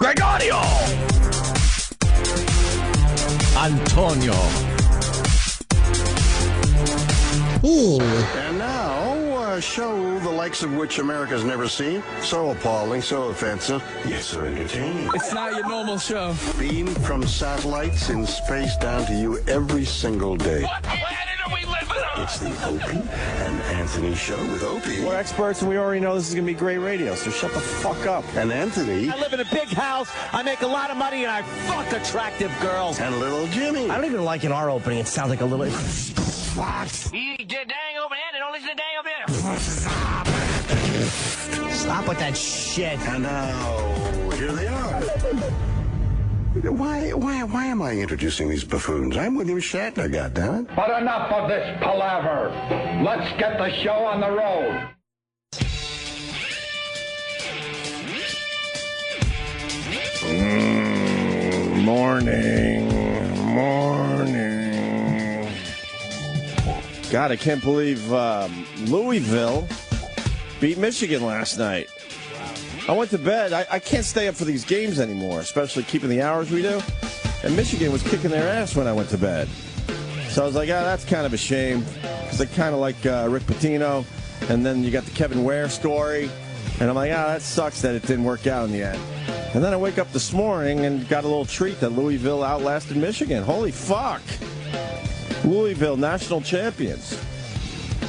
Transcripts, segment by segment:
Gregorio. Antonio. Ooh. And now, a show the likes of which America's never seen. So appalling, so offensive, yet so entertaining. It's not your normal show. Beamed from satellites in space down to you every single day. What planet are we living on? It's the Opie and Anthony show with Opie. We're experts, and we already know this is going to be great radio, so shut the fuck up. And Anthony. I live in a big house, I make a lot of money, and I fuck attractive girls. And little Jimmy. I don't even like in our opening. It sounds like a little... You dang open hand and don't listen to dang open. Stop with that shit. And now, here they are. Why am I introducing these buffoons? I'm William Shatner, goddammit. But enough of this palaver. Let's get the show on the road. Morning. God, I can't believe Louisville beat Michigan last night. I went to bed. I can't stay up for these games anymore, especially keeping the hours we do. And Michigan was kicking their ass when I went to bed. So I was like, that's kind of a shame, because I kind of like Rick Pitino. And then you got the Kevin Ware story. And I'm like, that sucks that it didn't work out in the end. And then I wake up this morning and got a little treat that Louisville outlasted Michigan. Holy fuck. Louisville, national champions.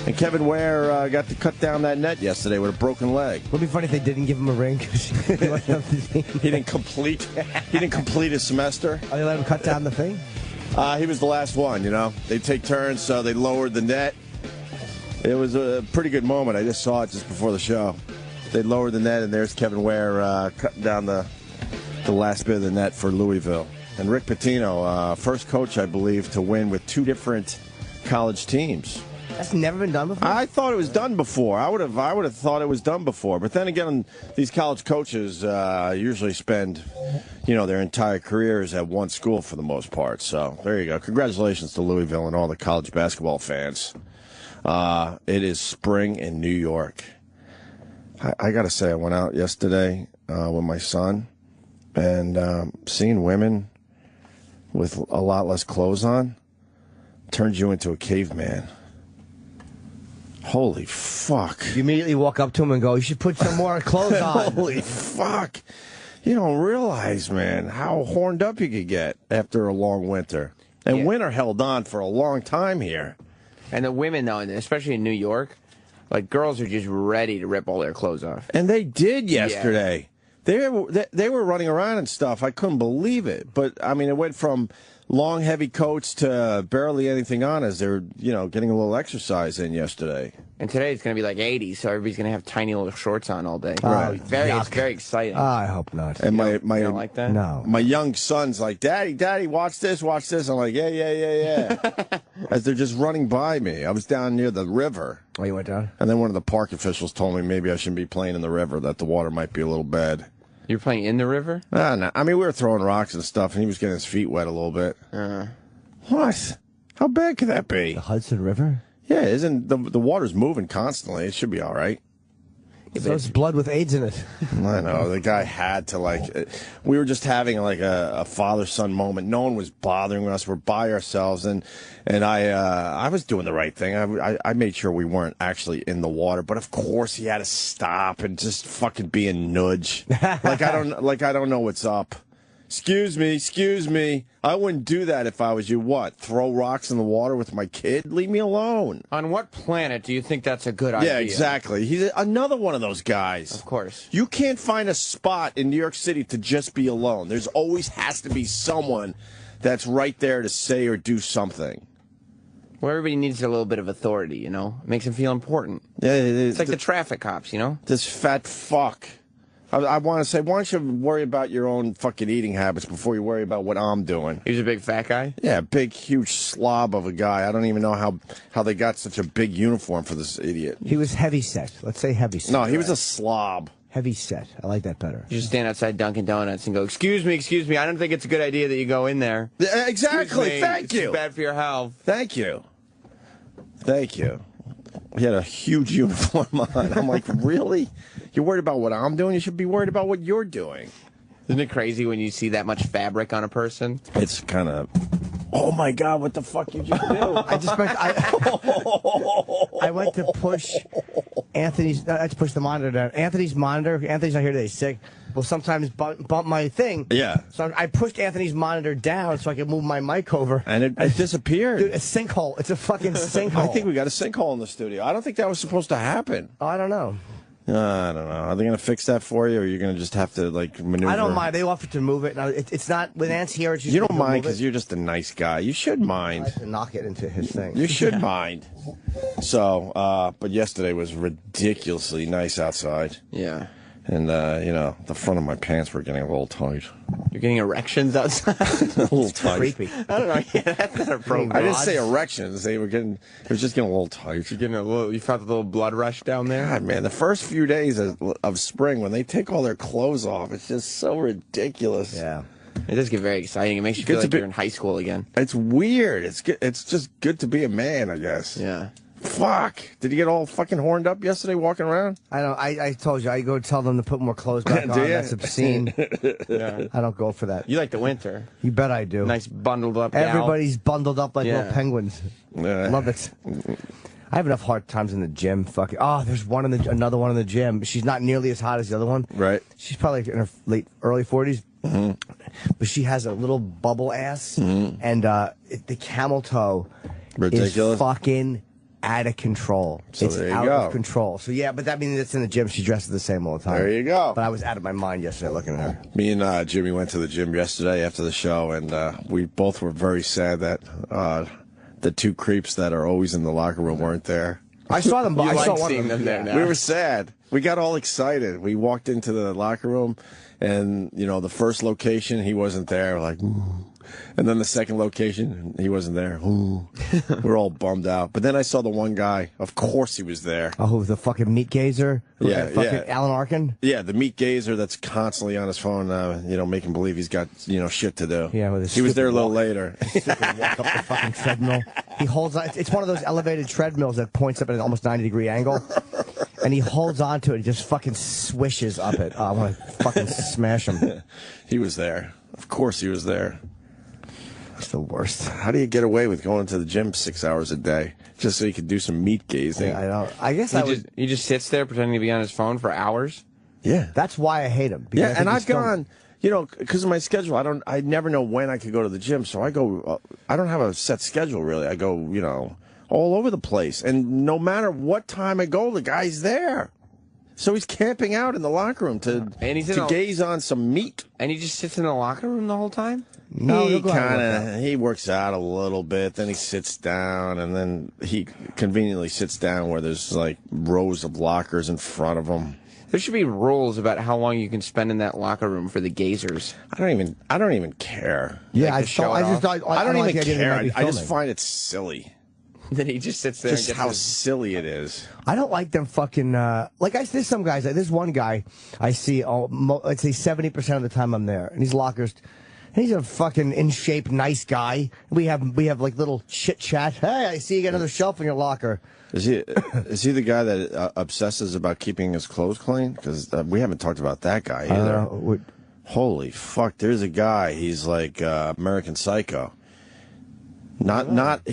And Kevin Ware got to cut down that net yesterday with a broken leg. Would be funny if they didn't give him a ring. He didn't complete his semester. Oh, they let him cut down the thing? He was the last one, you know. They take turns, so they lowered the net. It was a pretty good moment. I just saw it just before the show. They lowered the net, and there's Kevin Ware cutting down the last bit of the net for Louisville. And Rick Pitino, first coach, I believe, to win with two different college teams. That's never been done before? I thought it was done before. I would have thought it was done before. But then again, these college coaches usually spend, their entire careers at one school for the most part. So there you go. Congratulations to Louisville and all the college basketball fans. It is spring in New York. I got to say, I went out yesterday with my son, and seeing women with a lot less clothes on turns you into a caveman. Holy fuck. You immediately walk up to him and go, you should put some more clothes on. Holy fuck. You don't realize, man, how horned up you could get after a long winter. And winter held on for a long time here. And the women, though, especially in New York, like, girls are just ready to rip all their clothes off. And they did yesterday. Yeah. They were running around and stuff. I couldn't believe it. But, I mean, it went from long, heavy coats to barely anything on as they were, getting a little exercise in yesterday. And today it's going to be like 80, so everybody's going to have tiny little shorts on all day. Right. It's very exciting. I hope not. And you don't like that? No. My young son's like, Daddy, watch this. I'm like, yeah. As they're just running by me. I was down near the river. Oh, you went down? And then one of the park officials told me maybe I shouldn't be playing in the river, that the water might be a little bad. You're playing in the river? No. I mean, we were throwing rocks and stuff, and he was getting his feet wet a little bit. What? How bad could that be? The Hudson River? Yeah, isn't the water's moving constantly? It should be all right. So it's blood with AIDS in it. I know. The guy had to, we were just having, a father-son moment. No one was bothering us. We're by ourselves. And I was doing the right thing. I made sure we weren't actually in the water. But, of course, he had to stop and just fucking be a nudge. I don't know what's up. Excuse me. I wouldn't do that if I was you. What? Throw rocks in the water with my kid? Leave me alone. On what planet do you think that's a good idea? Yeah, exactly. He's another one of those guys. Of course. You can't find a spot in New York City to just be alone. There's always has to be someone that's right there to say or do something. Well, everybody needs a little bit of authority, It makes them feel important. Yeah, it's like the traffic cops, This fat fuck. I want to say, why don't you worry about your own fucking eating habits before you worry about what I'm doing? He was a big fat guy? Yeah, big, huge slob of a guy. I don't even know how they got such a big uniform for this idiot. He was heavy set. Let's say heavy set. No, he was a slob. Heavy set. I like that better. You just stand outside Dunkin' Donuts and go, excuse me, I don't think it's a good idea that you go in there. Exactly. Thank you. It's bad for your health. Thank you. He had a huge uniform on. I'm like, really? You're worried about what I'm doing? You should be worried about what you're doing. Isn't it crazy when you see that much fabric on a person? It's kind of. Oh my God! What the fuck you just do? I went to push Anthony's. I had to push the monitor down. Anthony's monitor. Anthony's not here today. He's sick. Will sometimes bump my thing. Yeah. So I pushed Anthony's monitor down so I could move my mic over. And it disappeared. Dude, a sinkhole. It's a fucking sinkhole. I think we got a sinkhole in the studio. I don't think that was supposed to happen. Oh, I don't know. I don't know. Are they going to fix that for you, or you're going to just have to like maneuver? I don't mind. They offered to move it. Now, it's not when Ant's here. It's just You don't mind because you're just a nice guy. You should mind. I have to knock it into his thing. You should mind. So, but yesterday was ridiculously nice outside. Yeah. And, the front of my pants were getting a little tight. You're getting erections outside? A little tight. Creepy. I don't know. Yeah, that's not appropriate. I didn't say erections. It was just getting a little tight. You felt a little blood rush down there? God, man, the first few days of spring, when they take all their clothes off, it's just so ridiculous. Yeah. It does get very exciting. It makes you feel like you're in high school again. It's weird. It's just good to be a man, I guess. Yeah. Fuck. Did you get all fucking horned up yesterday walking around? I don't. I told you. I go tell them to put more clothes back on. That's obscene. Yeah. I don't go for that. You like the winter. You bet I do. Nice bundled up gal. Everybody's bundled up like little penguins. Yeah. Love it. I have enough hard times in the gym. Fucking. Oh, there's another one in the gym. She's not nearly as hot as the other one. Right. She's probably in her early 40s. Mm-hmm. But she has a little bubble ass, and the camel toe is fucking out of control. So it's there you out go. of control. So yeah, but that means it's in the gym. She dresses the same all the time. There you go. But I was out of my mind yesterday looking at her. Me and Jimmy went to the gym yesterday after the show, and we both were very sad that the two creeps that are always in the locker room weren't there. I saw them. I saw one seeing of them there now. We were sad. We got all excited. We walked into the locker room, and the first location he wasn't there. Like, ooh. And then the second location he wasn't there. Ooh. We're all bummed out. But then I saw the one guy. Of course he was there. Oh, who, the fucking meat gazer? Yeah, fucking Alan Arkin. Yeah, the meat gazer that's constantly on his phone, making believe he's got shit to do. Yeah, with his he was there a little walk. later. Stupid walk up the fucking treadmill. He holds on. It's one of those elevated treadmills that points up at an almost 90-degree angle. And he holds on to it and just fucking swishes up it. I want to fucking smash him. He was there. Of course he was there. That's the worst. How do you get away with going to the gym 6 hours a day just so you could do some meat gazing? Yeah, I don't. I guess He just sits there pretending to be on his phone for hours? Yeah. That's why I hate him. Yeah, and I've gone, because of my schedule, I never know when I could go to the gym, so I go, I don't have a set schedule really. I go, all over the place. And no matter what time I go, the guy's there. So he's camping out in the locker room to gaze on some meat. And he just sits in the locker room the whole time? No, he works out a little bit, then he sits down, and then he conveniently sits down where there's like rows of lockers in front of him. There should be rules about how long you can spend in that locker room for the gazers. I don't even care. Yeah, I don't even care. I just find it silly. Then he just sits there Just and gets how silly it is. I don't like them fucking, there's some guys, there's one guy I see, I'd say 70% of the time I'm there, and these lockers, he's a fucking in-shape, nice guy. We have like little chit-chat. Hey, I see you got another shelf in your locker. Is he the guy that obsesses about keeping his clothes clean? Because we haven't talked about that guy either. Holy fuck, there's a guy, he's like American Psycho. He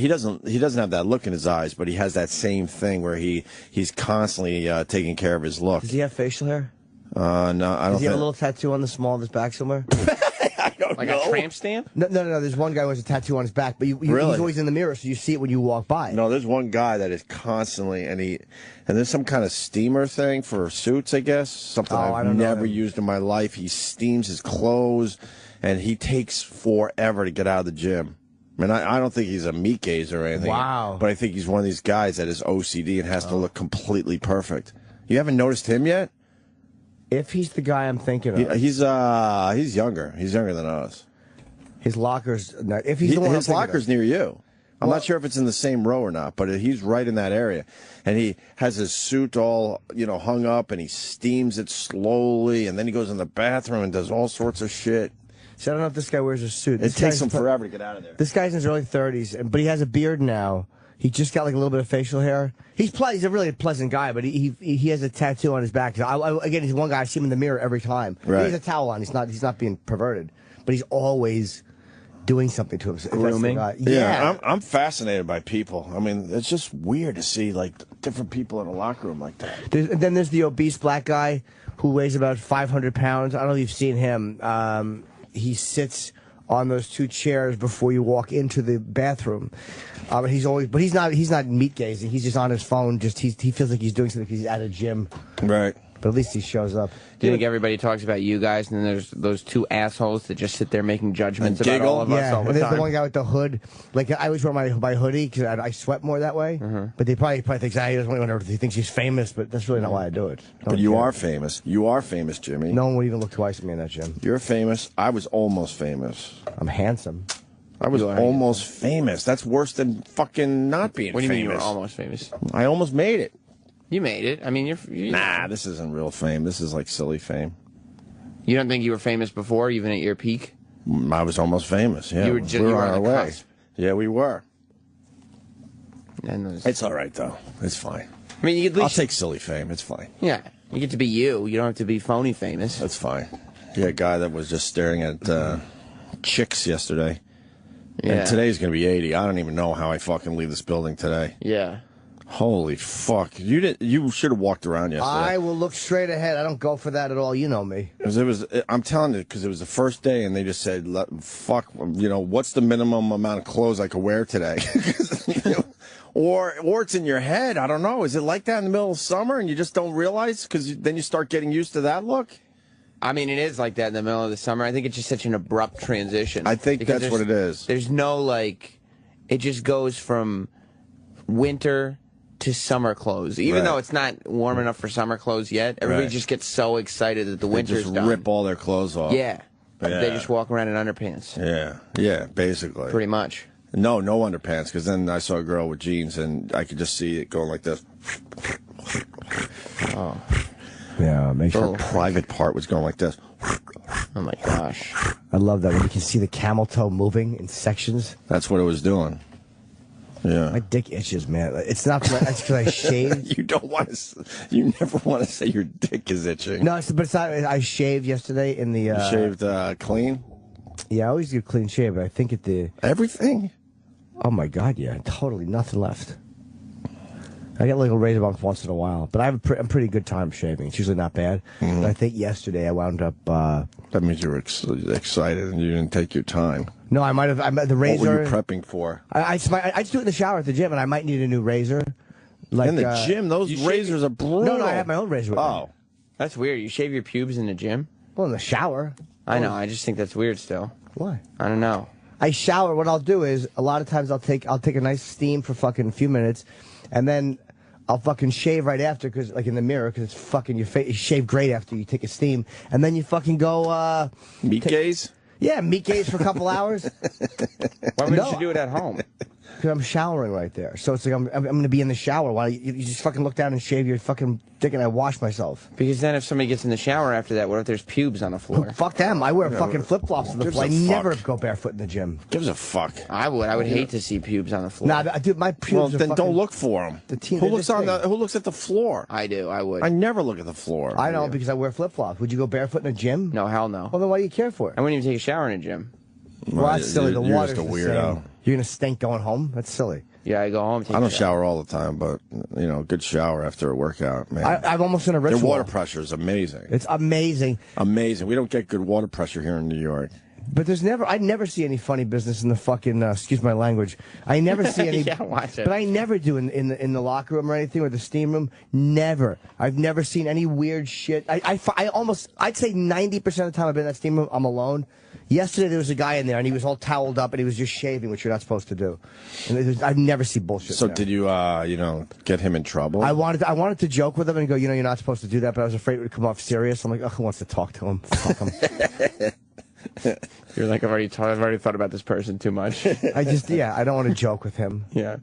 doesn't have that look in his eyes, but he has that same thing where he's constantly taking care of his look. Does he have facial hair? No, I don't. Does he have a little tattoo on the small of his back somewhere? I don't like know. a tramp stamp? No. There's one guy who has a tattoo on his back, but Really? he's always in the mirror, so you see it when you walk by. No, there's one guy that is constantly, and there's some kind of steamer thing for suits, I guess. Something I've never used in my life. He steams his clothes, and he takes forever to get out of the gym. I mean, I don't think he's a meat gazer or anything. Wow. But I think he's one of these guys that is OCD and has to look completely perfect. You haven't noticed him yet? If he's the guy I'm thinking of. He's younger. He's younger than us. His locker's... If he's the one his locker's near you. I'm not sure if it's in the same row or not, but he's right in that area. And he has his suit all, hung up, and he steams it slowly, and then he goes in the bathroom and does all sorts of shit. See, I don't know if this guy wears a suit. It takes him forever to get out of there. This guy's in his early 30s, but he has a beard now. He just got like a little bit of facial hair. He's a really pleasant guy, but he has a tattoo on his back. Again, he's one guy I see him in the mirror every time. Right. He has a towel on. He's not being perverted, but he's always doing something to himself. Grooming? Yeah. I'm fascinated by people. I mean, it's just weird to see like different people in a locker room like that. Then there's the obese black guy who weighs about 500 pounds. I don't know if you've seen him. He sits on those two chairs before you walk into the bathroom. He's not meat gazing. He's just on his phone. He feels like he's doing something because he's at a gym. Right. But at least he shows up. Do you think everybody talks about you guys, and then there's those two assholes that just sit there making judgments And about giggle? all of us all the and there's time? the one guy with the hood. Like I always wear my hoodie because I sweat more that way. But they probably thinks he doesn't want to. He thinks he's famous, but that's really not why I do it. But you are famous. You are famous, Jimmy. No one would even look twice at me in that gym. You're famous. I was almost famous. I'm handsome. I was almost famous. That's worse than fucking not being famous. What do you mean you were almost famous? I almost made it. You made it. I mean, you're Nah, this isn't real fame. This is like silly fame. You don't think you were famous before, even at your peak? I was almost famous, yeah. You were on on our the way. cusp. Yeah, we were. And those, It's all right, though. It's fine. I mean, you at least, I'll take silly fame. It's fine. yeah, you get to be you. You don't have to be phony famous. That's fine. Yeah, a guy that was just staring at chicks yesterday. Yeah. And today's going to be 80. I don't even know how I fucking leave this building today. Yeah. Holy fuck. You should have walked around yesterday. I will look straight ahead. I don't go for that at all. You know me. I'm telling you, because it was the first day, and they just said, fuck, what's the minimum amount of clothes I could wear today? Or it's in your head. I don't know. Is it like that in the middle of summer, and you just don't realize? Because then you start getting used to that look? I mean, it is like that in the middle of the summer. I think it's just such an abrupt transition. I think Because that's what it is. There's no, it just goes from winter to summer clothes. Even Right. though it's not warm enough for summer clothes yet, everybody Right. just gets so excited that the They winter's just done. rip all their clothes off. Yeah. Yeah. They just walk around in underpants. Yeah, basically. Pretty much. No underpants, because then I saw a girl with jeans, and I could just see it going like this. Yeah, make Her private part was going like this. Oh my gosh. I love that when you can see the camel toe moving in sections. That's what it was doing. Yeah. My dick itches, man. It's not because I shaved. You don't want to. You never want to say your dick is itching. No, but it's not. I shaved yesterday in the. You shaved clean. Yeah, I always do a clean shave, but I think at the. Everything. Oh my god, yeah, totally nothing left. I get little razor bumps once in a while, but I have a pretty good time shaving. It's usually not bad. But I think yesterday I wound up. That means you were excited and you didn't take your time. No, I might have. The razor. What were you prepping for? I just do it in the shower at the gym, and I might need a new razor. Like In the gym, those razors are brutal. No, I have my own razor with me. Oh, That's weird. You shave your pubes in the gym? Well, in the shower. I know. I just think that's weird still. Why? I don't know. I shower. What I'll do is a lot of times I'll take a nice steam for fucking a few minutes, and then I'll fucking shave right after, because like in the mirror, because it's fucking your face. You shave great after you take a steam, and then you fucking go. meat gaze. Yeah, meat gaze for a couple hours. Why wouldn't you do it at home? Because I'm showering right there, so it's like I'm going to be in the shower while you just fucking look down and shave your fucking dick, and I wash myself. Because then if somebody gets in the shower after that, what if there's pubes on the floor? Fuck them. I wear fucking flip flops to the Gives floor. I a fuck. never go barefoot in the gym. Gives a fuck. I would hate to see pubes on the floor. Nah, dude, my pubes Well, are then fucking, don't look for them. The Who looks at the floor? I do. I would. I never look at the floor. I know, because I wear flip flops. Would you go barefoot in a gym? No, hell no. Well, then why do you care for it? I wouldn't even take a shower in a gym. Well, that's silly. The You're water's just a the weirdo. same. You're gonna stink going home. That's silly. Yeah, I go home. Take I a don't shower all the time, but good shower after a workout, man. I'm almost in a ritual. Their water pressure is amazing. It's amazing. Amazing. We don't get good water pressure here in New York. But I never see any funny business in the fucking, excuse my language. I never see any. Yeah, watch it. But I never do in the locker room or anything, or the steam room. Never. I've never seen any weird shit. I'd say 90% of the time I've been in that steam room, I'm alone. Yesterday there was a guy in there and he was all toweled up and he was just shaving, which you're not supposed to do. And I never see bullshit. So there. did you, get him in trouble? I wanted to joke with him and go, you're not supposed to do that, but I was afraid it would come off serious. I'm like, who wants to talk to him? Fuck him. You're like, I've already thought about this person too much. I don't want to joke with him. Yeah.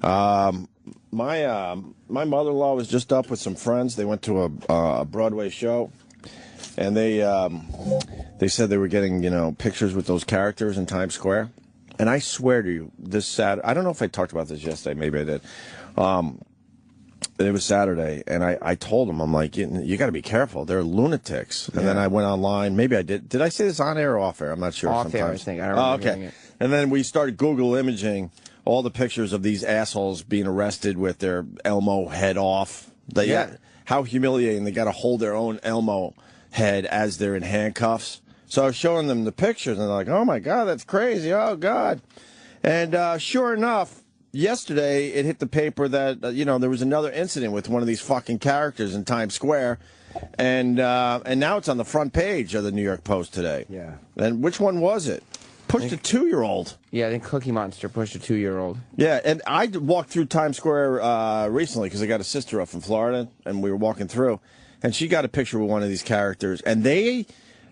My mother-in-law was just up with some friends. They went to a Broadway show, and they said they were getting pictures with those characters in Times Square. And I swear to you, this Saturday, I don't know if I talked about this yesterday, maybe I did. It was Saturday, and I told him, I'm like, you got to be careful. They're lunatics. And then I went online. Maybe I did. Did I say this on air or off air? I'm not sure. Off air, I think. I don't remember okay. And then we started Google imaging all the pictures of these assholes being arrested with their Elmo head off. How humiliating. They got to hold their own Elmo head as they're in handcuffs. So I was showing them the pictures, and they're like, oh, my God, that's crazy. Oh, God. And sure enough, yesterday it hit the paper that, there was another incident with one of these fucking characters in Times Square. And now it's on the front page of the New York Post today. Yeah. And which one was it? Pushed a 2-year-old. Yeah, I think Cookie Monster pushed a 2-year-old. Yeah, and I walked through Times Square recently because I got a sister up in Florida, and we were walking through, and she got a picture with one of these characters, and they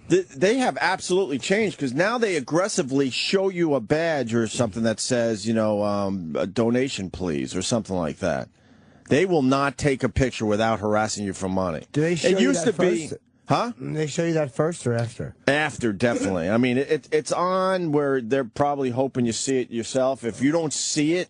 have absolutely changed because now they aggressively show you a badge or something that says, a donation, please, or something like that. They will not take a picture without harassing you for money. Do they show you that first? Huh? They show you that first or after? After, definitely. I mean, it's on where they're probably hoping you see it yourself. If you don't see it,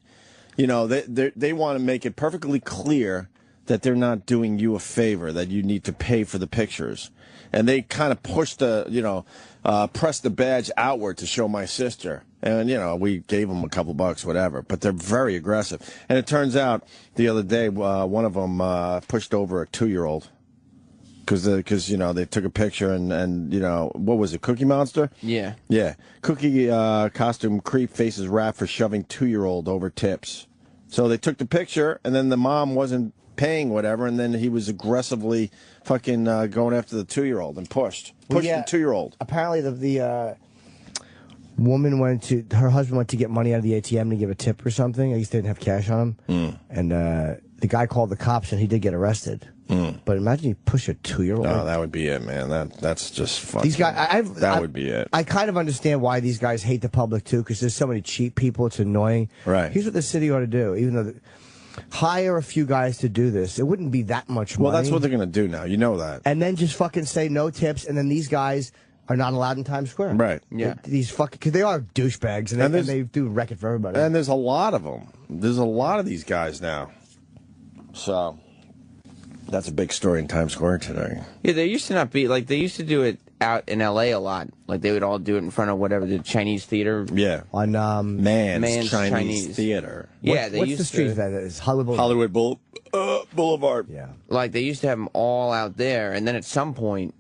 they want to make it perfectly clear that they're not doing you a favor, that you need to pay for the pictures. And they kind of push press the badge outward to show my sister. And, we gave them a couple bucks, whatever. But they're very aggressive. And it turns out the other day, one of them pushed over a 2-year-old. Because they took a picture and what was it, Cookie Monster? Yeah. Yeah. Cookie costume creep faces rap for shoving 2-year-old over tips. So they took the picture, and then the mom wasn't paying whatever, and then he was aggressively fucking going after the 2-year-old and pushed the 2-year-old. Apparently the woman her husband went to get money out of the ATM to give a tip or something. I guess they didn't have cash on him. And the guy called the cops, and he did get arrested. But imagine you push a 2-year-old. No, that would be it, man. That's just fucking. These guys, that would be it. I kind of understand why these guys hate the public too, because there's so many cheap people. It's annoying. Right. Here's what the city ought to do. Even though hire a few guys to do this, it wouldn't be that much money. Well, that's what they're gonna do now. You know that. And then just fucking say no tips, and then these guys are not allowed in Times Square. Right. Yeah. These fucking, because they are douchebags, and they do wreck it for everybody. And there's a lot of them. There's a lot of these guys now. So. That's a big story in Times Square today. Yeah, there used to not be, they used to do it out in L.A. a lot. Like, they would all do it in front of whatever, the Chinese theater. Yeah. On, Man's Chinese Theater. Yeah, they what's used the street to, that is? Hollywood Boulevard. Yeah. Like, they used to have them all out there, and then at some point,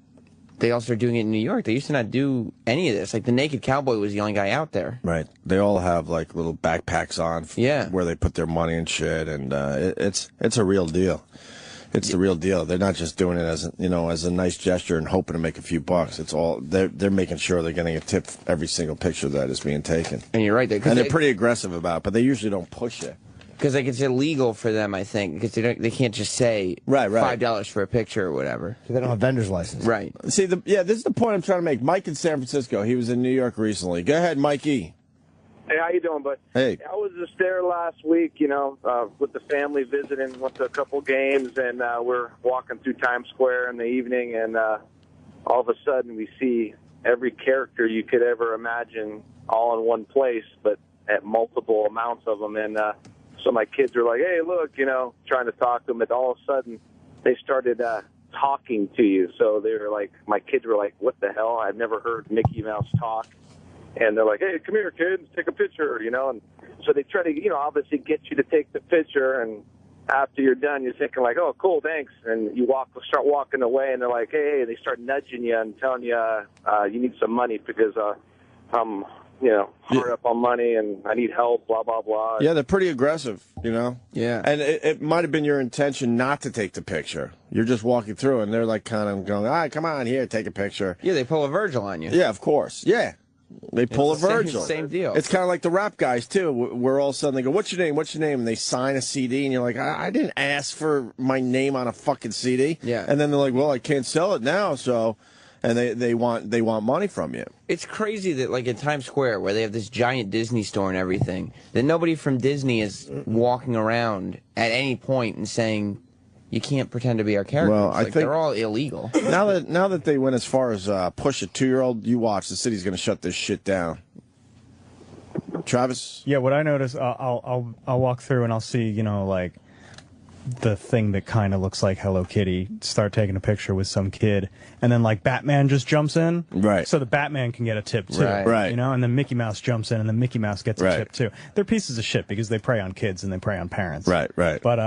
they all started doing it in New York. They used to not do any of this. Like, the Naked Cowboy was the only guy out there. Right. They all have, little backpacks on. Yeah. Where they put their money and shit, and it's a real deal. It's the real deal. They're not just doing it as a nice gesture and hoping to make a few bucks. It's all they're making sure they're getting a tip for every single picture that is being taken. And you're right, and they're pretty aggressive about it, but they usually don't push it because it's illegal for them, I think, because they can't just say right. $5 for a picture or whatever. So they don't have vendor's license. Right. See, this is the point I'm trying to make. Mike in San Francisco. He was in New York recently. Go ahead, Mikey. Hey, how you doing, bud? Hey. I was just there last week, with the family visiting, went to a couple games, and we're walking through Times Square in the evening, and all of a sudden we see every character you could ever imagine all in one place, but at multiple amounts of them. And so my kids were like, hey, look, trying to talk to them, and all of a sudden they started talking to you. So they were like, my kids were like, what the hell? I've never heard Mickey Mouse talk. And they're like, hey, come here, kids, take a picture, And so they try to, obviously get you to take the picture. And after you're done, you're thinking like, oh, cool, thanks. And you start walking away, and they're like, hey, they start nudging you and telling you you need some money because I'm, hard up on money and I need help, blah, blah, blah. Yeah, they're pretty aggressive, Yeah. And it might have been your intention not to take the picture. You're just walking through, and they're like kind of going, all right, come on, here, take a picture. Yeah, they pull a Virgil on you. Yeah, of course. Yeah. They pull a Virgil. Same deal. It's kind of like the rap guys, too, where all of a sudden they go, what's your name? What's your name? And they sign a CD, and you're like, I didn't ask for my name on a fucking CD. Yeah. And then they're like, well, I can't sell it now, so... And they want money from you. It's crazy that, in Times Square, where they have this giant Disney store and everything, that nobody from Disney is walking around at any point and saying... You can't pretend to be our characters. Well, I think they're all illegal. Now that they went as far as push a 2-year-old, you watch. The city's going to shut this shit down. Travis? Yeah, what I notice, I'll walk through and I'll see, like the thing that kind of looks like Hello Kitty start taking a picture with some kid, and then like Batman just jumps in, right? So the Batman can get a tip too, right? And then Mickey Mouse jumps in, and then Mickey Mouse gets a tip too. They're pieces of shit because they prey on kids and they prey on parents, right? But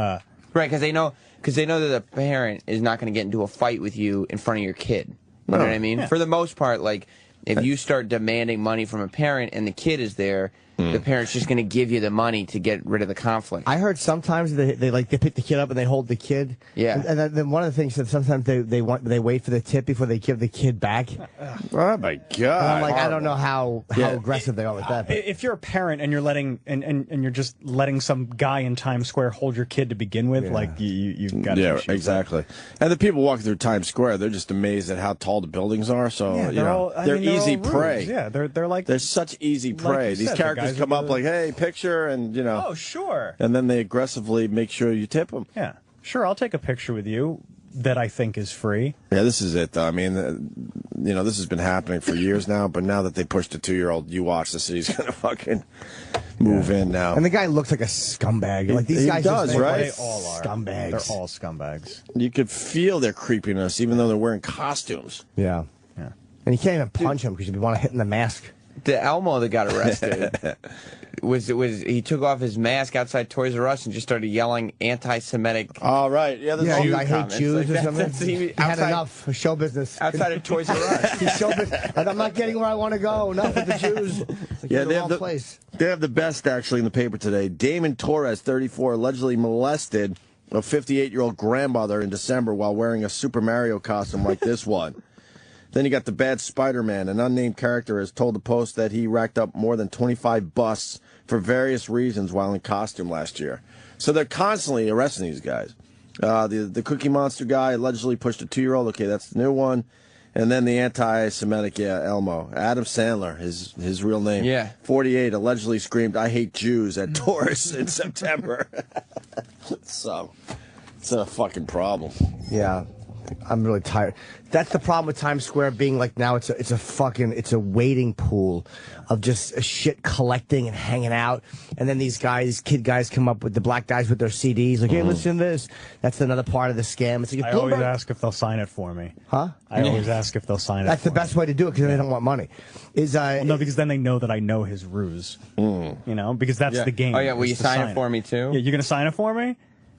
right, because they know that the parent is not going to get into a fight with you in front of your kid. You know what I mean? Yeah. For the most part, like if you start demanding money from a parent and the kid is there, the parent's just going to give you the money to get rid of the conflict. I heard sometimes they pick the kid up and they hold the kid. Yeah. And then one of the things that sometimes they wait for the tip before they give the kid back. Oh my God! And I'm like, I don't know how aggressive they are with that. But. If you're a parent and you're letting and you're just letting some guy in Times Square hold your kid to begin with, like you've got to exactly. And the people walking through Times Square, they're just amazed at how tall the buildings are. So they're easy prey. Yeah, they're such easy prey. These characters come up like, hey, picture, and oh, sure. And then they aggressively make sure you tip them. Yeah, sure, I'll take a picture with you that I think is free. Yeah, this is it, though. I mean, this has been happening for years now, but now that they pushed the 2-year-old, you watch the city's going to fucking move in now. And the guy looks like a scumbag. Like these guys does, right? They all are. Scumbags. They're all scumbags. You could feel their creepiness, even though they're wearing costumes. Yeah. And you can't even punch him because you want to hit in the mask. The Elmo that got arrested was he took off his mask outside Toys R Us and just started yelling anti-Semitic. Oh, right. Yeah, I hate Jews or something. He had enough of show business. Outside of Toys R Us. Like, I'm not getting where I want to go. Enough with the Jews. Like, yeah, they have the best, actually, in the paper today. Damon Torres, 34, allegedly molested a 58-year-old grandmother in December while wearing a Super Mario costume like this one. Then you got the bad Spider-Man. An unnamed character has told the Post that he racked up more than 25 busts for various reasons while in costume last year. So they're constantly arresting these guys. The Cookie Monster guy allegedly pushed a 2-year-old. Okay, that's the new one. And then the anti-Semitic, Elmo. Adam Sandler, his real name. Yeah. 48, allegedly screamed, "I hate Jews" at Taurus in September. So, it's a fucking problem. Yeah. I'm really tired. That's the problem with Times Square being like now it's a waiting pool of just shit collecting and hanging out. And then these kid guys come up with the black guys with their CDs like, hey, listen to this. That's another part of the scam. It's like I always ask if they'll sign it for me. Huh? I always ask if they'll sign it. That's the best way to do it because they don't want money. No, because then they know that I know his ruse. Because that's the game. Oh yeah, will you sign it for me too? Yeah, you're gonna sign it for me?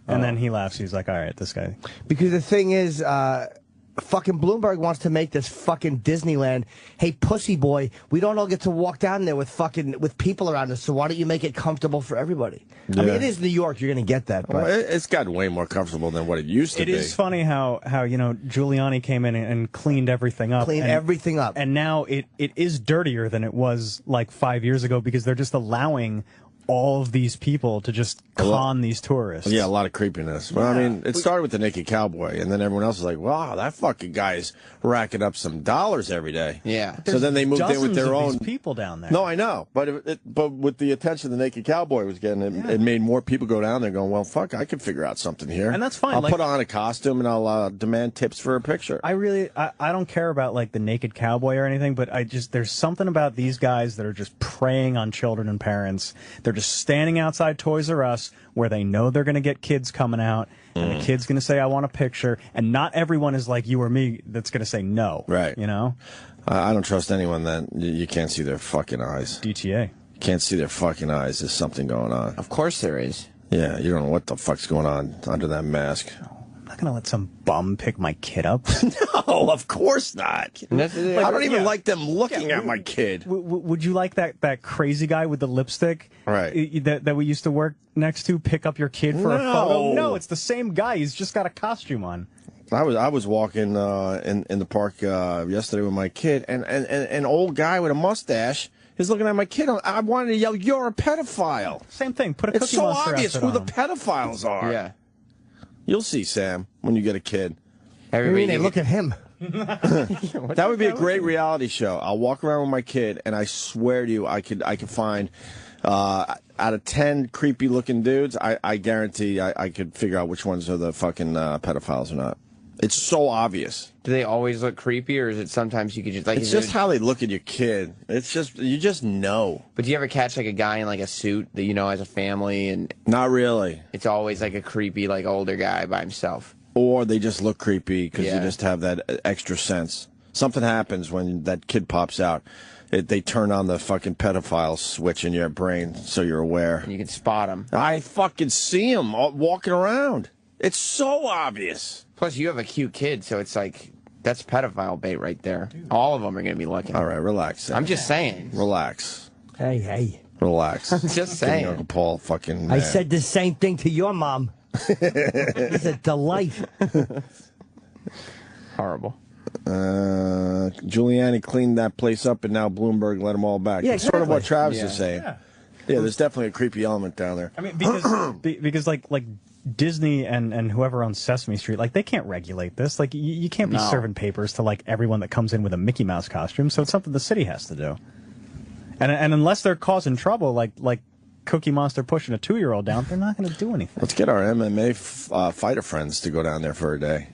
And then he laughs. He's like, all right, this guy. Because the thing is, fucking Bloomberg wants to make this fucking Disneyland. Hey, pussy boy, we don't all get to walk down there with people around us, so why don't you make it comfortable for everybody? Yeah. I mean, it is New York. You're going to get that. But it's gotten way more comfortable than what it used to be. It is funny how Giuliani came in and cleaned everything up. And now it is dirtier than it was like 5 years ago because they're just allowing all of these people to just con these tourists. Yeah, a lot of creepiness. Well, I mean, it started with the naked cowboy, and then everyone else was like, wow, that fucking guy's racking up some dollars every day. Yeah. So then they moved in with their own people down there. No, I know. But with the attention the naked cowboy was getting, it made more people go down there going, well, fuck, I can figure out something here. And that's fine. I'll put on a costume and I'll demand tips for a picture. I don't care about like the naked cowboy or anything, but there's something about these guys that are just preying on children and parents. They're just standing outside Toys R Us where they know they're going to get kids coming out, and the kid's going to say, I want a picture, and not everyone is like you or me that's going to say no. Right. I don't trust anyone that you can't see their fucking eyes. DTA. You can't see their fucking eyes. There's something going on. Of course there is. Yeah, you don't know what the fuck's going on under that mask. I'm not going to let some bum pick my kid up. No, of course not. I don't even like them looking at my kid. Would you like that crazy guy with the lipstick that we used to work next to pick up your kid for a photo? No, it's the same guy. He's just got a costume on. I was walking in the park yesterday with my kid, and an old guy with a mustache is looking at my kid. I wanted to yell, "You're a pedophile!" Same thing. Put a Cookie Monster outfit on. It's so obvious who the pedophiles are. Yeah. You'll see, Sam, when you get a kid. Everybody look at him. That would be a great reality show. I'll walk around with my kid, and I swear to you, I could find out of 10 creepy looking dudes, I guarantee I could figure out which ones are the fucking pedophiles or not. It's so obvious. Do they always look creepy, or is it sometimes you could just like? It's just how they look at your kid. It's just you just know. But do you ever catch like a guy in like a suit that you know has a family, and not really? It's always like a creepy like older guy by himself. Or they just look creepy because you just have that extra sense. Something happens when that kid pops out. They turn on the fucking pedophile switch in your brain, so you're aware. And you can spot him. I fucking see him walking around. It's so obvious. Plus, you have a cute kid, so it's like, that's pedophile bait right there. All of them are going to be looking. All right, relax. I'm just saying. Relax. Hey. Relax. I'm just saying. Uncle Paul fucking... I said the same thing to your mom. It's a delight. Horrible. Giuliani cleaned that place up, and now Bloomberg let them all back. Yeah, It's sort of what Travis Yeah. is saying. Yeah, there's definitely a creepy element down there. I mean, because like Disney and whoever owns Sesame Street, like they can't regulate this. Like you can't be No. serving papers to like everyone that comes in with a Mickey Mouse costume. So it's something the city has to do. And unless they're causing trouble, like Cookie Monster pushing a 2-year-old down, they're not going to do anything. Let's get our MMA fighter friends to go down there for a day.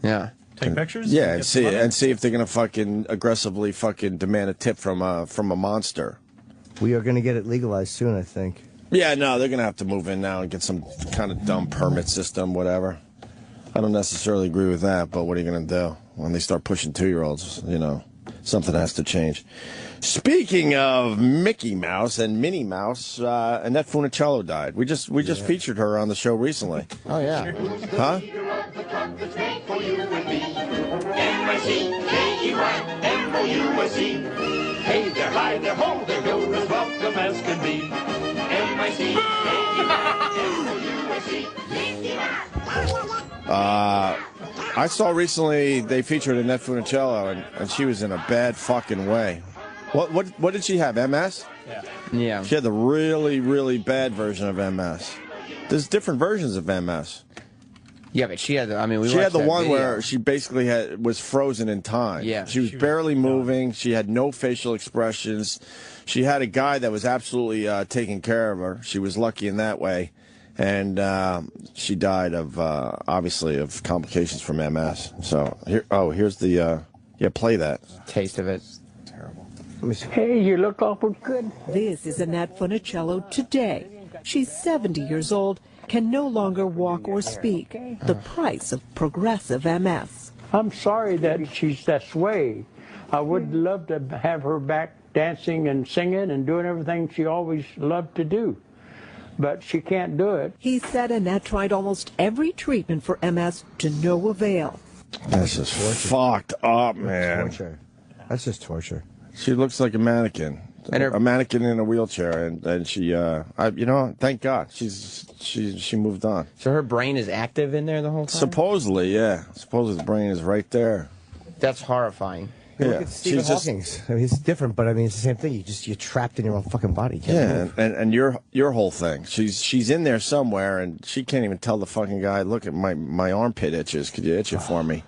Yeah. Take pictures. Yeah, Get some money? and see if they're gonna fucking aggressively fucking demand a tip from a monster. We are going to get it legalized soon, I think. Yeah, no, they're gonna have to move in now and get some kind of dumb permit system, whatever. I don't necessarily agree with that, but what are you gonna do when they start pushing 2-year-olds? You know, something has to change. Speaking of Mickey Mouse and Minnie Mouse, Annette Funicello died. We just featured her on the show recently. Oh, yeah. Huh? Hey there, hi there, ho there, you're as welcome as can be. I saw recently they featured Annette Funicello, and she was in a bad fucking way. What did she have? MS? Yeah. She had the really, really bad version of MS. There's different versions of MS. Yeah, but she had, She had the one where she basically was frozen in time. Yeah. She was barely moving. She had no facial expressions. She had a guy that was absolutely taking care of her. She was lucky in that way. And she died of, obviously, of complications from MS. So, here's the, play that. Taste of it. Terrible. Hey, you look awful good. This is Annette Funicello today. She's 70 years old, can no longer walk or speak. The price of progressive MS. I'm sorry that she's that way. I would love to have her back dancing and singing and doing everything she always loved to do. But she can't do it. He said Annette tried almost every treatment for MS to no avail. That's just fucked up, man. Torture. That's just torture. She looks like a mannequin. A mannequin in a wheelchair, and she, thank God, she moved on. So her brain is active in there the whole time? Supposedly, yeah. Supposedly the brain is right there. That's horrifying. Look Yeah, at Stephen Hawking's. I mean, it's different, but I mean, it's the same thing. You're trapped in your own fucking body. You can't move. And your whole thing. She's in there somewhere, and she can't even tell the fucking guy, look at my armpit itches. Could you itch it for me?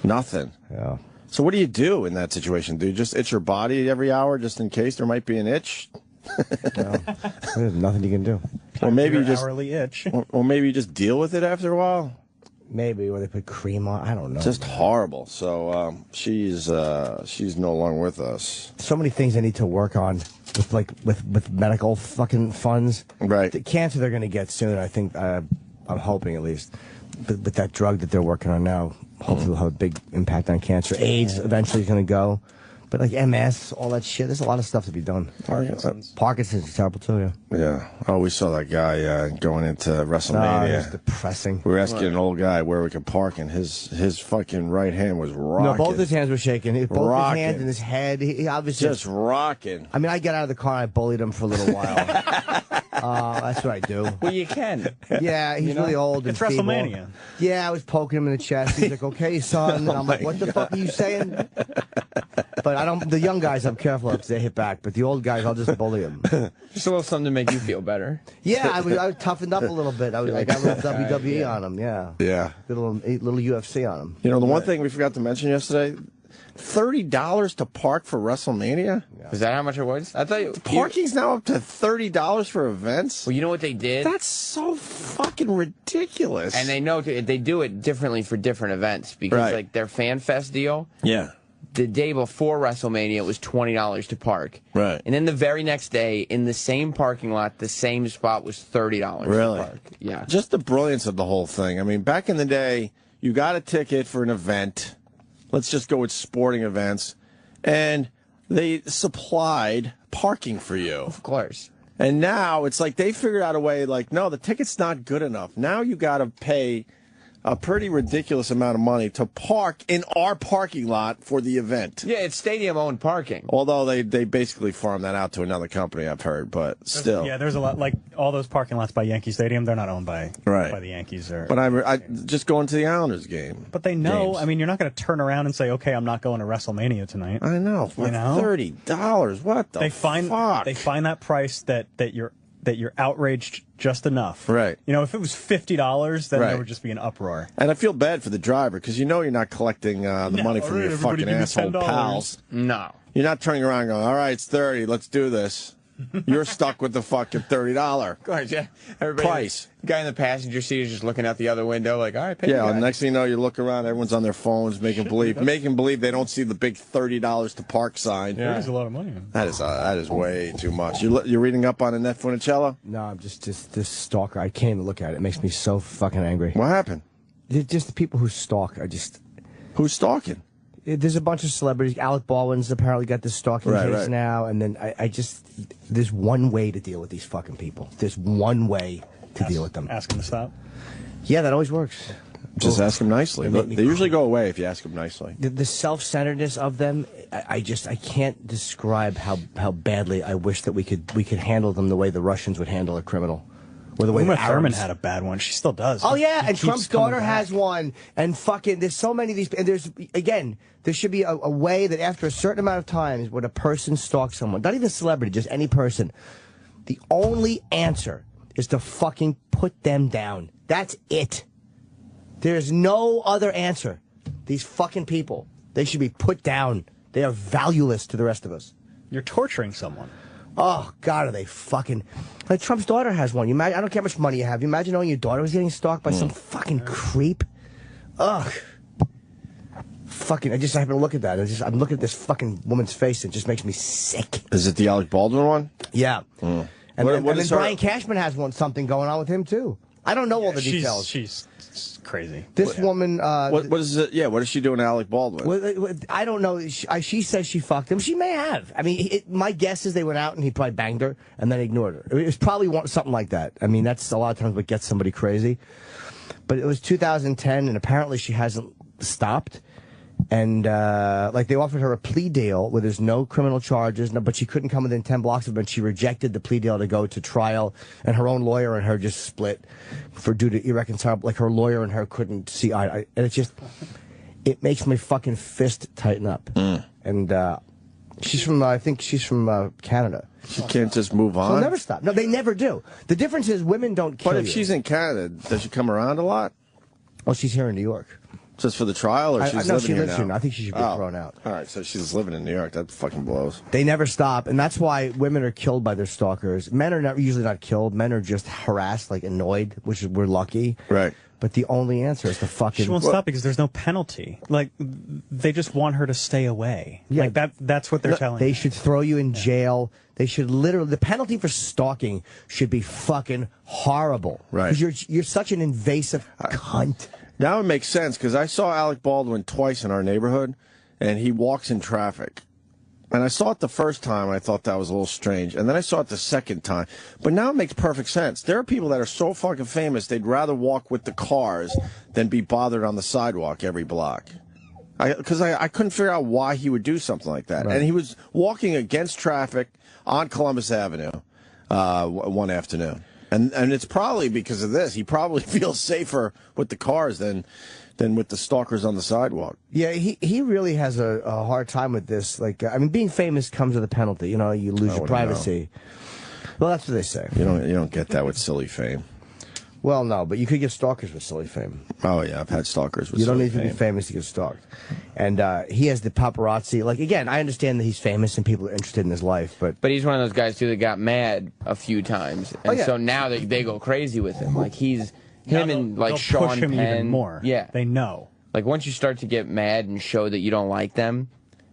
Nothing. Yeah. So what do you do in that situation? Do you just itch your body every hour just in case there might be an itch? Well, there's nothing you can do. Or maybe Your you just hourly itch. or maybe you just deal with it after a while. Maybe, or they put cream on. I don't know. Just horrible. So she's no longer with us. So many things I need to work on with medical fucking funds. Right. The cancer they're going to get soon. I think I'm hoping at least. But with that drug that they're working on now, hopefully will have a big impact on cancer. AIDS eventually is going to go. But like MS, all that shit, there's a lot of stuff to be done. Parkinson's is terrible too, yeah. Yeah. Oh, we saw that guy going into Oh, WrestleMania. it's depressing. We were asking an old guy where we could park, and his fucking right hand was rocking. No, both his hands were shaking. Both Rocking. his hands and his head. He obviously Just rocking. I mean, I got out of the car and I bullied him for a little while. That's what I do. Well, you can. Yeah, he's really old and It's feeble. WrestleMania. Yeah, I was poking him in the chest. He's like, "Okay, son." And I'm like, "What the fuck are you saying?" But I don't. The young guys, I'm careful because they hit back. But the old guys, I'll just bully them. Just a little something to make you feel better. Yeah, I toughened up a little bit. I got a little WWE on him. Yeah. Yeah. Did a little UFC on him. You know, the one thing we forgot to mention yesterday, $30 to park for WrestleMania? Is that how much it was? I thought Parking's now up to $30 for events? Well, you know what they did? That's so fucking ridiculous. And they know they do it differently for different events because, Right. like, their Fan Fest deal. Yeah. The day before WrestleMania, it was $20 to park. Right. And then the very next day, in the same parking lot, the same spot was $30 Really? to park. Yeah. Just the brilliance of the whole thing. I mean, back in the day, you got a ticket for an event. Let's just go with sporting events. And they supplied parking for you. Of course. And now it's like they figured out a way, like, no, the ticket's not good enough. Now you got to pay a pretty ridiculous amount of money to park in our parking lot for the event. Yeah, it's stadium-owned parking. Although they basically farm that out to another company, I've heard, but still. Yeah, there's a lot, like all those parking lots by Yankee Stadium, they're not owned by Right. the Yankees. But I just going to the Islanders game. But they know, games. I mean, you're not going to turn around and say, okay, I'm not going to WrestleMania tonight. I know. For You know? $30. What the They find fuck? they find that price that you're outraged just enough. Right. You know, if it was $50, then Right. there would just be an uproar. And I feel bad for the driver because you know you're not collecting the money from your everybody fucking give me asshole $10. pals. No. You're not turning around and going, all right, it's 30, let's do this. You're stuck with the fucking $30 Of course, yeah. Everybody, price. The guy in the passenger seat is just looking out the other window like, all right, pay Yeah, the and guy. next thing you know, you look around, everyone's on their phones, making believe they don't see the big $30 to park sign. Yeah. That is a lot of money. That is way too much. You're reading up on Annette Funicello? No, I'm just this stalker. I can't even look at it. It makes me so fucking angry. What happened? Just the people who stalk. Who's stalking? There's a bunch of celebrities. Alec Baldwin's apparently got this stalking case now, and then there's one way to deal with these fucking people. There's one way to deal with them. Ask them to stop. Yeah, that always works. Just ask them nicely. They usually go away if you ask them nicely. The self-centeredness of them, I can't describe how badly I wish that we could handle them the way the Russians would handle a criminal. Or the way Uma the Thurman Arabs- had a bad one. She still does. Oh yeah, She and keeps Trump's coming daughter back. has one, and fucking there's so many of these, and there should be a way that after a certain amount of time when a person stalks someone, not even a celebrity, just any person, the only answer is to fucking put them down. That's it. There's no other answer. These fucking people, they should be put down. They are valueless to the rest of us. You're torturing someone. Oh, God, are they fucking... Like, Trump's daughter has one. You imagine, I don't care how much money you have. You imagine knowing your daughter was getting stalked by some fucking creep? Ugh. Fucking, I happen to look at that. I'm looking at this fucking woman's face, and it just makes me sick. Is it the Alec Baldwin one? Yeah. Mm. And What then is her- Brian Cashman has something going on with him, too. I don't know all the details. She's crazy. This woman... What is it? Yeah, what is she doing to Alec Baldwin? I don't know. She says she fucked him. She may have. I mean, my guess is they went out and he probably banged her and then ignored her. It was probably something like that. I mean, that's a lot of times what gets somebody crazy. But it was 2010, and apparently she hasn't stopped. And like they offered her a plea deal where there's no criminal charges, but she couldn't come within 10 blocks of it. But she rejected the plea deal to go to trial, and her own lawyer and her just split due to irreconcilable. Like her lawyer and her couldn't see eye to eye, and it makes my fucking fist tighten up. And she's from I think she's from Canada. She can't just move on. She'll never stop. No, they never do. The difference is women don't kill But if you. she's in Canada, does she come around a lot? Oh, she's here in New York. Just for the trial, or she's no, living she here lives now? here. I think she should be thrown out. All right, so she's living in New York. That fucking blows. They never stop, and that's why women are killed by their stalkers. Men are usually not killed. Men are just harassed, like annoyed, which is we're lucky. Right. But the only answer is to fucking... She won't stop because there's no penalty. Like, they just want her to stay away. Yeah. Like, that's what they're telling They you. should throw you in jail. They should literally... The penalty for stalking should be fucking horrible. Right. Because you're such an invasive cunt. Now it makes sense, because I saw Alec Baldwin twice in our neighborhood, and he walks in traffic. And I saw it the first time, and I thought that was a little strange. And then I saw it the second time. But now it makes perfect sense. There are people that are so fucking famous, they'd rather walk with the cars than be bothered on the sidewalk every block. Because I couldn't figure out why he would do something like that. Right. And he was walking against traffic on Columbus Avenue one afternoon. And it's probably because of this. He probably feels safer with the cars than with the stalkers on the sidewalk. Yeah, he really has a hard time with this. Like, I mean, being famous comes with a penalty. You know, you lose your privacy. Well, that's what they say. You don't get that with silly fame. Well, no, but you could get stalkers with silly fame. Oh, yeah, I've had stalkers with You don't silly need to be fame. famous to get stalked. And he has the paparazzi. Like, again, I understand that he's famous and people are interested in his life, but he's one of those guys, too, that got mad a few times. And so now they go crazy with him. Like, him and, like, they'll Sean push him Penn. even more. Yeah. They know. Like, once you start to get mad and show that you don't like them,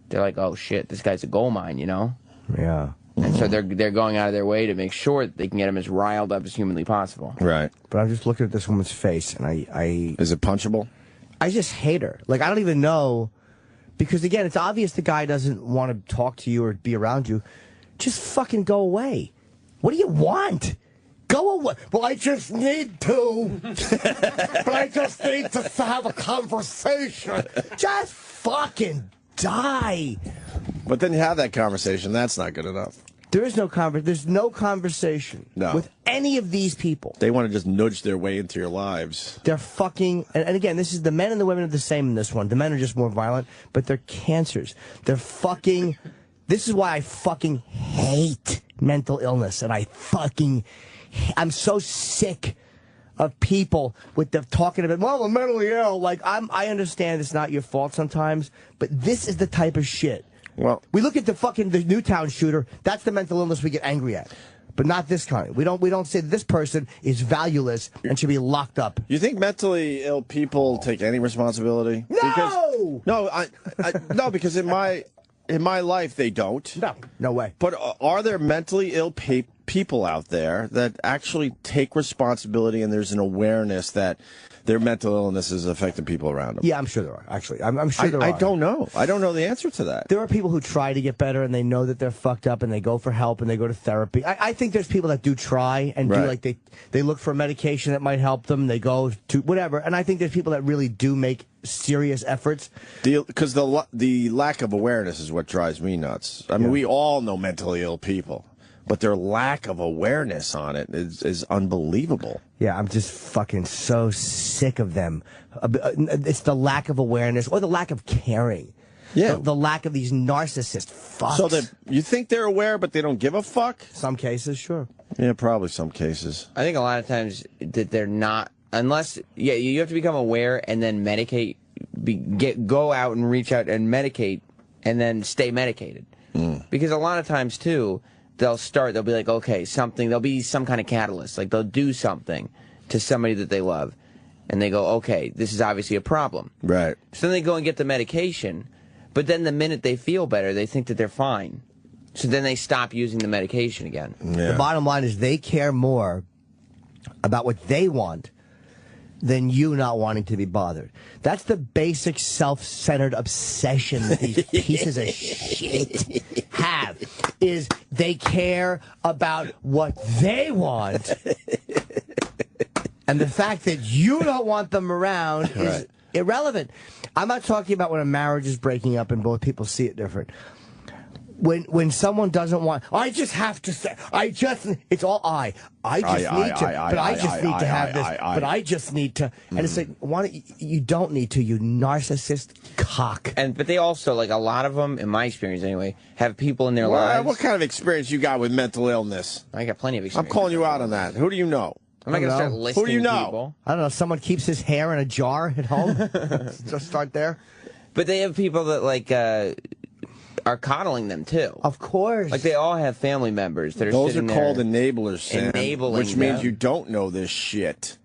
they're like, oh, shit, this guy's a gold mine, you know? Yeah. And so they're going out of their way to make sure that they can get him as riled up as humanly possible. Right. But I'm just looking at this woman's face, and I Is it punchable? I just hate her. Like, I don't even know, because, again, it's obvious the guy doesn't want to talk to you or be around you. Just fucking go away. What do you want? Go away. Well, I just need to. But I just need to have a conversation. Just fucking die. But then you have that conversation. That's not good enough. There's no conversation with any of these people. They want to just nudge their way into your lives. They're fucking, and again, this is the men and the women are the same in this one. The men are just more violent, but they're cancers. They're fucking, this is why I fucking hate mental illness, and I'm so sick of people with the talking about, well, I'm mentally ill. Like, I understand it's not your fault sometimes, but this is the type of shit. Well, we look at the Newtown shooter. That's the mental illness we get angry at, but not this kind. We don't say this person is valueless and should be locked up. You think mentally ill people take any responsibility? No, no, because in my life they don't. No way. But are there mentally ill people out there that actually take responsibility, and there's an awareness that their mental illness is affecting people around them? Yeah, I'm sure there are, actually. I'm sure there are. I don't know. I don't know the answer to that. There are people who try to get better, and they know that they're fucked up, and they go for help, and they go to therapy. I think there's people that do try and do, like, they look for a medication that might help them. They go to whatever. And I think there's people that really do make serious efforts. Because the lack of awareness is what drives me nuts. I mean, we all know mentally ill people, but their lack of awareness on it is unbelievable. Yeah, I'm just fucking so sick of them. It's the lack of awareness or the lack of caring. Yeah. The lack of these narcissist fucks. So that you think they're aware, but they don't give a fuck? Some cases, sure. Yeah, probably some cases. I think a lot of times that they're not, unless, you have to become aware and then medicate, go out and reach out and medicate and then stay medicated. Because a lot of times, too, they'll be like, okay, there'll be some kind of catalyst. Like, they'll do something to somebody that they love. And they go, okay, this is obviously a problem. Right. So then they go and get the medication. But then the minute they feel better, they think that they're fine. So then they stop using the medication again. Yeah. The bottom line is they care more about what they want than you not wanting to be bothered. That's the basic self-centered obsession that these pieces of shit have, is they care about what they want. And the fact that you don't want them around is irrelevant. I'm not talking about when a marriage is breaking up and both people see it different. When someone doesn't want, I just have to say, it's all I just need to, but I just need to have this, but I just need to, and it's like, you don't need to, you narcissist cock. But they also, like, a lot of them, in my experience anyway, have people in their lives. What kind of experience you got with mental illness? I got plenty of experience. I'm calling you out on that. Who do you know? I'm not going to start listing Who do you know? people. I don't know. Someone keeps his hair in a jar at home. Just start there. But they have people that, like, are coddling them, too. Of course. Like, they all have family members that are Those sitting are there called enablers, Sam. enabling which means them. you don't know this shit.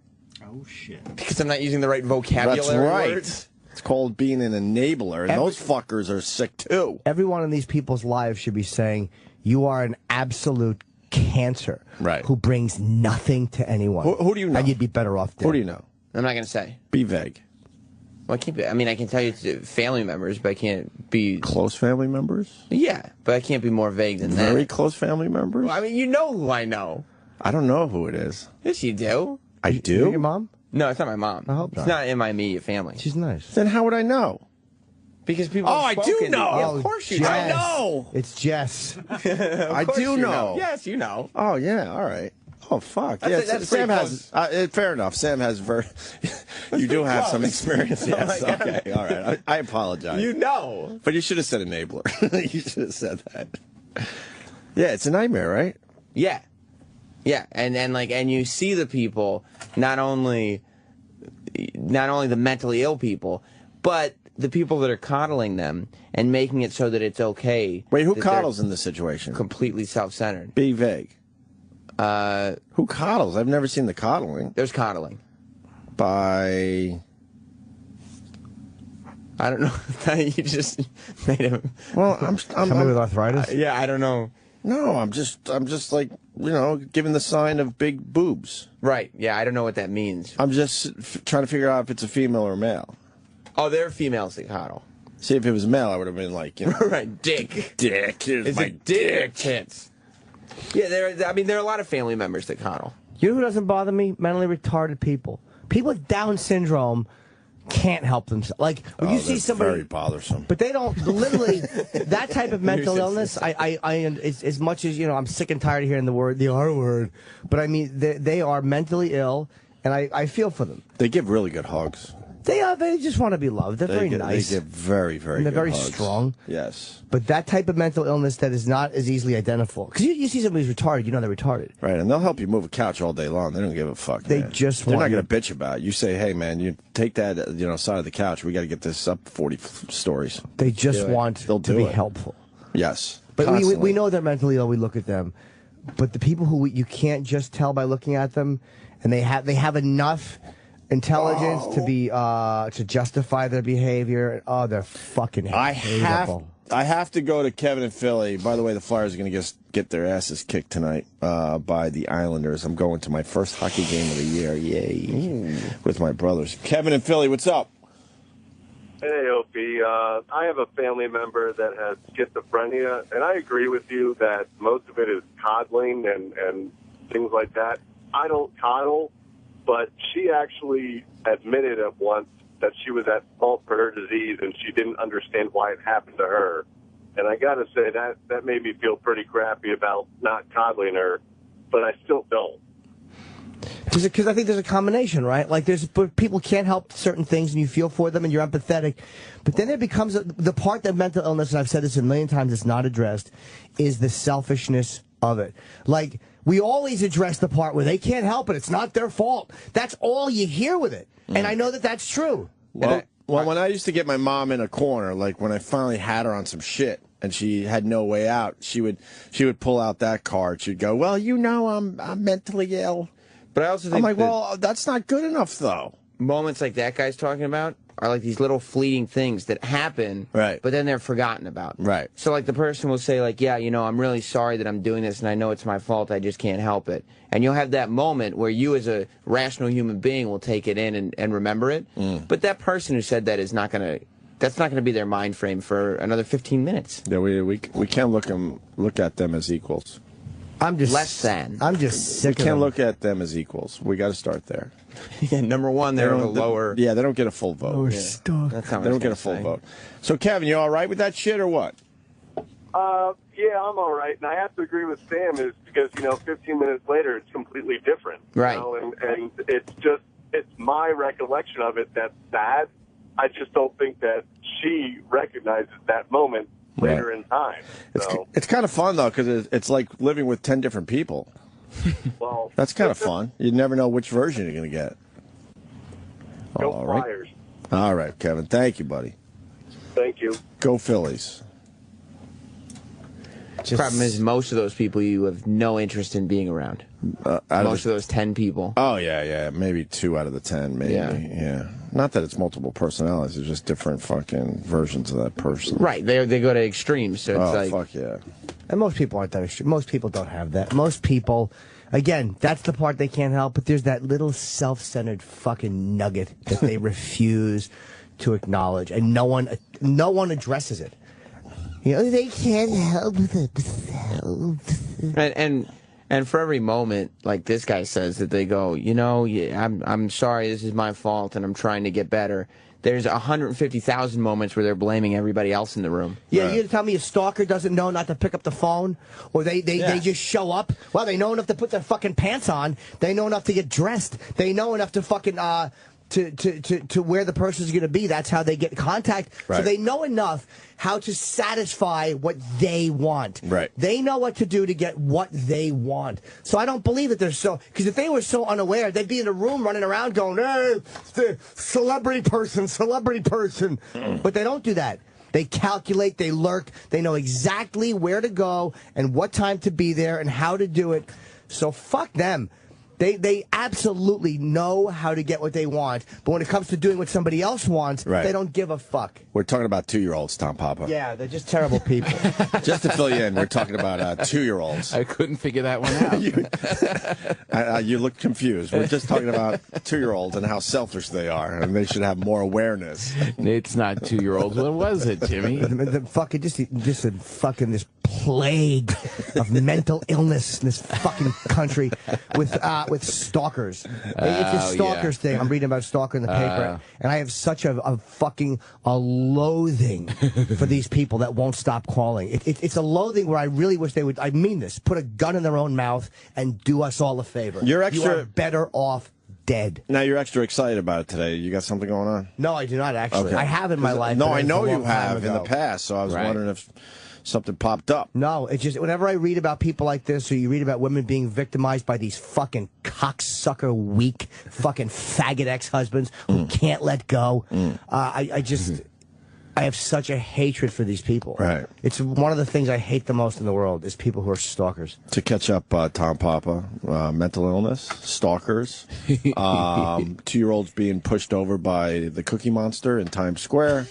Oh, shit. Because I'm not using the right vocabulary. That's right. Words. It's called being an enabler, and those fuckers are sick, too. Everyone in these people's lives should be saying, you are an absolute cancer who brings nothing to anyone. Who do you know? And you'd be better off dead. Who do you know? I'm not going to say. Be vague. Well, I can tell you it's family members, but I can't be... Close family members? Yeah, but I can't be more vague than that. Very close family members? Well, I mean, you know who I know. I don't know who it is. Yes, you do. I do? Your mom? No, it's not my mom. I hope It's not in my immediate family. She's nice. Then how would I know? Because people Oh, have I do spoken to know. you. Oh, Of course you Jess. know. I know. It's Jess. I course do you know. Yes, you know. Oh, yeah, all right. Oh, fuck. That's Yeah, that's Sam pretty has... fair enough. Sam has you do have some experience, yes. Oh, my God. Okay, all right. I apologize. You know. But you should have said enabler. You should have said that. Yeah, it's a nightmare, right? Yeah. Yeah, and you see the people not only the mentally ill people, but the people that are coddling them and making it so that it's okay. Wait, who coddles in this situation? Completely self-centered. Be vague. Who coddles? I've never seen the coddling. There's coddling. By... I don't know. You just made him... Well, I'm somebody with arthritis? Yeah, I don't know. No, I'm just like, giving the sign of big boobs. Right, yeah, I don't know what that means. I'm just trying to figure out if it's a female or a male. Oh, there are females that coddle. See, if it was male, I would have been like, right, dick. Dick, here's it's my a dick tits. Yeah, there are a lot of family members that coddle. You know who doesn't bother me? Mentally retarded people. People with Down syndrome can't help themselves. Like, when you see somebody... very bothersome. But they don't, literally, that type of mental illness, as much as, I'm sick and tired of hearing the R word, but I mean, they are mentally ill, and I feel for them. They give really good hugs. They just want to be loved. They're very nice. They give very, very and they're good very hugs. strong. Yes. But that type of mental illness that is not as easily identifiable. Because you see somebody who's retarded, you know they're retarded. Right, and they'll help you move a couch all day long. They don't give a fuck. They're not want going to bitch about it. You say, hey, man, you take that side of the couch. We got to get this up 40 stories. They just want to be helpful. Yes. But we know they're mentally ill. We look at them. But the people who you can't just tell by looking at them, and they have enough intelligence to be to justify their behavior. Oh, they're fucking hateable. I have to go to Kevin and Philly. By the way, the Flyers are going to get their asses kicked tonight by the Islanders. I'm going to my first hockey game of the year. Yay. With my brothers. Kevin and Philly, what's up? Hey, Opie. I have a family member that has schizophrenia, and I agree with you that most of it is coddling and things like that. I don't coddle, but she actually admitted at once that she was at fault for her disease, and she didn't understand why it happened to her. And I got to say, that made me feel pretty crappy about not coddling her, but I still don't. Because I think there's a combination, right? Like, people can't help certain things, and you feel for them, and you're empathetic. But then there becomes the part that mental illness, and I've said this a million times, it's not addressed, is the selfishness of it. Like, we always address the part where they can't help it. It's not their fault. That's all you hear with it. And I know that that's true. Well, when I used to get my mom in a corner, like when I finally had her on some shit and she had no way out, she would pull out that card. She'd go, well, I'm mentally ill. But I also think I'm like, well, that's not good enough, though. Moments like that guy's talking about are like these little fleeting things that happen, right? But then they're forgotten about, right? So like the person will say like, yeah, I'm really sorry that I'm doing this, and I know it's my fault. I just can't help it. And you'll have that moment where you, as a rational human being, will take it in and remember it. But that person who said that is not gonna. That's not going to be their mind frame for another 15 minutes. Yeah, we can't look at them as equals. I'm just less than. I'm just sick. We can't look at them as equals. We got to start there. Yeah, number one, they're a lower. Yeah, they don't get a full vote. Lower stock. That's how they don't get a full vote. So, Kevin, you all right with that shit or what? Yeah, I'm all right, and I have to agree with Sam is because 15 minutes later it's completely different, right? And it's my recollection of it that's sad. I just don't think that she recognizes that moment later in time. So. It's kind of fun though because it's like living with 10 different people. Well, that's kind of fun. You never know which version you're going to get. Go all Flyers. Right. All right, Kevin. Thank you, buddy. Thank you. Go Phillies. The problem is most of those people you have no interest in being around. Most of those 10 people. Oh, yeah. Maybe 2 out of the 10, maybe. Yeah. Not that it's multiple personalities. It's just different fucking versions of that person. Right. They go to extremes. So it's fuck yeah. And most people aren't that extreme. Most people don't have that. Most people, again, that's the part they can't help, but there's that little self-centered fucking nugget that they refuse to acknowledge, and no one addresses it. They can't help themselves. And for every moment, like this guy says, that they go, I'm sorry, this is my fault, and I'm trying to get better. There's 150,000 moments where they're blaming everybody else in the room. Yeah, you gonna tell me a stalker doesn't know not to pick up the phone, or they just show up? Well, they know enough to put their fucking pants on. They know enough to get dressed. They know enough to fucking to where the person's going to be. That's how they get in contact. So Right. they know enough how to satisfy what they want. Right. They know what to do to get what they want. So I don't believe that they're so, because if they were so unaware, they'd be in a room running around going, hey, the celebrity person. But they don't do that. They calculate, they lurk, they know exactly where to go and what time to be there and how to do it. So fuck them. They absolutely know how to get what they want, but when it comes to doing what somebody else wants, Right. they don't give a fuck. We're talking about 2-year-olds, Tom Papa. Yeah, they're just terrible people. Just to fill you in, we're talking about 2-year-olds. I couldn't figure that one out. You look confused. We're just talking about 2-year-olds and how selfish they are, and they should have more awareness. It's not 2-year-olds. What was it, Jimmy? The fucking just a fucking this plague of mental illness in this fucking country with stalkers. It's a stalkers thing. I'm reading about stalker in the paper, and I have such a loathing for these people that won't stop calling. It's a loathing where I really wish they would. I mean this. Put a gun in their own mouth and do us all a favor. You are better off dead. Now you're extra excited about it today. You got something going on? No, I do not actually. Okay. I have in my life. No, but I it was know a you long time have in the ago. past, so I was wondering if something popped up. No, it's just whenever I read about people like this, or you read about women being victimized by these fucking cocksucker, weak, fucking faggot ex-husbands who can't let go, I have such a hatred for these people. Right. It's one of the things I hate the most in the world is people who are stalkers. To catch up, Tom Papa, mental illness, stalkers, 2-year-olds being pushed over by the Cookie Monster in Times Square,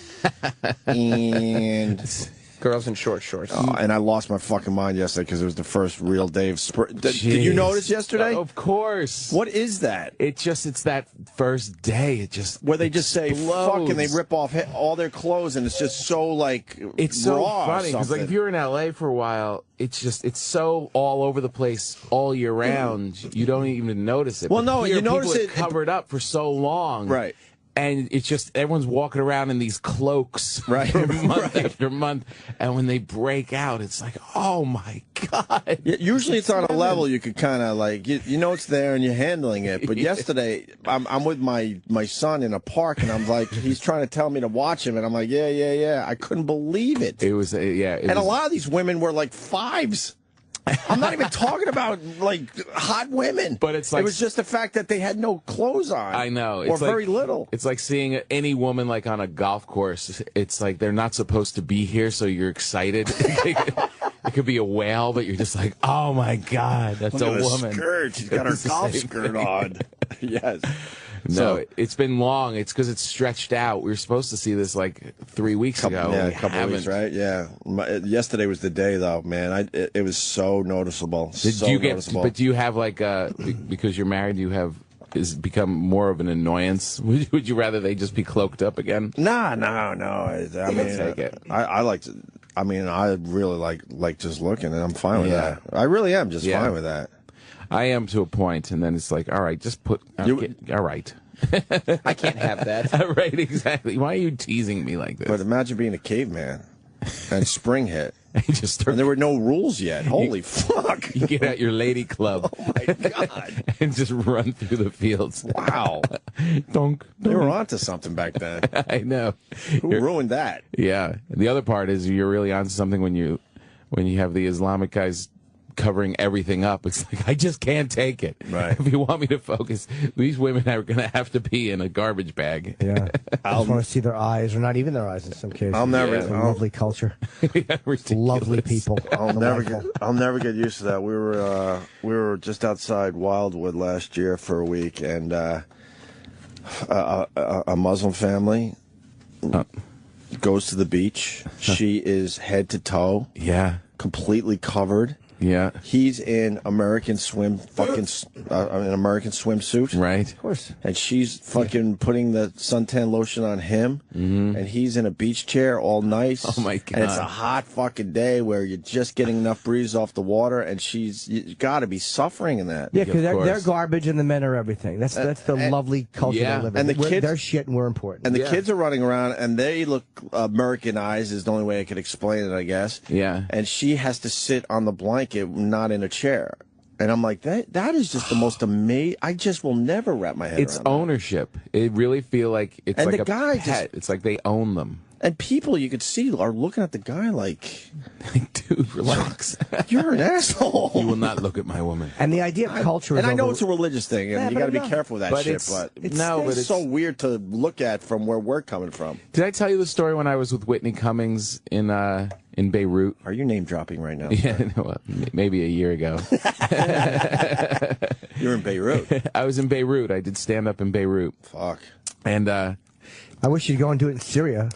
and girls in short shorts. And I lost my fucking mind yesterday because it was the first real day of spring. Did you notice yesterday? Of course. What is that? It's that first day. It just where they just say fuck and they rip off all their clothes, and it's just so like it's so raw funny because like if you're in LA for a while, it's so all over the place all year round. You don't even notice it. Well, But no, here, you notice people it are covered up for so long, right? And it's just everyone's walking around in these cloaks right. for month after month. And when they break out, it's like, oh, my God. Usually it's on a level you could kind of like, you know it's there and you're handling it. But yesterday, I'm with my son in a park, and I'm like, he's trying to tell me to watch him. And I'm like, yeah. I couldn't believe it. It was, and a lot of these women were like 5s. I'm not even talking about like hot women, but it's like it was just the fact that they had no clothes on. I know, or very little. It's like seeing any woman like on a golf course. It's like they're not supposed to be here, so you're excited. It could be a whale, but you're just like, oh my God, that's Look a at woman. The skirt. She's got her golf skirt on. Yes. No, it's been long. It's because it's stretched out. We were supposed to see this like 3 weeks ago. Yeah, a couple of weeks, right? Yeah. Yesterday was the day, though, man. It was so noticeable. Noticeable. But do you have like because you're married? Do you have is become more of an annoyance? Would you rather they just be cloaked up again? No. I mean, I like to. I mean, I really like just looking, and I'm fine with that. I really am just fine with that. I am to a point, and then it's like, all right, just put. All right. I can't have that. Right, exactly. Why are you teasing me like this? But imagine being a caveman, and spring hit. And there were no rules yet. Holy fuck! You get out your lady club. Oh my God! And just run through the fields. Wow. Donk. They were onto something back then. I know. Who ruined that? Yeah. The other part is you're really onto something when you have the Islamic guys covering everything up. It's like, I just can't take it. Right. If you want me to focus, these women are going to have to be in a garbage bag. Yeah. I just want to see their eyes, or not even their eyes in some cases. I'll never. It's a lovely culture. Lovely people. I'll never get used to that. We were just outside Wildwood last year for a week, and a Muslim family goes to the beach. She is head to toe. Yeah. Completely covered. Yeah. He's in American swimsuit. Right. Of course. And she's fucking putting the suntan lotion on him. Mm-hmm. And he's in a beach chair all nice. Oh, my God. And it's a hot fucking day where you're just getting enough breeze off the water, and you got to be suffering in that. Yeah, because they're garbage and the men are everything. That's the lovely culture they live in. And the kids, they're shit and we're important. And the kids are running around, and they look Americanized is the only way I could explain it, I guess. Yeah. And she has to sit on the blanket, not in a chair. And I'm like, that is just the most amazing. I just will never wrap my head It's around ownership. It really feel like it's And like the a guy pet. It's like they own them. And people you could see are looking at the guy like, dude, relax. You're an asshole. You will not look at my woman. And the idea of culture is And I know over- it's a religious thing, and Yeah, you but got to be enough. careful with that But shit. it's- But it's so weird to look at from where we're coming from. Did I tell you the story when I was with Whitney Cummings in Beirut? Are you name dropping right now? Yeah, no, maybe a year ago. You're in Beirut. I was in Beirut. I did stand up in Beirut. Fuck. And I wish you'd go and do it in Syria.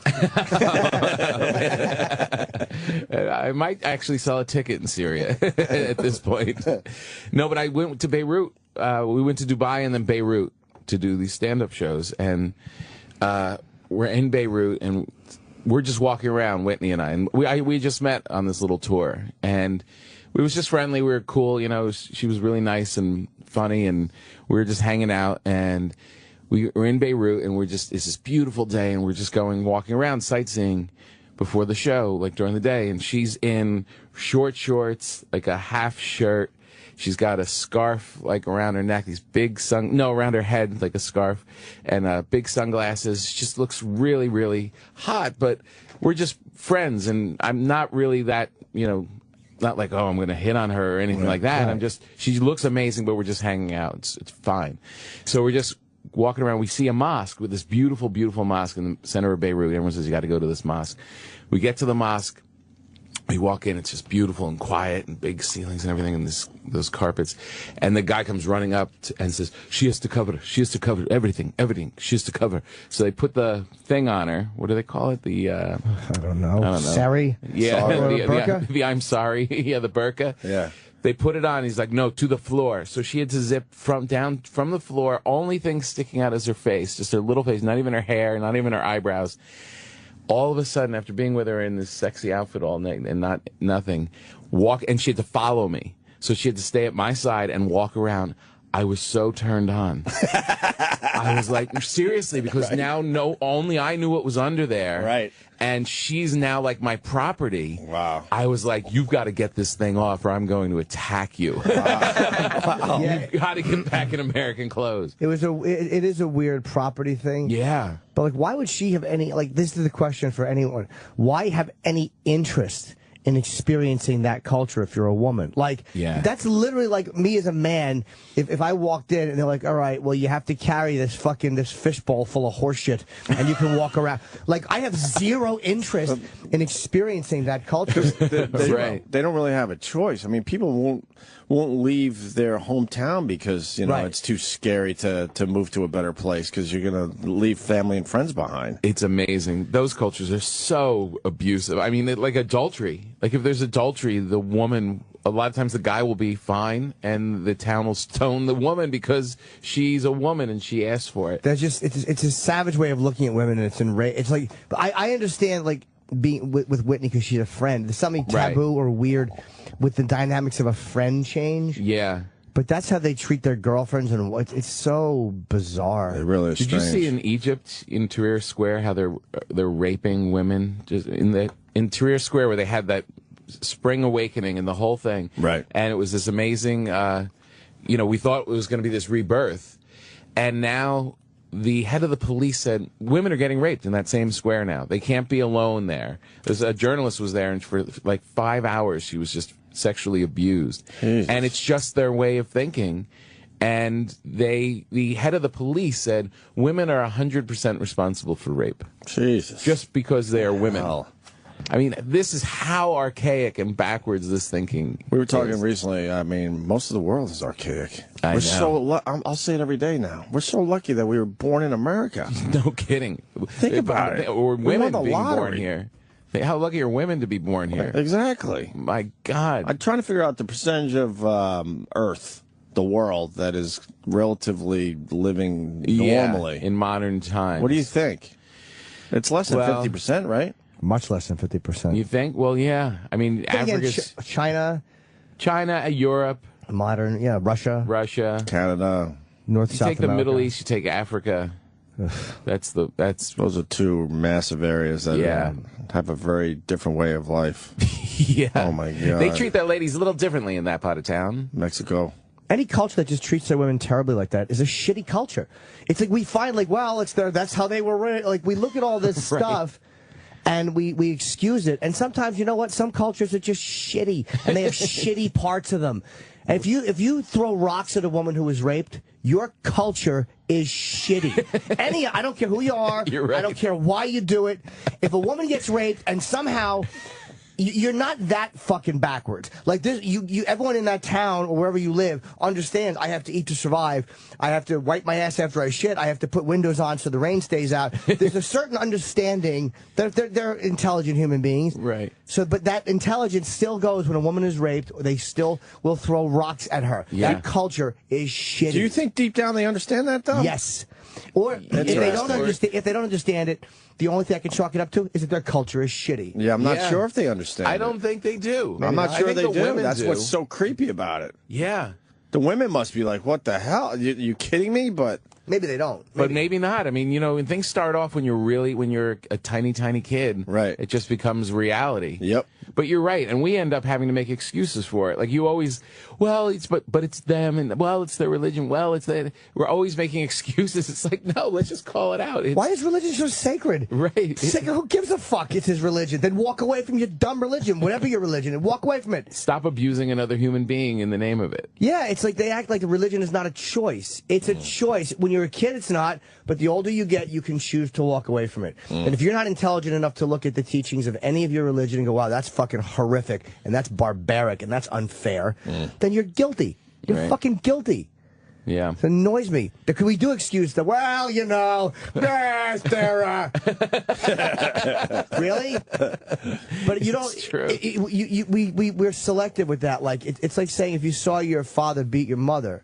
I might actually sell a ticket in Syria at this point. No, but I went to Beirut. We went to Dubai and then Beirut to do these stand-up shows. And we're in Beirut, and we're just walking around, Whitney and I. And we just met on this little tour. And we was just friendly. We were cool. You know, she was really nice and funny, and we were just hanging out. And we were in Beirut, and it's this beautiful day, and we're just walking around, sightseeing before the show, like during the day. And she's in short shorts, like a half shirt. She's got a scarf, like around her neck, these big around her head, like a scarf, and big sunglasses. She just looks really, really hot, but we're just friends, and I'm not really that, not like, oh, I'm going to hit on her or anything like that. Right. She looks amazing, but we're just hanging out. It's fine. So we're just walking around. We see a mosque with this beautiful, beautiful mosque in the center of Beirut. Everyone says you got to go to this mosque. We get to the mosque. We walk in. It's just beautiful and quiet and big ceilings and everything, and those carpets. And the guy comes running up and says, she has to cover everything. She has to cover. So they put the thing on her. What do they call it? I don't know. Sari? Yeah, Burqa? the I'm sorry. Yeah, the burqa. Yeah. They put it on. He's like, no, to the floor. So she had to zip down from the floor. Only thing sticking out is her face, just her little face, not even her hair, not even her eyebrows. All of a sudden, after being with her in this sexy outfit all night and nothing, and she had to follow me. So she had to stay at my side and walk around. I was so turned on. I was like, seriously, because now only I knew what was under there. Right. And she's now like my property. Wow. I was like, you've got to get this thing off or I'm going to attack you. Wow. You've got to get back in American clothes. It is a weird property thing. Yeah. But like, why would she have any, like, this is the question for anyone. Why have any interest in experiencing that culture if you're a woman? Like, that's literally like me as a man. If I walked in and they're like, all right, well, you have to carry this fishbowl full of horse shit and you can walk around. Like, I have zero interest in experiencing that culture. They don't really have a choice. I mean, people won't leave their hometown because, it's too scary to move to a better place because you're going to leave family and friends behind. It's amazing. Those cultures are so abusive. I mean, like adultery. Like if there's adultery, the woman, a lot of times the guy will be fine and the town will stone the woman because she's a woman and she asked for it. That's just, it's a savage way of looking at women, and it's like, I understand, like, being with Whitney because she's a friend. There's something taboo or weird with the dynamics of a friend change. Yeah. But that's how they treat their girlfriends, and it's so bizarre. It really is Did strange. you see in Egypt, in Tahrir Square, how they're raping women? Just in Tahrir Square, where they had that spring awakening and the whole thing. Right. And it was this amazing, we thought it was going to be this rebirth. And now the head of the police said women are getting raped in that same square now. They can't be alone there. There's a journalist was there, and for like 5 hours she was just sexually abused. Jesus. And it's just their way of thinking. And the head of the police said women are 100% responsible for rape. Jesus. Just because they are women. Hell. I mean, this is how archaic and backwards this thinking We were talking is. recently, I mean, most of the world is archaic. I know. I'll say it every day now. We're so lucky that we were born in America. No kidding. Think about it. Or We women won the being born lottery. here. How lucky are women to be born here? Exactly. My God. I'm trying to figure out the percentage of Earth, the world, that is relatively living normally. In modern times. What do you think? It's less than 50%, right? Much less than 50%. You think? Well, yeah. I mean, Then again, Africa's... China, Europe. modern, Russia, Canada. North, You South take the America. Middle East, you take Africa. Those are two massive areas that have a very different way of life. Yeah. Oh, my God. They treat their ladies a little differently in that part of town. Mexico. Any culture that just treats their women terribly like that is a shitty culture. It's like we find like, well, that's how they were raised. Like we look at all this Right. stuff and we excuse it. And sometimes, you know what? Some cultures are just shitty and they have shitty parts of them. And if you throw rocks at a woman who was raped, your culture is shitty. I don't care who you are. You're right. I don't care why you do it. If a woman gets raped and somehow you're not that fucking backwards. Like this, everyone in that town or wherever you live understands. I have to eat to survive. I have to wipe my ass after I shit. I have to put windows on so the rain stays out. There's a certain understanding that they're intelligent human beings, right? So, but that intelligence still goes when a woman is raped. They still will throw rocks at her. Yeah. That culture is shitty. Do you think deep down they understand that, though? Yes. Or if they don't understand it, the only thing I can chalk it up to is that their culture is shitty. Yeah, I'm not sure if they understand. I don't think they do. I'm not sure I they think the do. women That's do. what's so creepy about it. Yeah. The women must be like, what the hell? You kidding me? But maybe they don't. But maybe not. I mean, you know, when things start off when you're a tiny kid, right? It just becomes reality. Yep. But you're right, and we end up having to make excuses for it. Like you always, well, but it's them, and well, it's their religion. Well, it's that we're always making excuses. It's like, no, let's just call it out. Why is religion so sacred? Right. Who gives a fuck? It's his religion. Then walk away from your dumb religion, whatever your religion, and walk away from it. Stop abusing another human being in the name of it. Yeah, it's like they act like religion is not a choice. It's a choice. When you're a kid, it's not. But the older you get, you can choose to walk away from it. And if you're not intelligent enough to look at the teachings of any of your religion and go, wow, that's fucking horrific, and that's barbaric, and that's unfair, then you're guilty. You're fucking guilty. Yeah. It annoys me. We do excuse the, well, you know, they're, really? But you don't, It's true. we're selective with that. Like, it's like saying if you saw your father beat your mother,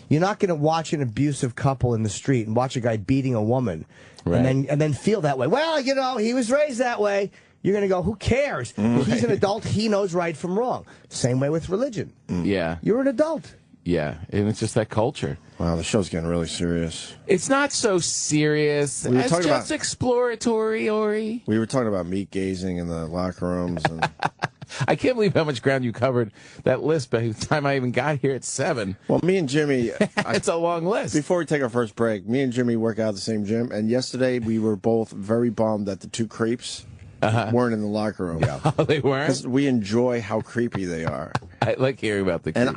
you're not going to watch an abusive couple in the street and watch a guy beating a woman and then feel that way. Well, you know, he was raised that way. You're going to go, who cares? He's an adult. He knows right from wrong. Same way with religion. Yeah. You're an adult. Yeah, and it's just that culture. Wow, the show's getting really serious. It's not so serious. We were It's talking just exploratory, Ori. We were talking about meat gazing in the locker rooms. And I can't believe how much ground you covered that list by the time I even got here at 7. Well, me and Jimmy... It's a long list. Before we take our first break, me and Jimmy work out at the same gym, and yesterday we were both very bummed that the two creeps weren't in the locker room. Yeah. Oh, they weren't? Because we enjoy how creepy they are. I like hearing about the creeps.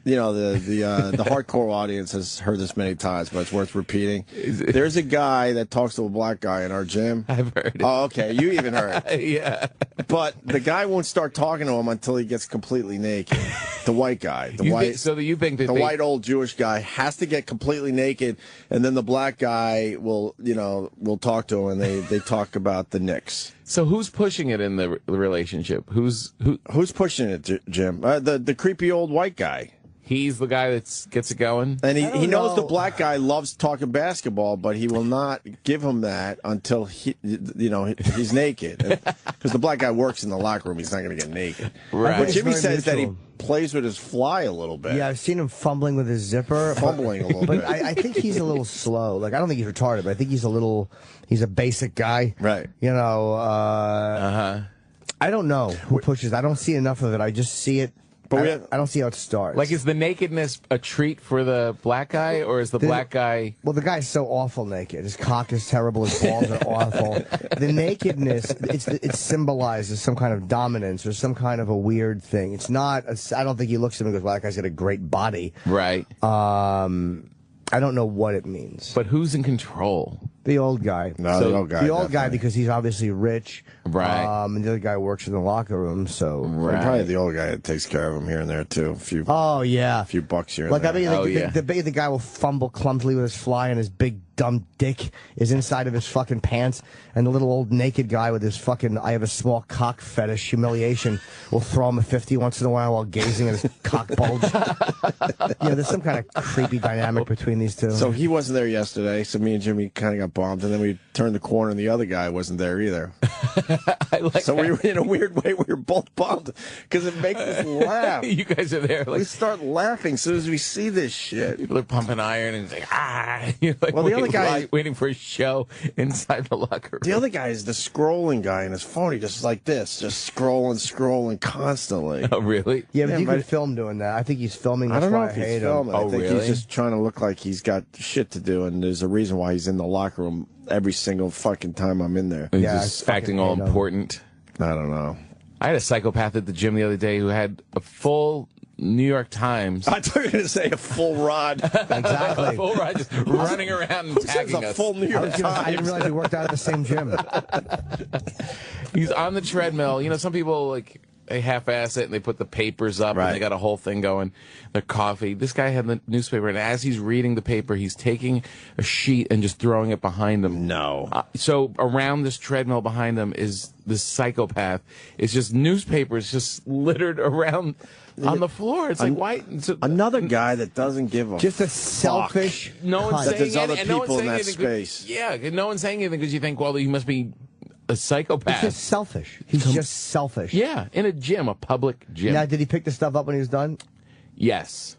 You know, the hardcore audience has heard this many times, but it's worth repeating. There's a guy that talks to a black guy in our gym. I've heard it. Oh, okay. You even heard it. Yeah. But the guy won't start talking to him until he gets completely naked. The white guy. The white old Jewish guy has to get completely naked, and then the black guy will talk to him, and they talk about the Knicks. So who's pushing it in the relationship? Who's pushing it, Jim? The creepy old white guy. He's the guy that gets it going? And he knows the black guy loves talking basketball, but he will not give him that until he's naked. Because the black guy works in the locker room, he's not going to get naked. Right. But Jimmy says that he plays with his fly a little bit. Yeah, I've seen him fumbling with his zipper. Fumbling a little but bit. I think he's a little slow. Like, I don't think he's retarded, but I think he's a basic guy. Right. You know, I don't know who pushes. I don't see enough of it. I just see it. But I don't see how it starts. Like, is the nakedness a treat for the black guy, or is the black guy... Well, the guy's so awful naked. His cock is terrible. His balls are awful. The nakedness, it symbolizes some kind of dominance or some kind of a weird thing. It's not... I don't think he looks at him and goes, well, that guy's got a great body. Right. I don't know what it means. But who's in control? The old guy. No, the old guy. The old guy, because he's obviously rich. Right. And the other guy works in the locker room, so... Right. And probably the old guy that takes care of him here and there, too. Oh, yeah. A few bucks here Like, and there. I mean, the guy will fumble clumsily with his fly, and his big dumb dick is inside of his fucking pants, and the little old naked guy with his fucking I have a small cock fetish humiliation will throw him a 50 once in a while gazing at his cock bulge. There's some kind of creepy dynamic between these two. So he wasn't there yesterday, so me and Jimmy kind of got bombed, and then we turned the corner, and the other guy wasn't there either. So we were, in a weird way, we were both bummed, because it makes us laugh. You guys are there. Like, we start laughing as soon as we see this shit. People are pumping iron, and it's like, ah. You're like, well, the other other guy waiting for a show inside the locker room. The other guy is the scrolling guy in his phone. He just like this, just scrolling constantly. Oh, really? Yeah, but you can film doing that. I think he's filming. I That's don't know why if I he's hate filming. him. I think he's just trying to look like he's got shit to do, and there's a reason why he's in the locker room every single fucking time I'm in there. He's just acting all important. I don't know. I had a psychopath at the gym the other day who had a full New York Times. I thought you were going to say a full rod. Exactly. A full rod just running around and tagging a us. full New York Times? I didn't realize we worked out at the same gym. He's on the treadmill. You know, some people like they half-ass it and they put the papers up and they got a whole thing going. Their coffee. This guy had the newspaper, and as he's reading the paper, he's taking a sheet and just throwing it behind him. No. So around this treadmill behind him is this psychopath. It's just newspapers just littered around on the floor. It's like, why? Another guy that doesn't give a Just a selfish. No one's that saying there's other anything, and no people one's in saying that anything 'cause- space. Yeah, no one's saying anything because you think, well, he must be a psychopath. He's just selfish. He's just selfish. Yeah, in a gym, a public gym. Yeah, did he pick the stuff up when he was done? Yes.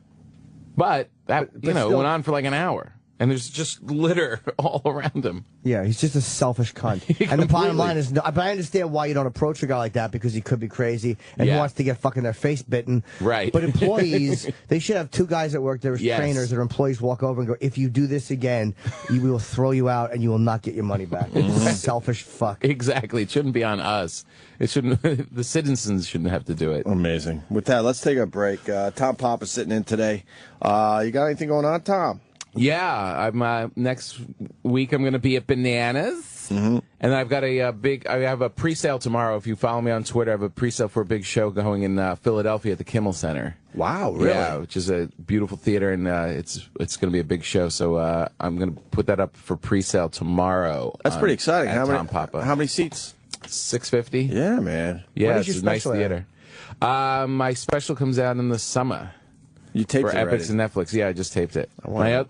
But that, But you know, still- went on for like an hour. And there's just litter all around him. Yeah, he's just a selfish cunt. And the bottom line is, but I understand why you don't approach a guy like that because he could be crazy and he wants to get fucking their face bitten. Right. But employees, they should have two guys at work. There's Yes. trainers that are employees walk over and go, if you do this again, we will throw you out and you will not get your money back. Selfish fuck. Exactly. It shouldn't be on us. It shouldn't. The citizens shouldn't have to do it. Amazing. With that, let's take a break. Tom Papa sitting in today. You got anything going on, Tom? Yeah, I'm next week. I'm going to be at Bananas, and I've got a big. I have a pre-sale tomorrow. If you follow me on Twitter, I have a pre-sale for a big show going in Philadelphia at the Kimmel Center. Wow, really? Yeah, which is a beautiful theater, and it's going to be a big show. So I'm going to put that up for pre-sale tomorrow. That's pretty exciting. At Tom Papa. How many seats? 650. Yeah, man. Yeah, When it's is a your nice special theater. My special comes out in the summer. You taped for it Epix and Netflix. Yeah, I just taped it. My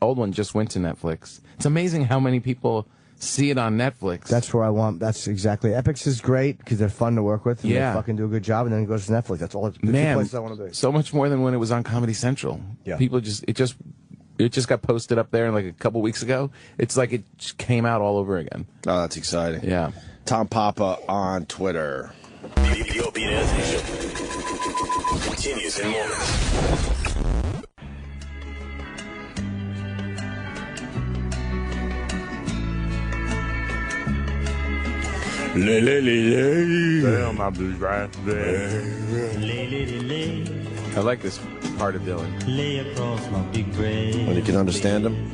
old one just went to Netflix. It's amazing how many people see it on Netflix. That's where I want. That's exactly. Epix is great because they're fun to work with. And Yeah. they fucking do a good job, and then it goes to Netflix. That's all. It's the Man, places I want to be. so much more than when it was on Comedy Central. Yeah. People it just got posted up there like a couple weeks ago. It's like it just came out all over again. Oh, that's exciting. Yeah. Tom Papa on Twitter. The Opie and Anthony Show continues in moments. Damn, I'll be right there. I like this part of Dylan. Lay across my big brain. When you can understand him.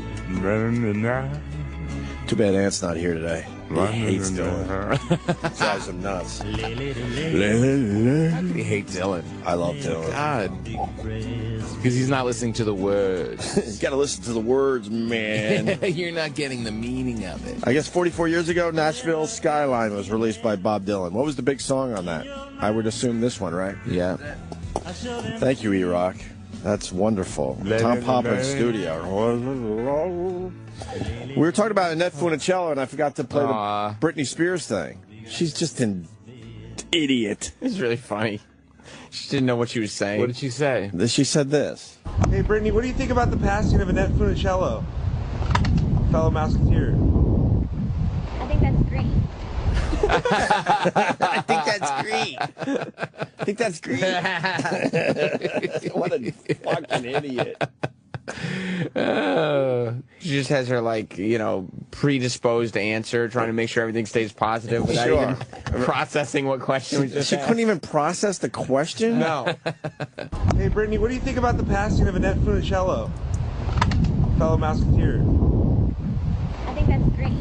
Too bad Ant's not here today. He hates Dylan. Drives him nuts. How do you hate Dylan? I love Dylan. God. Because he's not listening to the words. He's got to listen to the words, man. You're not getting the meaning of it. I guess 44 years ago, Nashville Skyline was released by Bob Dylan. What was the big song on that? I would assume this one, right? Yeah. Thank you, E-Rock. That's wonderful. Tom Papa in studio. We were talking about Annette Funicello, and I forgot to play the Britney Spears thing. She's just an idiot. It's really funny. She didn't know what she was saying. What did she say? She said this. Hey, Brittany, what do you think about the passing of Annette Funicello, fellow Mouseketeer? I think that's great. I think that's great. I think that's great. What a fucking idiot. She just has her, predisposed answer, trying to make sure everything stays positive without even processing what question was just She asked. couldn't even process the question? No. Hey, Brittany, what do you think about the passing of Annette Funicello, fellow Mouseketeer? I think that's great.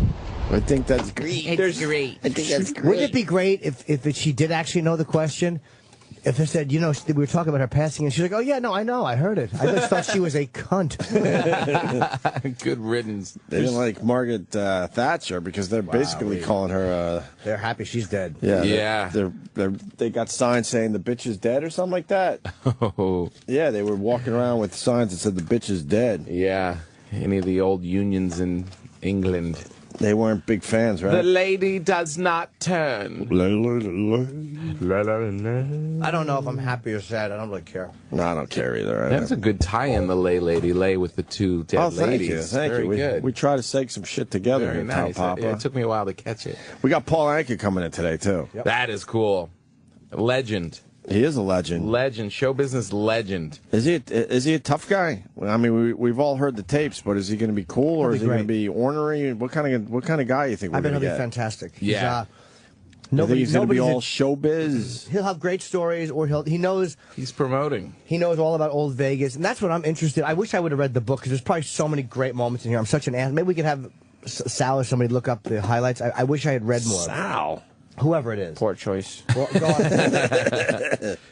I think that's great. It's great. I think that's great. Wouldn't it be great if she did actually know the question? If they said, we were talking about her passing, and she's like, oh, yeah, no, I know, I heard it. I just thought she was a cunt. Good riddance. They didn't like Margaret Thatcher because they're basically calling her... They're happy she's dead. Yeah. They got signs saying the bitch is dead or something like that. Oh. Yeah, they were walking around with signs that said the bitch is dead. Yeah. Any of the old unions in England. They weren't big fans, right? The lady does not turn. I don't know if I'm happy or sad. I don't really care. No, I don't care either. That's a good tie-in, the lay lady, lay with the two dead Oh, thank ladies. you. Thank Very you. good. We try to say some shit together Very here, nice. Tom Papa. It took me a while to catch it. We got Paul Anka coming in today, too. Yep. That is cool. Legend. He is a legend. Legend. Show business legend. Is he a tough guy? I mean, we've all heard the tapes, but is he going to be cool or is he going to be ornery? What kind of guy you think we're I bet going to he'll get? be fantastic. Yeah. He's, You think he's going to be all nobody's showbiz? He'll have great stories, or he knows. He's promoting. He knows all about old Vegas, and that's what I'm interested. I wish I would have read the book because there's probably so many great moments in here. I'm such an ass. Maybe we could have Sal or somebody look up the highlights. I wish I had read more. Sal. Whoever it is. Poor choice. Well, go on.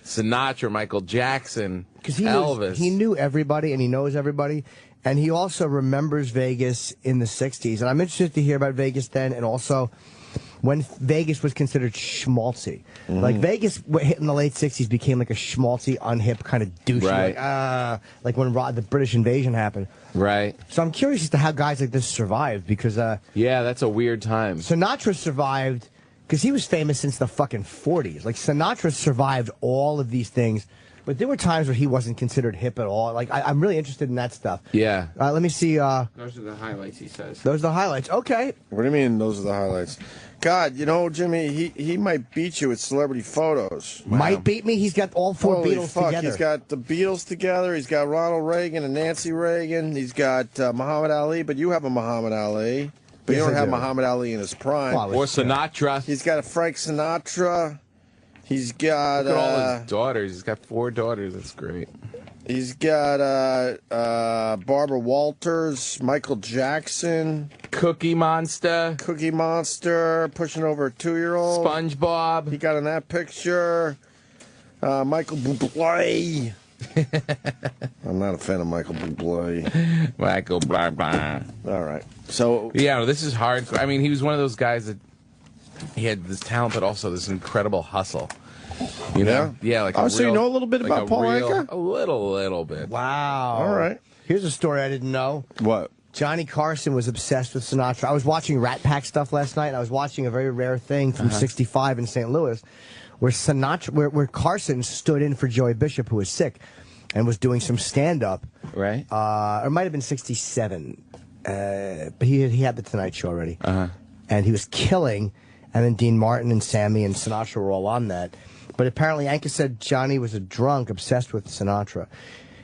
Sinatra, Michael Jackson, Because Elvis. he knew everybody and he knows everybody, and he also remembers Vegas in the '60s. And I'm interested to hear about Vegas then, and also when Vegas was considered schmaltzy. Like Vegas in the late '60s became like a schmaltzy, unhip kind of douche. Right. Like when the British invasion happened. Right. So I'm curious as to how guys like this survived, because yeah, that's a weird time. Sinatra survived because he was famous since the fucking '40s. Like Sinatra survived all of these things, but there were times where he wasn't considered hip at all. Like I'm really interested in that stuff. Yeah. Let me see. Those are the highlights, he says. Those are the highlights. Okay. What do you mean those are the highlights? God, you know, Jimmy, he might beat you with celebrity photos. Might beat me. He's got all four Holy Beatles fuck. together. He's got the Beatles together. He's got Ronald Reagan and Nancy Reagan. He's got Muhammad Ali, but you have a Muhammad Ali. But Yes, you don't I have do. Muhammad Ali in his prime. Well, Or Sinatra. He's got a Frank Sinatra. He's got Look at all his daughters. He's got 4 daughters. That's great. he's got Barbara Walters, Michael Jackson, Cookie Monster, pushing over a 2-year-old. SpongeBob. He got in that picture. Michael Bublé. I'm not a fan of Michael Bublé. Michael Bublé. All right. So yeah, this is hard. I mean, he was one of those guys that he had this talent, but also this incredible hustle. You know? Yeah. Like so you know a little bit about Paul Anka? A little bit. Wow. All right. Here's a story I didn't know. What? Johnny Carson was obsessed with Sinatra. I was watching Rat Pack stuff last night, and I was watching a very rare thing from '65 in St. Louis, where where Carson stood in for Joey Bishop, who was sick, and was doing some stand-up. Right. Or it might have been '67, but he had the Tonight Show already, and he was killing. And then Dean Martin and Sammy and Sinatra were all on that. But apparently, Anka said Johnny was a drunk obsessed with Sinatra.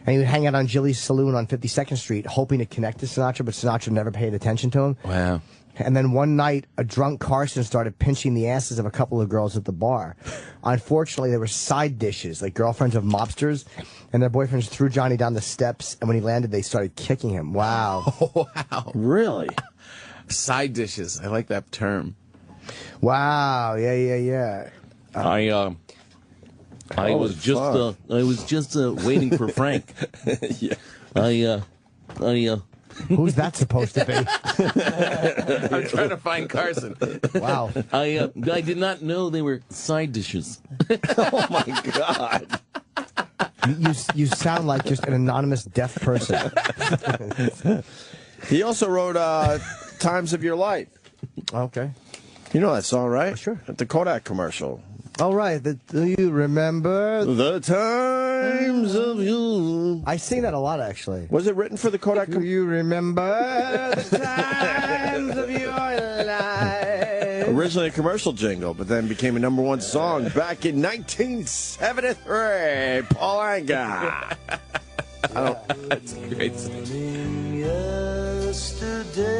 And he would hang out on Jilly's Saloon on 52nd Street, hoping to connect to Sinatra, but Sinatra never paid attention to him. Wow. And then one night, a drunk Carson started pinching the asses of a couple of girls at the bar. Unfortunately, there were side dishes, like girlfriends of mobsters, and their boyfriends threw Johnny down the steps, and when he landed, they started kicking him. Wow. Wow. Really? Side dishes. I like that term. Wow. Yeah. I was just waiting for Frank. Yeah. Who's that supposed to be? I'm trying to find Carson. Wow. I did not know they were side dishes. Oh my God. You sound like just an anonymous deaf person. He also wrote Times of Your Life. Okay. You know that song, right? Sure. The Kodak commercial. All right. Do you remember? The Times of You. I sing that a lot, actually. Was it written for the Kodak Do you remember the times of your life? Originally a commercial jingle, but then became a #1 song back in 1973. Paul Anka. That's great.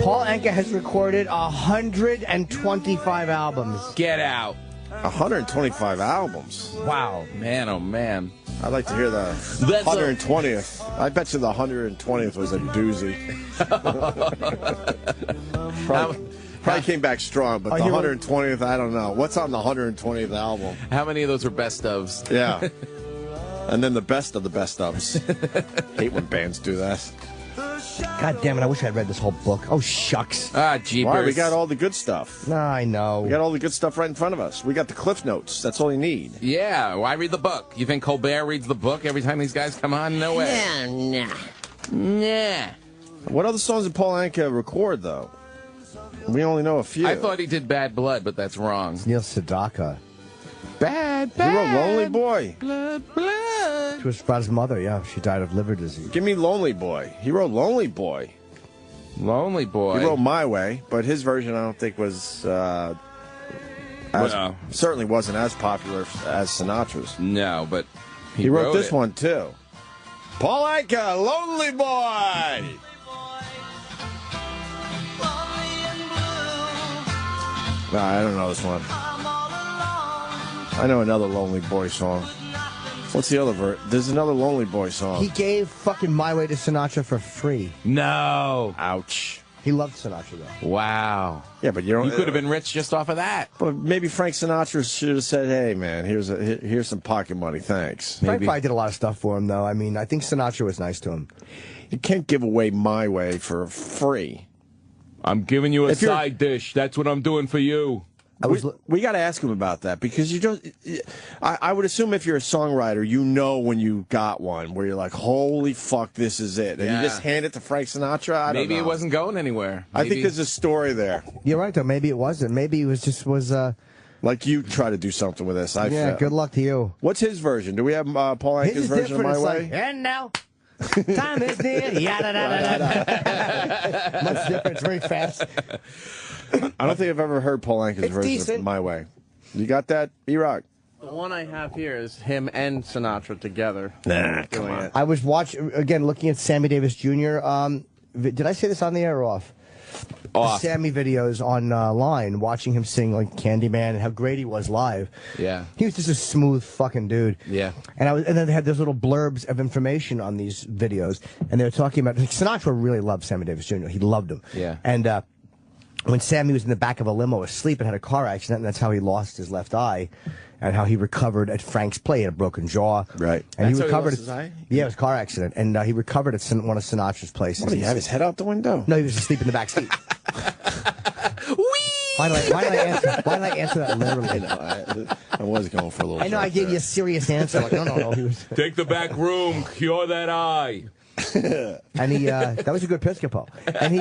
Paul Anka has recorded 125 albums. Get out. 125 albums. Wow. Man, oh man. I'd like to hear the 120th. I bet you the 120th was a doozy. Probably came back strong, but the 120th, I don't know. What's on the 120th album? How many of those are best ofs? Yeah. And then the best of the best ofs. Hate when bands do that. God damn it, I wish I had read this whole book. Oh, shucks. Ah, jeepers. Why? We got all the good stuff. No, I know. We got all the good stuff right in front of us. We got the Cliff Notes. That's all you need. Yeah, why read the book? You think Colbert reads the book every time these guys come on? No way. Nah. What other songs did Paul Anka record, though? We only know a few. I thought he did Bad Blood, but that's wrong. Neil Sedaka. Bad. He wrote Lonely Boy. Blood. It was about his mother, yeah. She died of liver disease. Give me Lonely Boy. He wrote Lonely Boy. Lonely Boy. He wrote My Way, but his version I don't think was certainly wasn't as popular as Sinatra's. No, but he wrote this one too. Paul Anka, Lonely Boy. Nah, I don't know this one. I know another Lonely Boy song. What's the other verse? There's another Lonely Boy song. He gave fucking My Way to Sinatra for free. No. Ouch. He loved Sinatra, though. Wow. Yeah, but you don't. You could have been rich just off of that. But maybe Frank Sinatra should have said, "Hey, man, here's some pocket money, thanks." Frank probably did a lot of stuff for him, though. I mean, I think Sinatra was nice to him. You can't give away My Way for free. I'm giving you a side dish. That's what I'm doing for you. We got to ask him about that because you don't. I would assume if you're a songwriter, you know when you got one where you're like, "Holy fuck, this is it," and you just hand it to Frank Sinatra. I don't know. Maybe it wasn't going anywhere. I think there's a story there. You're right, though. Maybe it wasn't. Maybe it was like you try to do something with this. Good luck to you. What's his version? Do we have Paul Anka's version of My Way? And now, time is near. Yada da da da. Much different. It's very fast. I don't think I've ever heard Paul Anka's version of My Way. You got that, E-Rock? The one I have here is him and Sinatra together. Nah, come on. I was looking at Sammy Davis Jr. Did I say this on the air or off? Off. Sammy videos online, watching him sing like Candyman and how great he was live. Yeah. He was just a smooth fucking dude. Yeah. And then they had those little blurbs of information on these videos, and they were talking about Sinatra really loved Sammy Davis Jr. He loved him. Yeah. And when Sammy was in the back of a limo asleep and had a car accident, and that's how he lost his left eye, and how he recovered at Frank's Play. He had a broken jaw. Right. And That's he how he recovered. lost his eye? Yeah, it was a car accident, and he recovered at one of Sinatra's places. What, did he have his head out the window? No, he was asleep in the back seat. Why did I answer that literally? I was going for a little. I know I gave you a serious answer. Like, no. He was. Take the back room, cure that eye. And he that was a good Episcopal. And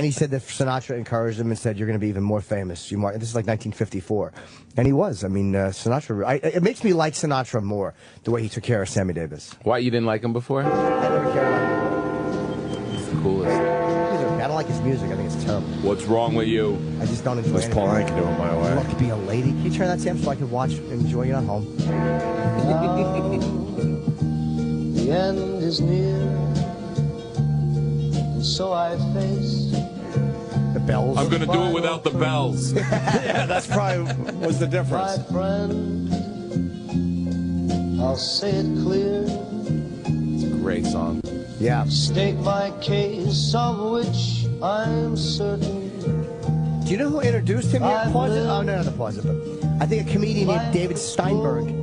he said that Sinatra encouraged him and said, "You're going to be even more famous." This is like 1954, and he was. I mean, Sinatra. It makes me like Sinatra more the way he took care of Sammy Davis. Why, you didn't like him before? I never cared about him. He's the coolest. I don't like his music. I think it's terrible. What's wrong with you? I just don't enjoy it. What's Paul Anka doing My Way? I'd love to be a lady. Can you turn that, Sam, so I can watch and enjoy it at home? The end is near, and so I face the bells. I'm gonna do it without the bells. Yeah, that's probably was the difference. my friend. I'll say it clear. It's a great song. Yeah. State my case, of which I'm certain. Do you know who introduced him here? Pause it. Oh, no, not the pause it, but I think a comedian named David Steinberg.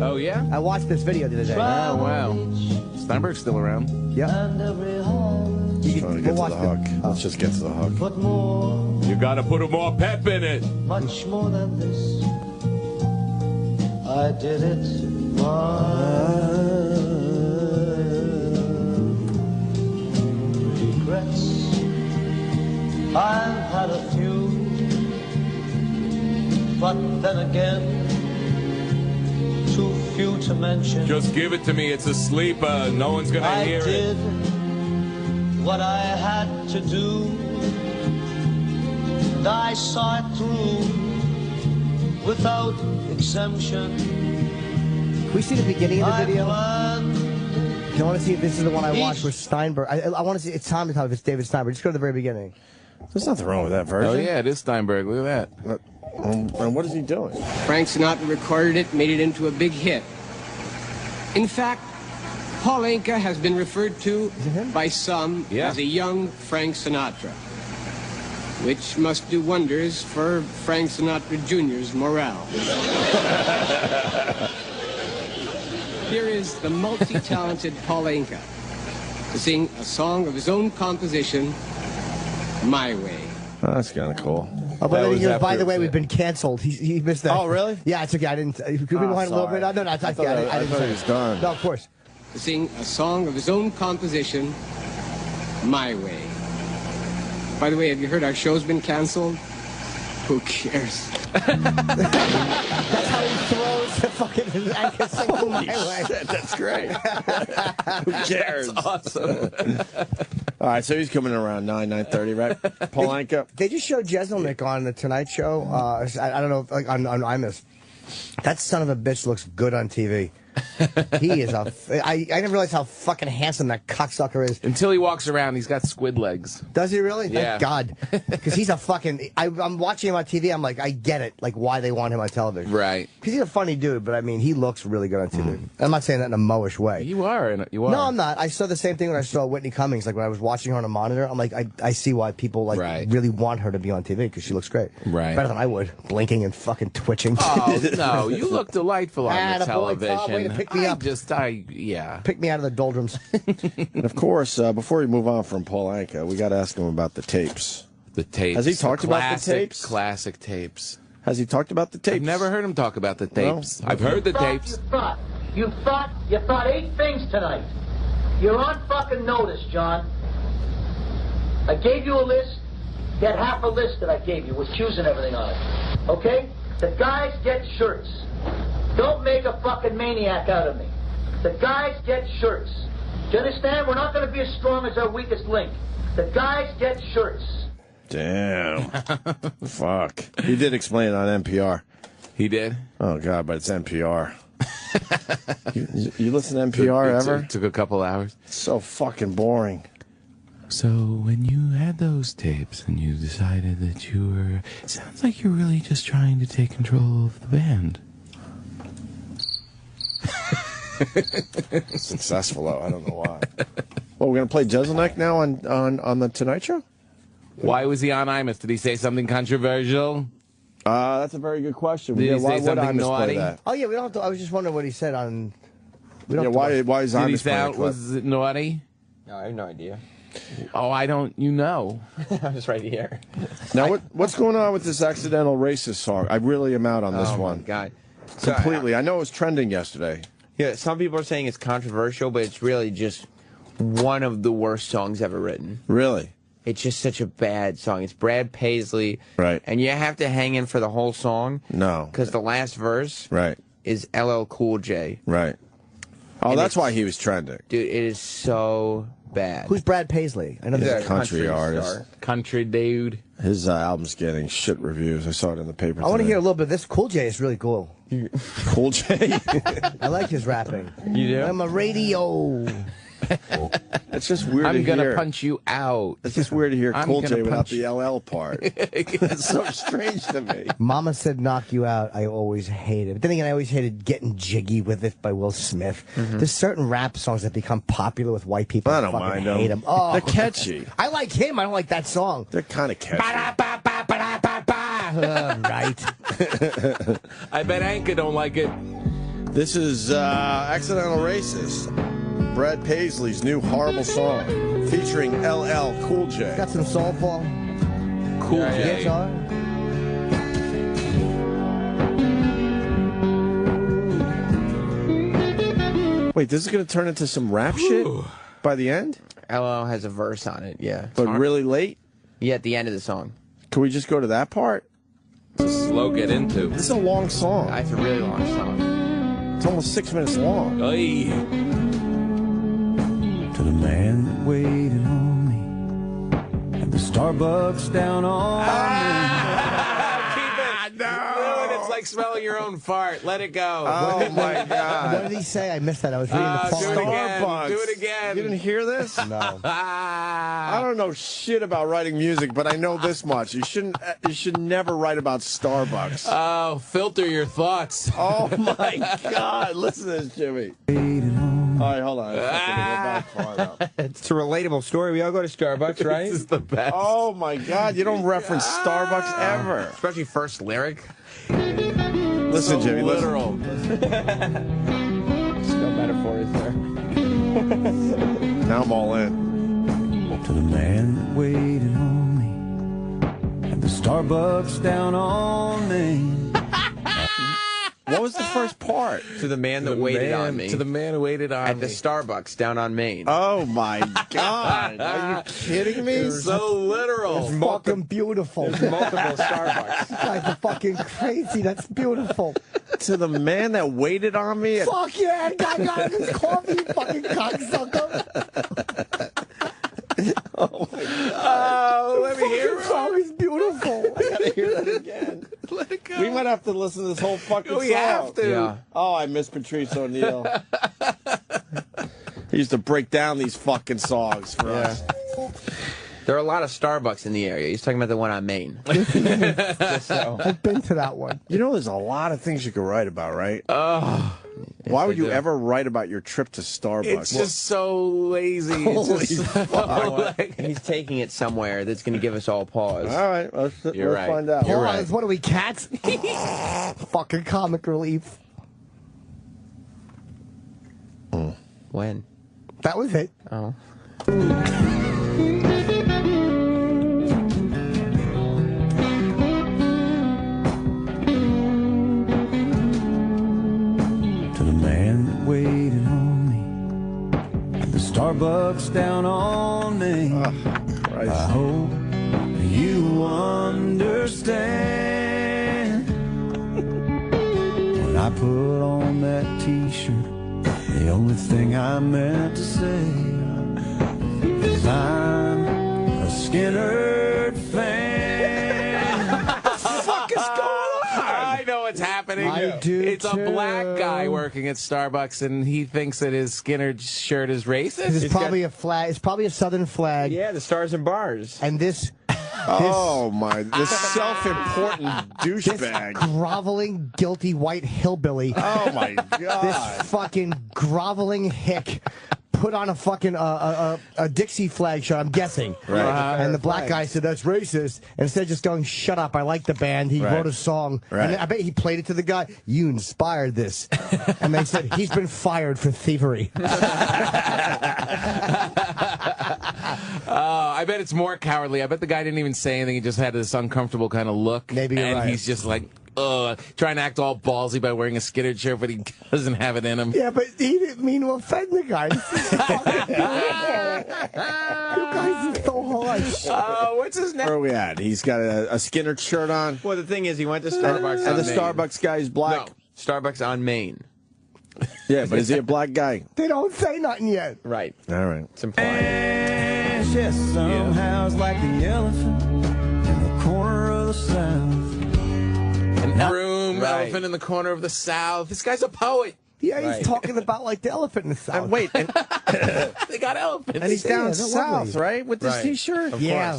Oh, yeah? I watched this video the other day. Oh, wow. Steinberg's still around. Yeah. And every heart. You Trying to get to the hook. Let's just get to the hook. But more, You gotta put more pep in it. much more than this, I did it my regrets. I've had a few, but then again, too few to mention. Just give it to me. It's a sleeper. No one's gonna I hear did it. what I had to do, and I saw it through without exemption. Can we see the beginning of the video? Do you want to see if this is the one I watched with Steinberg? I want to see. It's time to tell if it's David Steinberg. Just go to the very beginning. There's nothing wrong with that version. Oh, yeah, it is Steinberg. Look at that. And what is he doing? Frank Sinatra recorded it, made it into a big hit. In fact, Paul Anka has been referred to by some as a young Frank Sinatra, which must do wonders for Frank Sinatra Jr.'s morale. Here is the multi-talented Paul Anka to sing a song of his own composition, My Way. Oh, that's kind of cool. Oh, but then he goes, by the way, we've been canceled. He missed that. Oh, really? Yeah, it's okay. I didn't. Could we wind a little bit? No, I thought he was done. No, of course. To sing a song of his own composition, My Way. By the way, have you heard our show's been canceled? Who cares? That's how he throws the fucking anchor single my way. Shit, that's great. Who cares? That's awesome. All right, so he's coming around 9:30, right? Polanka. They just showed Jeselnik on the Tonight Show. I don't know, like on Imus. That son of a bitch looks good on TV. He is I didn't realize how fucking handsome that cocksucker is. Until he walks around, he's got squid legs. Does he really? Yeah. Thank God. Because he's a fucking... I'm watching him on TV, I'm like, I get it, like, why they want him on television. Right. Because he's a funny dude, but I mean, he looks really good on TV. I'm not saying that in a mo-ish way. You are. No, I'm not. I saw the same thing when I saw Whitney Cummings. Like, when I was watching her on a monitor, I'm like, I see why people, like, really want her to be on TV, because she looks great. Right. Better than I would. Blinking and fucking twitching. Oh, no. You look delightful on the Attaboy, television. Tom, way to pick me up. Yeah. Pick me out of the doldrums. And of course, before we move on from Polanka, we got to ask him about the tapes. The tapes. Has he talked about the tapes? Classic tapes. Has he talked about the tapes? I've never heard him talk about the tapes. I've heard the tapes. You thought 8 things tonight. You're on fucking notice, John. I gave you a list. You had half a list that I gave you with cues and everything on it. Okay? The guys get shirts. Don't make a fucking maniac out of me. The guys get shirts. Do you understand? We're not going to be as strong as our weakest link. The guys get shirts. Damn. Fuck. He did explain it on NPR. He did? Oh, God, but it's NPR. you listen to NPR ever? It took a couple hours. It's so fucking boring. So when you had those tapes and you decided that you were... It sounds like you're really just trying to take control of the band. Successful, though. I don't know why. Well, we're going to play Jeselnik now on the Tonight Show? Why was he on Imus? Did he say something controversial? That's a very good question. Did he why say would something Imus play naughty? that? Oh, yeah, we don't have to... I was just wondering what he said on... We don't Yeah, why is Did he Imus playing a sound... clip? Was it naughty? No, I have no idea. Oh, I don't... You know. I'm just right here. Now, what's going on with this accidental racist song? I really am out on this one. Oh, my God. Completely. I know it was trending yesterday. Yeah, some people are saying it's controversial, but it's really just one of the worst songs ever written. Really? It's just such a bad song. It's Brad Paisley. Right. And you have to hang in for the whole song. No. Because the last verse Right. is LL Cool J. Right. Oh, And that's why he was trending. Dude, it is so bad. Who's Brad Paisley? I know He's this a country artist. star. Country dude. His album's getting shit reviews. I saw it in the paper I want to today. hear a little bit of this. Cool J is really cool. Cool J? I like his rapping. You do? I'm a radio. It's just weird I'm to gonna hear. punch you out. It's just weird to hear I'm Cool gonna J without punch the LL part. It's so strange to me. Mama said knock you out. I always hated. But then again, I always hated Getting Jiggy with It by Will Smith. There's certain rap songs that become popular with white people. I don't fucking mind hate them. them. Oh, They're catchy. I like him. I don't like that song. They're kind of catchy. Right. I bet Anka don't like it. This is Accidental Racist. Brad Paisley's new horrible song featuring LL Cool J. Got some soul, Paul. Cool J. Guitar. Wait, this is going to turn into some rap shit by the end? LL has a verse on it, yeah. But really late? Yeah, at the end of the song. Can we just go to that part? It's a slow get into. This is a long song. It's a really long song. It's almost 6 minutes long. Oy. To the man that waited on me at the Starbucks down on It's like smelling your own fart. Let it go. Oh, my What God. did he say? I missed that. I was reading the Do Paul. it again. Starbucks. Do it again. You didn't hear this? No. I don't know shit about writing music, but I know this much. You should never write about Starbucks. Oh, filter your thoughts. Oh my God! Listen to this, Jimmy. All right, hold on. It's a relatable story. We all go to Starbucks, right? This is the best. Oh my God! You don't reference Starbucks ever. Especially first lyric. Listen, So Jimmy. literal. There's no metaphors there. Listen. Now I'm all in. to the man that waited on me at the Starbucks down on Main. What was the first part? To the man that waited on me. To the man who waited on at me. the Starbucks down on Main. Oh my God! Are you kidding me? So literal. It's fucking beautiful. There's multiple Starbucks. You guys are fucking crazy. That's beautiful. To the man that waited on me. Fuck yeah, guy got his coffee, you fucking cocksucker. Oh my God! Oh, let me hear The song is beautiful. I gotta hear that again. Let it go. We might have to listen to this whole fucking song. We have to. Yeah. Oh, I miss Patrice O'Neill. He used to break down these fucking songs for us. There are a lot of Starbucks in the area. He's talking about the one on Main. I've been to that one. You know, there's a lot of things you could write about, right? Oh. Why would I you do. ever write about your trip to Starbucks? It's just so lazy. Holy it's just fuck. He's taking it somewhere that's going to give us all pause. All right, let's right. find out. You're Pause. right. What are we, cats? Fucking comic relief. When? That was it. Oh. To the man that waited on me at the Starbucks down on Main. I hope you understand. When I put on that t-shirt, the only thing I meant to say is I'm a Skinner fan. What the fuck is going on? I know what's happening. I do It's a too. black guy working at Starbucks, and he thinks that his Skinner shirt is racist. It's probably a flag. It's probably a Southern flag. Yeah, the Stars and Bars. And this. Oh my! This self-important douchebag. Groveling, guilty white hillbilly. Oh my God! This fucking groveling hick put on a fucking a Dixie flag shirt, I'm guessing. Right. And the black guy said, that's racist. And instead of just going, shut up, I like the band, he wrote a song. Right. And I bet he played it to the guy, you inspired this. And they said, he's been fired for thievery. I bet it's more cowardly. I bet the guy didn't even say anything. He just had this uncomfortable kind of look. Maybe you're and right. he's just like, trying to act all ballsy by wearing a Skinner shirt, but he doesn't have it in him. Yeah, but he didn't mean to offend the guy. This is fucking beautiful. You guys are so harsh. What's his name? Where are we at? He's got a Skinner shirt on. Well, the thing is, he went to Starbucks And on the Main. Starbucks guy is black. No, Starbucks on Main. Yeah, but is he a black guy? They don't say nothing yet. Right. All right. It's implied. Yes, somehow it's like the elephant in the corner of the South. Elephant in the corner of the South. This guy's a poet. Yeah, he's talking about like the elephant in the South. Wait, and They got elephants. he's down they're south, lovely. right? With this Right. T-shirt. Yeah.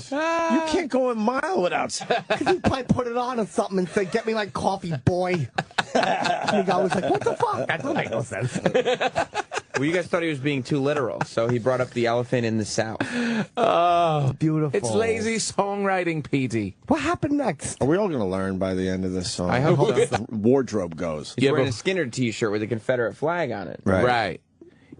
You can't go a mile without. Because he probably put it on or something and said, get me like coffee, boy. And the guy was like, what the fuck? That doesn't make no sense. Well, you guys thought he was being too literal, so he brought up the elephant in the South. Oh, Beautiful. it's lazy songwriting, Petey. What happened next? Are we all going to learn by the end of this song? I hope how so. the wardrobe goes. He's Yeah, wearing but- a Skinner T-shirt with a Confederate flag on it. Right.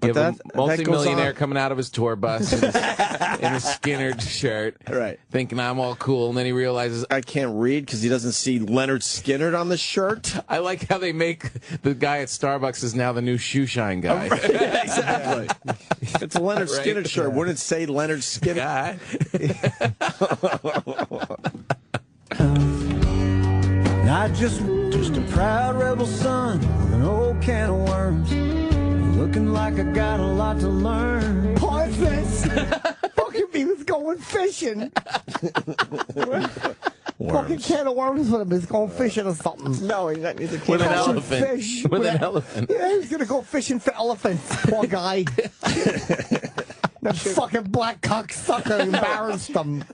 You But have that a goes multi-millionaire on. coming out of his tour bus in a Skinner shirt, Right. thinking I'm all cool, and then he realizes, I can't read because he doesn't see Leonard Skinner on the shirt. I like how they make the guy at Starbucks is now the new shoe shine guy. Yeah, exactly. It's a Leonard Right. Skinner shirt. Wouldn't it say Leonard Skinner? Guy. I just a proud rebel son with an old can of worms. Looking like I got a lot to learn. Pause this. Fucking me was going fishing. Fucking can of worms with him. He's going fishing or something. No, he's not. He's a With an Catching elephant. fish. With an elephant. Yeah, he's gonna go fishing for elephants. Poor guy. That fucking black cocksucker embarrassed him.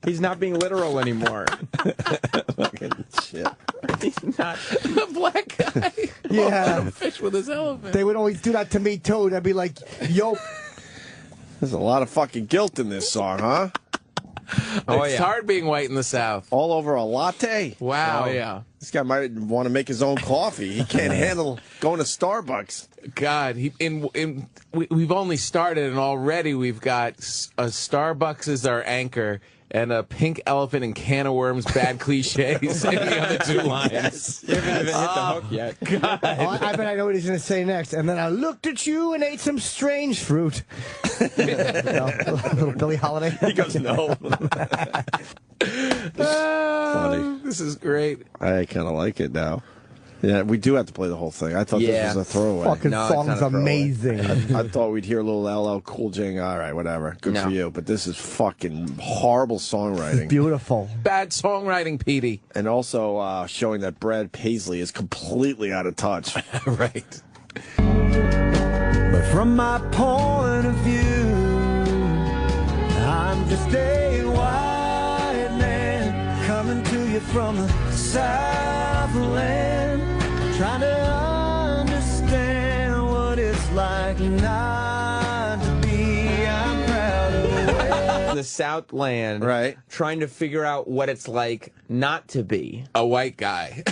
He's not being literal anymore. Fucking shit. He's not. The black guy. Yeah. Fish with his elephant. They would always do that to me too. They'd be like, yo, There's a lot of fucking guilt in this song, huh? It's hard being white in the South. All over a latte. Wow. Oh, yeah. This guy might want to make his own coffee. He can't handle going to Starbucks. God, we've only started, and already we've got Starbucks as our anchor, and a pink elephant and can of worms, bad cliches in the other two lines. Yes. You haven't even hit the hook yet. God. Oh, I bet I know what he's going to say next. And then I looked at you and ate some strange fruit. Little Billie Holiday. He goes, no. Funny. This is great. I kind of like it now. Yeah, we do have to play the whole thing. I thought this was a throwaway. Fucking song's amazing. I thought we'd hear a little LL Cool J. All right, whatever. Good for you. But this is fucking horrible songwriting. Beautiful. Bad songwriting, Petey. And also showing that Brad Paisley is completely out of touch. Right. But from my point of view, I'm just a white man coming to you from the Southland, trying to understand what it's like not to be. I'm proud of the Southland, right? Trying to figure out what it's like not to be a white guy.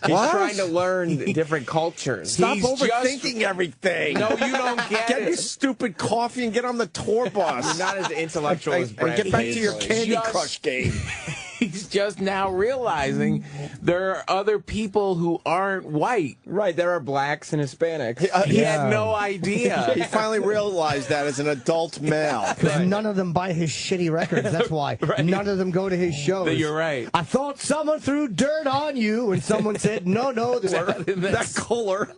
He's trying to learn different cultures. Stop overthinking everything. No, you don't get Get it. your stupid coffee and get on the tour bus. You're not as intellectual as And Brad get back to your Paisley. Candy Crush game. He's just now realizing there are other people who aren't white. Right, there are blacks and Hispanics. He had no idea. He finally realized that as an adult male. Because none of them buy his shitty records. That's why. None of them go to his shows. You're right. I thought someone threw dirt on you, and someone said, no, that color.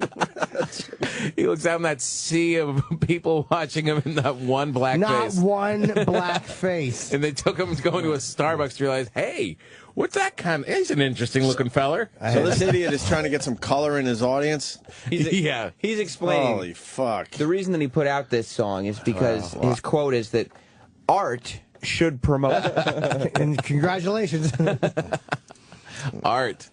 He looks out in that sea of people watching him in that one black not face. one black face. And they took him to go into a Starbucks to realize, hey, what's that kind of... He's an interesting-looking feller. So this idiot is trying to get some color in his audience? He's explaining. Holy fuck. The reason that he put out this song is because his quote is that art should promote. And congratulations. Art.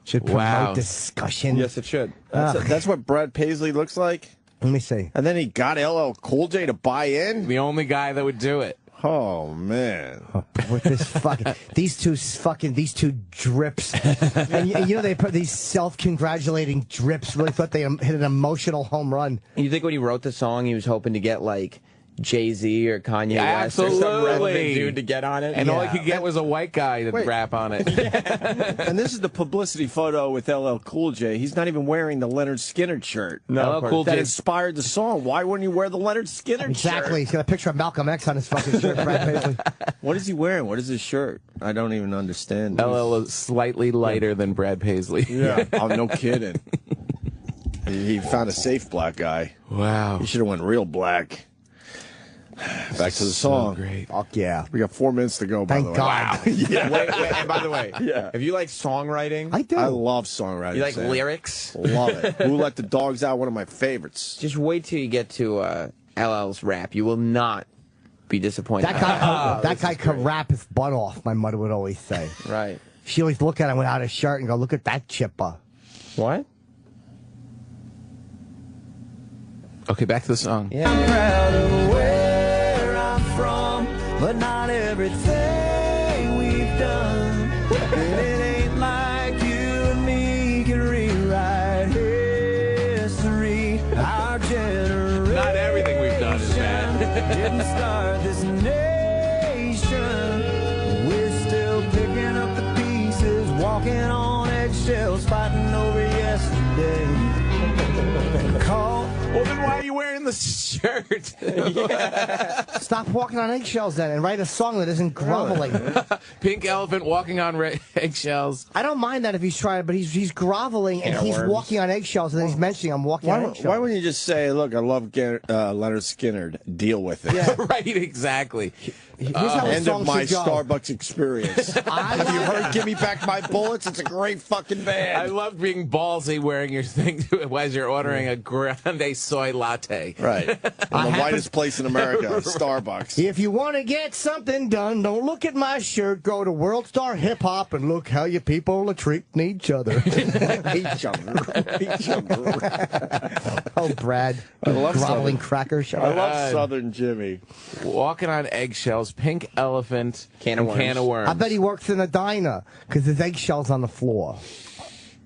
Should promote discussion. Yes, it should. That's what Brad Paisley looks like? Let me see. And then he got LL Cool J to buy in? The only guy that would do it. Oh, man. With this fucking these two drips, and you know they put these self-congratulating drips. Really thought they hit an emotional home run. You think when he wrote the song, he was hoping to get like Jay-Z or Kanye West or some relevant dude to get on it, and all he could get was a white guy to rap on it. And this is the publicity photo with LL Cool J. He's not even wearing the Leonard Skinner shirt. No, LL Cool that J inspired the song. Why wouldn't he wear the Leonard Skinner shirt? Exactly. He's got a picture of Malcolm X on his fucking shirt. Brad Paisley. What is he wearing? What is his shirt? I don't even understand. LL is slightly lighter than Brad Paisley. Yeah. Oh, no kidding. He found a safe black guy. Wow. He should have went real black. Back to the song. Great. Fuck yeah. We got 4 minutes to go, by the way. God. Yeah. Wait, and by the way, Yeah. if you like songwriting, I do. I love songwriting. you like Sam. lyrics, Love it. Who Let the Dogs Out? One of my favorites. just wait till you get to LL's rap. You will not be disappointed. That guy could rap his butt off, my mother would always say. Right. She always look at him without his shirt and go, look at that chipper. What? Okay, back to the song. Yeah. I'm proud of where I'm from, but not everything we've done. And it ain't like you and me can rewrite history. Our generation Not everything we've done is bad. didn't start this nation. We're still picking up the pieces, walking on eggshells, fighting over yesterday. Well, then why are you wearing the shirt? Stop walking on eggshells then and write a song that isn't groveling. Pink elephant walking on eggshells. I don't mind that if he's trying, but he's groveling and he's walking on eggshells and then he's mentioning I'm walking on eggshells. Why wouldn't you just say, look, I love Leonard Skinner, deal with it? Yeah. Right, exactly. Here's how the End song of my should go. Starbucks experience. Have you heard Give Me Back My Bullets? It's a great fucking band. I love being ballsy wearing your thing as you're ordering a grande soy latte. Right. In the whitest place in America, Starbucks. If you want to get something done, don't look at my shirt. Go to World Star Hip Hop and look how you people are treating each other. Each other. Oh, Brad. I love groveling Southern. cracker shot. I love Southern Jimmy. Walking on eggshells, pink elephant, Can of and can of worms. I bet he works in a diner because there's eggshells on the floor.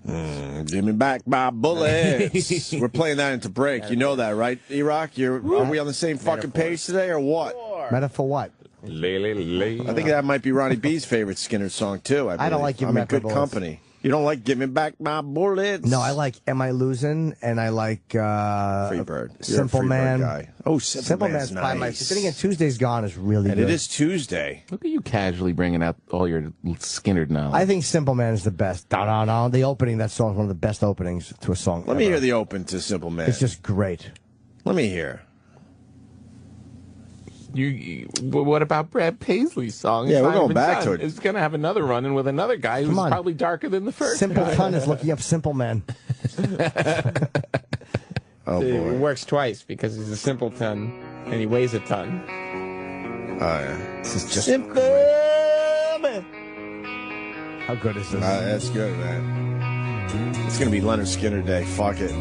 Give me back my bullets. We're playing that into break. You know that, right, E-Rock? Are we on the same fucking page today or what? Metaphor what? I think that might be Ronnie B's favorite Skinner song too. I don't like Give I'm Me in Back My good Bullets. company. You don't like Give Me Back My Bullets? No, I like Am I Losing, and I like Freebird. You're a Simple Freebird Man. guy. Oh, Simple Man's Man's by my. nice. Then again, Tuesday's Gone is really And good. it is Tuesday. Look at you casually bringing out all your Skinner knowledge. I think Simple Man is the best. Da-da-da. The opening, that song is one of the best openings to a song. Let me hear the open to Simple Man. It's just great. Let me hear. But what about Brad Paisley's song? Yeah, It's we're not going even back done. to it. It's going to have another run-in with another guy who's Come on. probably darker than the first Simple guy. Ton is looking up Simple Man. Oh, It boy. works twice because he's a simpleton and he weighs a ton. Oh, yeah. This is just Simple Man. How good is this? That's good, man. It's going to be Leonard Skinner Day. Fuck it.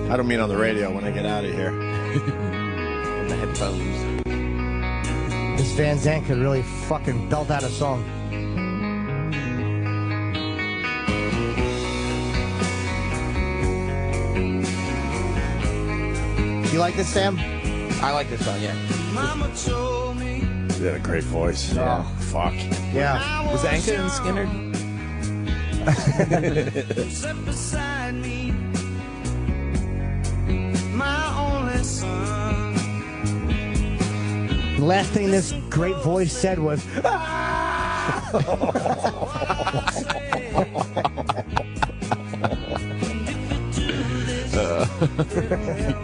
I don't mean on the radio when I get out of here. And the headphones. This Van Zandt could really fucking belt out a song. You like this, Sam? I like this song, yeah. Mama told me. He had a great voice. Yeah. Fuck. Yeah. Was Anka and Skinner? Sit beside me, my only son. The last thing this great voice said was,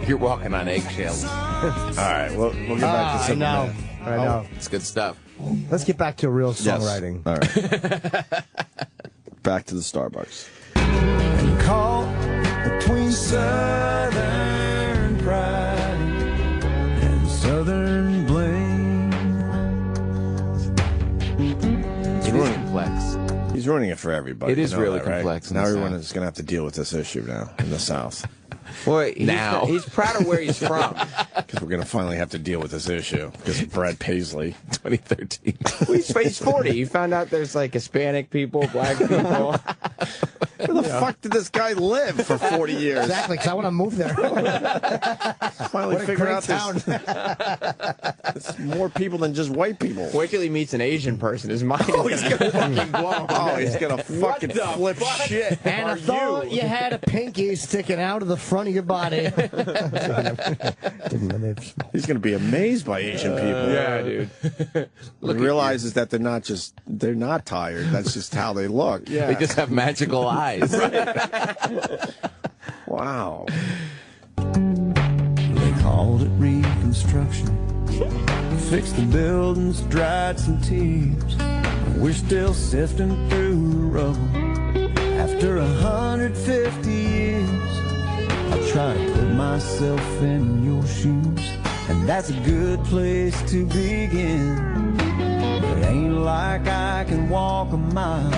You're walking on eggshells. All right, we'll get back to I Simple know. Man. I know. It's good stuff. Let's get back to real Yes. songwriting. All right. Back to the Starbucks. And caught between Southern pride and Southern blame. It is complex. He's ruining it for everybody. It is You know really that, right? complex in Now the everyone South. is going to have to deal with this issue now in the South. Boy, Now. he's proud of where he's from. Because we're going to finally have to deal with this issue because of Brad Paisley. 2013. He's 40. He found out there's like Hispanic people, black people. Where the fuck did this guy live for 40 years? Exactly, because I want to move there. Finally What a figure great out town. It's more people than just white people. Wait till he meets an Asian person. His mind is gonna fucking blow. Oh, he's going to fucking flip shit. And I thought you had a pinky sticking out of the front of your body. He's going to be amazed by Asian people. Yeah, dude. He realizes that they're not tired. That's just how they look. Yeah. They just have magical eyes. Wow. They called it reconstruction. Fixed the buildings, dried some tears. We're still sifting through the rubble. After 150 years, I try to put myself in your shoes, and that's a good place to begin. It ain't like I can walk a mile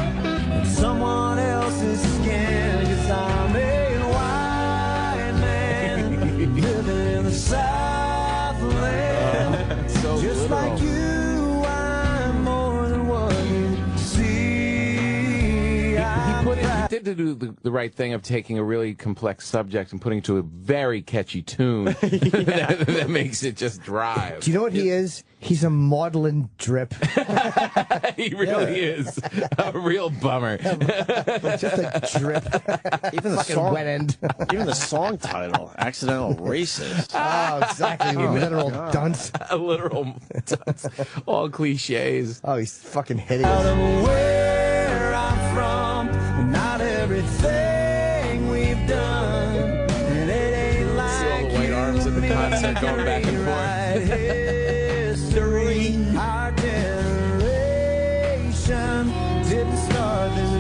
in someone else's skin, 'cause I'm a white man living in the Southland. Just like you, I'm more than what you see. He did do the right thing of taking a really complex subject and putting it to a very catchy tune that makes it just drive. Do you know what he is? He's a maudlin drip. He really is a real bummer. Just a drip. Even the Fucking song, wet end. even the song title, "Accidental Racist." Oh, exactly. You literal dunce. A literal dunce. All cliches. Oh, he's fucking hideous. Out of where I'm from, not everything we've done, and it ain't like See all the white arms at the concert going back and forth. history. Our generation didn't start this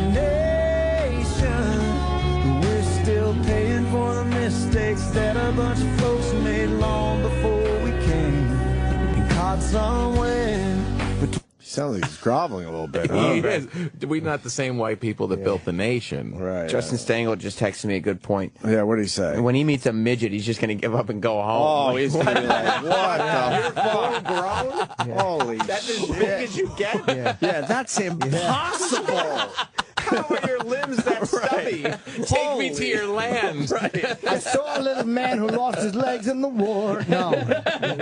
nation. We're still paying for the mistakes that a bunch of folks made long before we came and caught somewhere. Sounds like he's groveling a little bit. Huh? He is. We not the same white people that built the nation. Right. Justin Stengel just texted me a good point. Yeah, what did he say? When he meets a midget, he's just going to give up and go home. Oh, Like, he's going to be like, what the fuck? grown? Holy That's as shit. big as you get? Yeah, that's impossible. How are your limbs that stubby? Take me to your land. I saw a little man who lost his legs in the war. No,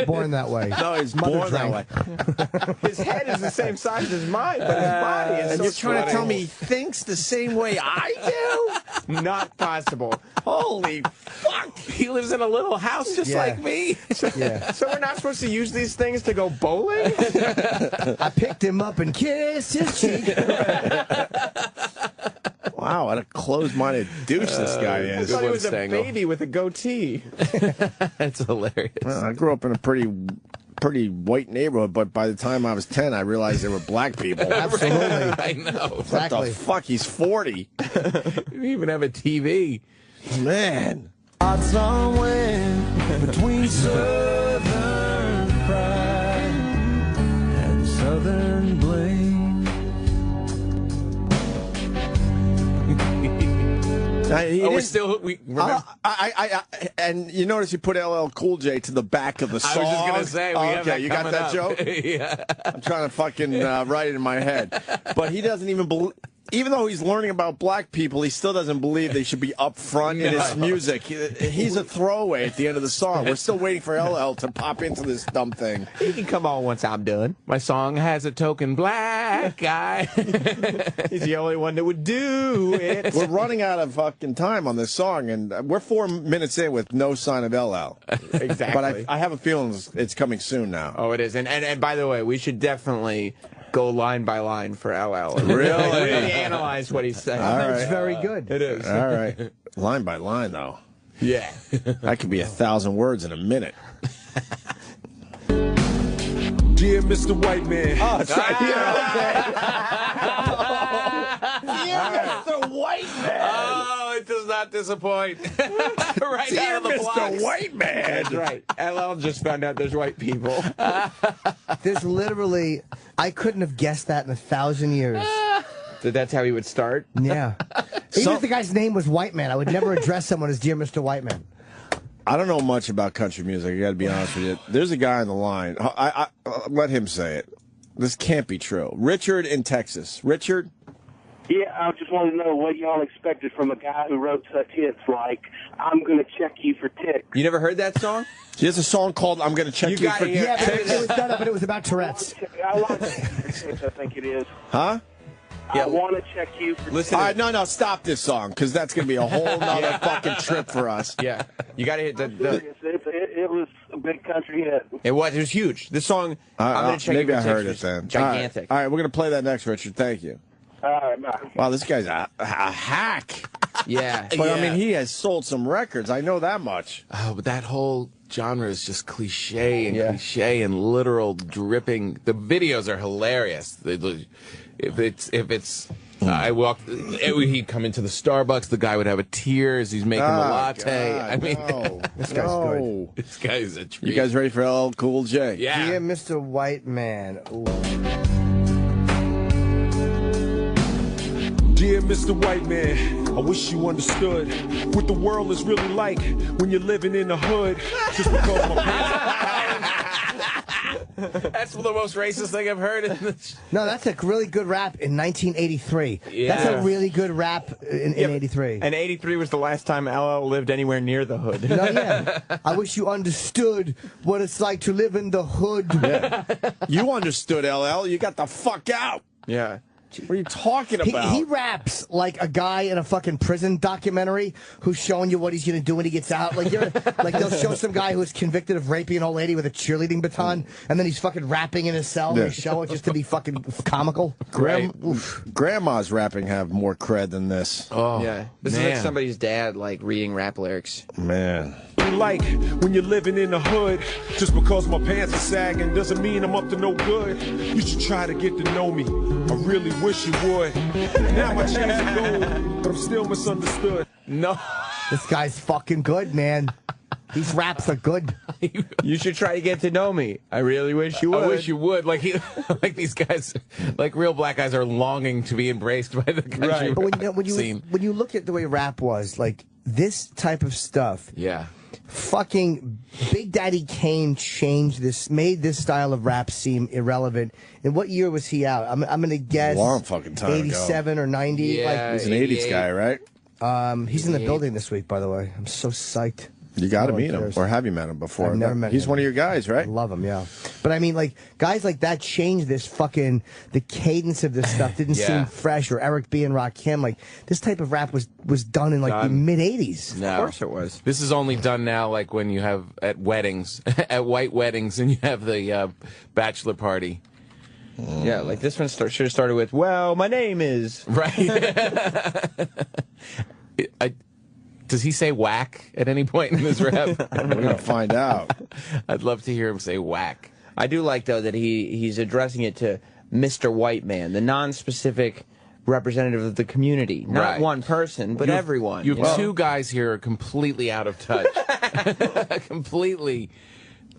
born that way. No, he's Mother born drank. that way. His head is the same size as mine, but his body is And so you're trying to tell me he sweaty. thinks the same way I do? Not possible. Holy fuck! He lives in a little house just Yeah. like me. Yeah. So we're not supposed to use these things to go bowling? I picked him up and kissed his cheek. Wow, what a closed-minded douche this guy I is. thought he was a Stangle. baby with a goatee. That's hilarious. Well, I grew up in a pretty white neighborhood, but by the time I was 10, I realized there were black people. Absolutely. I know. What Exactly. the fuck? He's 40. You didn't even have a TV. Man. Somewhere between southern pride and southern blame. We're still. Remember, And you notice you put LL Cool J to the back of the I song. was just gonna say, we have okay, that you got coming that up. joke? Yeah. I'm trying to fucking write it in my head. But he doesn't even believe. Even though he's learning about black people, he still doesn't believe they should be up front in his music. He's a throwaway at the end of the song. We're still waiting for LL to pop into this dumb thing. He can come on once I'm done. My song has a token black guy. He's the only one that would do it. We're running out of fucking time on this song, and we're 4 minutes in with no sign of LL. Exactly. But I have a feeling it's coming soon now. Oh, it is. And by the way, we should definitely go line by line for LL. Really? Really analyze what he's saying. All It's right. very good. It is. All right. Line by line, though. Yeah. That could be 1,000 words in a minute. Dear Mr. White Man. Oh, it's right here. Mr. White Man. Oh, it does not disappoint. Right Dear out of the Mr. blocks. White Man. That's right. LL just found out there's white people. There's literally, I couldn't have guessed that in 1,000 years. So that's how he would start? Yeah. Even if the guy's name was White Man, I would never address someone as Dear Mr. White Man. I don't know much about country music. I got to be honest with you. There's a guy on the line. I let him say it. This can't be true. Richard in Texas. Richard? Yeah, I just wanted to know what y'all expected from a guy who wrote such hits like, I'm going to check you for ticks. You never heard that song? There's a song called I'm Going to Check You gotta for hear Yeah, but Ticks. it was done, but it was about Tourette's. I want to check you for ticks, I think it is. Huh? I want to check you for Listen. All right, no, stop this song, because that's going to be a whole nother fucking trip for us. Yeah. You got to hit the. serious. It was a big country hit. It was huge. This song, I'm going to check maybe you I for heard ticks, it was then. gigantic. All right, we're going to play that next, Richard. Thank you. All right, bye. Wow, this guy's a hack. Yeah. But, I mean, he has sold some records. I know that much. Oh, but that whole genre is just cliche and literal dripping. The videos are hilarious. If it's I walked, he'd come into the Starbucks. The guy would have a tear as he's making the latte. God, I mean, no. This guy's good. This guy's a treat. You guys ready for LL Cool J? Yeah. Dear Mr. White Man. Ooh. Dear Mr. White Man, I wish you understood what the world is really like when you're living in the hood. Just because my That's the most racist thing I've heard. No, that's a really good rap in 1983. Yeah. That's a really good rap in 83. And 83 was the last time LL lived anywhere near the hood. No, yeah. I wish you understood what it's like to live in the hood. Yeah. You understood, LL. You got the fuck out. Yeah. What are you talking about? He raps like a guy in a fucking prison documentary who's showing you what he's going to do when he gets out. Like they'll show some guy who's convicted of raping an old lady with a cheerleading baton, and then he's fucking rapping in his cell and they show it just to be fucking comical. Grandma's rapping have more cred than this. Oh, Yeah. This is like somebody's dad, like, reading rap lyrics. Man. like when you're living in the hood. Just because my pants are sagging doesn't mean I'm up to no good. You should try to get to know me. I really wish you would. Now my chains are gold, but I'm still misunderstood. No. This guy's fucking good, man. These raps are good. You should try to get to know me. I really wish you would. I wish you would. Like these guys, like real black guys, are longing to be embraced by the country But when you scene. when you look at the way rap was, like this type of stuff, yeah, fucking Big Daddy Kane made this style of rap seem irrelevant. In what year was he out? I'm going to guess Long fucking time ago. 87 or 90. Yeah, he's an 80s guy, right? He's in the building this week, by the way. I'm so psyched. You got to No one meet him, cares. or have you met him before? I've never met He's him. one of your guys, right? I love him, yeah. But I mean, like, guys like that changed this the cadence of this stuff didn't Yeah. seem fresh, or Eric B. and Rakim. Like, this type of rap was done in, like, the mid-'80s. No. Of course it was. This is only done now, like when you have at weddings, at white weddings, and you have the bachelor party. Yeah, like this one should have started with, well, my name is... Right. Does he say whack at any point in this rap? We're going to find out. I'd love to hear him say whack. I do like, though, that he's addressing it to Mr. White Man, the non-specific representative of the community. Not Right. one person, but everyone. You have know? two guys here who are completely out of touch. Completely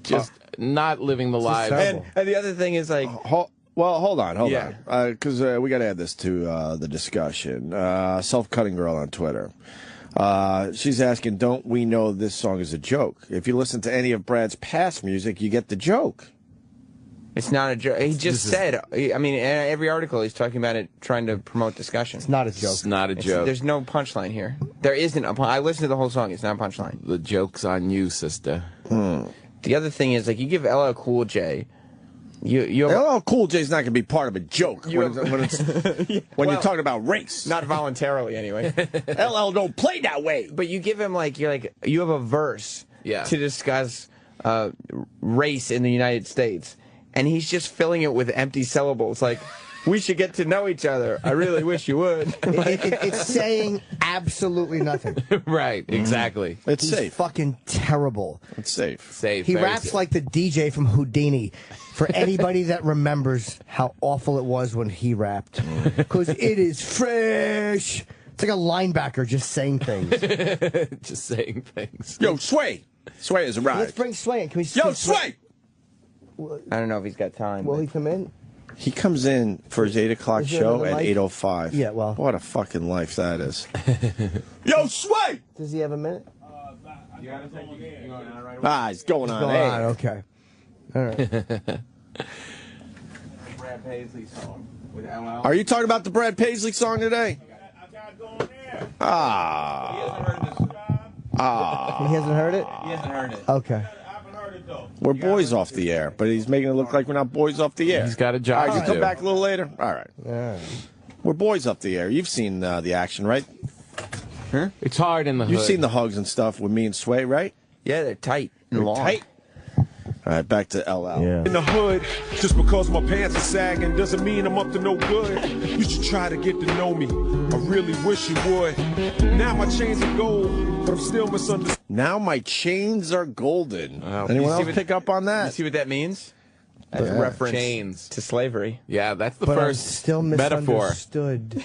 just not living the lives. And the other thing is, like... Hold on. Yeah. Because we got to add this to the discussion. Self-cutting girl on Twitter. She's asking, don't we know this song is a joke? If you listen to any of Brad's past music, you get the joke. It's not a joke. He just said, I mean, in every article he's talking about it, trying to promote discussion. It's not a joke. It's not a joke. There's no punchline here. There isn't a punchline. I listened to the whole song. It's not a punchline. The joke's on you, sister. The other thing is, like, you give LL Cool J... You LL Cool J's not going to be part of a joke when you're talking about race. Not voluntarily, anyway. LL don't play that way. But you give him, like, you have a verse to discuss race in the United States, and he's just filling it with empty syllables, like, we should get to know each other. I really wish you would. It's saying absolutely nothing. Right, exactly. It's He's safe. fucking terrible. It's safe. Safe. He very raps safe. like the DJ from Houdini. For anybody that remembers how awful it was when he rapped. Because it is fresh. It's like a linebacker just saying things. Just saying things. Yo, Sway. Sway has arrived. Let's bring Sway in. Can we Yo, Sway! I don't know if he's got time. Will he come in? He comes in for his 8 o'clock Is there show another at mic? 8:05. Yeah, well. What a fucking life that is. Yo, Sway! Does he have a minute? He's going on. Going Hey. on, okay. All right. Brad Paisley song with LL. Are you talking about the Brad Paisley song today? Ah. He hasn't heard it? He hasn't heard it. Okay. We're boys off the air, but he's making it look like we're not boys off the air. He's got a job All right, to you come do. back a little later? All right. Yeah. We're boys up the air. You've seen the action, right? It's hard in the hood. You've seen the hugs and stuff with me and Sway, right? Yeah, they're tight and They're long. tight. All right, back to LL. In the hood, just because my pants are sagging doesn't mean I'm up to no good. You should try to get to know me. I really wish you would. Now my chains are gold, but I'm still misunderstood. Now my chains are golden. Wow. Anyone You see else what- pick up on You that? see what that means? That's Yeah. a reference Chains. to slavery. Yeah, that's the But I'm first still metaphor. misunderstood.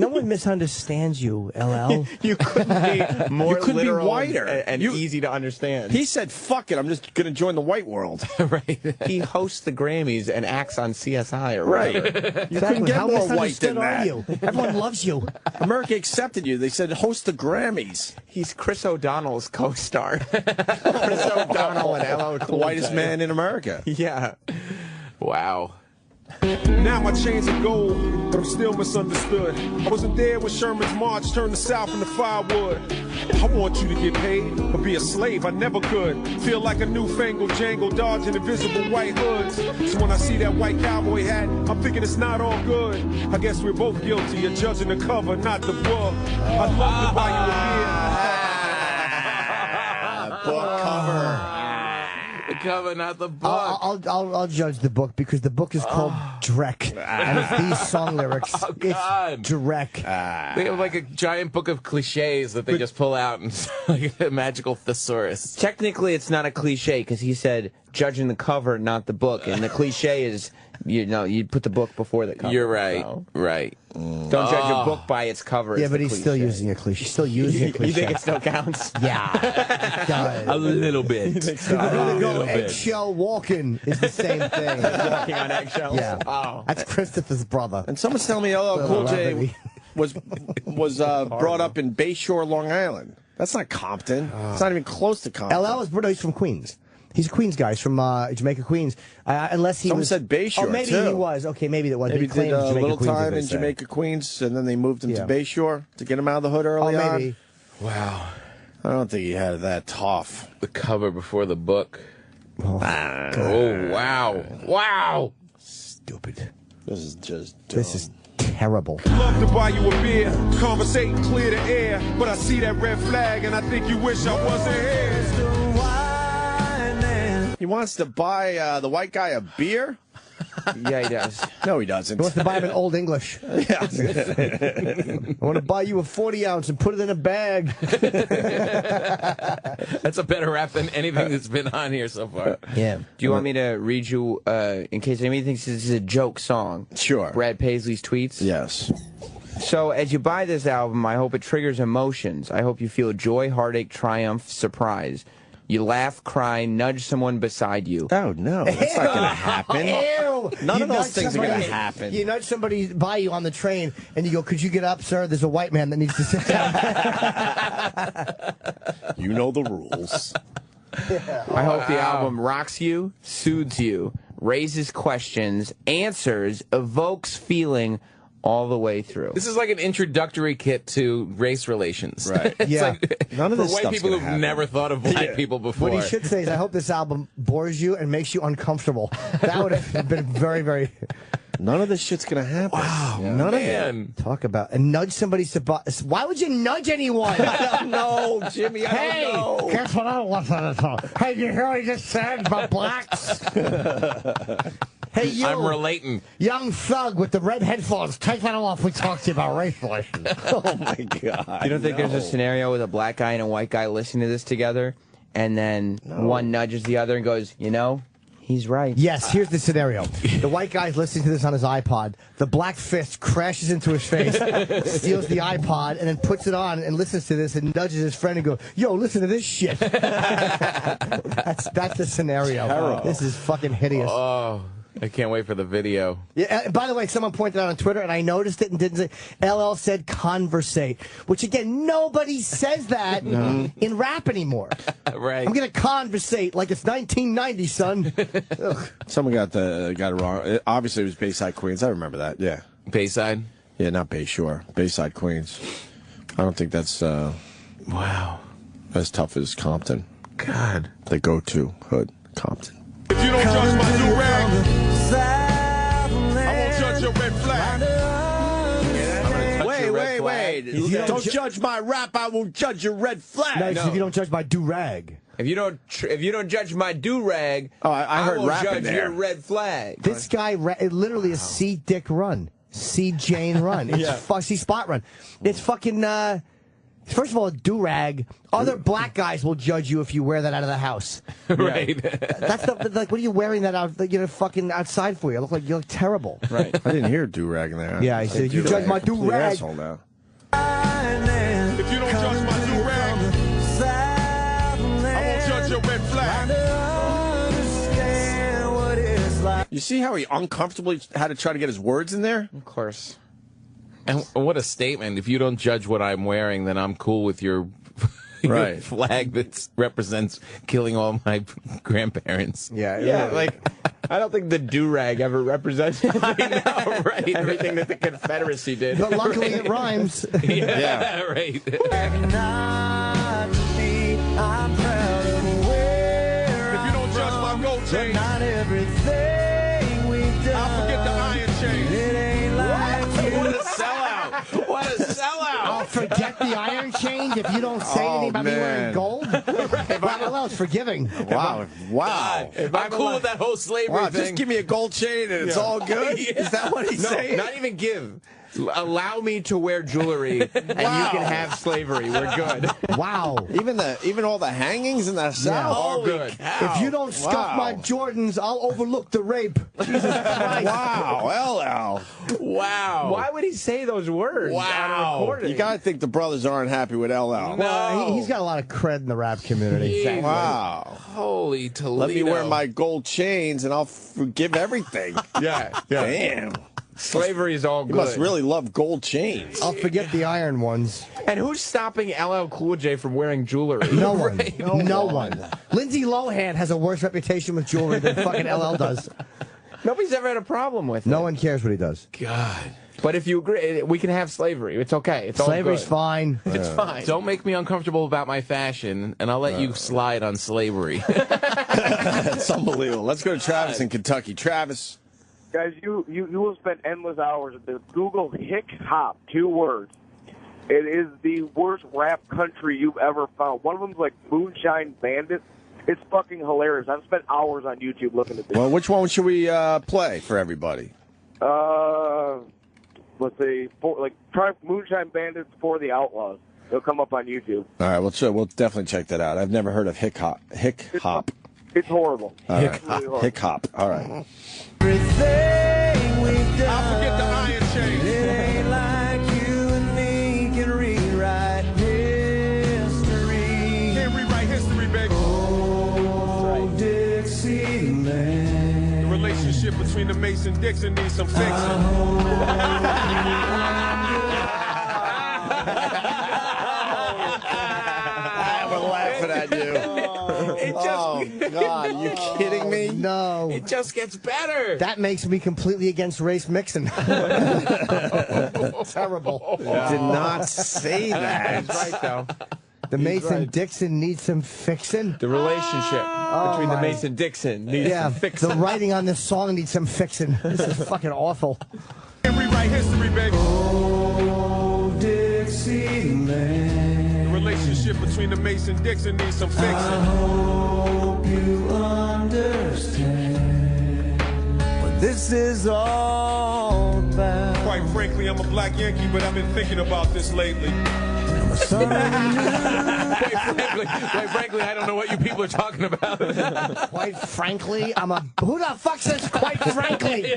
No one misunderstands you, LL. You couldn't be more You couldn't be literal whiter. and You- easy to understand. He said, fuck it, I'm just going to join the white world. Right. He hosts the Grammys and acts on CSI or whatever. You couldn't get How more white misunderstood than are that. you? Everyone loves you. America accepted you. They said, host the Grammys. He's Chris O'Donnell's co-star. Chris O'Donnell and LL The Cool whitest J. man in America. Yeah. Wow. Now my chains are gold, but I'm still misunderstood. I wasn't there when Sherman's march turned the South into firewood. I want you to get paid, but be a slave, I never could. Feel like a newfangled Django dodging invisible white hoods. So when I see that white cowboy hat, I'm thinking it's not all good. I guess we're both guilty of judging the cover, not the book. I love to buy you a beer. Book cover. The cover, not the book. I'll judge the book because the book is called Drek. And it's these song lyrics. Oh, God. It's Drek. They have like a giant book of cliches that they just pull out and it's like a magical thesaurus. Technically, it's not a cliche because he said judging the cover, not the book. And the cliche is, you put the book before the cover. You're right. So Right. don't judge a book by its cover. Yeah, is but the he's still cliche. using a cliche. He's still using a cliche. You think it still counts? Yeah. A little bit. I'm gonna go eggshell walking is the same thing. Walking on eggshells? Yeah. Oh. That's Christopher's brother. And someone's telling me LL Cool J was brought up in Bayshore, Long Island. That's not Compton. It's not even close to Compton. LL is he's from Queens. He's a Queens guy. He's from Jamaica, Queens. Unless he Someone was, said Bayshore, oh, maybe too. he was. Okay, maybe that was. Maybe He he did claimed a Jamaica, little Queens, time as they in say. Jamaica, Queens, and then they moved him Yeah. to Bayshore to get him out of the hood early maybe. on. Wow. I don't think he had it that tough. The cover before the book. Oh, wow. Wow. Stupid. This is just This is terrible. Love to buy you a beer, conversate, clear the air. But I see that red flag and I think you wish I wasn't here. He wants to buy the white guy a beer? Yeah, he does. No, he doesn't. He wants to buy him in Old English. Yeah. I want to buy you a 40-ounce and put it in a bag. That's a better rap than anything that's been on here so far. Yeah. Do you want me to read you, in case anybody thinks this is a joke song? Sure. Brad Paisley's tweets? Yes. So, as you buy this album, I hope it triggers emotions. I hope you feel joy, heartache, triumph, surprise. You laugh, cry, nudge someone beside you. Oh, no. That's not going to happen. Ew. None You of those nudge things are going somebody- to happen. You nudge somebody by you on the train, and you go, "Could you get up, sir? There's a white man that needs to sit down." You know the rules. I hope the album rocks you, soothes you, raises questions, answers, evokes feeling all the way through. This is like an introductory kit to race relations. Right. It's Yeah. like, None of for this white stuff's people gonna who've happen. never thought of black people before. What he should say is, "I hope this album bores you and makes you uncomfortable." That would have been very, very. None of this shit's going to happen. Wow. None of it. Man. Talk about and nudge somebody. Why would you nudge anyone? I don't know, Jimmy. I don't know. Guess what I listen to? Hey, you hear what he just said about blacks? Hey, you. I'm relating. Young thug with the red headphones. Take that off. We talked to you about race relations. Oh, my God. You don't think there's a scenario with a black guy and a white guy listening to this together, and then one nudges the other and goes, you know, he's right. Yes, here's the scenario. The white guy's listening to this on his iPod. The black fist crashes into his face, steals the iPod, and then puts it on and listens to this and nudges his friend and goes, "Yo, listen to this shit." That's the scenario. Terrible. This is fucking hideous. Oh, I can't wait for the video. Yeah, by the way, someone pointed out on Twitter, and I noticed it and didn't say, LL said conversate, which, again, nobody says that in rap anymore. Right. I'm going to conversate like it's 1990, son. Ugh. Someone got it wrong. Obviously, it was Bayside, Queens. I remember that. Yeah. Bayside? Yeah, not Bayshore. Bayside, Queens. I don't think that's Wow. as tough as Compton. God. The go-to hood, Compton. If you don't judge my new rag, I won't judge your red flag. Wait. Don't judge my rap. I won't judge your red flag. Nice, if you don't judge my do-rag. If you don't judge my do-rag, Oh, I heard won't rap in judge there. your red flag. This guy, it literally is C. Dick Run. C. Jane Run. It's C. Spot Run. It's fucking, first of all, do-rag. Other black guys will judge you if you wear that out of the house. Right. That's like, what are you wearing that out, fucking outside for? You look terrible. Right. I didn't hear do-rag in there. Yeah, he said, "You judge my Complete do-rag." asshole now. If you don't judge my new rag, I won't judge your red flag. You see how he uncomfortably had to try to get his words in there? Of course. And what a statement. If you don't judge what I'm wearing, then I'm cool with your, your Right. flag that represents killing all my grandparents. Yeah, like, I don't think the do-rag ever represents everything that the Confederacy did. But luckily it rhymes. Yeah, right. If you don't judge my gold chain, I'll forget the iron chain. What a sellout. What a sellout. I'll forget the iron chains if you don't say anything about me wearing man. gold. Well, else forgiving. Wow. Wow. I'm cool with that whole slavery Wow, thing. just give me a gold chain and it's all good? Yeah. Is that what he's No, saying? not even give. Allow me to wear jewelry, and you can have slavery. We're good. Wow. Even all the hangings in the South? All good. If you don't scuff my Jordans, I'll overlook the rape. Jesus Christ. Wow, LL. Wow. Why would he say those words on a Wow. recording? You gotta think the brothers aren't happy with LL. Well, he's got a lot of cred in the rap community. Yeah. Wow. Holy Toledo. Let me wear my gold chains and I'll forgive everything. Yeah. Damn. Slavery is all You good. must really love gold chains. I'll forget the iron ones. And who's stopping LL Cool J from wearing jewelry? No one. No one. Lindsay Lohan has a worse reputation with jewelry than fucking LL does. Nobody's ever had a problem with it. No one cares what he does. God. But if you agree, we can have slavery. It's okay. It's Slavery's all good. fine. It's fine. Don't make me uncomfortable about my fashion, and I'll let you slide on slavery. That's unbelievable. Let's go to Travis in Kentucky. Travis. Guys, you will spend endless hours at this. Google Hick Hop, 2 words. It is the worst rap country you've ever found. One of them's like Moonshine Bandit. It's fucking hilarious. I've spent hours on YouTube looking at this. Well, which one should we play for everybody? Let's see. Try Moonshine Bandits for the Outlaws. It'll come up on YouTube. All right, we'll definitely check that out. I've never heard of Hick Hop. It's horrible. All right. It's really horrible. Hick Hop. All right. Everything we've done. I forget the iron chain. It ain't like you and me can rewrite history. Can't rewrite history, baby. Oh, Dixieland. The relationship between the Mason-Dixon needs some fixing. We're laughing at you. Oh, God. Are you kidding me? No. It just gets better. That makes me completely against race mixing. Terrible. Did not say that. That's right, though. The Mason-Dixon needs some fixing. The relationship between the my. Mason-Dixon needs Yeah, some fixing. the writing on this song needs some fixing. This is fucking awful. Can't rewrite history, baby. Oh, Dixieland. The relationship between the Mason-Dixon needs some fixing. I hope you understand what this is all about. Quite frankly, I'm a black Yankee, but I've been thinking about this lately. Quite frankly, I don't know what you people are talking about. Quite frankly, who the fuck says quite frankly?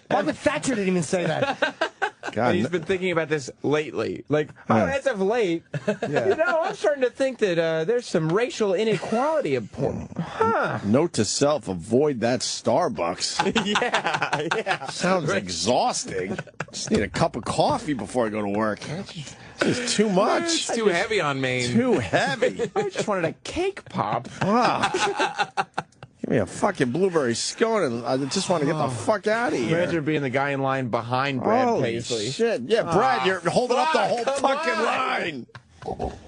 Margaret Thatcher didn't even say that. God, He's been thinking about this lately. Like, as of late, I'm starting to think that there's some racial inequality. Note to self, avoid that Starbucks. Yeah. Sounds exhausting. Just need a cup of coffee before I go to work. It's too much. It's too heavy on Maine. Too heavy. I just wanted a cake pop. Wow. Give me a fucking blueberry scone and I just want to get the fuck out of here. Imagine being the guy in line behind Brad Holy Paisley. shit. Yeah, Brad, you're holding up the whole fucking line.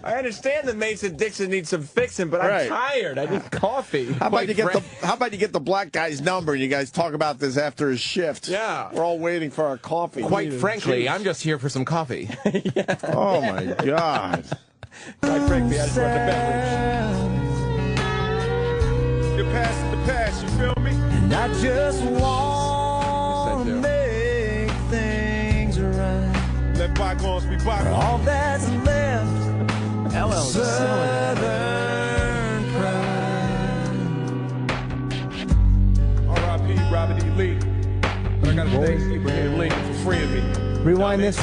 I understand that Mason-Dixon needs some fixing, but Right. I'm tired. I need coffee. How about you get the black guy's number and you guys talk about this after his shift? Yeah. We're all waiting for our coffee. Quite frankly, Jeez. I'm just here for some coffee. Oh my God. Quite frankly, I just want the beverage. The past is the past, you feel me? And I just want to make things right. Let bygones be bygones. All that's left, LL's Southern pride. R.I.P. Robert E. Lee. But I gotta thank Abraham Lincoln for freeing me. Rewind this.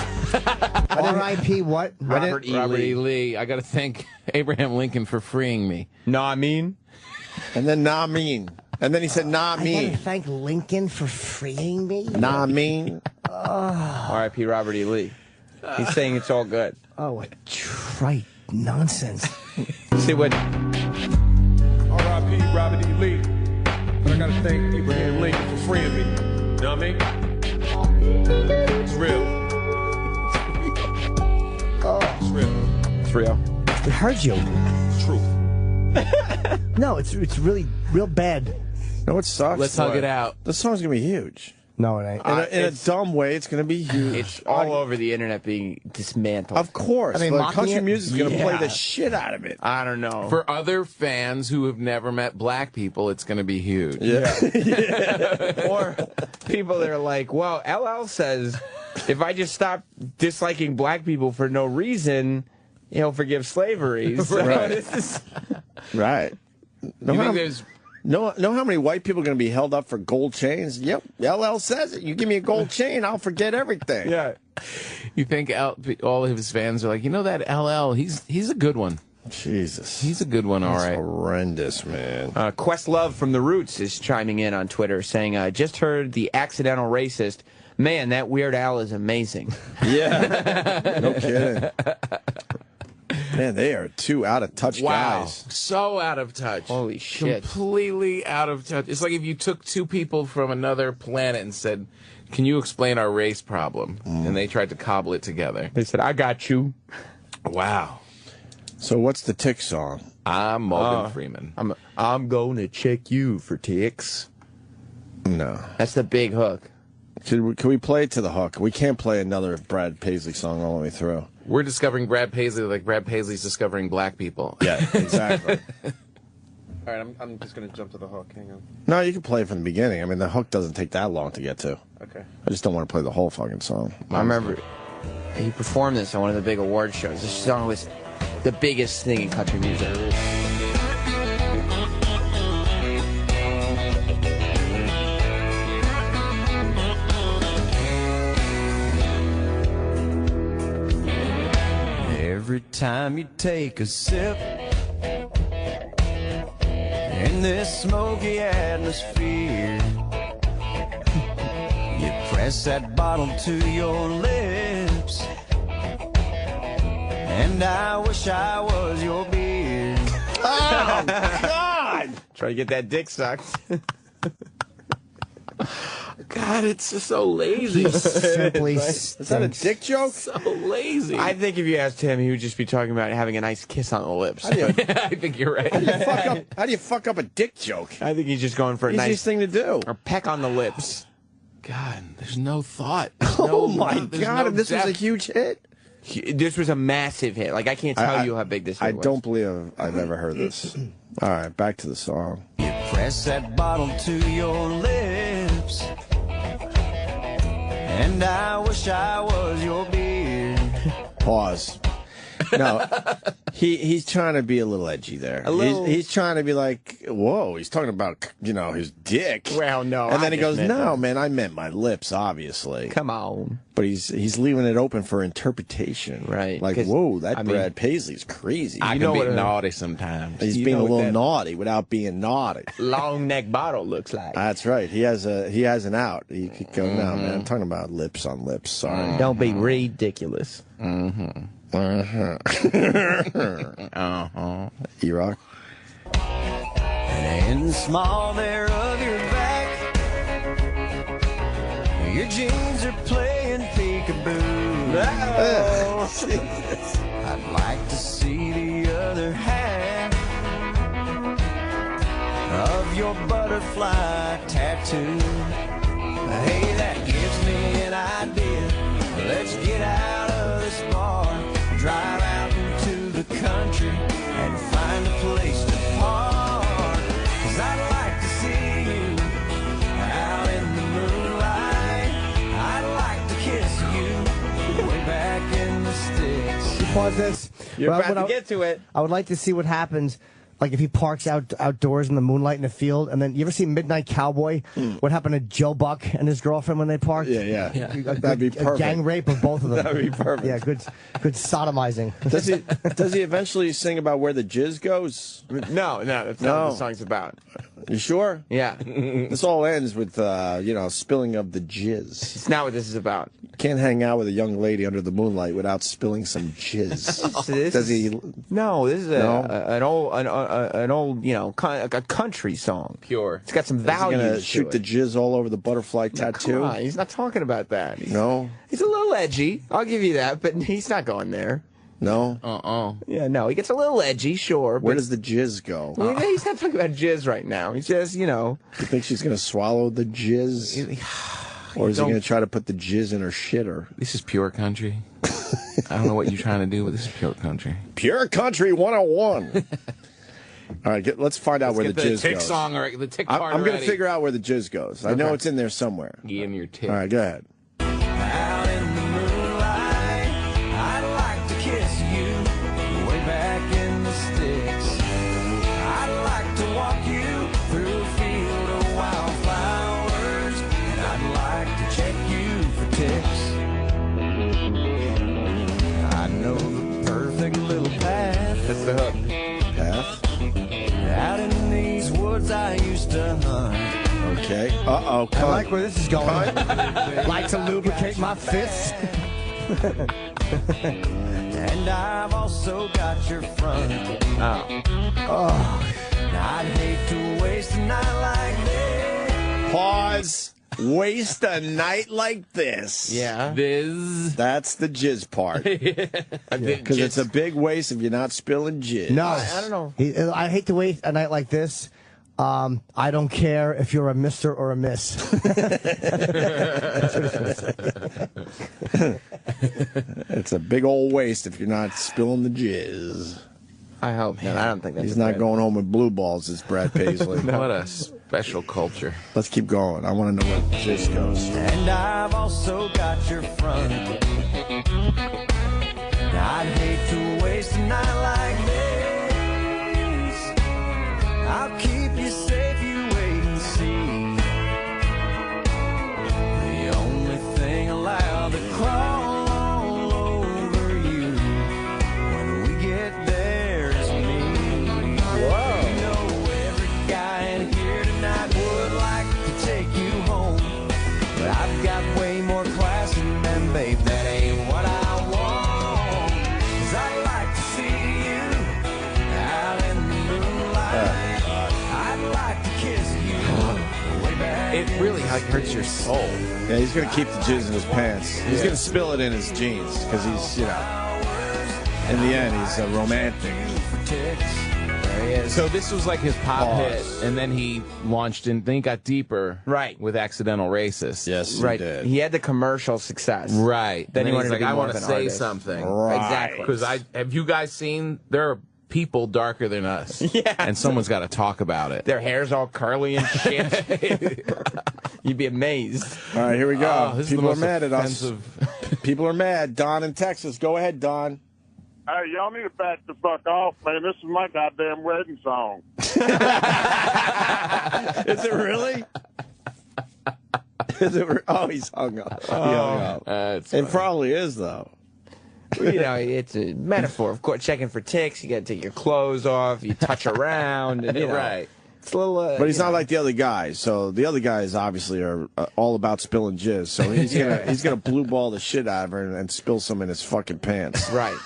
R.I.P. what? Robert E. Lee. I got to thank Abraham Lincoln for freeing me. Nah, I mean. And then nah mean. And then he said nah I gotta mean. thank Lincoln for freeing me. Nah mean. R.I.P. Robert E. Lee. He's saying it's all good. Oh, what trite nonsense. See what? R.I.P. Robert E. Lee. But I gotta thank Abraham Lincoln for freeing me. Know what I mean? It's real. It's real. It's real. It hurts you. It's true. No, it's really real bad. No, what sucks? Let's hug it out. This song's going to be huge. No, it ain't. In a dumb way, it's going to be huge. It's all over the internet being dismantled. Of course. I mean, Like, mocking country it? music is going to play Yeah. the shit out of it. I don't know. For other fans who have never met black people, it's going to be huge. Yeah. Or people that are like, well, LL says if I just stop disliking black people for no reason, he'll forgive slavery. So Right. this is... Right. You think there's... Know how many white people are going to be held up for gold chains? Yep. LL says it. You give me a gold chain, I'll forget everything. Yeah. You think all of his fans are like, you know that LL, he's a good one. Jesus. He's a good one, all That's right. horrendous, man. Questlove from The Roots is chiming in on Twitter saying, just heard the accidental racist Man, that Weird Al is amazing. Yeah. No kidding. Man, they are two out-of-touch guys. So out of touch. Holy shit. Completely out of touch. It's like if you took two people from another planet and said, can you explain our race problem? And they tried to cobble it together. They said, I got you. Wow. So what's the tick song? I'm Morgan Freeman. I'm going to check you for ticks. No. That's the big hook. Can we play it to the hook? We can't play another Brad Paisley song all the way through. We're discovering Brad Paisley like Brad Paisley's discovering black people. Yeah, exactly. All right, I'm just going to jump to the hook. Hang on. No, you can play it from the beginning. I mean, the hook doesn't take that long to get to. Okay. I just don't want to play the whole fucking song. I remember he performed this on one of the big award shows. This song was the biggest thing in country music. Every time you take a sip in this smoky atmosphere, you press that bottle to your lips, and I wish I was your beer. Oh, God! Try to get that dick sucked. God, it's just so lazy. Simply Is that a dick joke? So lazy. I think if you asked him, he would just be talking about having a nice kiss on the lips. How do you, I think you're right. how do you fuck up a dick joke? I think he's just going for a Easiest nice thing to do. or peck on the lips. God, there's no thought. Oh my there's God! no If this was a depth. huge hit. This was a massive hit. Like, I can't tell you how big this hit I was. don't believe I've ever heard this. All right, back to the song. You press that bottle to your lips, and I wish I was your beer. Pause. No, he's trying to be a little edgy there. A little- He's trying to be like, whoa, he's talking about, his dick. Well, no. And then he I goes, just meant no, that. man, I meant my lips, obviously. Come on. But he's leaving it open for interpretation. Right, Like, 'cause, whoa, that I mean, Brad Paisley's crazy. I You can know be what a- naughty sometimes. He's you being a know what little that- naughty without being naughty. Long neck bottle looks like. That's right. He has an out. He could go, no, man, I'm talking about lips on lips. Sorry. Don't be ridiculous. E-Rock. And in the small there of your back, your jeans are playing peekaboo. I'd like to see the other half of your butterfly tattoo. Hey, that gives me an idea. Let's get out of this bar, drive out into the country, and find a place to park. 'Cause I'd like to see you out in the moonlight. I'd like to kiss you way back in the sticks. Pause this. You're Well, about what to get to it. I would like to see what happens. Like if he parks outdoors in the moonlight in the field, and then you ever see Midnight Cowboy? What happened to Joe Buck and his girlfriend when they parked? Yeah. That'd be A perfect. gang rape of both of them. That'd be perfect. Yeah, good sodomizing. Does he eventually sing about where the jizz goes? No, that's not what the song's about. You sure? Yeah. This all ends with spilling of the jizz. It's not what this is about. Can't hang out with a young lady under the moonlight without spilling some jizz. Does he? No, this is No? an old, a country song. Pure. It's got some Is he gonna values. shoot the jizz all over the butterfly tattoo? Come on, he's not talking about that. No, He's a little edgy. I'll give you that, but he's not going there. no. Yeah, no, he gets a little edgy, sure. Where but does the jizz go? he's not talking about jizz right now. He's just, You think she's gonna swallow the jizz, or is he don't- gonna try to put the jizz in her shitter? This is pure country. I don't know what you're trying to do, but this is pure country. Pure Country 101. All right, let's find out where the jizz tick goes. song or the tick part I'm going to already. figure out where the jizz goes. I know Okay. it's in there somewhere. Give me your tick. All right, go ahead. Out in the moonlight, I'd like to kiss you way back in the sticks. I'd like to walk you through a field of wildflowers, and I'd like to check you for ticks. I know the perfect little path. That's the hook. Path. Out in these woods I used to hunt. Okay. Uh-oh. I like where this is going. Like to lubricate my fists. And I've also got your front. Oh. I'd hate to waste a night like this. Pause. Waste a night like this. Yeah. That's the jizz part. Because it's a big waste if you're not spilling jizz. No. I don't know. I hate to waste a night like this. I don't care if you're a Mr. or a Miss. That's what it's gonna say. It's a big old waste if you're not spilling the jizz. I hope not. I don't think that's He's not going home with blue balls, it's Brad Paisley. What a special culture. Let's keep going. I want to know where jizz goes. And I've also got your front. I'd hate to waste a night like this. I'll keep you safe, you wait and see. The only thing allowed to crawl all over you when we get there is me. Whoa. You know every guy in here tonight would like to take you home, but I've got way more class than them, babe. That ain't what I want. 'Cause I'd like to see you out in the moonlight. I'd like to kiss you way back. It really hurts your soul. Yeah, he's going to keep the jizz in his pants. He's going to spill it in his jeans because he's, in the end, he's a romantic. There he is. So this was like his pop Pause. hit, and then he launched and then he got deeper. Right. With Accidental Racist. Yes, Right. he did. He had the commercial success. Right. Then he he's wanted to like, be I more want of to an say artist. something. Right. Exactly. Because have you guys seen, there are people darker than us. Yeah. And someone's got to talk about it. Their hair's all curly and shit. You'd be amazed. All right, here we go. Oh, this is People the are most mad at us. offensive. People are mad. Don in Texas. Go ahead, Don. Hey, y'all need to back the fuck off, man. This is my goddamn wedding song. Is it really? Is it? Oh, he's hung up. He hung up. It probably is, though. It's a metaphor. Of course, checking for ticks. You got to take your clothes off. You touch around. And, Right. It's a little. But he's not like the other guys. So the other guys obviously are all about spilling jizz. So he's gonna blue ball the shit out of her and spill some in his fucking pants. Right.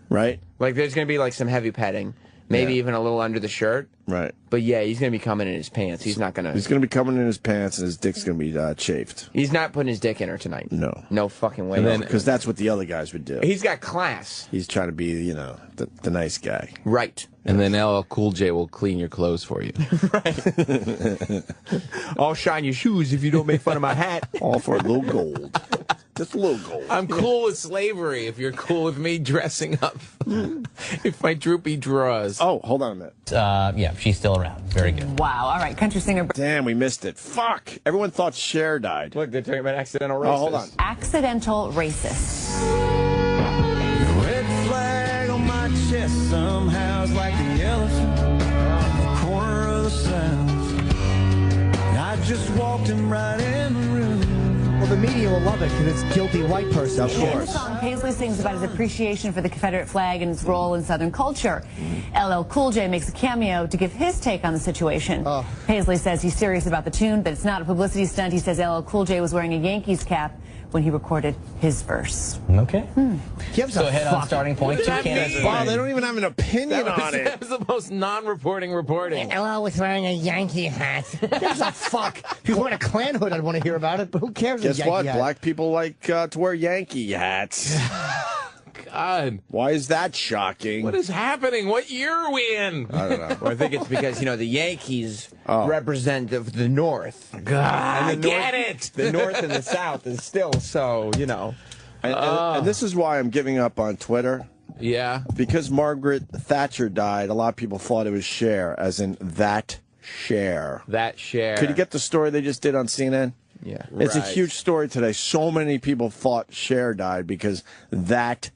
Right. Like there's gonna be like some heavy petting, maybe even a little under the shirt. Right. But yeah, he's gonna be coming in his pants. He's not gonna. He's gonna be coming in his pants and his dick's gonna be chafed. He's not putting his dick in her tonight. No. No fucking way. And then because that's what the other guys would do. He's got class. He's trying to be, the nice guy. Right. And then LL Cool J will clean your clothes for you. I'll shine your shoes if you don't make fun of my hat. All for a little gold. Just a little gold. I'm cool with slavery if you're cool with me dressing up. If my droopy drawers. Oh, hold on a minute. Yeah, she's still around. Very good. Wow. All right. Country singer. Damn, we missed it. Fuck. Everyone thought Cher died. Look, they're talking about accidental racist. Oh, hold on. Accidental racist. Red flag on my chest somehow is like the elephant on the corner of the South. I just walked him right in the room. Well, the media will love it because it's guilty white person. Of In the course. song, Paisley sings about his appreciation for the Confederate flag and its role in Southern culture. LL Cool J makes a cameo to give his take on the situation. Paisley says he's serious about the tune, that it's not a publicity stunt. He says LL Cool J was wearing a Yankees cap when he recorded his verse. Okay. Gives So a head on fuck. starting point. Two candidates. Wow, they don't even have an opinion on it. That was the most non-reporting reporting. LL was wearing a Yankee hat. Gives a fuck. If he was wearing a Klan hood, I'd want to hear about it, but who cares? Guess Yankee what? hat? Black people like to wear Yankee hats. God. Why is that shocking? What is happening? What year are we in? I don't know. Well, I think it's because, the Yankees represent the North. God, And the get North- it! The North and the South is still so, And this is why I'm giving up on Twitter. Yeah. Because Margaret Thatcher died, a lot of people thought it was Cher, as in that Cher. That Cher. Could you get the story they just did on CNN? Yeah. It's a Right. huge story today. So many people thought Cher died because that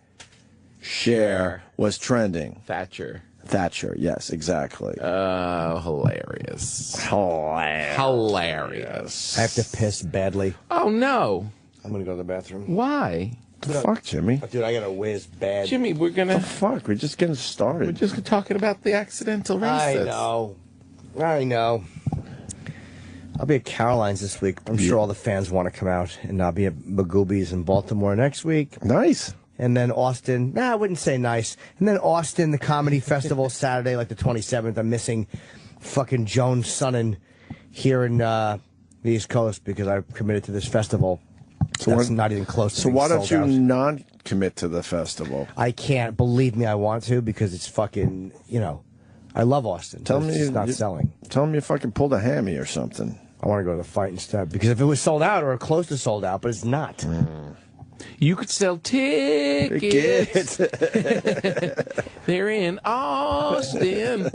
Cher was trending. Thatcher. Thatcher, yes, exactly. Hilarious. Hilarious. I have to piss badly. Oh, no. I'm going to go to the bathroom. Why? Fuck, Jimmy. Dude, I got to whiz bad. Jimmy, we're going to... Fuck, we're just getting started. We're just talking about the accidental racist. I know. I'll be at Caroline's this week. I'm sure all the fans want to come out, and I'll be at Magoobies in Baltimore next week. Nice. And then Austin. I wouldn't say nice. And then Austin, the Comedy Festival, Saturday, like the 27th. I'm missing fucking Joan Sunnin here in the East Coast because I've committed to this festival. So that's not even close to So being why don't sold you out. not commit to the festival? I can't. Believe me, I want to because it's fucking, I love Austin. Tell but me it's just not selling. Tell me you fucking pulled a hammy or something. I want to go to the fight instead because if it was sold out or close to sold out, but it's not. You could sell tickets. They're in Austin.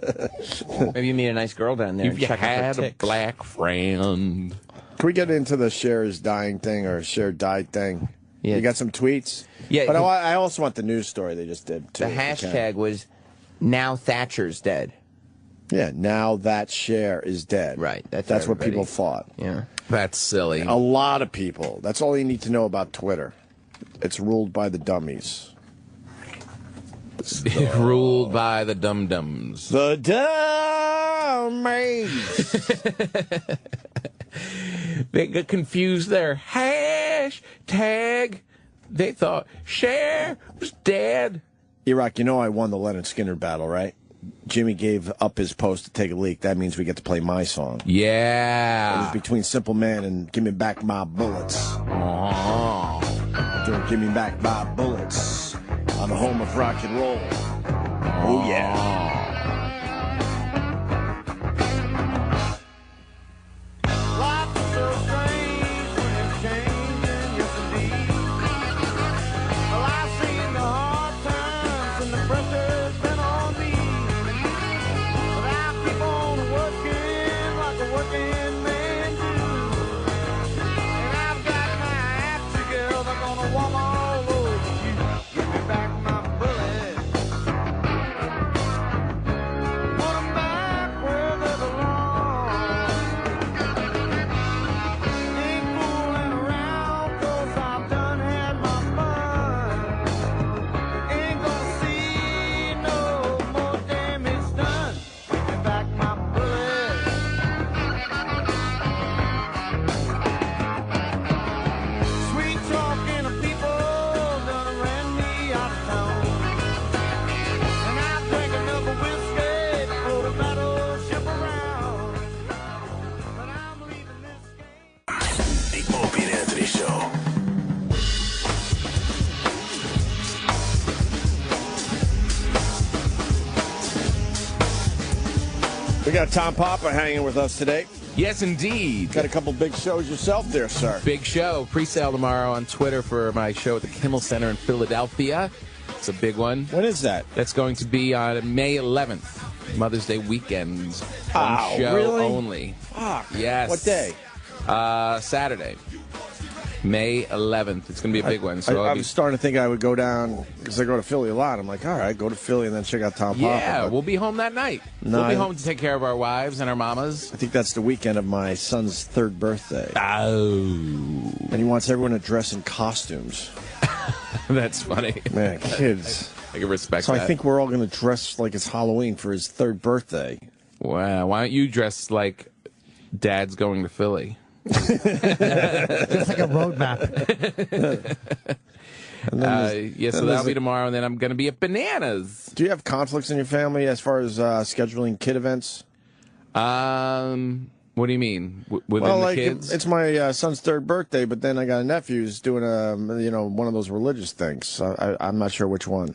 Maybe you meet a nice girl down there. If and you check out her had a ticks. black friend. Can we get into the Cher's dying thing or Cher died thing? Yeah. You got some tweets? Yeah. But I also want the news story they just did, too. The hashtag was, now Thatcher's dead. Yeah, now that Cher is dead. Right. That's what everybody. people thought. Yeah. That's silly. A lot of people. That's all you need to know about Twitter. It's ruled by the dummies. Ruled by the dum-dums. The dummies. They got confused there. Hashtag. They thought Cher was dead. E-Rock, you know I won the Leonard Skinner battle, right? Jimmy gave up his post to take a leak. That means we get to play my song. Yeah. It was between Simple Man and Give Me Back My Bullets. Oh. Doing Give Me Back My Bullets on the home of rock and roll. Oh, yeah. Life is so strange when it's changing, yes indeed. Well, I've seen the hard times and the pressure's been on me. But I keep on working like a working man do. And I've got my act together, gonna walk all over you. Give me back my bullets. Put 'em back where they belong. Ain't fooling around 'cause I've done had my fun. Ain't gonna see no more damage done. Give me back my bullets. Sweet talking of people done ran me out of town. And I drank enough of whiskey to float a battleship around. But I'm leaving this The Opie and Anthony Show. We got Tom Papa hanging with us today. Yes, indeed. Got a couple big shows yourself there, sir. Big show. Pre-sale tomorrow on Twitter for my show at the Kimmel Center in Philadelphia. It's a big one. When is that? That's going to be on May 11th, Mother's Day weekend. Oh, One show really? only. Fuck. Yes. What day? Saturday, May 11th. It's going to be a big one. So I'm starting to think I would go down, because I go to Philly a lot. I'm like, all right, go to Philly and then check out Tom Papa. yeah, But we'll be home that night. No, we'll be I- home to take care of our wives and our mamas. I think that's the weekend of my son's 3rd birthday. Oh. And he wants everyone to dress in costumes. That's funny. Man, kids. I can respect So that. I think we're all going to dress like it's Halloween for his 3rd birthday. Wow. Why don't you dress like Dad's going to Philly? Just like a roadmap. So that'll be tomorrow, and then I'm going to be at Bananas. Do you have conflicts in your family as far as scheduling kid events? What do you mean? Within well, the like kids? it's my son's 3rd birthday, but then I got a nephew who's doing one of those religious things. I'm not sure which one.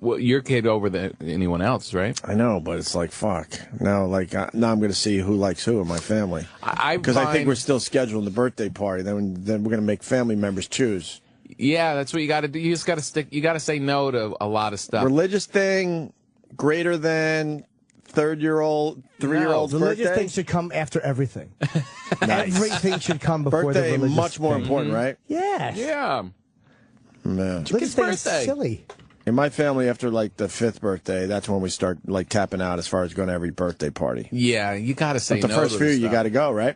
Well, your kid over anyone else, right? I know, but it's like fuck. Now, now I'm going to see who likes who in my family. Because I think we're still scheduling the birthday party. Then we're going to make family members choose. Yeah, that's what you got to do. You just got to stick. You got to say no to a lot of stuff. Religious thing greater than 3-year-old Religious birthday. things should come after everything. Nice. Everything should come before Birthday the religious much more thing. important, right? Yes. Yeah. Man. Religious thing is birthday. silly. In my family, after like the 5th birthday, that's when we start like tapping out as far as going to every birthday party. Yeah, you got to say But the no first to few, the you stuff. got to go, right?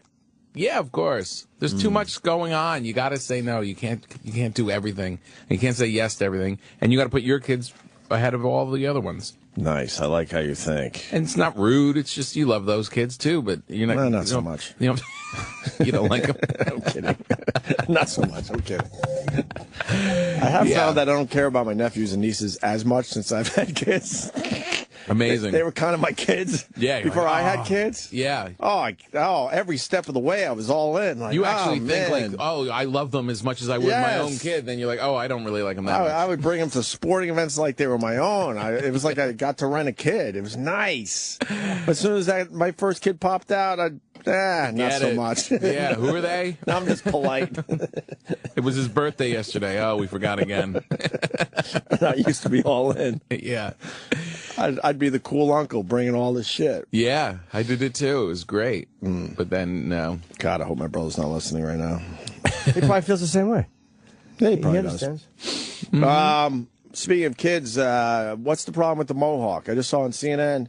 Yeah, of course. There's too much going on. You got to say no. You can't do everything. You can't say yes to everything. And you got to put your kids ahead of all the other ones. Nice. I like how you think. And it's not rude. It's just you love those kids too, but you're not. No, not you so don't- much. You don't. You don't like them. I'm kidding. Not so much. I'm kidding. I have Yeah. found that I don't care about my nephews and nieces as much since I've had kids. Amazing. They were kind of my kids. Yeah, you're Before like, I had "Oh." kids. Yeah. Oh, every step of the way I was all in. Like, You actually oh, think man. like, oh, I love them as much as I would my own Yes. kid. Then you're like, oh, I don't really like them that much. I would bring them to sporting events like they were my own. It was like I got to rent a kid. It was nice. But as soon as my first kid popped out, not Get so it. much. Yeah, who are they? Now I'm just polite. It was his birthday yesterday. Oh, we forgot again. I used to be all in. Yeah. I'd be the cool uncle bringing all this shit. Yeah, I did it too. It was great. But then, no. God, I hope my brother's not listening right now. He probably feels the same way. Yeah, he probably does. understands. Speaking of kids, what's the problem with the mohawk? I just saw on CNN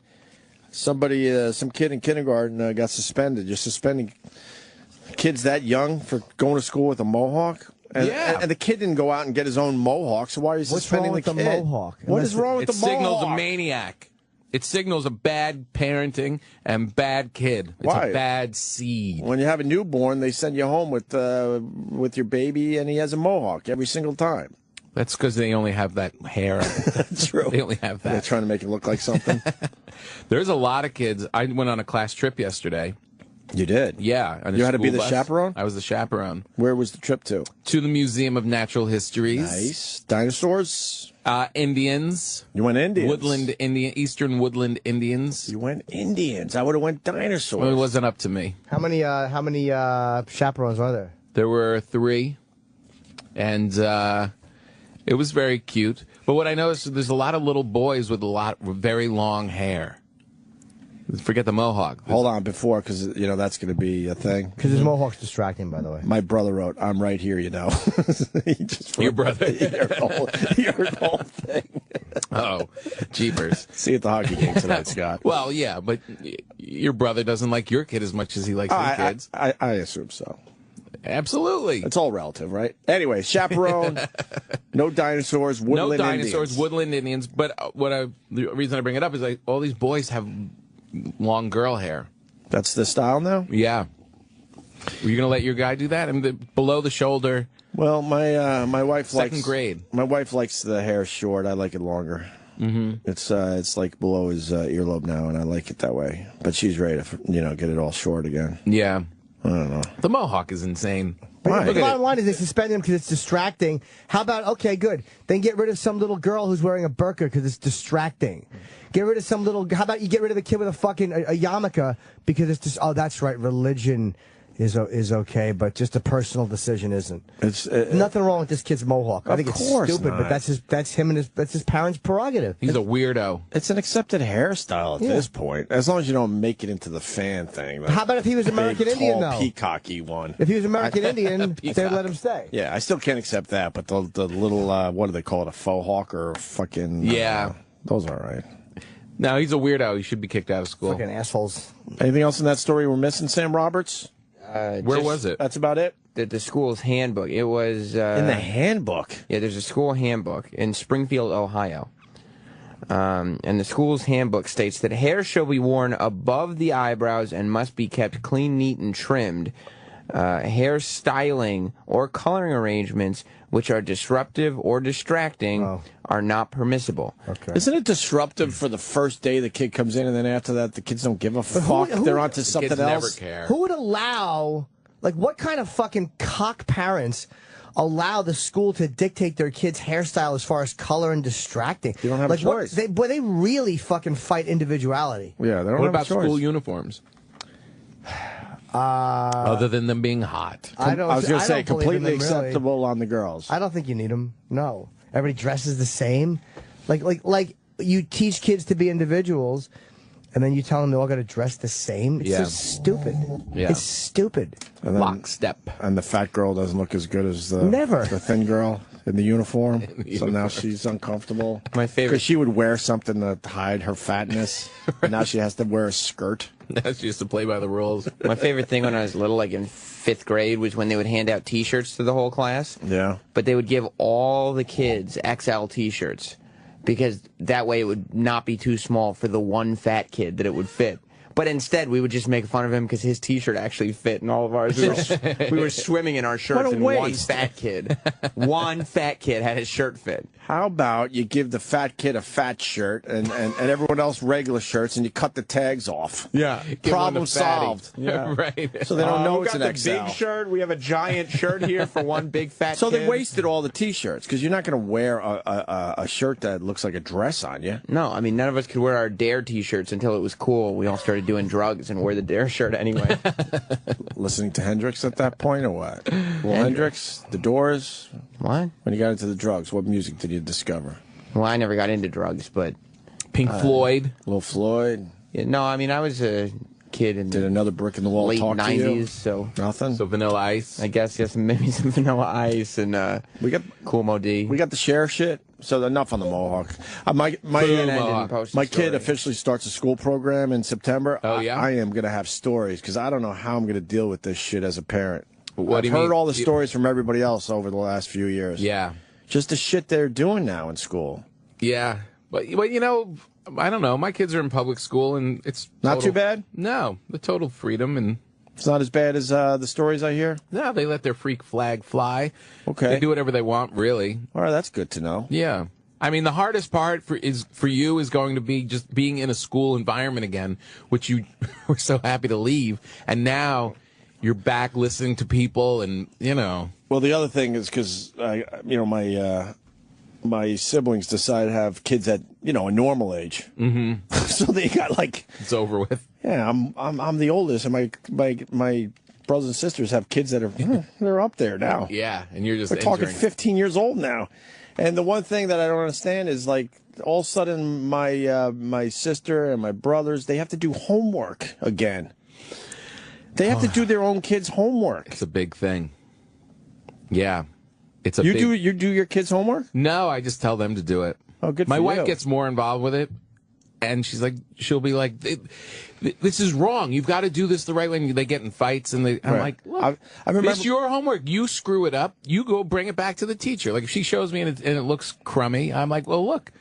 somebody, some kid in kindergarten got suspended. You're suspending kids that young for going to school with a mohawk? And, Yeah. and the kid didn't go out and get his own mohawk, so why are you What's suspending wrong with the the kid? mohawk? What is wrong with It the mohawk? signals a maniac. It signals a bad parenting and bad kid. It's Why? a bad seed. When you have a newborn, they send you home with your baby, and he has a mohawk every single time. That's because they only have that hair. That's true. They only have They're that. trying to make it look like something. There's a lot of kids. I went on a class trip yesterday. You did? Yeah. on a You had to be school the bus. chaperone? I was the chaperone. Where was the trip to? To the Museum of Natural Histories. Nice. Dinosaurs? Indians. You went Indians? Woodland Indian, Eastern Woodland Indians. You went Indians. I would have went dinosaurs. Well, it wasn't up to me. How many chaperones are there? There were 3, and it was very cute. But what I noticed, there's a lot of little boys with very long hair. Forget the mohawk. Hold on, before, because, that's going to be a thing. Because his mohawk's distracting, by the way. My brother wrote, I'm right here, He just Your brother? He heard the whole thing. Oh, jeepers. See you at the hockey game tonight, Scott. Well, yeah, but your brother doesn't like your kid as much as he likes his kids. I assume so. Absolutely. It's all relative, right? Anyway, chaperone, no dinosaurs, woodland No dinosaurs, Indians. woodland Indians. But the reason I bring it up is all these boys have long girl hair. That's the style now? Yeah. Were you going to let your guy do that? Below the shoulder. Well, my wife likes Second grade. My wife likes the hair short. I like it longer. Mm-hmm. It's like below his earlobe now, and I like it that way. But she's ready to get it all short again. Yeah. I don't know. The mohawk is insane. But the bottom line is they suspend him because it's distracting. How about, okay, good. Then get rid of some little girl who's wearing a burqa because it's distracting. Get rid of some little, how about you get rid of the kid with a fucking a yarmulke because it's just, oh, that's right, religion is okay, but just a personal decision isn't. It's nothing wrong with this kid's mohawk. I think it's course stupid, not. but that's his parents' prerogative. He's a weirdo. It's an accepted hairstyle at this point, as long as you don't make it into the fan thing. How about if he was American big, Indian, tall, though? peacocky one? If he was American Indian, they'd let him stay. Yeah, I still can't accept that, but the little, what do they call it, a faux hawk or a fucking... Yeah. Those are all right. No, he's a weirdo. He should be kicked out of school. Fucking assholes. Anything else in that story we're missing, Sam Roberts? Where was it? That's about it? The school's handbook. It was... in the handbook? Yeah, there's a school handbook in Springfield, Ohio. And the school's handbook states that hair shall be worn above the eyebrows and must be kept clean, neat, and trimmed. Hair styling or coloring arrangements which are disruptive or distracting are not permissible. Okay. Isn't it disruptive for the first day the kid comes in, and then after that the kids don't give a fuck? They're onto something kids else. never care. Who would allow, like, what kind of fucking cock parents allow the school to dictate their kids' hairstyle as far as color and distracting? You don't have like, a choice. They really fucking fight individuality. Yeah, they don't What have about a choice. school uniforms? Other than them being hot. I was going to say, don't believe in completely them, really. acceptable on the girls. I don't think you need them. No. Everybody dresses the same. Like you teach kids to be individuals, and then you tell them they all got to dress the same. It's just stupid. Yeah. It's stupid. And then- Lockstep. And the fat girl doesn't look as good as the thin girl in the uniform. So now she's uncomfortable. My favorite. Because she would wear something to hide her fatness. And now she has to wear a skirt. Now she used to play by the rules. My favorite thing when I was little, like in 5th grade, was when they would hand out T-shirts to the whole class. Yeah. But they would give all the kids XL T-shirts because that way it would not be too small for the one fat kid that it would fit. But instead, we would just make fun of him because his T-shirt actually fit in all of ours. We were swimming in our shirts, and one fat kid had his shirt fit. How about you give the fat kid a fat shirt and everyone else regular shirts, and you cut the tags off? Yeah. Problem solved. Yeah. Right. So they don't know we it's got an the XL. big shirt. We have a giant shirt here for one big fat So kid. they wasted all the T-shirts because you're not going to wear a shirt that looks like a dress on you. No, I mean, none of us could wear our Dare T-shirts until it was cool. We all started doing drugs and wore the Dare shirt anyway. Listening to Hendrix at that point, or what? Well, Hendrix, The Doors. What? When you got into the drugs, what music did you discover? Well, I never got into drugs, but... Pink Floyd. Little Floyd. Yeah, no, I mean, I was a kid in Did another brick in the wall late talk 90s, to you? so... Nothing? So Vanilla Ice. I guess, yes, maybe some Vanilla Ice and we got Cool Mo D. We got the sheriff shit. So enough on the Mohawk. My kid officially starts a school program in September. Oh, yeah? I am going to have stories because I don't know how I'm going to deal with this shit as a parent. What do I've you heard mean? all the stories from everybody else over the last few years. Yeah. Just the shit they're doing now in school. Yeah. But you know, I don't know. My kids are in public school, and it's Not too bad? No. The total freedom, and... It's not as bad as the stories I hear? No, they let their freak flag fly. Okay. They do whatever they want, really. All right, that's good to know. Yeah. I mean, the hardest part for you is going to be just being in a school environment again, which you were so happy to leave, and now you're back listening to people, and you know. Well, the other thing is because my siblings decided to have kids at a normal age. Mm-hmm. So they got like it's over with. Yeah, I'm the oldest, and my brothers and sisters have kids that are they're up there now. Yeah, and you're just we're talking 15 years old now. And the one thing that I don't understand is like all of a sudden my sister and my brothers, they have to do homework again. They have to do their own kids' homework. It's a big thing. Yeah. It's you do your kids' homework? No, I just tell them to do it. Oh, good for My wife you. gets more involved with it, and she'll be like, this is wrong. You've got to do this the right way. And they get in fights, and I'm Right. like, look, I remember it's your homework. You screw it up. You go bring it back to the teacher. Like if she shows me and it looks crummy, I'm like, well, look,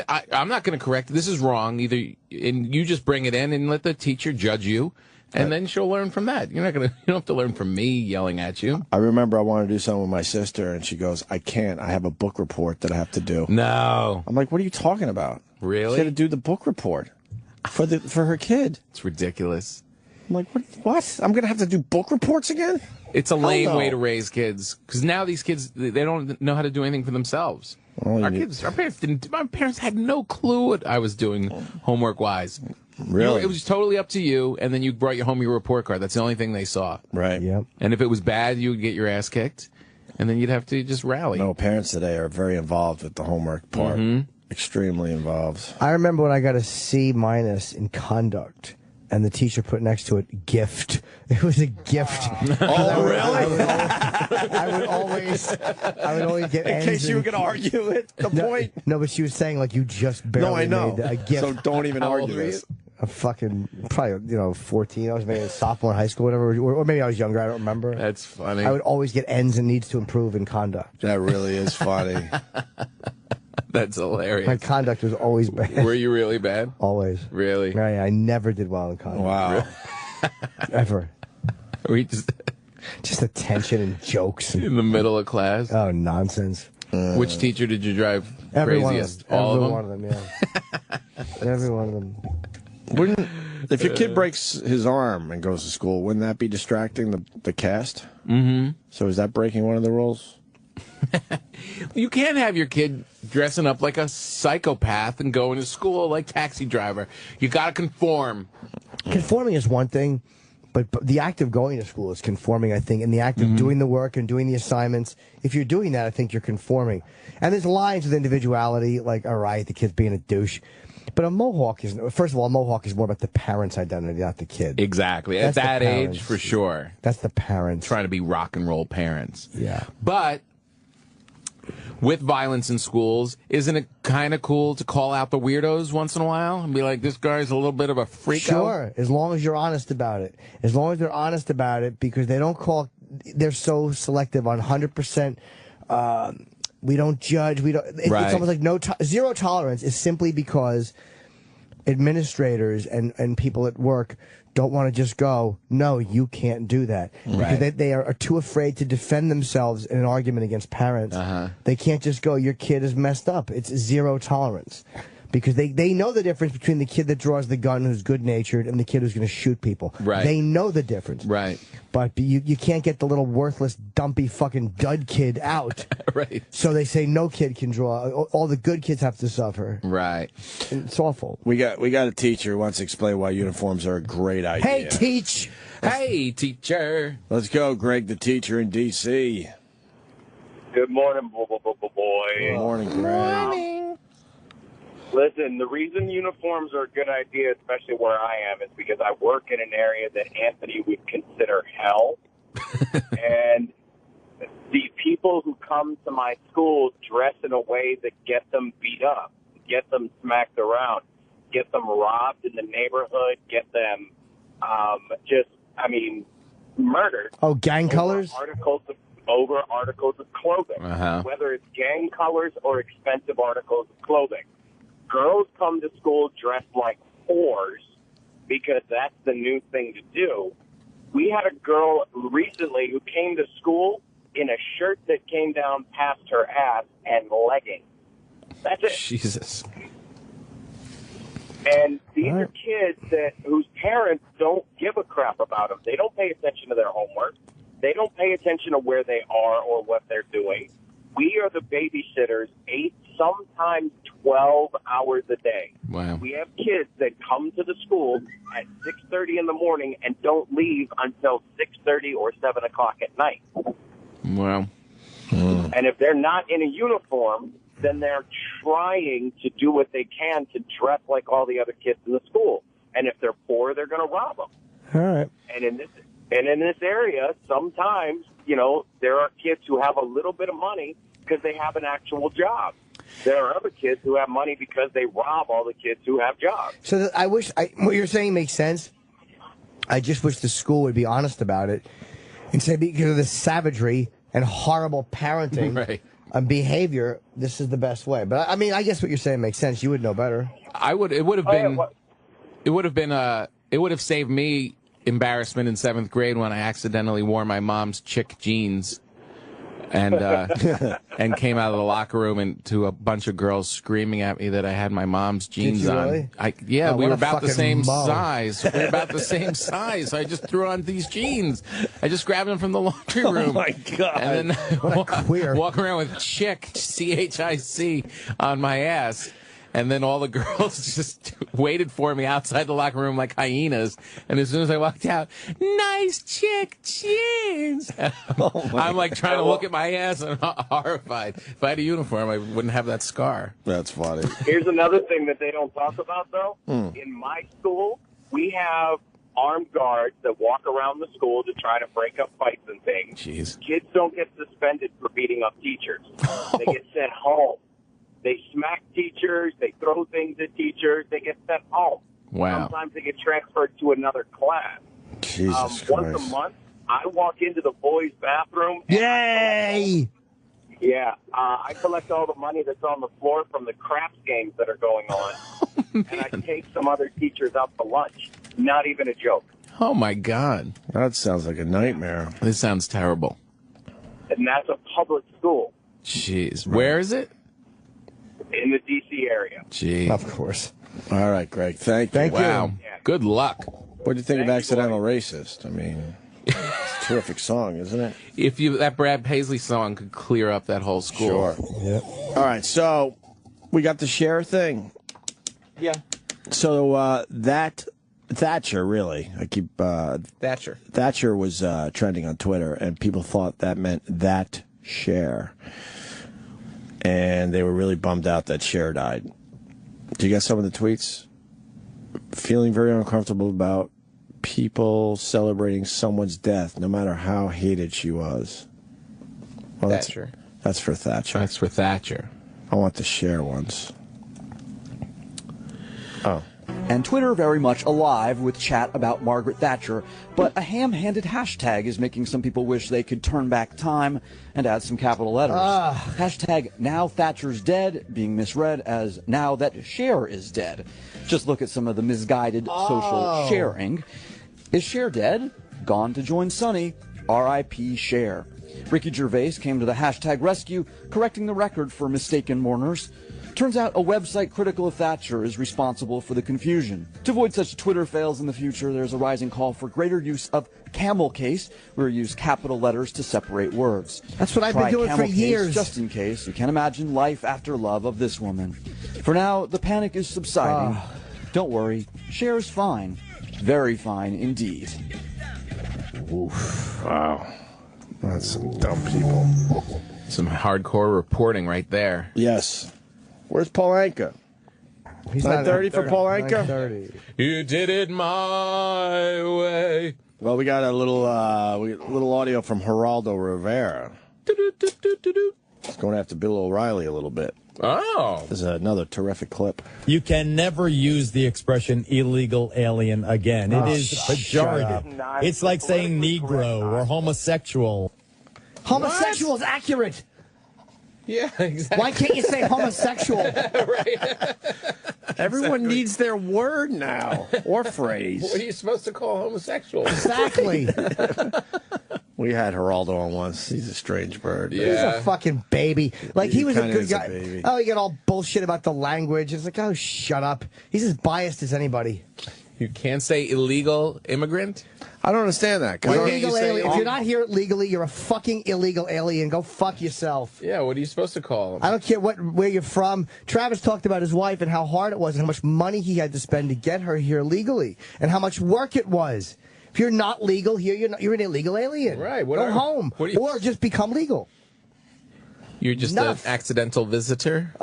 I'm not going to correct it. This is wrong. And you just bring it in and let the teacher judge you. And then she'll learn from that. You don't have to learn from me yelling at you. I remember I wanted to do something with my sister, and she goes, I can't. I have a book report that I have to do. No. I'm like, what are you talking about? Really? She had to do the book report for her kid. It's ridiculous. I'm like, what? I'm going to have to do book reports again? It's a Hell lame no. way to raise kids. Because now these kids, they don't know how to do anything for themselves. Well, Our parents didn't. My parents had no clue what I was doing homework-wise. Really? It was totally up to you, and then you brought home your report card. That's the only thing they saw. Right. Yep. And if it was bad, you would get your ass kicked, and then you'd have to just rally. No, parents today are very involved with the homework part. Extremely involved. I remember when I got a C- in conduct, and the teacher put next to it gift. It was a gift. Oh, really? I would always get In N's case you were and- going to argue it, the point. No, but she was saying like you just barely No, I know. made a gift. So don't even How old argue were you? this. A fucking probably 14. I was maybe a sophomore in high school, whatever, or maybe I was younger. I don't remember. That's funny. I would always get N's and needs to improve in conduct. That really is funny. That's hilarious. My conduct was always bad. Were you really bad? Always. Really? Yeah, I never did well in conduct. Wow. Ever. We just attention and jokes. in the middle of class. Oh, nonsense. Which teacher did you drive Every craziest? one of them. All Every of them? one of them, yeah. Every one of them. If your kid breaks his arm and goes to school, wouldn't that be distracting the cast? Mm-hmm. So is that breaking one of the rules? You can't have your kid dressing up like a psychopath and going to school like Taxi Driver. You got to conform. Conforming is one thing, but the act of going to school is conforming, I think, and the act of doing the work and doing the assignments. If you're doing that, I think you're conforming. And there's lines with individuality, like, all right, the kid's being a douche. But a Mohawk is, first of all, a Mohawk is more about the parent's identity, not the kid. Exactly. That's At the that parents. age, for sure. That's the parents. Trying to be rock and roll parents. Yeah. But with violence in schools, isn't it kind of cool to call out the weirdos once in a while and be like, this guy's a little bit of a freak? Sure, as long as you're honest about it. As long as they're honest about it, because they don't call, they're so selective on 100% We don't judge. We don't. It's almost like zero tolerance is simply because administrators and people at work don't want to just go, no, you can't do that. Right. Because they are too afraid to defend themselves in an argument against parents. They can't just go, your kid is messed up. It's zero tolerance. Because they know the difference between the kid that draws the gun who's good-natured and the kid who's going to shoot people. Right. They know the difference. Right. But you can't get the little worthless, dumpy fucking dud kid out. Right. So they say no kid can draw. All the good kids have to suffer. Right. It's awful. We got a teacher who wants to explain why uniforms are a great idea. Hey, teach! Hey, teacher! Let's go, Greg, the teacher in D.C. Good morning, boy. Good morning, Greg. Listen, the reason uniforms are a good idea, especially where I am, is because I work in an area that Anthony would consider hell. And the people who come to my school dress in a way that get them beat up, get them smacked around, get them robbed in the neighborhood, get them murdered. Oh, gang colors? Over articles of clothing, whether it's gang colors or expensive articles of clothing. Girls come to school dressed like whores because that's the new thing to do. We had a girl recently who came to school in a shirt that came down past her ass and leggings. That's it. Jesus. And these are kids whose parents don't give a crap about them. They don't pay attention to their homework. They don't pay attention to where they are or what they're doing. We are the babysitters 8, sometimes 12 hours a day. Wow. We have kids that come to the school at 6:30 in the morning and don't leave until 6:30 or 7 o'clock at night. Wow. And if they're not in a uniform, then they're trying to do what they can to dress like all the other kids in the school. And if they're poor, they're going to rob them. All right. And in this area, sometimes, there are kids who have a little bit of money because they have an actual job. There are other kids who have money because they rob all the kids who have jobs. So what you're saying makes sense. I just wish the school would be honest about it and say because of the savagery and horrible parenting and behavior, this is the best way. But I guess what you're saying makes sense. You would know better. It would have saved me embarrassment in 7th grade when I accidentally wore my mom's chick jeans and and came out of the locker room and to a bunch of girls screaming at me that I had my mom's jeans Did you on. really? We were about the fucking same mom. size. We were about the same size. So I just threw on these jeans. I just grabbed them from the laundry room. Oh my God. And then walk around with chick, C-H-I-C, on my ass. And then all the girls just waited for me outside the locker room like hyenas. And as soon as I walked out, nice chick jeans. I'm like trying to look at my ass and horrified. If I had a uniform, I wouldn't have that scar. That's funny. Here's another thing that they don't talk about, though. In my school, we have armed guards that walk around the school to try to break up fights and things. Jeez. Kids don't get suspended for beating up teachers. They get sent home. They smack teachers. They throw things at teachers. They get sent home. Wow. Sometimes they get transferred to another class. Jesus Once a Christ. month, I walk into the boys' bathroom. Yay! I collect all the money that's on the floor from the craps games that are going on, and I take some other teachers out to lunch. Not even a joke. Oh, my God. That sounds like a nightmare. This sounds terrible. And that's a public school Jeez. Where is it? in the D.C. area. Gee. Of course. All right, Greg. Thank you. Wow. Good luck. What do you think of Accidental Racist? I mean, it's a terrific song, isn't it? If that Brad Paisley song could clear up that whole school. Sure. Yeah. All right, so we got the share thing. Yeah. So that Thatcher, really, I keep Thatcher was trending on Twitter, and people thought that meant that share, and they were really bummed out that Cher died. Do you get some of the tweets? Feeling very uncomfortable about people celebrating someone's death, no matter how hated she was. Well, Thatcher. That's for Thatcher. That's for Thatcher. I want the Cher ones. Oh. and Twitter very much alive with chat about Margaret Thatcher, but a ham-handed hashtag is making some people wish they could turn back time and add some capital letters. Hashtag now Thatcher's dead being misread as now that Cher is dead. Just look at some of the misguided social sharing. Is Cher dead? Gone to join Sonny. R.I.P. Cher. Ricky Gervais came to the hashtag rescue, correcting the record for mistaken mourners. Turns out a website critical of Thatcher is responsible for the confusion. To avoid such Twitter fails in the future, there's a rising call for greater use of camel case, where you use capital letters to separate words. That's what I've been doing for years. Just in case. You can't imagine life after love of this woman. For now, the panic is subsiding. Don't worry, Cher's fine. Very fine indeed. Oof. Wow. That's some dumb people. Some hardcore reporting right there. Yes. Where's Paul Anka? He's 9:30 for Paul Anka? 9:30. You did it my way. Well, we got a little audio from Geraldo Rivera. He's going after Bill O'Reilly a little bit. Oh. This is another terrific clip. You can never use the expression illegal alien again. It is pejorative. It's like saying Negro or homosexual. Homosexual is accurate. Yeah, exactly. Why can't you say homosexual? Right. Everyone needs their word now, or phrase. What are you supposed to call homosexual? Exactly. We had Geraldo on once. He's a strange bird. He's a fucking baby. Like, he was a kinda good is a guy. baby. Oh, he got all bullshit about the language. It's like, oh, shut up. He's as biased as anybody. You can't say illegal immigrant? I don't understand that. Illegal alien. If you're not here legally, you're a fucking illegal alien. Go fuck yourself. Yeah, what are you supposed to call him? I don't care where you're from. Travis talked about his wife and how hard it was and how much money he had to spend to get her here legally and how much work it was. If you're not legal here, you're an illegal alien. Right. Go home. Or just become legal. You're just an accidental visitor?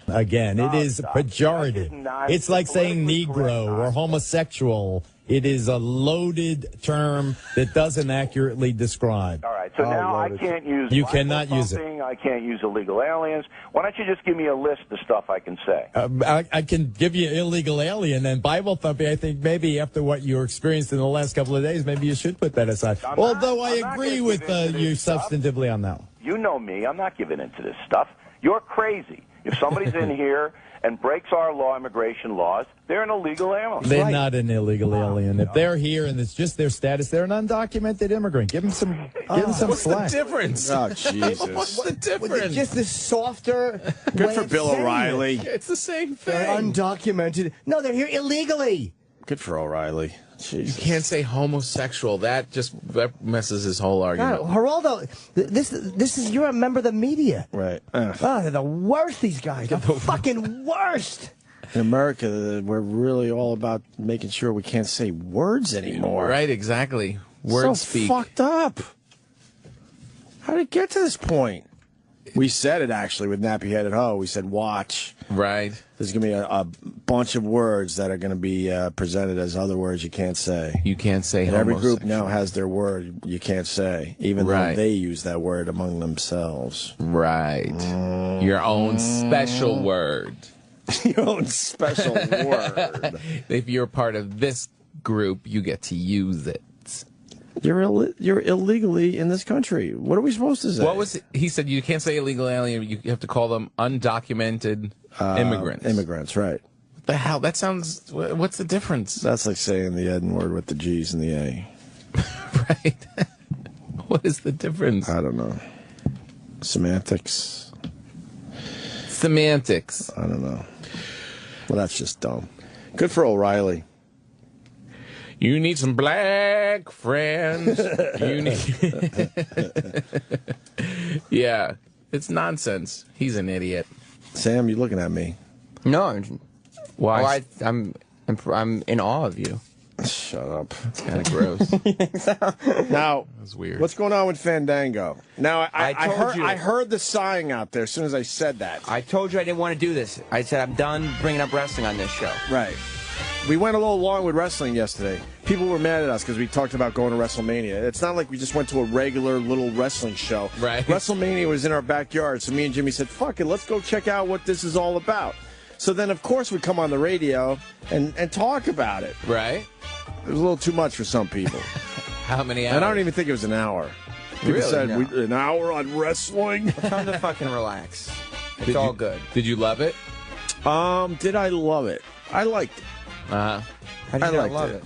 Again, it is pejorative. It's like saying Negro or homosexual. It is a loaded term that doesn't accurately describe. All right, so now I can't use. You cannot use it. I can't use illegal aliens. Why don't you just give me a list of stuff I can say? I can give you illegal alien and Bible thumping. I think maybe after what you experienced in the last couple of days, maybe you should put that aside. Although I agree with you substantively on that one. You know me. I'm not giving into this stuff. You're crazy. If somebody's in here and breaks our immigration laws, they're an illegal alien. They're not an illegal alien. If they're here and it's just their status, they're an undocumented immigrant. Give them some What's slack. the difference? Oh, Jesus. What's the difference? Just this softer. Good for Bill O'Reilly. It's the same thing. They're undocumented. No, they're here illegally. Good for O'Reilly. You can't say homosexual. That messes his whole argument. God, Geraldo, this is, you're a member of the media. Right. They're the worst, these guys. The fucking worst. In America, we're really all about making sure we can't say words anymore. Right, exactly. Words speak. Fucked up. How did it get to this point? We said it, actually, with Nappy Headed Ho. We said watch. Right. There's going to be a bunch of words that are going to be presented as other words you can't say. You can't say and every group homosexual. now has their word you can't say, even though they use that word among themselves. Right. Your own special word. Your own special word. If you're part of this group, you get to use it. You're illegally in this country. What are we supposed to say? What was he said? You can't say illegal alien. You have to call them undocumented immigrants. Immigrants, right? What the hell? That sounds. What's the difference? That's like saying the N word with the G's and the A. Right. What is the difference? I don't know. Semantics. Semantics. I don't know. Well, that's just dumb. Good for O'Reilly. You need some black friends. You need. Yeah, it's nonsense. He's an idiot. Sam, you looking at me? No. Why? Oh, I'm in awe of you. Shut up. It's kind of gross. Now, that's weird. What's going on with Fandango? Now, I heard the sighing out there as soon as I said that. I told you I didn't want to do this. I said I'm done bringing up wrestling on this show. Right. We went a little long with wrestling yesterday. People were mad at us because we talked about going to WrestleMania. It's not like we just went to a regular little wrestling show. Right. WrestleMania was in our backyard, so me and Jimmy said, fuck it, let's go check out what this is all about. So then, of course, we come on the radio and talk about it. Right. It was a little too much for some people. How many hours? And I don't even think it was an hour. People Really? said, No. an hour on wrestling? Time to fucking relax. It's all good. Did you love it? Did I love it? I liked it. How did I you not liked love it?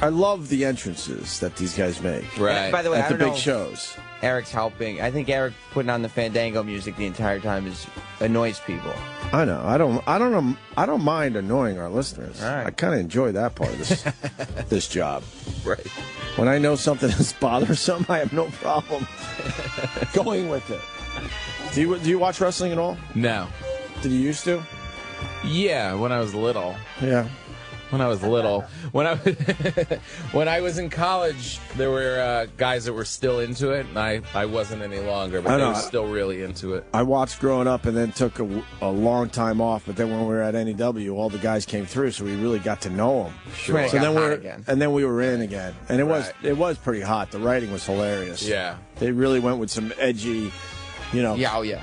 I love the entrances that these guys make. And by the way, at I the don't big know shows. Eric's helping. I think Eric putting on the Fandango music the entire time annoys people. I know. I don't mind annoying our listeners. I kind of enjoy that part of this this job. Right. When I know something is bothersome, I have no problem going with it. Do you watch wrestling at all? No. Did you used to? Yeah, when I was little. Yeah. When I was little. When I was in college, there were guys that were still into it, and I wasn't any longer, but they were still really into it. I watched growing up and then took a long time off, but then when we were at NEW, all the guys came through, so we really got to know them. Sure. So then we were in again, and it was pretty hot. The writing was hilarious. Yeah. They really went with some edgy,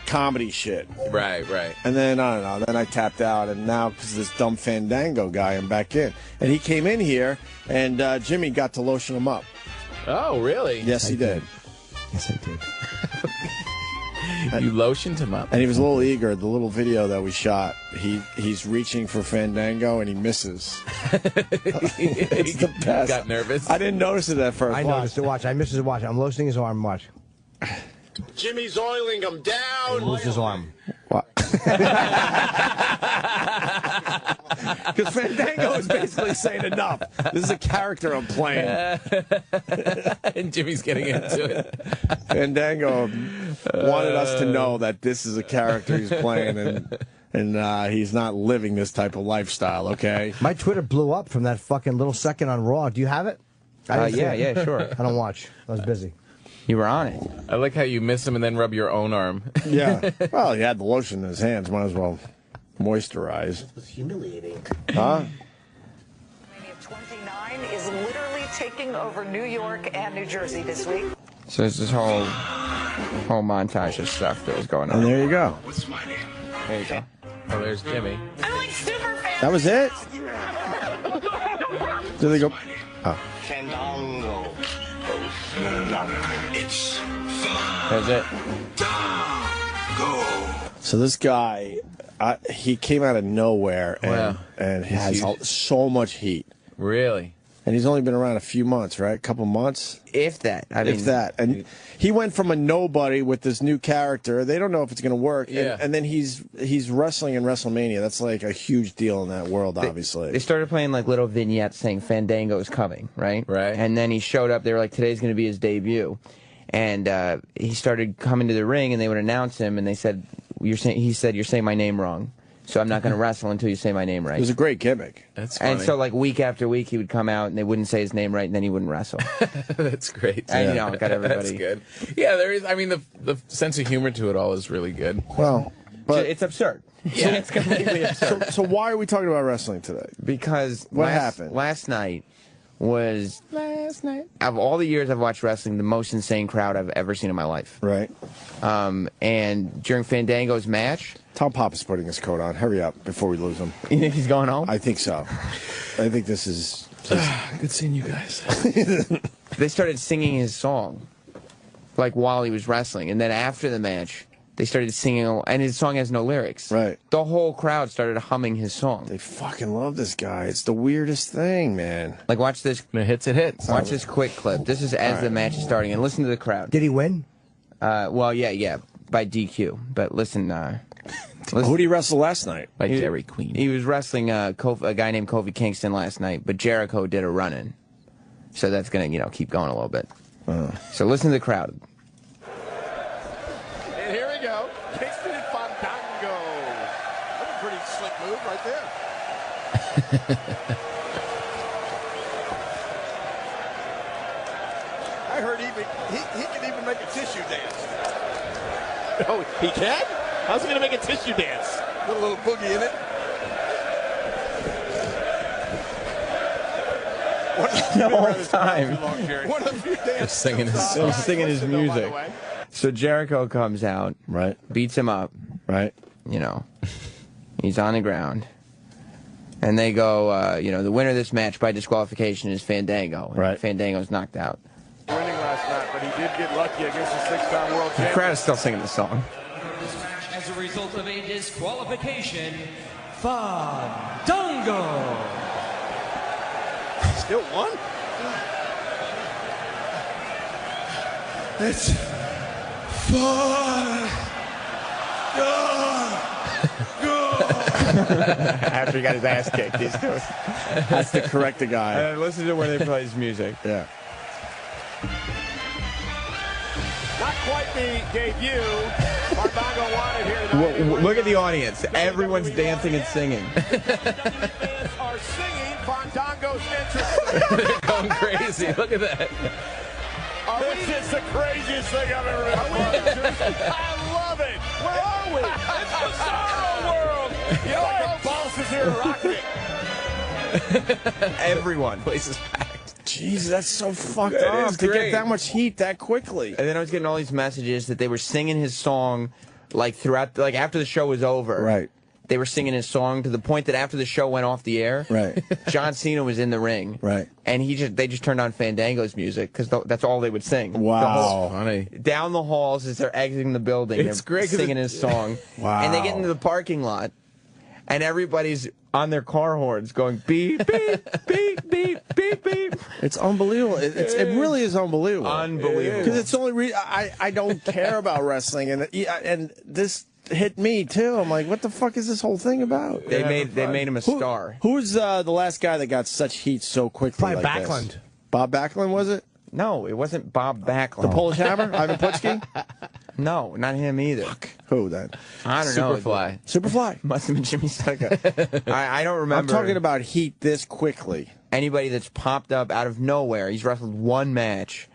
comedy shit. Right. And then, I don't know, then I tapped out, and now, because this dumb Fandango guy, I'm back in. And he came in here, and Jimmy got to lotion him up. Oh, really? Yes, he did. Yes, I did. You lotioned him up. And he was a little eager. The little video that we shot, he's reaching for Fandango, and he misses. It's the best. Got nervous? I didn't notice it at first. I noticed it. Watch. I missed his watch. I'm lotioning his arm. Watch. Jimmy's oiling him down. Lose his arm. What? Because Fandango is basically saying enough. This is a character I'm playing. And Jimmy's getting into it. Fandango wanted us to know that this is a character he's playing, and he's not living this type of lifestyle, okay? My Twitter blew up from that fucking little second on Raw. Do you have it? Yeah, sure. I don't watch. I was busy. You were on it. I like how you miss him and then rub your own arm. Yeah. Well, he had the lotion in his hands. Might as well moisturize. It was humiliating. Huh? 29 is literally taking over New York and New Jersey this week. So there's this whole montage of stuff that was going on. And there you go. There you go. Oh, there's Jimmy. I'm like super fan. That was it? Did they go? Oh. Fandango. It's That's it. So this guy, he came out of nowhere and has so much heat. Really? And he's only been around a few months, right? A couple months? If that. If that. And he went from a nobody with this new character. They don't know if it's going to work. Yeah. And then he's wrestling in WrestleMania. That's like a huge deal in that world, obviously. They started playing like little vignettes saying Fandango's coming, right? Right. And then he showed up. They were like, today's going to be his debut. And he started coming to the ring, and they would announce him, and they said, he said, you're saying my name wrong. So I'm not going to wrestle until you say my name right. It was a great gimmick. That's funny. And so, like, week after week, he would come out, and they wouldn't say his name right, and then he wouldn't wrestle. That's great. I know, got everybody. That's good. Yeah, there is. I mean, the sense of humor to it all is really good. Well, but it's absurd. Yeah. It's completely absurd. So why are we talking about wrestling today? Because What happened? Last night was, of all the years I've watched wrestling, the most insane crowd I've ever seen in my life. Right. And during Fandango's match, Tom Papa's putting his coat on. Hurry up before we lose him. you think he's going home? I think so. I think this is... Good seeing you guys. They started singing his song, like, while he was wrestling. And then after the match, they started singing, and his song has no lyrics. Right. The whole crowd started humming his song. They fucking love this guy. It's the weirdest thing, man. Like, watch this. When it hits, it hits. Watch this quick clip. This is as the match is starting, and listen to the crowd. Did he win? Well, yeah, by DQ. But listen, Who did he wrestle last night? By Dairy Queen. He was wrestling a guy named Kofi Kingston last night, but Jericho did a run-in. So that's going to, keep going a little bit. So listen to the crowd. And here we go. Kingston and Fandango. That's a pretty slick move right there. I heard he can even make a tissue dance. Oh, he can? How's he going to make a tissue dance? Put a little boogie in it. The whole time. One of you dance. Singing his music. So Jericho comes out, right? Beats him up, right? He He's on the ground. And they go, the winner of this match by disqualification is Fandango. Right. Fandango's knocked out. Winning last night, but he did get lucky against the 6-time world The champion. crowd is still singing the song. As a result of a disqualification, Fandango. Still won? It's fun. After he got his ass kicked, he's doing. That's to correct the guy. And then listen to where they play his music. Yeah. Not quite the debut Fandango wanted here tonight. Look at the audience. Everyone's dancing and singing. Fans are singing Fandango's entrance. They're going crazy. Look at that. This is the craziest thing I've ever been. I love it. Where are we? It's Bizarro World. You know, our bosses here are rocking it. Everyone. Place is packed. Jeez, that's so fucked That up is to great. get that much heat that quickly. And then I was getting all these messages that they were singing his song, like throughout, like after the show was over. Right. They were singing his song to the point that after the show went off the air, right. John Cena was in the ring, right, and they just turned on Fandango's music because that's all they would sing. Wow. Funny. Down the halls as they're exiting the building, It's they're great 'cause singing his song. Wow. And they get into the parking lot, and everybody's on their car horns going beep beep beep beep beep beep. It's unbelievable. It really is unbelievable. Unbelievable. Because it's the only I don't care about wrestling, and this hit me too. I'm like, what the fuck is this whole thing about? They made him a star. Who's the last guy that got such heat so quickly? Probably like Backlund. This? Bob Backlund, was it? No, it wasn't Bob Backlund. The Polish Hammer, Ivan Putski. No, not him either. Who then? I don't know. Superfly. Superfly. Must have been Jimmy Snuka. I don't remember. I'm talking about heat this quickly. Anybody that's popped up out of nowhere. He's wrestled one match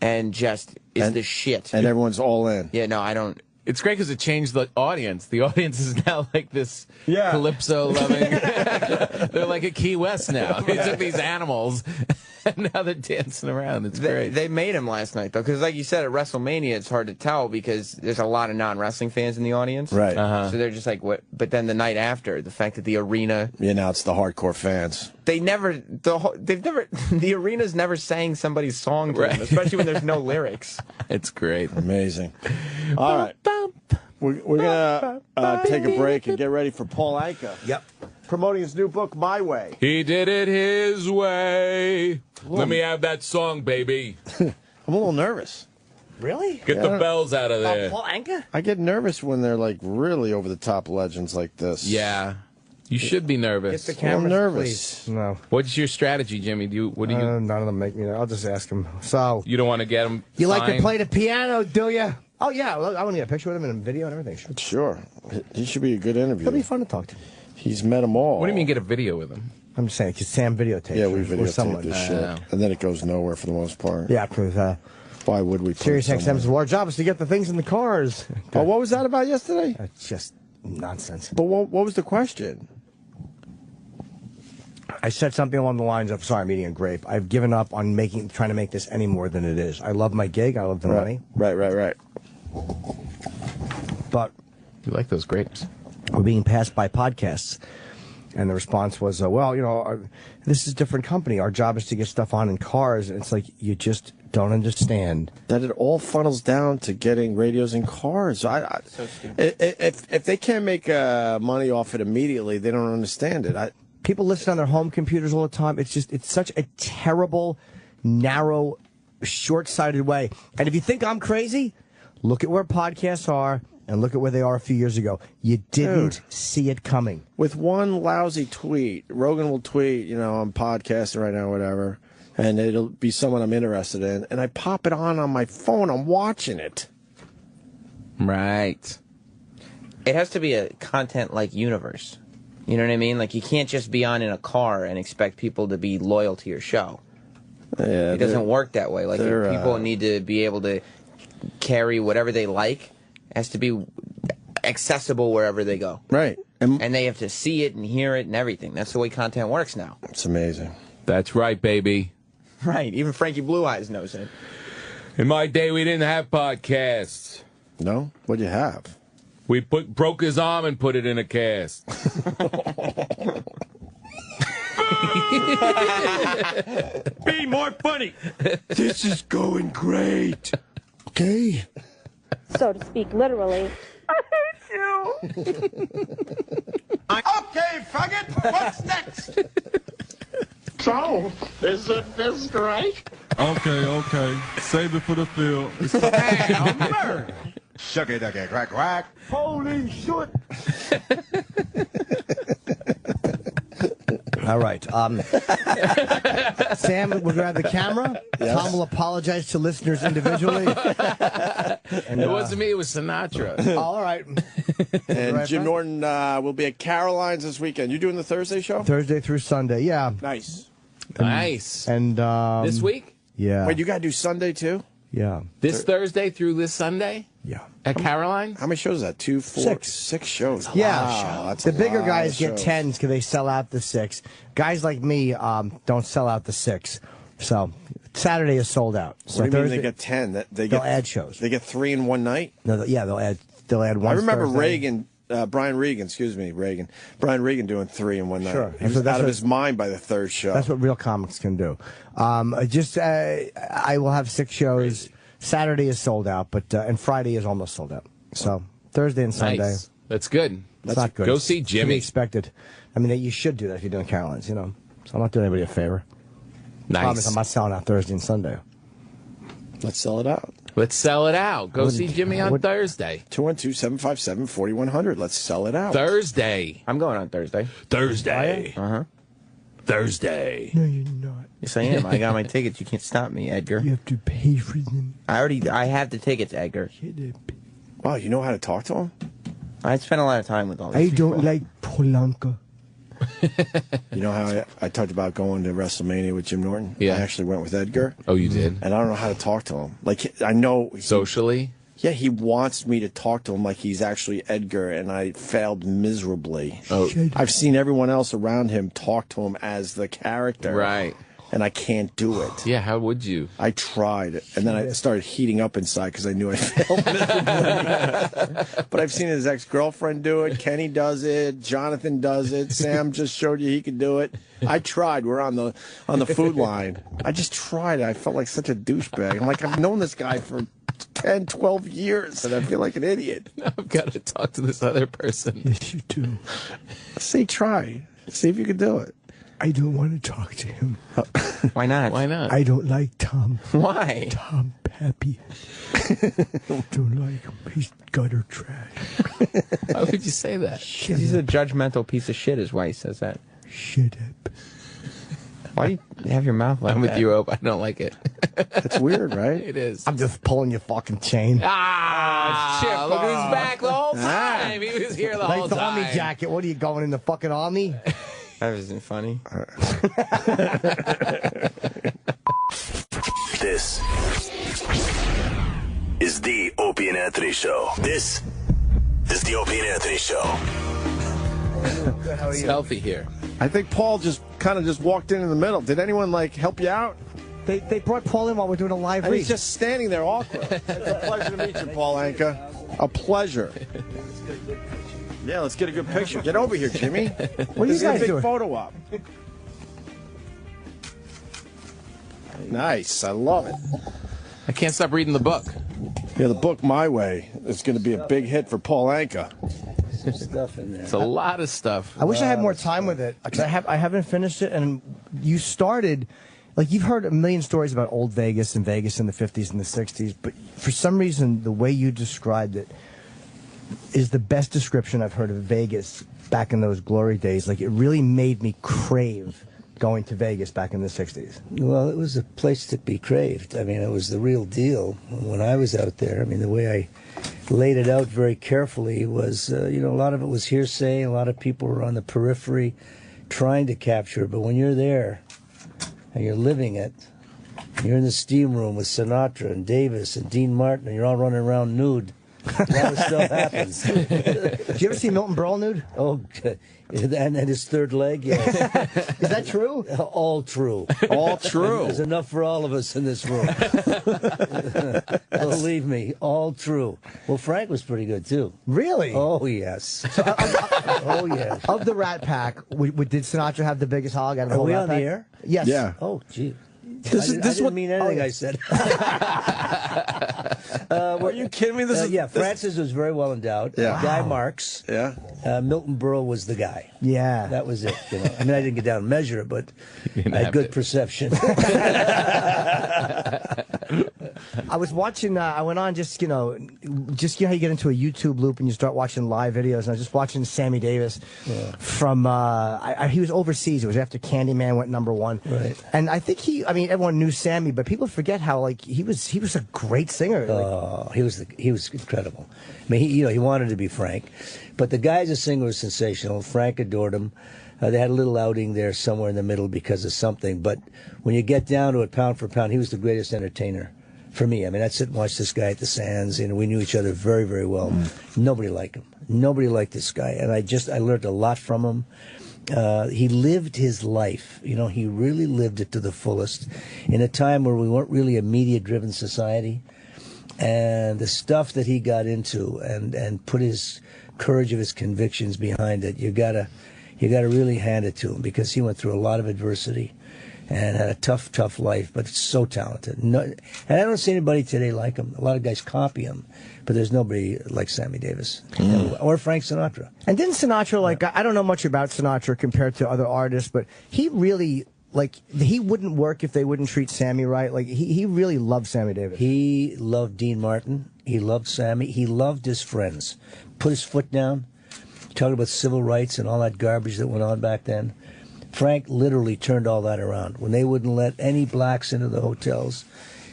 and just is the shit. And everyone's all in. Yeah, no, I don't. It's great because it changed the audience. The audience is now like this calypso loving. They're like a Key West now. They took these animals and now they're dancing around. It's great. They made him last night though, because like you said at WrestleMania, it's hard to tell because there's a lot of non-wrestling fans in the audience. Right. So they're just like, what? But then the night after, the fact that the arena. Yeah, now it's the hardcore fans. The arena's never sang somebody's song to them, especially when there's no lyrics. It's great. Amazing. All right. We're going to take a break and get ready for Paul Anka. Yep. Promoting his new book, My Way. He did it his way. Let me have that song, baby. I'm a little nervous. Really? Get the bells out of there. Paul Anka? I get nervous when they're like really over the top legends like this. Yeah. You should be nervous. Get the cameras, I'm nervous. please. No. What's your strategy, Jimmy? What do you? None of them make me. I'll just ask him. So. You don't want to get him. You like to play the piano, do you? Oh yeah, well, I want to get a picture with him and a video and everything. Sure. He should be a good interview. It'll be fun to talk to. He's met them all. What do you mean get a video with him? I'm just saying, because Sam videotapes. Yeah, we or videotape someone. this shit, and then it goes nowhere for the most part. Yeah, because why would we? Sirius XM's our job is to get the things in the cars. Oh, what was that about yesterday? It's just nonsense. But what was the question? I said something along the lines of, sorry, I'm eating a grape. I've given up on trying to make this any more than it is. I love my gig. I love the money. Right. But you like those grapes. We're being passed by podcasts. And the response was, this is a different company. Our job is to get stuff on in cars. And it's like, you just don't understand. That it all funnels down to getting radios in cars. So stupid. If they can't make money off it immediately, they don't understand it. People listen on their home computers all the time. It's such a terrible, narrow, short-sighted way. And if you think I'm crazy, look at where podcasts are and look at where they are a few years ago. You didn't see it coming. With one lousy tweet, Rogan will tweet, I'm podcasting right now, whatever, and it'll be someone I'm interested in, and I pop it on my phone. I'm watching it. Right. It has to be a content-like universe. You know what I mean? Like, you can't just be on in a car and expect people to be loyal to your show. Yeah, it doesn't work that way. Like, people need to be able to carry whatever they like. It has to be accessible wherever they go. Right. And they have to see it and hear it and everything. That's the way content works now. It's amazing. That's right, baby. Right. Even Frankie Blue Eyes knows it. In my day, we didn't have podcasts. No? What'd you have? We broke his arm and put it in a cast. Be more funny. This is going great. Okay. So to speak, literally. I hate you. Okay, faggot. What's next? So, is this great? Okay. Save it for the field. Shucky ducky crack crack. Holy shit. All right. Sam will grab the camera. Yes. Tom will apologize to listeners individually. And, It wasn't me, it was Sinatra. All right. And Right, Jim Frank? Norton will be at Caroline's this weekend. You doing the Thursday show? Thursday through Sunday. Yeah. Nice. Nice. And This week? Yeah. Wait, you got to do Sunday too? Yeah. This Thursday through this Sunday? Yeah. At Caroline? How many shows is that? 2, 4, 6 shows. Yeah. Wow, that's The a bigger lot guys of get shows. 10s because they sell out the 6. Guys like me don't sell out the 6. So Saturday is sold out. So What do you mean Thursday, they get 10? they'll get add shows. They get 3 in one night? No, they'll add one. I remember Thursday. Brian Regan doing 3 in one night. Sure. He was That's out of what- his mind by the third show. That's what real comics can do. I will have 6 shows. Saturday is sold out, but and Friday is almost sold out. So Thursday and Sunday. Nice. That's good. It's not good. Go see It's to be Jimmy. expected. I mean, you should do that if you're doing Caroline's, So I'm not doing anybody a favor. Nice. Promise I'm not selling out Thursday and Sunday. Let's sell it out. Let's sell it out. Go see Jimmy on Thursday. 212-757-4100. Let's sell it out. Thursday. I'm going on Thursday. Thursday. Uh-huh. Thursday. No, you're not. Yes, I am. I got my tickets. You can't stop me, Edgar. You have to pay for them. I have the tickets, Edgar. Wow, you know how to talk to him? I spent a lot of time with all I these people. don't like Polanka. You know how I talked about going to WrestleMania with Jim Norton? Yeah. I actually went with Edgar. Oh, you did? And I don't know how to talk to him. Like, I know. Socially? Yeah, he wants me to talk to him like he's actually Edgar, and I failed miserably. Oh. I've seen everyone else around him talk to him as the character. Right. And I can't do it. Yeah, how would you? I tried, and then I started heating up inside because I knew I failed miserably. But I've seen his ex-girlfriend do it. Kenny does it. Jonathan does it. Sam just showed you he could do it. I tried. We're on the food line. I just tried. I felt like such a douchebag. I'm like, I've known this guy for 10, 12 years, and I feel like an idiot. I've got to talk to this other person. Yes, you do. See, try. See if you can do it. I don't want to talk to him. Why not? Why not? I don't like Tom. Why? Tom Pappy. Don't like him. He's gutter trash. Why would you say that? Because he's a judgmental piece of shit, is why he says that. Shut up. Why do you have your mouth like I'm that? with you, Hope. I don't like it. That's weird, right? It is. I'm just pulling your fucking chain. Ah, look at his back the whole time. He was here the whole Like the time. army jacket. What are you going in the fucking army? That isn't funny. This is the Opie and Anthony Show. This is the Opie and Anthony Show. It's healthy here. I think Paul just walked in the middle. Did anyone help you out? They brought Paul in while we're doing a live And read. he's just standing there awkward. It's a pleasure to meet you, Paul Anka. A pleasure. Yeah, let's get a good picture. Get over here, Jimmy. What are you Let's get guys a big doing? photo op. Nice. I love it. I can't stop reading the book. Yeah, the book My Way is going to be a big hit for Paul Anka. Stuff in there. It's a lot of stuff. I wish I had more time with it because I haven't finished it. And you started, you've heard a million stories about old Vegas and Vegas in the 50s and the 60s, but for some reason the way you described it is the best description I've heard of Vegas back in those glory days. Like, it really made me crave going to Vegas back in the 60s. Well, it was a place to be craved. I mean, it was the real deal when I was out there. I mean, the way I laid it out very carefully was, a lot of it was hearsay. A lot of people were on the periphery trying to capture it. But when you're there and you're living it, you're in the steam room with Sinatra and Davis and Dean Martin, and you're all running around nude. A lot of stuff happens. Did you ever see Milton Berle nude? Oh, good. And his third leg, yes. Is that true? All true. All true. There's enough for all of us in this room. A Believe me, all true. Well, Frank was pretty good too. Really? Oh yes. Oh yes. Of the Rat Pack, did Sinatra have the biggest hog out of the Are whole we Rat on the Pack? air? Yes. Yeah. Oh, gee. This I didn't mean anything I said. Are you kidding me? Francis was very well endowed. Yeah. Guy Marks. Yeah. Milton Berle was the guy. Yeah. That was it. You know, I mean, I didn't get down and measure it, but I had good perception. I was watching. I went on just how you get into a YouTube loop and you start watching live videos. And I was just watching Sammy Davis from. He was overseas. It was after Candyman went #1. Right. And I think everyone knew Sammy, but people forget how he was a great singer. Oh, he was incredible. I mean, he wanted to be Frank, but the guy as a singer was sensational. Frank adored him. They had a little outing there somewhere in the middle because of something. But when you get down to it, pound for pound, he was the greatest entertainer for me. I mean, I'd sit and watch this guy at the Sands. You know, we knew each other very, very well. Nobody liked him. Nobody liked this guy, and I learned a lot from him. He lived his life. You know, he really lived it to the fullest in a time where we weren't really a media-driven society. And the stuff that he got into and put his courage of his convictions behind it, you gotta really hand it to him, because he went through a lot of adversity and had a tough life, but so talented. And I don't see anybody today like him. A lot of guys copy him, but there's nobody like Sammy Davis or Frank Sinatra. And didn't Sinatra, I don't know much about Sinatra compared to other artists, but he really, he wouldn't work if they wouldn't treat Sammy right. Like, he really loved Sammy Davis. He loved Dean Martin. He loved Sammy. He loved his friends. Put his foot down. Talking about civil rights and all that garbage that went on back then. Frank literally turned all that around. When they wouldn't let any blacks into the hotels,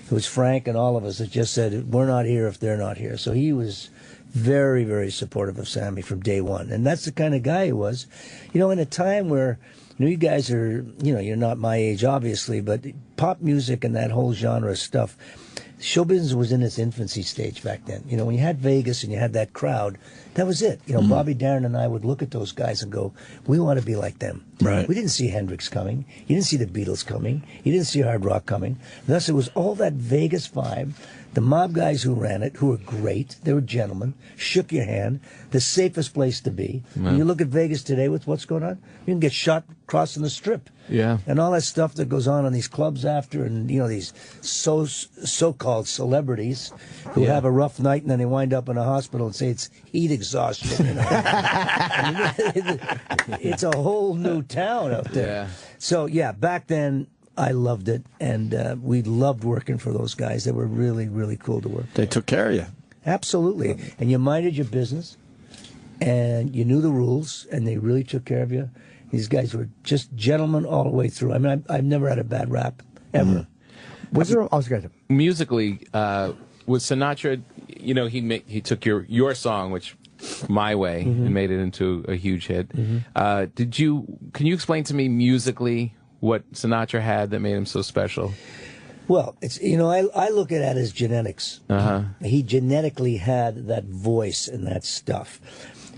it was Frank and all of us that just said, we're not here if they're not here. So he was very, very supportive of Sammy from day one. And that's the kind of guy he was. You know, in a time where, you guys are, you're not my age, obviously, but pop music and that whole genre of stuff, show business was in its infancy stage back then. You know, when you had Vegas and you had that crowd, that was it. You know, Bobby Darin and I would look at those guys and go, we want to be like them. Right. We didn't see Hendrix coming. You didn't see the Beatles coming. You didn't see hard rock coming. Thus, it was all that Vegas vibe. The mob guys who ran it, who were great, they were gentlemen, shook your hand, the safest place to be. When you look at Vegas today with what's going on, you can get shot crossing the strip. Yeah. And all that stuff that goes on these clubs after, and, these so-called celebrities who have a rough night and then they wind up in a hospital and say it's heat exhaustion. It's a whole new town out there. Yeah. So, back then, I loved it, and we loved working for those guys. They were really, really cool to work with. They took care of you. Absolutely. And you minded your business, and you knew the rules, and they really took care of you. These guys were just gentlemen all the way through. I mean, I've never had a bad rap, ever. Was there? Musically, with Sinatra, he took your song, which My Way, and made it into a huge hit. Can you explain to me musically what Sinatra had that made him so special? Well, it's I look at it as genetics. He genetically had that voice and that stuff.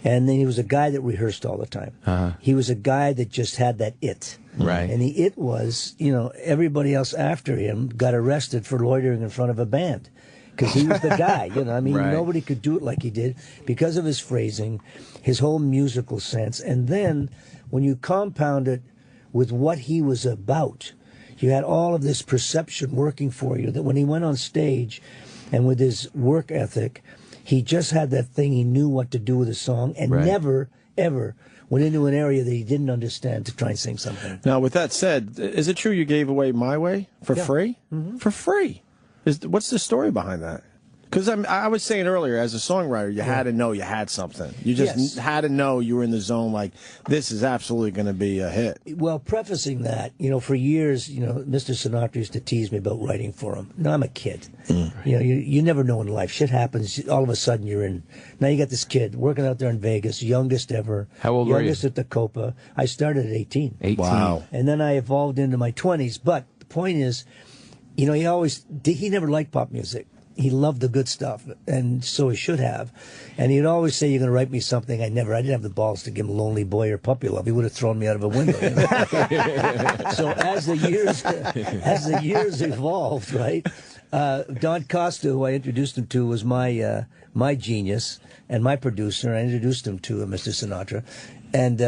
And then he was a guy that rehearsed all the time. He was a guy that just had that it. Right. And the it was, everybody else after him got arrested for loitering in front of a band. Because he was the guy, Nobody could do it like he did because of his phrasing, his whole musical sense. And then when you compound it with what he was about, you had all of this perception working for you, that when he went on stage and with his work ethic, he just had that thing. He knew what to do with a song and never, ever went into an area that he didn't understand to try and sing something. Now, with that said, is it true you gave away My Way for free? For free? What's the story behind that? Because I was saying earlier, as a songwriter, you had to know you had something. You just had to know you were in the zone, like, this is absolutely going to be a hit. Well, prefacing that, for years, Mr. Sinatra used to tease me about writing for him. No, I'm a kid. You never know in life. Shit happens. All of a sudden, you're in. Now you got this kid working out there in Vegas, youngest ever. How old were you? Youngest at the Copa. I started at 18. 18. Wow. And then I evolved into my 20s. But the point is, he never liked pop music. He loved the good stuff, and so he should have. And he'd always say, "You're going to write me something." I didn't have the balls to give him "Lonely Boy" or "Puppy Love." He would have thrown me out of a window. So as the years evolved, right, Don Costa, who I introduced him to, was my genius and my producer. I introduced him to Mr. Sinatra. And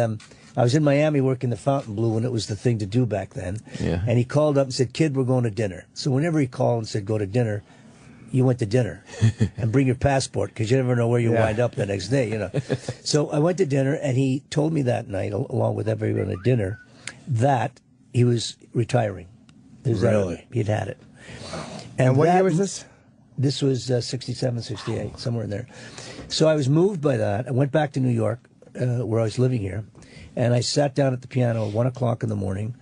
I was in Miami working the Fontainebleau, and it was the thing to do back then. Yeah. And he called up and said, "Kid, we're going to dinner." So whenever he called and said, "Go to dinner," you went to dinner. And bring your passport, because you never know where you wind up the next day, you know. So I went to dinner, and he told me that night, along with everyone at dinner, that he was retiring. Really? He'd had it. And what year was this? This was 67, 68, somewhere in there. So I was moved by that. I went back to New York, where I was living here, and I sat down at the piano at 1 o'clock in the morning,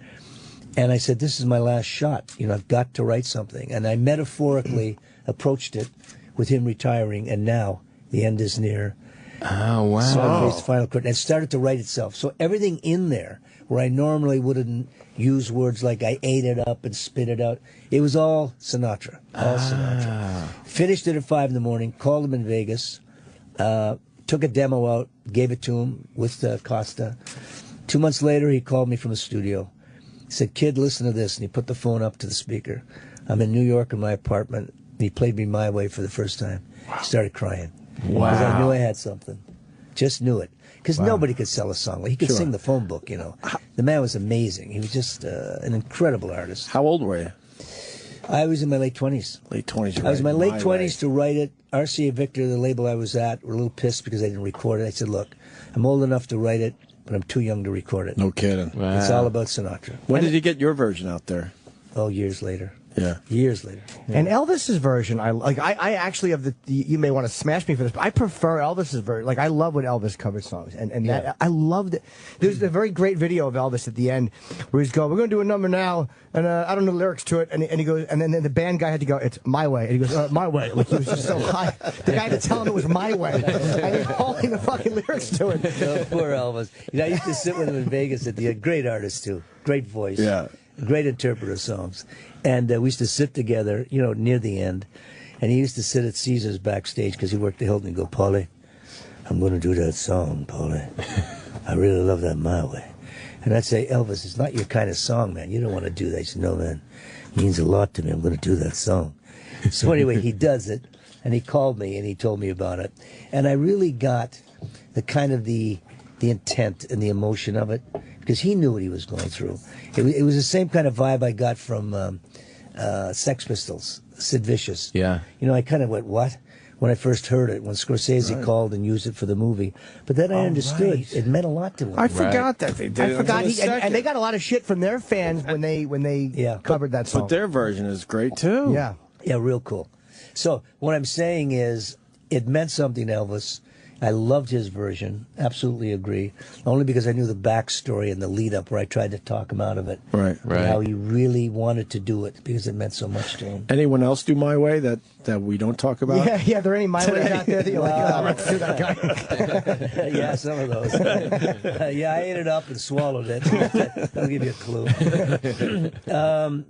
and I said, this is my last shot. You know, I've got to write something. And I metaphorically approached it with him retiring, and now the end is near. Oh, wow. So I faced the final curtain and started to write itself. So everything in there, where I normally wouldn't use words like I ate it up and spit it out, it was all Sinatra. All Sinatra. Finished it at 5 in the morning, called him in Vegas, took a demo out, gave it to him with Costa. 2 months later, he called me from the studio. He said, "Kid, listen to this." And he put the phone up to the speaker. I'm in New York in my apartment. And he played me My Way for the first time. He started crying. Wow. Because I knew I had something. Just knew it. Because nobody could sell a song. He could sing the phone book, you know. The man was amazing. He was just an incredible artist. How old were you? I was in my late 20s. Late 20s. I was in my late 20s to write it. RCA Victor, the label I was at, were a little pissed because I didn't record it. I said, look, I'm old enough to write it, but I'm too young to record it. No kidding. Wow. It's all about Sinatra. When did you get your version out there? Oh, years later. Yeah. Years later. Yeah. And Elvis's version, I actually have you may want to smash me for this, but I prefer Elvis's version. Like, I love when Elvis covers songs, and that, I loved it. There's a very great video of Elvis at the end where he's going, "We're going to do a number now, and I don't know the lyrics to it," and he goes, and then the band guy had to go, "It's my way," and he goes, "My way." Like, he was just so high. The guy had to tell him it was my way, and he's holding the fucking lyrics to it. Oh, poor Elvis. You know, I used to sit with him in Vegas at the great artist too, great voice. Yeah. Great interpreter of songs. And we used to sit together, you know, near the end. And he used to sit at Caesars backstage because he worked the Hilton and go, "Paulie, I'm going to do that song, Paulie. I really love that My Way." And I'd say, "Elvis, it's not your kind of song, man. You don't want to do that." He said, "No, man. It means a lot to me. I'm going to do that song." So anyway, he does it. And he called me and he told me about it. And I really got the kind of the intent and the emotion of it, because he knew what he was going through. It was the same kind of vibe I got from Sex Pistols, Sid Vicious. Yeah. You know, I kind of went, what? When I first heard it, when Scorsese called and used it for the movie. But then I understood it meant a lot to him. I forgot that they did. I forgot, and they got a lot of shit from their fans when they covered that song. But their version is great too. Yeah. Yeah, real cool. So what I'm saying is, it meant something to Elvis. I loved his version. Absolutely agree. Only because I knew the backstory and the lead up where I tried to talk him out of it. Right. And how he really wanted to do it because it meant so much to him. Anyone else do My Way that we don't talk about? Yeah, there are any My Ways out there that you're like, "Oh, let's do that guy." Yeah, some of those. Yeah, I ate it up and swallowed it. I'll give you a clue.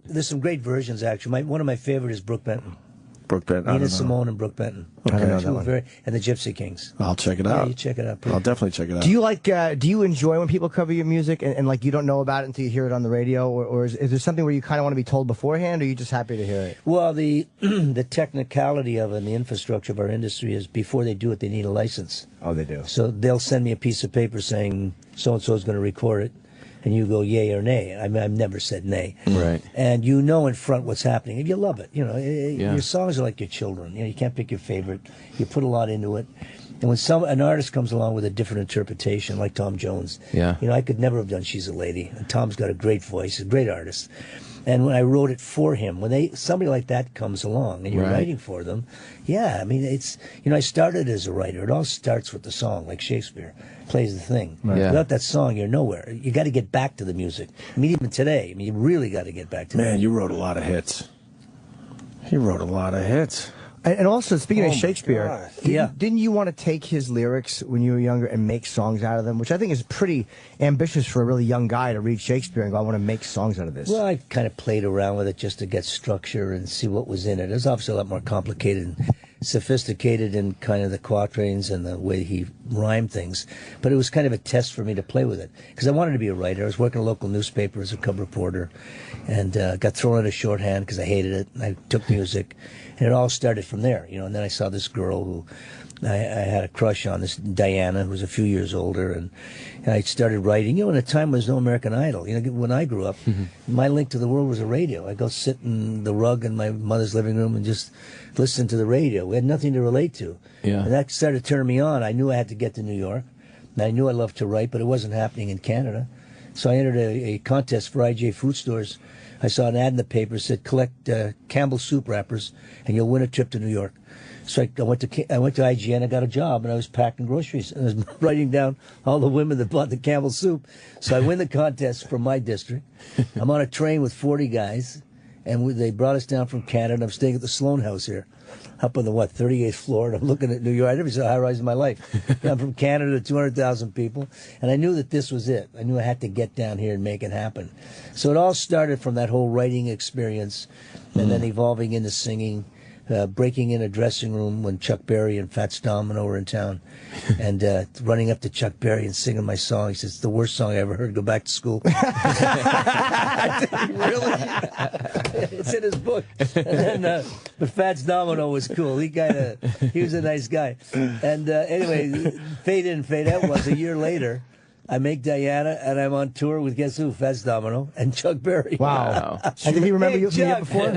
There's some great versions, actually. One of my favorite is Brooke Benton. Brooke Benton. I Nina don't know. Simone and Brooke Benton. Okay. I don't know that one. And the Gypsy Kings. I'll check it Yeah, out. you check it out. I'll definitely check it out. Do you like? Do you enjoy when people cover your music and like you don't know about it until you hear it on the radio, or is there something where you kind of want to be told beforehand, or are you just happy to hear it? Well, the the technicality of it and the infrastructure of our industry is before they do it, they need a license. Oh, they do. So they'll send me a piece of paper saying so and so is going to record it, and you go yay or nay. I mean, I've never said nay. Right. And you know in front what's happening, and you love it. You know, your songs are like your children. You know, you can't pick your favorite. You put a lot into it. And when an artist comes along with a different interpretation, like Tom Jones, you know, I could never have done She's a Lady. And Tom's got a great voice, a great artist. And when I wrote it for him, when somebody like that comes along and you're writing for them, I mean, it's, you know, I started as a writer. It all starts with the song, like Shakespeare plays the thing. Right. Yeah. Without that song, you're nowhere. You got to get back to the music. I mean, even today, I mean, you really got to get back to it. Man, you wrote a lot of hits. He wrote a lot of hits. And also, speaking of Shakespeare, God. didn't you want to take his lyrics when you were younger and make songs out of them? Which I think is pretty ambitious for a really young guy to read Shakespeare and go, "I want to make songs out of this." Well, I kind of played around with it just to get structure and see what was in it. It was obviously a lot more complicated and sophisticated in kind of the quatrains and the way he rhyme things. But it was kind of a test for me to play with it because I wanted to be a writer. I was working at a local newspaper as a cub reporter, and got thrown out of shorthand because I hated it. And I took music, and it all started from there, you know. And then I saw this girl who I had a crush on, this Diana, who was a few years older, and I started writing. You know, in a time when there was no American Idol. You know, when I grew up, my link to the world was a radio. I'd go sit in the rug in my mother's living room and just listen to the radio. We had nothing to relate to. Yeah. And that started turning me on. I knew I had to get to New York. And I knew I loved to write, but it wasn't happening in Canada. So I entered a contest for IGA food stores. I saw an ad in the paper that said, collect Campbell soup wrappers, and you'll win a trip to New York. So I went to IGN, I got a job, and I was packing groceries. And I was writing down all the women that bought the Campbell soup. So I win the contest from my district. I'm on a train with 40 guys, and they brought us down from Canada, and I'm staying at the Sloan House here, up on the, 38th floor, and I'm looking at New York. I never saw a high-rise in my life. I'm from Canada, 200,000 people, and I knew that this was it. I knew I had to get down here and make it happen. So it all started from that whole writing experience, and then evolving into singing, breaking in a dressing room when Chuck Berry and Fats Domino were in town, and running up to Chuck Berry and singing my song. He says, "It's the worst song I ever heard. Go back to school." I said, "Really?" It's in his book. And then, but Fats Domino was cool. He was a nice guy. And anyway, fade in, fade out was a year later. I make Diana, and I'm on tour with, guess who? Fats Domino and Chuck Berry. Wow. And did he remember you from the year before?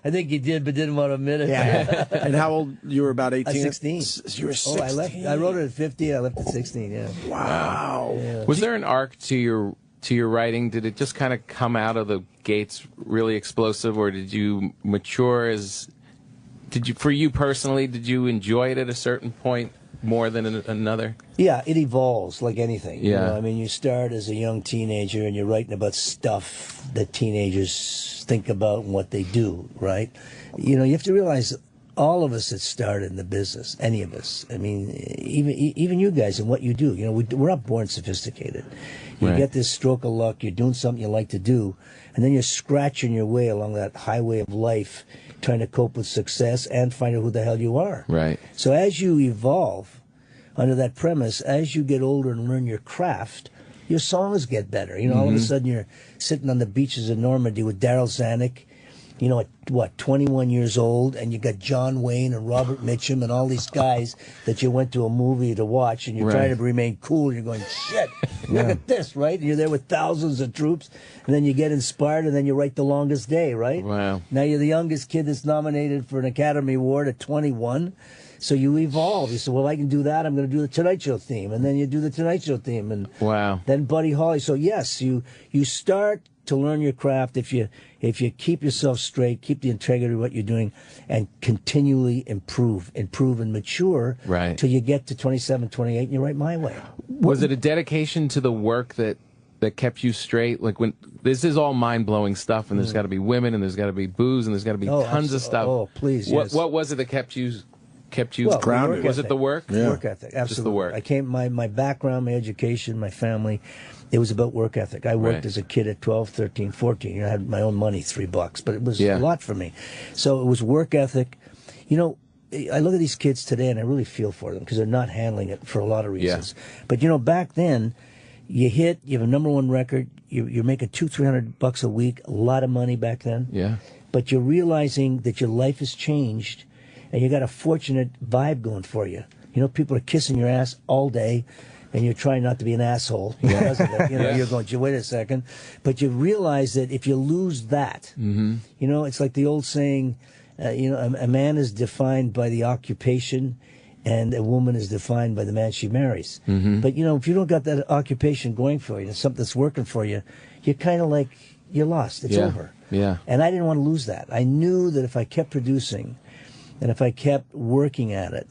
I think he did, but didn't want to admit it. Yeah. And how old? You were about 18? 16. You were 16. I wrote it at 50. I left at 16, yeah. Wow. Yeah. Was there an arc to your writing? Did it just kind of come out of the gates really explosive, or did you mature for you personally, did you enjoy it at a certain point more than another? Yeah, it evolves like anything. Yeah. You know, I mean, you start as a young teenager and you're writing about stuff that teenagers think about and what they do, right? You know, you have to realize all of us that started in the business, any of us, I mean, even you guys and what you do, you know, we're not born sophisticated. You get this stroke of luck, you're doing something you like to do, and then you're scratching your way along that highway of life, trying to cope with success and find out who the hell you are. Right. So as you evolve under that premise, as you get older and learn your craft, your songs get better. You know, all of a sudden you're sitting on the beaches of Normandy with Daryl Zanuck, you know, at 21 years old, and you got John Wayne and Robert Mitchum and all these guys that you went to a movie to watch, and you're trying to remain cool. You're going, shit, look at this, right? And you're there with thousands of troops, and then you get inspired, and then you write The Longest Day, right? Wow. Now you're the youngest kid that's nominated for an Academy Award at 21. So you evolve. You say, well, I can do that. I'm going to do the Tonight Show theme. And then you do the Tonight Show theme. And then Buddy Holly. So, yes, you start to learn your craft if you keep yourself straight, keep the integrity of what you're doing, and continually improve and mature till you get to 27, 28, and you write my way. Was it a dedication to the work that kept you straight? Like, when this is all mind-blowing stuff, and there's got to be women, and there's got to be booze, and there's got to be tons of stuff. Oh, please, what, yes. what was it that kept you grounded? Was it the work? Yeah. Work ethic, absolutely. Just the work. I came, my background, my education, my family, it was about work ethic. I worked as a kid at 12, 13, 14. You know, I had my own money, $3, but it was a lot for me. So it was work ethic. You know, I look at these kids today and I really feel for them because they're not handling it for a lot of reasons. But, you know, back then, you have a #1 record, you're making $200-300 a week, a lot of money back then. Yeah. But you're realizing that your life has changed and you got a fortunate vibe going for you. You know, people are kissing your ass all day, and you're trying not to be an asshole because of it. You know, you're going, wait a second. But you realize that if you lose that, you know, it's like the old saying, you know, a man is defined by the occupation, and a woman is defined by the man she marries. But, you know, if you don't got that occupation going for you, something that's working for you, you're kind of like, you're lost. It's over. Yeah. And I didn't want to lose that. I knew that if I kept producing and if I kept working at it,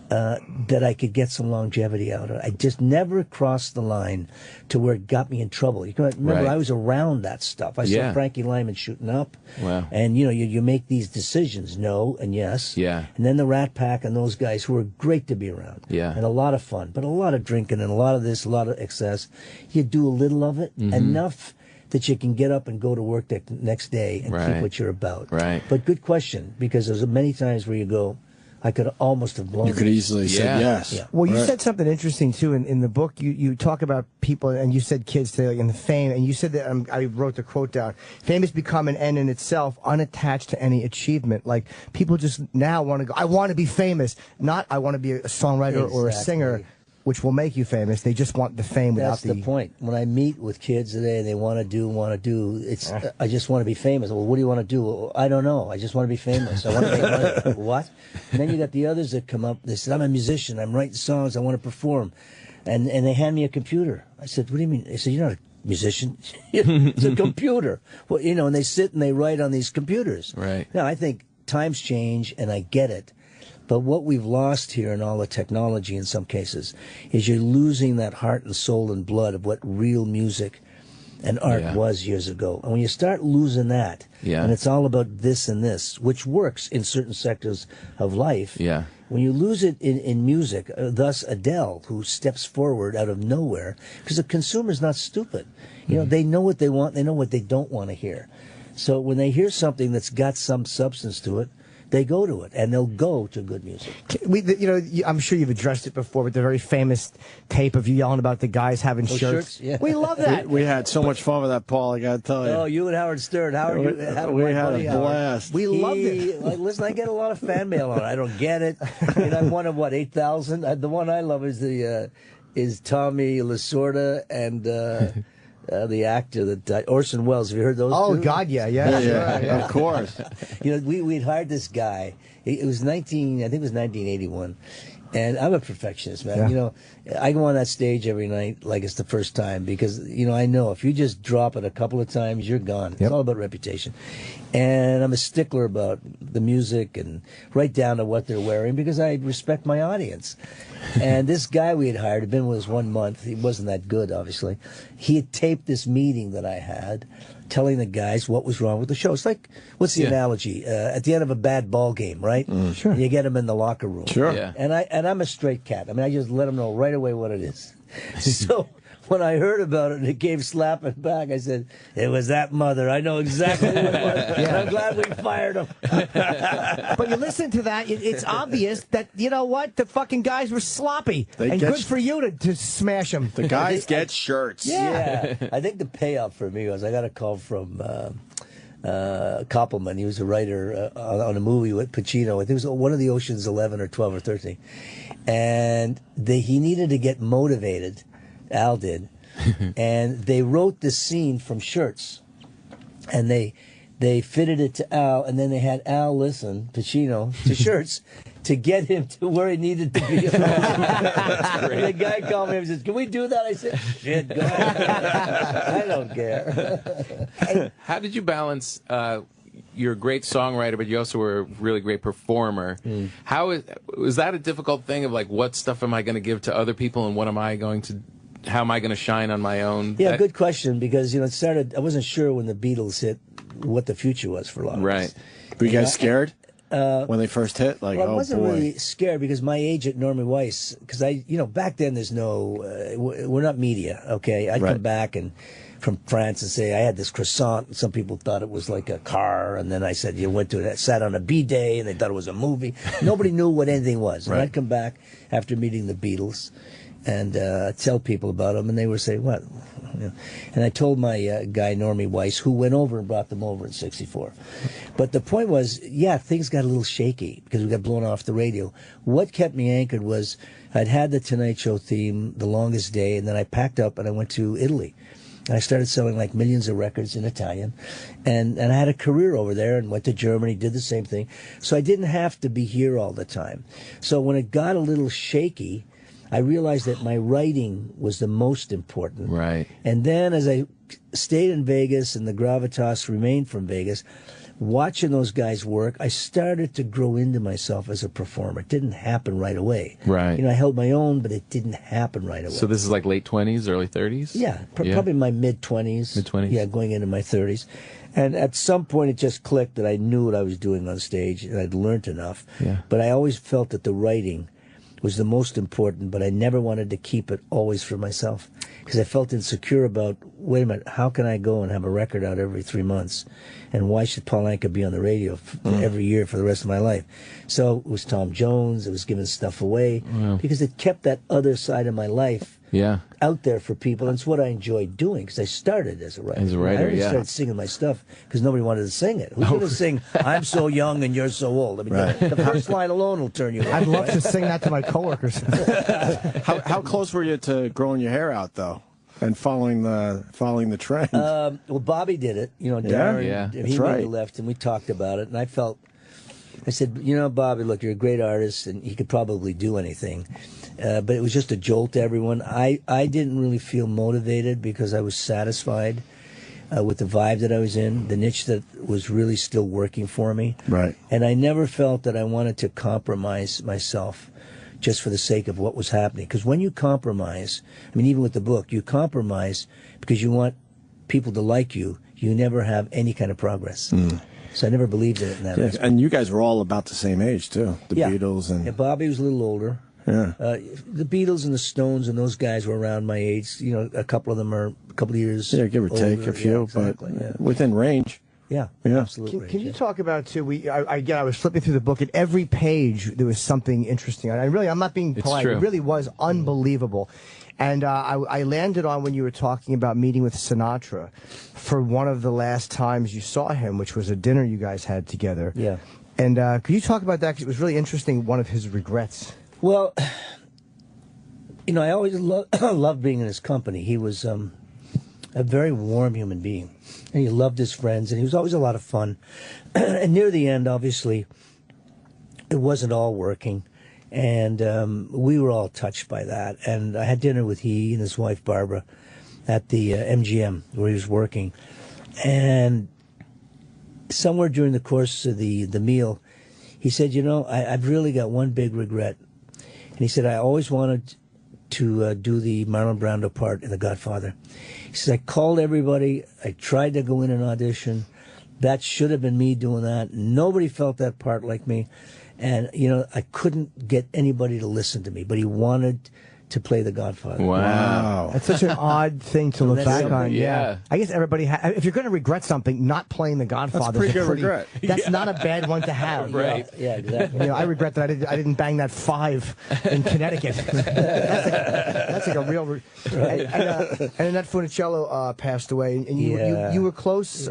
that I could get some longevity out of it. I just never crossed the line to where it got me in trouble. You can remember, I was around that stuff. I saw Frankie Lyman shooting up. Wow. And, you know, you make these decisions, no and yes. Yeah. And then the Rat Pack and those guys who were great to be around. Yeah. And a lot of fun, but a lot of drinking and a lot of this, a lot of excess. You do a little of it, enough that you can get up and go to work the next day and keep what you're about. Right. But good question, because there's many times where you go, I could almost have blown You could it. easily said yes. Yeah. Well, you Right. said something interesting too in the book. You talk about people, and you said kids today in the fame, and you said that I wrote the quote down. Fame has become an end in itself, unattached to any achievement. Like people just now want to go. I want to be famous, not I want to be a songwriter or a singer, which will make you famous. They just want the fame That's without the point. When I meet with kids today and they want to do, it's, I just want to be famous. Well, what do you want to do? Well, I don't know. I just want to be famous. I want to make money. What? And then you got the others that come up. They said, I'm a musician. I'm writing songs. I want to perform. And they hand me a computer. I said, what do you mean? They said, you're not a musician. It's a computer. Well, you know, and they sit and they write on these computers. Right. Now, I think times change and I get it. But what we've lost here in all the technology in some cases is you're losing that heart and soul and blood of what real music and art was years ago. And when you start losing that, and it's all about this and this, which works in certain sectors of life, when you lose it in music, thus Adele, who steps forward out of nowhere, because the consumer's not stupid. You know, they know what they want, they know what they don't want to hear. So when they hear something that's got some substance to it, they go to it, and they'll go to good music. I'm sure you've addressed it before, but the very famous tape of you yelling about the guys having Those shirts. Yeah. We love that. We had so much fun with that, Paul. I got to tell you. Oh, you and Howard Stern. Howard, We had a blast. We loved it. Like, listen, I get a lot of fan mail on it. I don't get it. And I'm one of, 8,000? The one I love is is Tommy Lasorda and the actor that died, Orson Welles. Have you heard those? Oh two? God, yeah. Of course. You know, we'd hired this guy. It was 1981. And I'm a perfectionist, man. Yeah. You know, I go on that stage every night like it's the first time because, you know, I know if you just drop it a couple of times, you're gone. It's all about reputation. And I'm a stickler about the music and right down to what they're wearing because I respect my audience. And this guy we had hired had been with us 1 month. He wasn't that good, obviously. He had taped this meeting that I had telling the guys what was wrong with the show. It's like, what's the analogy? At the end of a bad ball game, right? Sure. You get them in the locker room. Sure. Yeah. And I'm a straight cat. I mean, I just let them know right away what it is. So when I heard about it and it came slapping back, I said, it was that mother. I know exactly what it was. And I'm glad we fired him. But you listen to that, it's obvious that, you know what, the fucking guys were sloppy. And get good for you to smash them. The guys get shirts. Yeah. I think the payoff for me was I got a call from Koppelman. He was a writer on a movie with Pacino. I think it was one of the Ocean's 11 or 12 or 13. And he needed to get motivated. Al did. And they wrote this scene from shirts. And they fitted it to Al, and then they had Al listen, Pacino, to shirts to get him to where he needed to be. And the guy called me and says, can we do that? I said, shit, go ahead. I don't care. How did you balance? You're a great songwriter, but you also were a really great performer. Was that a difficult thing of like, what stuff am I going to give to other people, and what am I going to? How am I going to shine on my own? Yeah, good question, because, you know, it started, I wasn't sure when the Beatles hit what the future was for a lot of us. Were you guys scared when they first hit? Like, well, I oh wasn't boy. really scared because my agent, Normie Weiss, because back then there's no, we're not media, okay? I'd come back and from France and say I had this croissant, and some people thought it was like a car, and then I said sat on a B-day, and they thought it was a movie. Nobody knew what anything was. And I'd come back after meeting the Beatles and tell people about them, and they would say, what? And I told my guy, Normie Weiss, who went over and brought them over in '64. But the point was, things got a little shaky because we got blown off the radio. What kept me anchored was I'd had the Tonight Show theme, The Longest Day, and then I packed up and I went to Italy. And I started selling like millions of records in Italian. And I had a career over there and went to Germany, did the same thing. So I didn't have to be here all the time. So when it got a little shaky, I realized that my writing was the most important. Right. And then as I stayed in Vegas and the gravitas remained from Vegas, watching those guys work, I started to grow into myself as a performer. It didn't happen right away. Right. You know, I held my own, but it didn't happen right away. So this is like late 20s, early 30s? Yeah, probably my mid-20s. Mid-20s? Yeah, going into my 30s. And at some point it just clicked that I knew what I was doing on stage and I'd learned enough. Yeah. But I always felt that the writing was the most important, but I never wanted to keep it always for myself because I felt insecure about wait a minute, how can I go and have a record out every 3 months? And why should Paul Anka be on the radio every year for the rest of my life? So it was Tom Jones. It was giving stuff away because it kept that other side of my life out there for people. And it's what I enjoyed doing because I started as a writer. I only started singing my stuff because nobody wanted to sing it. Who's going to sing, I'm so young and you're so old? I mean, the first line alone will turn you on. I'd love to sing that to my coworkers. How close were you to growing your hair out, though? And following the trend. Well, Bobby did it. You know, Darren, he made the left, and we talked about it. And I said, you know, Bobby, look, you're a great artist, and he could probably do anything. But it was just a jolt to everyone. I didn't really feel motivated because I was satisfied with the vibe that I was in, the niche that was really still working for me. Right. And I never felt that I wanted to compromise myself just for the sake of what was happening. Because when you compromise, I mean, even with the book, you compromise because you want people to like you. You never have any kind of progress. So I never believed in it in that aspect. And you guys were all about the same age, too. The Beatles and... Yeah, Bobby was a little older. Yeah. The Beatles and the Stones and those guys were around my age. You know, a couple of them are a couple of years give or take a few, but within range. Yeah, absolutely. Can you talk about, too, I was flipping through the book. At every page, there was something interesting. I'm not being polite. True. It really was unbelievable. And I landed on when you were talking about meeting with Sinatra for one of the last times you saw him, which was a dinner you guys had together. Yeah. And could you talk about that? Because it was really interesting, one of his regrets. Well, you know, I always loved being in his company. He was a very warm human being. And he loved his friends, and he was always a lot of fun. And near the end, obviously, it wasn't all working. And we were all touched by that. And I had dinner with he and his wife, Barbara, at the MGM where he was working. And somewhere during the course of the meal, he said, you know, I've really got one big regret. And he said, I always wanted to do the Marlon Brando part in The Godfather. He says, I called everybody. I tried to go in and audition. That should have been me doing that. Nobody felt that part like me. And, you know, I couldn't get anybody to listen to me. But he wanted to play The Godfather. Wow. That's such an odd thing to look back on. Yeah. I guess everybody, if you're going to regret something, not playing The Godfather. That's a pretty good regret. That's not a bad one to have. Right. Yeah, exactly. You know, I regret that I didn't bang that 5 in Connecticut. that's like a real. And Annette Funicello passed away, and you were close.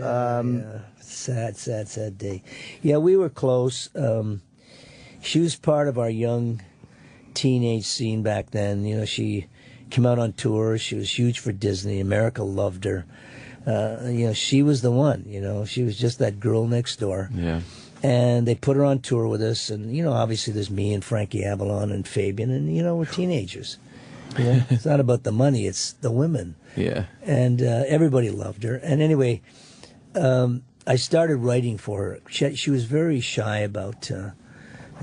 Sad day. Yeah, we were close. She was part of our young teenage scene back then. You know, she came out on tour. She was huge for Disney. America loved her. You know, she was the one. You know, she was just that girl next door. Yeah. And they put her on tour with us. And, you know, obviously there's me and Frankie Avalon and Fabian. And, you know, we're teenagers. You know, it's not about the money. It's the women. Yeah. And everybody loved her. And anyway, I started writing for her. She was very shy about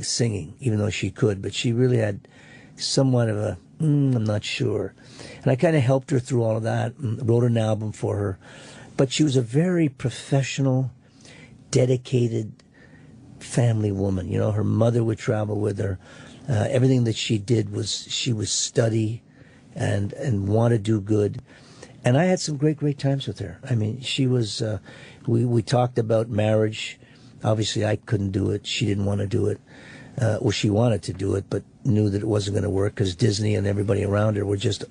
singing, even though she could. But she really had somewhat of a, I'm not sure. And I kind of helped her through all of that, and wrote an album for her. But she was a very professional, dedicated family woman. You know, her mother would travel with her. Everything that she did was, she would study and want to do good. And I had some great times with her. I mean, she was, we talked about marriage. Obviously, I couldn't do it. She didn't want to do it. Well, she wanted to do it, but knew that it wasn't going to work because Disney and everybody around her were just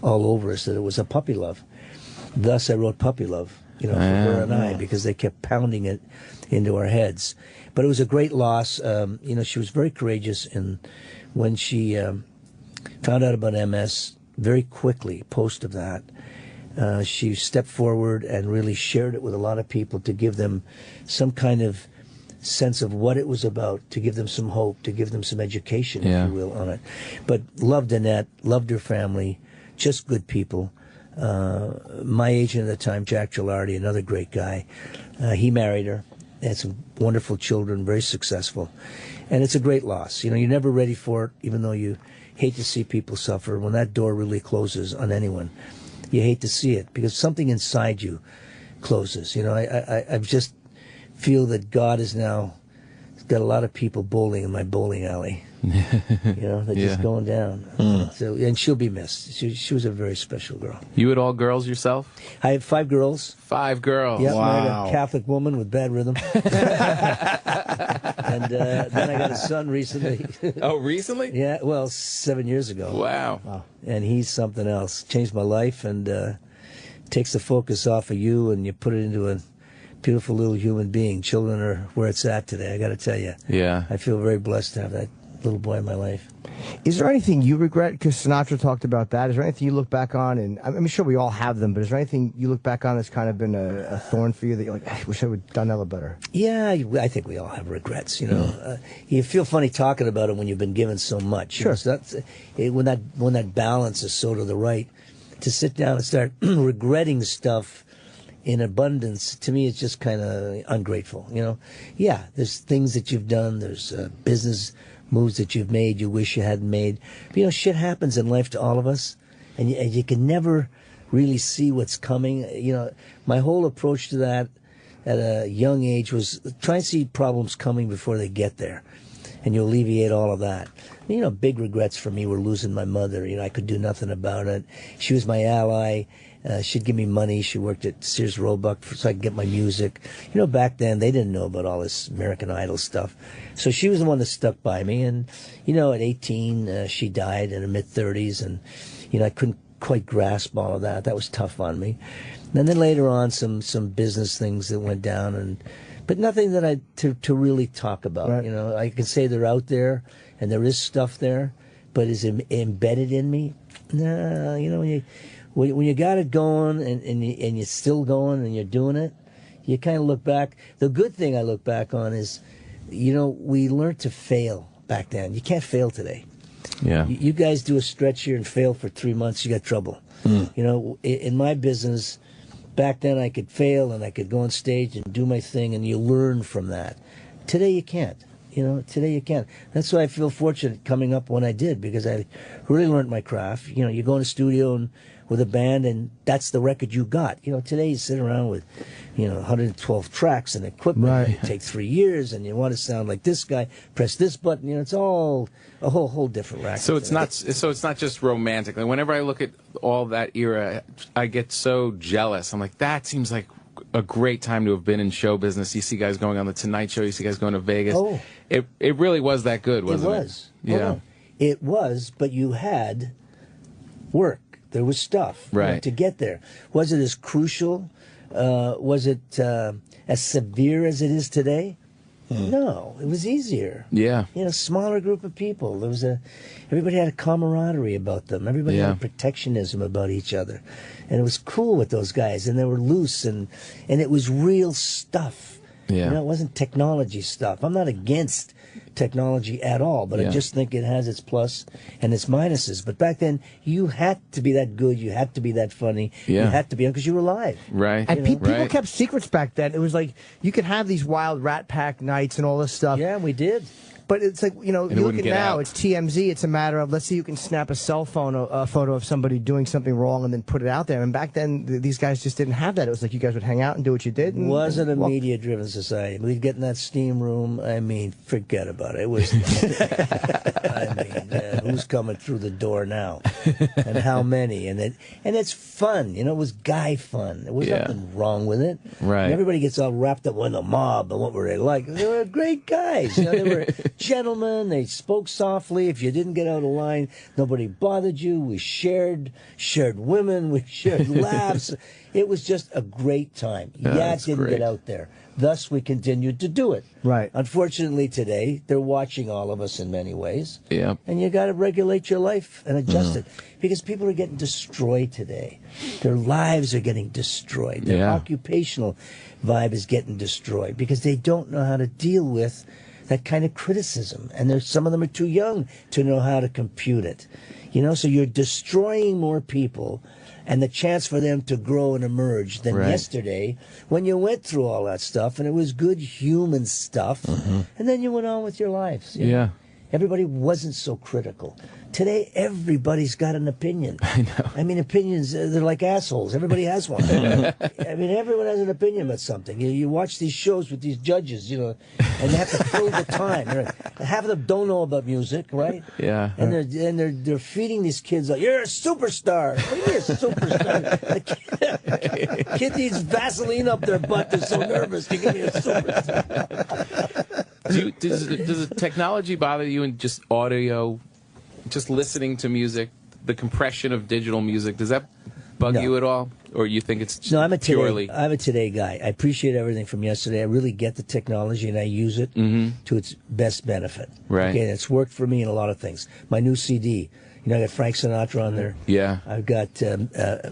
all over us, that it was a puppy love. Thus, I wrote Puppy Love, you know, for her and I, because they kept pounding it into our heads. But it was a great loss. You know, she was very courageous, and when she found out about MS, very quickly, post of that, she stepped forward and really shared it with a lot of people to give them some kind of sense of what it was about, to give them some hope, to give them some education, if you will, on it. But loved Annette, loved her family, just good people. My agent at the time, Jack Gilardi, another great guy, he married her, had some wonderful children, very successful. And it's a great loss. You know, you're never ready for it, even though you hate to see people suffer. When that door really closes on anyone, you hate to see it because something inside you closes. You know, I just feel that God is now got a lot of people bowling in my bowling alley. They're just going down. So, and she'll be missed. She was a very special girl. You had all girls yourself? I have 5 girls. 5 girls. Yeah, married a Catholic woman with bad rhythm. And then I got a son recently. Oh, recently? Yeah, well, 7 years ago. Wow. And he's something else. Changed my life and takes the focus off of you and you put it into a beautiful little human being. Children are where it's at today, I got to tell you. Yeah. I feel very blessed to have that little boy in my life. Is there anything you regret? Because Sinatra talked about that. Is there anything you look back on, and I'm sure we all have them, but is there anything you look back on that's kind of been a thorn for you that you're like, I wish I would have done that a little better? Yeah, I think we all have regrets, you feel funny talking about it when you've been given so much. Sure. So when that balance is so to the right, to sit down and start regretting stuff in abundance, to me, it's just kind of ungrateful, Yeah, there's things that you've done, there's business moves that you've made you wish you hadn't made. But, shit happens in life to all of us, and you can never really see what's coming. My whole approach to that at a young age was try and see problems coming before they get there, and you alleviate all of that. Big regrets for me were losing my mother. I could do nothing about it. She was my ally. She'd give me money. She worked at Sears Roebuck so I could get my music. Back then they didn't know about all this American Idol stuff. So she was the one that stuck by me. And, at 18, she died in her mid-30s. And, I couldn't quite grasp all of that. That was tough on me. And then later on, some business things that went down. But nothing that to really talk about. Right. I can say they're out there and there is stuff there. But is it embedded in me? No, when you got it going and you're still going and you're doing it, you kind of look back. The good thing I look back on is, we learned to fail back then. You can't fail today. Yeah. You guys do a stretch here and fail for 3 months, you got trouble. In my business, back then I could fail and I could go on stage and do my thing and you learn from that. Today you can't. Today you can't. That's why I feel fortunate coming up when I did, because I really learned my craft. You go in a studio and with a band, and that's the record you got. Today you sit around with, 112 tracks and equipment. Right. It takes 3 years, and you want to sound like this guy. Press this button. It's all a whole different record. So it's not just romantic. Like, whenever I look at all that era, I get so jealous. I'm like, that seems like a great time to have been in show business. You see guys going on the Tonight Show. You see guys going to Vegas. Oh. It really was that good, wasn't it? It was. Yeah. It was, but you had work. There was stuff right to get there. Was it as crucial? Was it as severe as it is today? No, it was easier. Yeah. Smaller group of people. Everybody had a camaraderie about them. Everybody had a protectionism about each other. And it was cool with those guys, and they were loose, and it was real stuff. Yeah. It wasn't technology stuff. I'm not against technology at all, but I just think it has its plus and its minuses. But back then, you had to be that good, you had to be that funny, you had to be, because you were live. Right. And people kept secrets back then. It was like, you could have these wild Rat Pack nights and all this stuff. Yeah, we did. But it's like, you look at now, it's TMZ. It's a matter of, let's see who can snap a cell phone, a photo of somebody doing something wrong and then put it out there. And back then, these guys just didn't have that. It was like you guys would hang out and do what you did. It wasn't a media-driven society. We'd get in that steam room. Forget about it. It was, who's coming through the door now? And how many? And it's fun. It was guy fun. There was nothing wrong with it. Right. And everybody gets all wrapped up in the mob and what were they like? They were great guys. They were gentlemen. They spoke softly. If you didn't get out of line, nobody bothered you. We shared women. We shared laughs. It was just a great time. It didn't get out there. Thus, we continued to do it. Right. Unfortunately, today, they're watching all of us in many ways. Yeah. And you got to regulate your life and adjust it. Because people are getting destroyed today. Their lives are getting destroyed. Their occupational vibe is getting destroyed because they don't know how to deal with that kind of criticism. And some of them are too young to know how to compute it. So you're destroying more people and the chance for them to grow and emerge than yesterday when you went through all that stuff and it was good human stuff. And then you went on with your lives. everybody wasn't so critical. Today, everybody's got an opinion. I know. I mean, opinions, they're like assholes. Everybody has one. I mean, everyone has an opinion about something. You watch these shows with these judges, you know, and they have to fill the time. Half of them don't know about music, right? Yeah. And they're feeding these kids like, you're a superstar. What do you mean a superstar? The kid needs Vaseline up their butt. They're so nervous. You give me a superstar. Does the technology bother you in just audio, just listening to music, the compression of digital music? Does that bug you at all, or you think it's I'm a purely? today guy. I appreciate everything from yesterday. I really get the technology and I use it to its best benefit. Right. Okay, and it's worked for me in a lot of things. My new CD. You know, I got Frank Sinatra on there. Yeah. I've got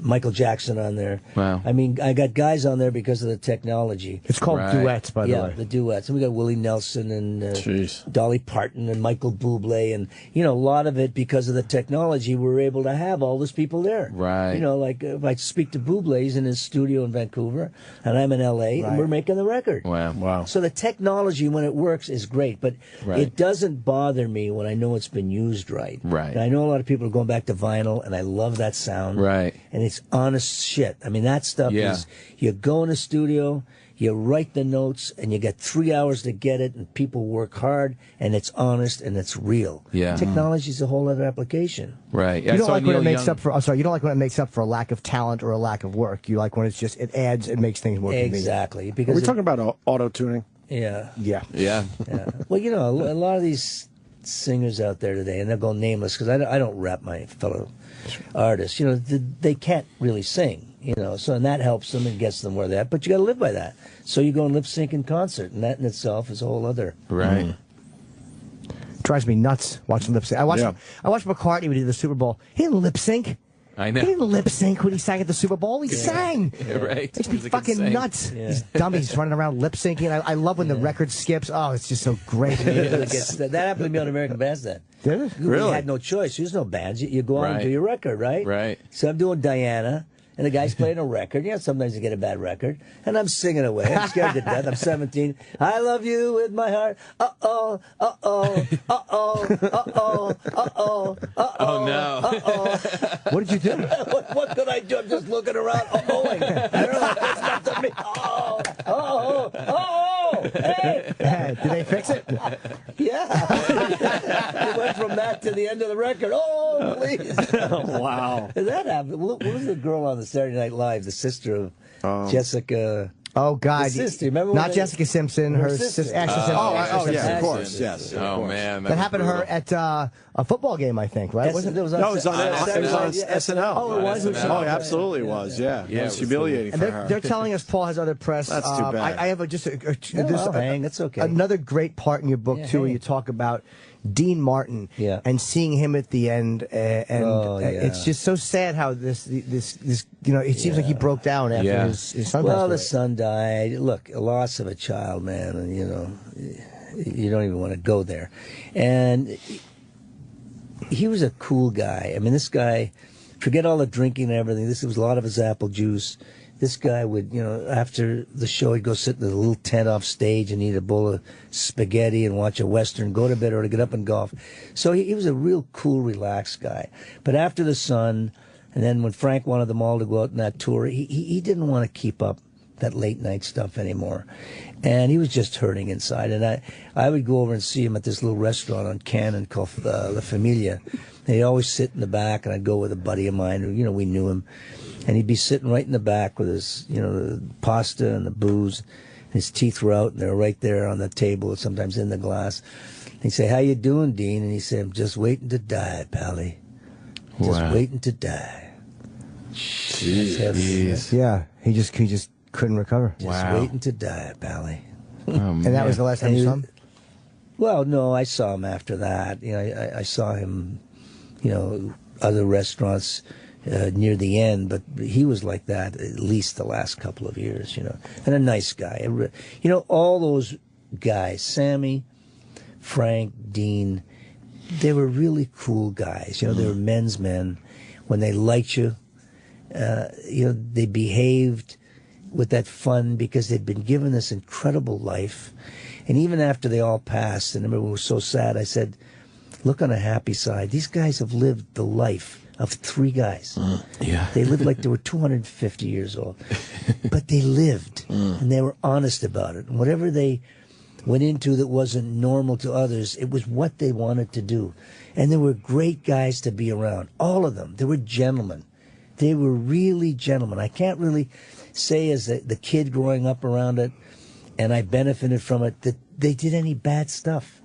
Michael Jackson on there. Wow. I mean, I got guys on there because of the technology. It's called duets, by the way. Yeah, the duets. And we got Willie Nelson and Dolly Parton and Michael Bublé. And, you know, a lot of it because of the technology, we were able to have all those people there. Right. You know, like if I speak to Bublé, he's in his studio in Vancouver, and I'm in L.A., and we're making the record. Wow. So the technology, when it works, is great. But it doesn't bother me when I know it's been used right. Right. And I know a lot of people are going back to vinyl, and I love that sound. Right. And it's honest shit. I mean, that stuff is, you go in a studio, you write the notes, and you get 3 hours to get it, and people work hard, and it's honest, and it's real. Yeah. Technology is a whole other application. Right. You don't like when it makes up for. I'm sorry. You don't like when it makes up for a lack of talent or a lack of work. You like when it's just it adds, it makes things more convenient. Exactly. Are Because we talking about auto tuning? Yeah. Yeah. Well, you know, a lot of these singers out there today, and they'll go nameless because I don't rap my fellow artists. You know, they can't really sing. You know, so and that helps them and gets them where they're at. But you got to live by that. So you go and lip sync in concert, and that in itself is a whole other. Right. Drives me nuts watching lip sync. I watched McCartney when he did the Super Bowl. He didn't lip sync. I know. He didn't lip sync when he sang at the Super Bowl. He sang. Yeah, right. Makes me fucking nuts. Yeah. These dummies running around lip syncing. I love when the record skips. Oh, it's just so great. That happened to me on American Bandstand. Did it? You had no choice. There's no bands. You go on and do your record, right? Right. So I'm doing Diana, and the guy's playing a record. You know, sometimes you get a bad record. And I'm singing away. I'm scared to death. I'm 17. I love you with my heart. Uh-oh, uh-oh, uh-oh, uh-oh, uh-oh, uh-oh. Oh, no. Uh-oh. What did you do? What could I do? I'm just looking around. Uh-ohing. I don't know. That's not to me. Uh-oh, uh-oh, uh-oh. Hey. Did they fix it? Yeah. It went from that to the end of the record. Oh, please. Wow. That happened. What was the girl on the Saturday Night Live, the sister of Jessica? Oh, God. The sister. Remember Not Jessica Simpson, her sister. Ashley Simpson. Oh, yeah, of course. Yes. Oh, man. That happened to her at a football game, I think, right? Wasn't it? it was No, it was on SNL. Oh, it was? Oh, it absolutely was. Yeah. It was humiliating And for her. they're telling us Paul has other press. That's too bad. I have there's hang. That's okay. Another great part in your book, too, where you talk about Dean Martin and seeing him at the end. It's just so sad how this you know, it seems like he broke down after his son passed away. The son died. Look, a loss of a child, man, and you know, you don't even want to go there. And he was a cool guy. I mean, this guy, forget all the drinking and everything. This was a lot of his apple juice. This guy would, you know, after the show, he'd go sit in a little tent off stage and eat a bowl of spaghetti and watch a Western, go to bed or to get up and golf. So he was a real cool, relaxed guy. But after the son, and then when Frank wanted them all to go out on that tour, he didn't want to keep up that late night stuff anymore. And he was just hurting inside. And I would go over and see him at this little restaurant on Cannon called La Familia. And he'd always sit in the back, and I'd go with a buddy of mine who, you know, we knew him. And he'd be sitting right in the back with his, you know, the pasta and the booze. His teeth were out, and they're right there on the table, sometimes in the glass. And he'd say, "How you doing, Dean?" And he'd say, "I'm just waiting to die, Pally. Just waiting to die." Jeez. Yeah, he just couldn't recover. Just waiting to die, Pally. And that was the last time you saw him? Well, no, I saw him after that. You know, I saw him, you know, other restaurants near the end, but he was like that at least the last couple of years, you know. And a nice guy. You know, all those guys, Sammy, Frank, Dean, they were really cool guys. You know, they were men's men. When they liked you, you know, they behaved with that fun because they'd been given this incredible life. And even after they all passed, and I remember we were so sad, I said, look on a happy side. These guys have lived the life of 3 guys. Yeah. They lived like they were 250 years old. But they lived, and they were honest about it. And whatever they went into that wasn't normal to others, it was what they wanted to do. And they were great guys to be around. All of them. They were gentlemen. They were really gentlemen. I can't really say as the kid growing up around it, and I benefited from it, that they did any bad stuff.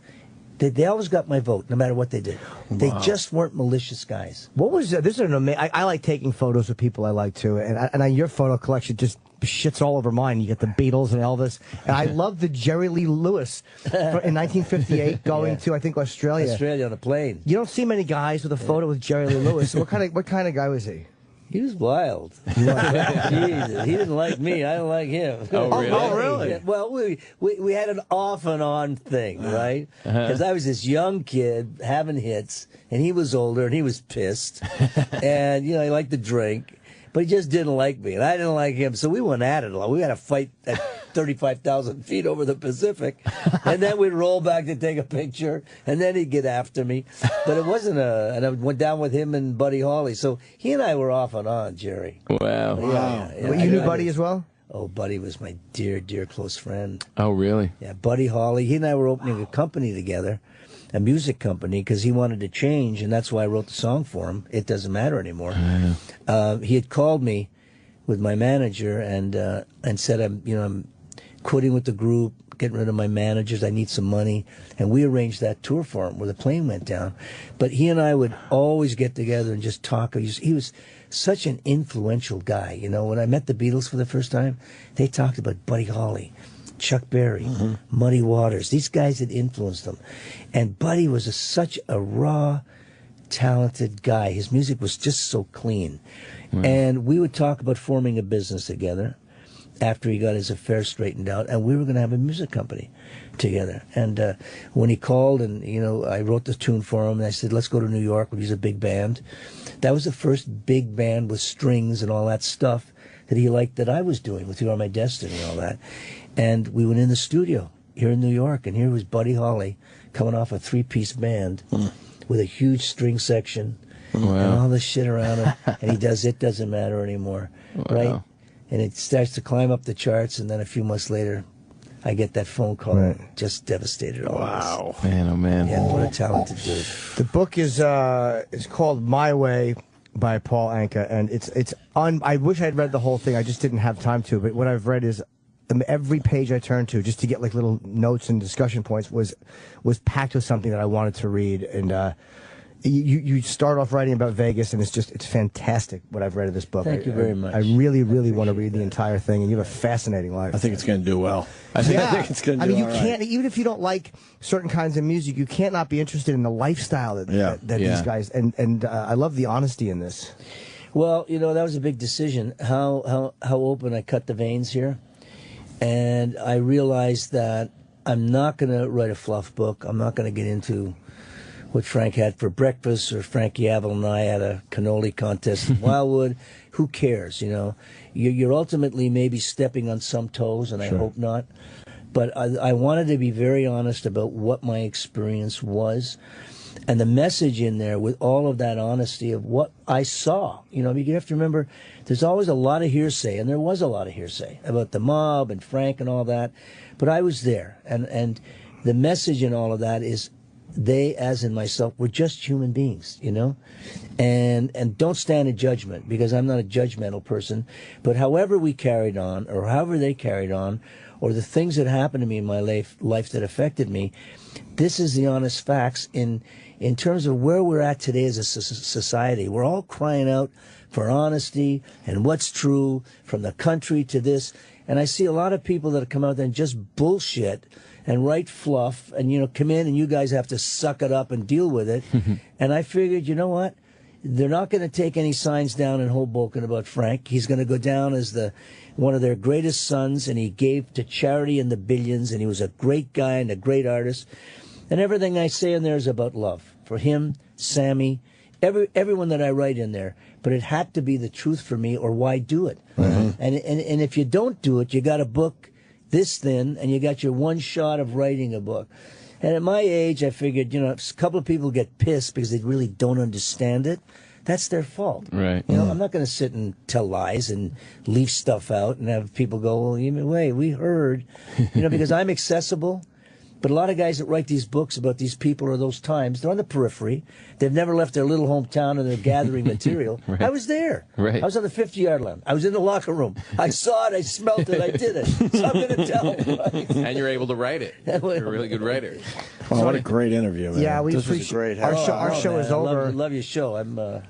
They always got my vote, no matter what they did. They just weren't malicious guys. What was this? Is an amazing. I like taking photos of people I like too, and your photo collection just shits all over mine. You get the Beatles and Elvis, and I love the Jerry Lee Lewis in 1958 going to, I think, Australia. Australia on a plane. You don't see many guys with a photo with Jerry Lee Lewis. What kind of guy was he? He was wild. Jesus, he didn't like me. I didn't like him. Oh, really? Oh, really? Well, we had an off and on thing, right? Because I was this young kid having hits, and he was older, and he was pissed. And, he liked to drink, but he just didn't like me, and I didn't like him. So we went at it a lot. We had a fight at 35,000 feet over the Pacific, and then we'd roll back to take a picture, and then he'd get after me. But it wasn't and I went down with him and Buddy Holly. So he and I were off and on, Jerry. Wow. Yeah. You knew Buddy as well? Oh, Buddy was my dear, dear close friend. Oh, really? Yeah, Buddy Holly. He and I were opening a company together, a music company, because he wanted to change, and that's why I wrote the song for him. It Doesn't Matter Anymore. He had called me with my manager and said, I'm quitting with the group, getting rid of my managers, I need some money. And we arranged that tour for him where the plane went down. But he and I would always get together and just talk. He was such an influential guy. When I met the Beatles for the first time, they talked about Buddy Holly, Chuck Berry, Muddy Waters. These guys had influenced them. And Buddy was such a raw, talented guy. His music was just so clean. And we would talk about forming a business together after he got his affairs straightened out, and we were going to have a music company together. And when he called, and I wrote the tune for him, and I said, let's go to New York. We'll use a big band. That was the first big band with strings and all that stuff that he liked that I was doing with You Are My Destiny and all that. And we went in the studio here in New York, and here was Buddy Holly coming off a 3-piece band with a huge string section and all this shit around him. And he does It Doesn't Matter Anymore, right? And it starts to climb up the charts, and then a few months later, I get that phone call. Just devastated all of us. Man, oh, man. Yeah, what a talented dude. The book is called My Way by Paul Anka, and it's on. I wish I had read the whole thing. I just didn't have time to. But what I've read is every page I turned to, just to get like little notes and discussion points, was packed with something that I wanted to read. And you start off writing about Vegas, and it's fantastic what I've read of this book. Thank you very much. I really, really want to read the entire thing, and you have a fascinating life. I think it's going to do well. I think it's going to do you all right. can't, even if you don't like certain kinds of music, you can't not be interested in the lifestyle that these guys, and I love the honesty in this. Well, that was a big decision, how open I cut the veins here. And I realized that I'm not going to write a fluff book. I'm not going to get into what Frank had for breakfast, or Frankie Avalon and I had a cannoli contest in Wildwood. Who cares, You're ultimately maybe stepping on some toes, and I hope not. But I wanted to be very honest about what my experience was. And the message in there, with all of that honesty of what I saw. You have to remember, there's always a lot of hearsay, and there was a lot of hearsay about the mob and Frank and all that. But I was there, and the message in all of that is, they, as in myself, were just human beings, and don't stand in judgment, because I'm not a judgmental person. But however we carried on, or however they carried on, or the things that happened to me in my life that affected me, this is the honest facts in terms of where we're at today as a society. We're all crying out for honesty and what's true, from the country to this. And I see a lot of people that come out there and just bullshit and write fluff, and come in, and you guys have to suck it up and deal with it. And I figured, you know what? They're not going to take any signs down in Hoboken about Frank. He's going to go down as one of their greatest sons, and he gave to charity in the billions, and he was a great guy and a great artist. And everything I say in there is about love for him, Sammy, everyone that I write in there. But it had to be the truth for me, or why do it? And if you don't do it, you got a book this thin, and you got your one shot of writing a book. And at my age, I figured, if a couple of people get pissed because they really don't understand it, that's their fault. Right. I'm not going to sit and tell lies and leave stuff out and have people go, well, wait, we heard, because I'm accessible. But a lot of guys that write these books about these people or those times, they're on the periphery. They've never left their little hometown and they're gathering material. Right. I was there. Right. I was on the 50-yard line. I was in the locker room. I saw it. I smelt it. I did it. So I'm going to tell them. Right? And you're able to write it. You're a really good writer. Well, what a great interview, man. Yeah, we this was appreciate a great. our show is over. I love your show. I'm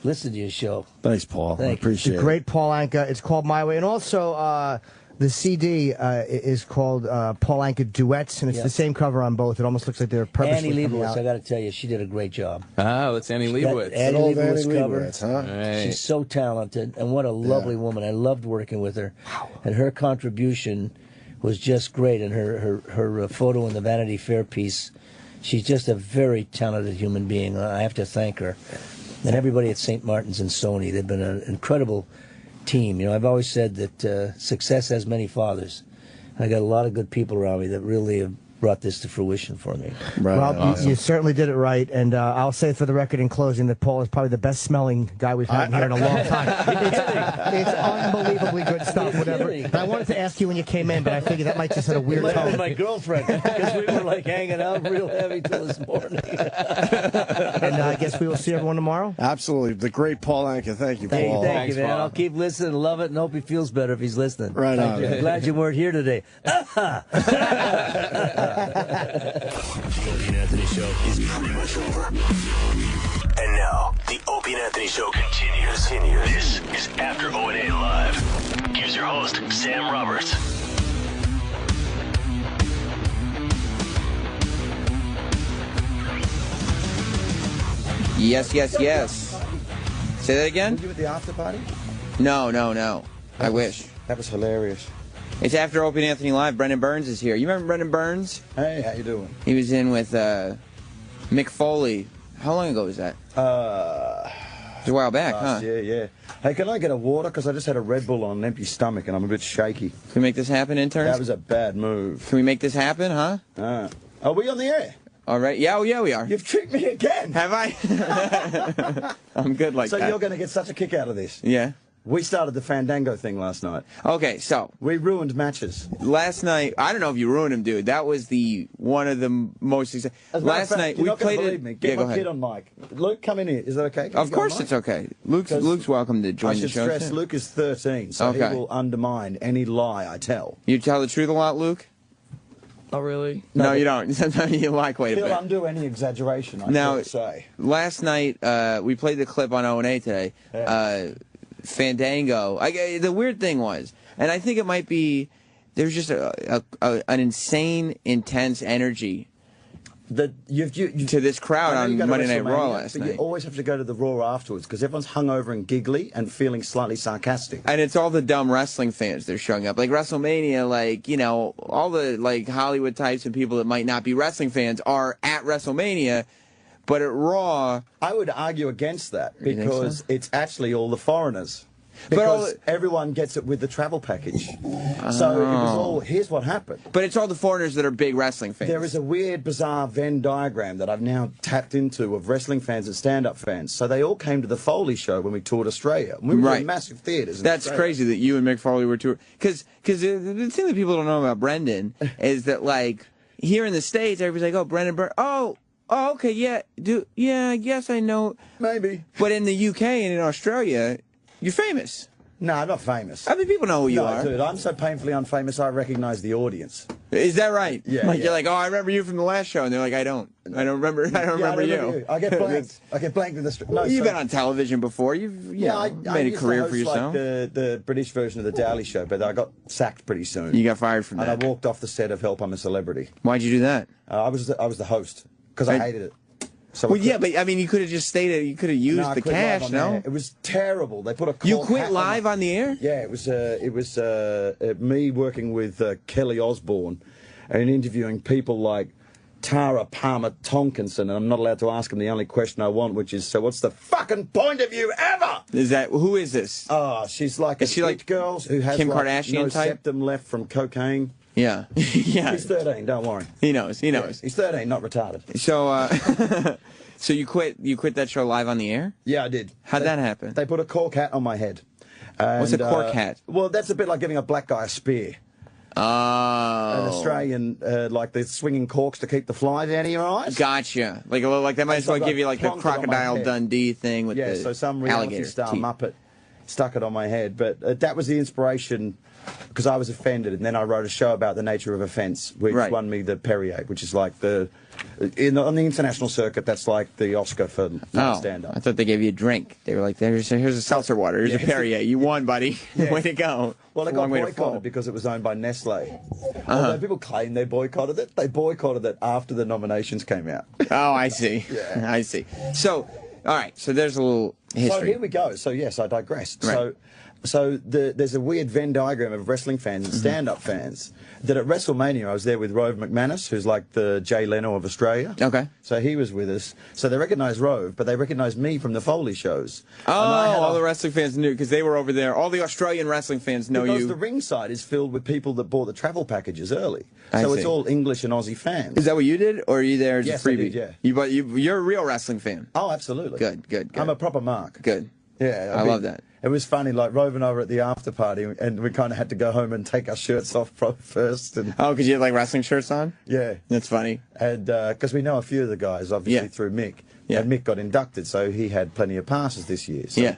listening to your show. Thanks, Paul. I Thank you. appreciate The it. great Paul Anka. It's called My Way, and also the CD is called Paul Anka Duets, and it's the same cover on both. It almost looks like they're purposely Annie coming Leibovitz, out. I got to tell you, she did a great job. Oh, that's Annie Leibovitz. Annie Old Leibovitz Annie cover. Leibovitz, huh? Right. She's so talented, and what a lovely woman. I loved working with her, and her contribution was just great. And her photo in the Vanity Fair piece, she's just a very talented human being. I have to thank her. And everybody at St. Martin's and Sony, they've been an incredible team. I've always said that success has many fathers. I got a lot of good people around me that really have brought this to fruition for me. Right. Well, you certainly did it right, and I'll say for the record in closing that Paul is probably the best smelling guy we've had here in a long time. It's unbelievably good stuff, whatever. And I wanted to ask you when you came in, but I figured that might just have a weird Might have tone. been my girlfriend, because we were hanging out real heavy till this morning. And I guess we will see everyone tomorrow. Absolutely. The great Paul Anka. Thank you, Paul. Thank you, man. I'll keep listening, love it, and hope he feels better if he's listening. Right on, I'm man. glad you weren't here today. The Opie and Anthony Show is pretty much over. And now, the Opie and Anthony Show continues. This is After O&A Live. Here's your host, Sam Roberts. Yes. Say that again? Were you at the after party? No. I wish. That was hilarious. It's After Opie and Anthony Live. Brendan Burns is here. You remember Brendan Burns? Hey, how you doing? He was in with Mick Foley. How long ago was that? It was a while back, huh? Yeah. Hey, can I get a water? Because I just had a Red Bull on an empty stomach and I'm a bit shaky. Can we make this happen, interns? That was a bad move. Can we make this happen, huh? Are we on the air? All right. Yeah, we are. You've tricked me again. Have I? I'm good like so that. You're going to get such a kick out of this. Yeah. We started the Fandango thing last night. Okay, so we ruined matches. Last night, I don't know if you ruined them, dude. That was one of the most. Last night we played it. Get my kid on mic. Luke, come in here. Is that okay? Of course it's okay. Luke's welcome to join the show. I should stress, Luke is 13, so he will undermine any lie I tell. You tell the truth a lot, Luke? Not really. No, you don't. Sometimes you lie quite a bit. He'll undo any exaggeration, I dare say. Last night, we played the clip on O&A today. Yeah. Fandango. The weird thing was, and I think it might be, there's just an insane, intense energy to this crowd on Monday Night Raw last night. You always have to go to the Raw afterwards because everyone's hungover and giggly and feeling slightly sarcastic. And it's all the dumb wrestling fans that are showing up. Like WrestleMania, all the Hollywood types and people that might not be wrestling fans are at WrestleMania. But at Raw, I would argue against that You think because so? it's actually all the foreigners. Because everyone gets it with the travel package. So it was all, here's what happened. But it's all the foreigners that are big wrestling fans. There is a weird, bizarre Venn diagram that I've now tapped into of wrestling fans and stand-up fans. So they all came to the Foley show when we toured Australia. We were in massive theaters in That's Australia. crazy that you and Mick Foley were touring. Because the thing that people don't know about Brendan is that, here in the States, everybody's like, oh, Brendan Burns. Oh, okay, yeah. I guess I know. Maybe. But in the UK and in Australia, you're famous. No, I'm not famous. I mean, people know who you are. Dude, I'm so painfully unfamous, I recognize the audience. Is that right? Yeah. You're like, oh, I remember you from the last show. And they're like, I don't remember you. I get blanked. I get blanked in the street. No, You've been on television before. You've made a career for yourself. The British version of The Daily Show, but I got sacked pretty soon. You got fired from that. And I walked off the set of Help, I'm a Celebrity. Why'd you do that? I was the host because I hated it. So but I mean, you could have just stayed. You could have used the cash. No, it was terrible. They put a. You quit live on the air? Yeah, it was me working with Kelly Osbourne and interviewing people like Tara Palmer Tomkinson, and I'm not allowed to ask them the only question I want, which is, so what's the fucking point of you ever? Who is this? Oh, she's like is she like girls who has Kim like Kardashian no type? septum left from cocaine. Yeah. Yeah. He's 13. Don't worry. He knows. He knows. He's 13, not retarded. So, so you quit that show live on the air? Yeah, I did. How'd that happen? They put a cork hat on my head. What's a And, cork hat? Well, that's a bit like giving a black guy a spear. Oh. An Australian, like the swinging corks to keep the flies out of your eyes. Gotcha. Like they might as well give you like the Crocodile Dundee thing with the so some reality alligator star teeth. Muppet stuck it on my head. But that was the inspiration because I was offended, and then I wrote a show about the nature of offence, which won me the Perrier, which is like on the international circuit, that's like the Oscar for stand-up. I thought they gave you a drink. They were like, here's a seltzer water. Here's a Perrier. You won, buddy. Way to go. Well, it It's a got long way to fall. boycotted because it was owned by Nestle. Although people claim they boycotted it, they boycotted it after the nominations came out. Oh, I see. Yeah. I see. So, all right. So there's a little history. So here we go. So yes, I digressed. Right. So there's a weird Venn diagram of wrestling fans and stand-up fans. That at WrestleMania I was there with Rove McManus, who's like the Jay Leno of Australia. Okay. So he was with us. So they recognised Rove, but they recognised me from the Foley shows. Oh, all the wrestling fans knew because they were over there. All the Australian wrestling fans know because you. the ringside is filled with people that bought the travel packages early. I So see. it's all English and Aussie fans. Is that what you did, or are you there as Yes, a I freebie? did, yeah. You're a real wrestling fan. Oh, absolutely. Good. I'm a proper mark. Good. Yeah, I love that. It was funny, like Rove and I were at the after party, and we kind of had to go home and take our shirts off first. And Oh, because you had like wrestling shirts on? yeah, That's funny. and because we know a few of the guys, obviously Yeah. through Mick. Yeah. And Mick got inducted, so he had plenty of passes this year. So, Yeah.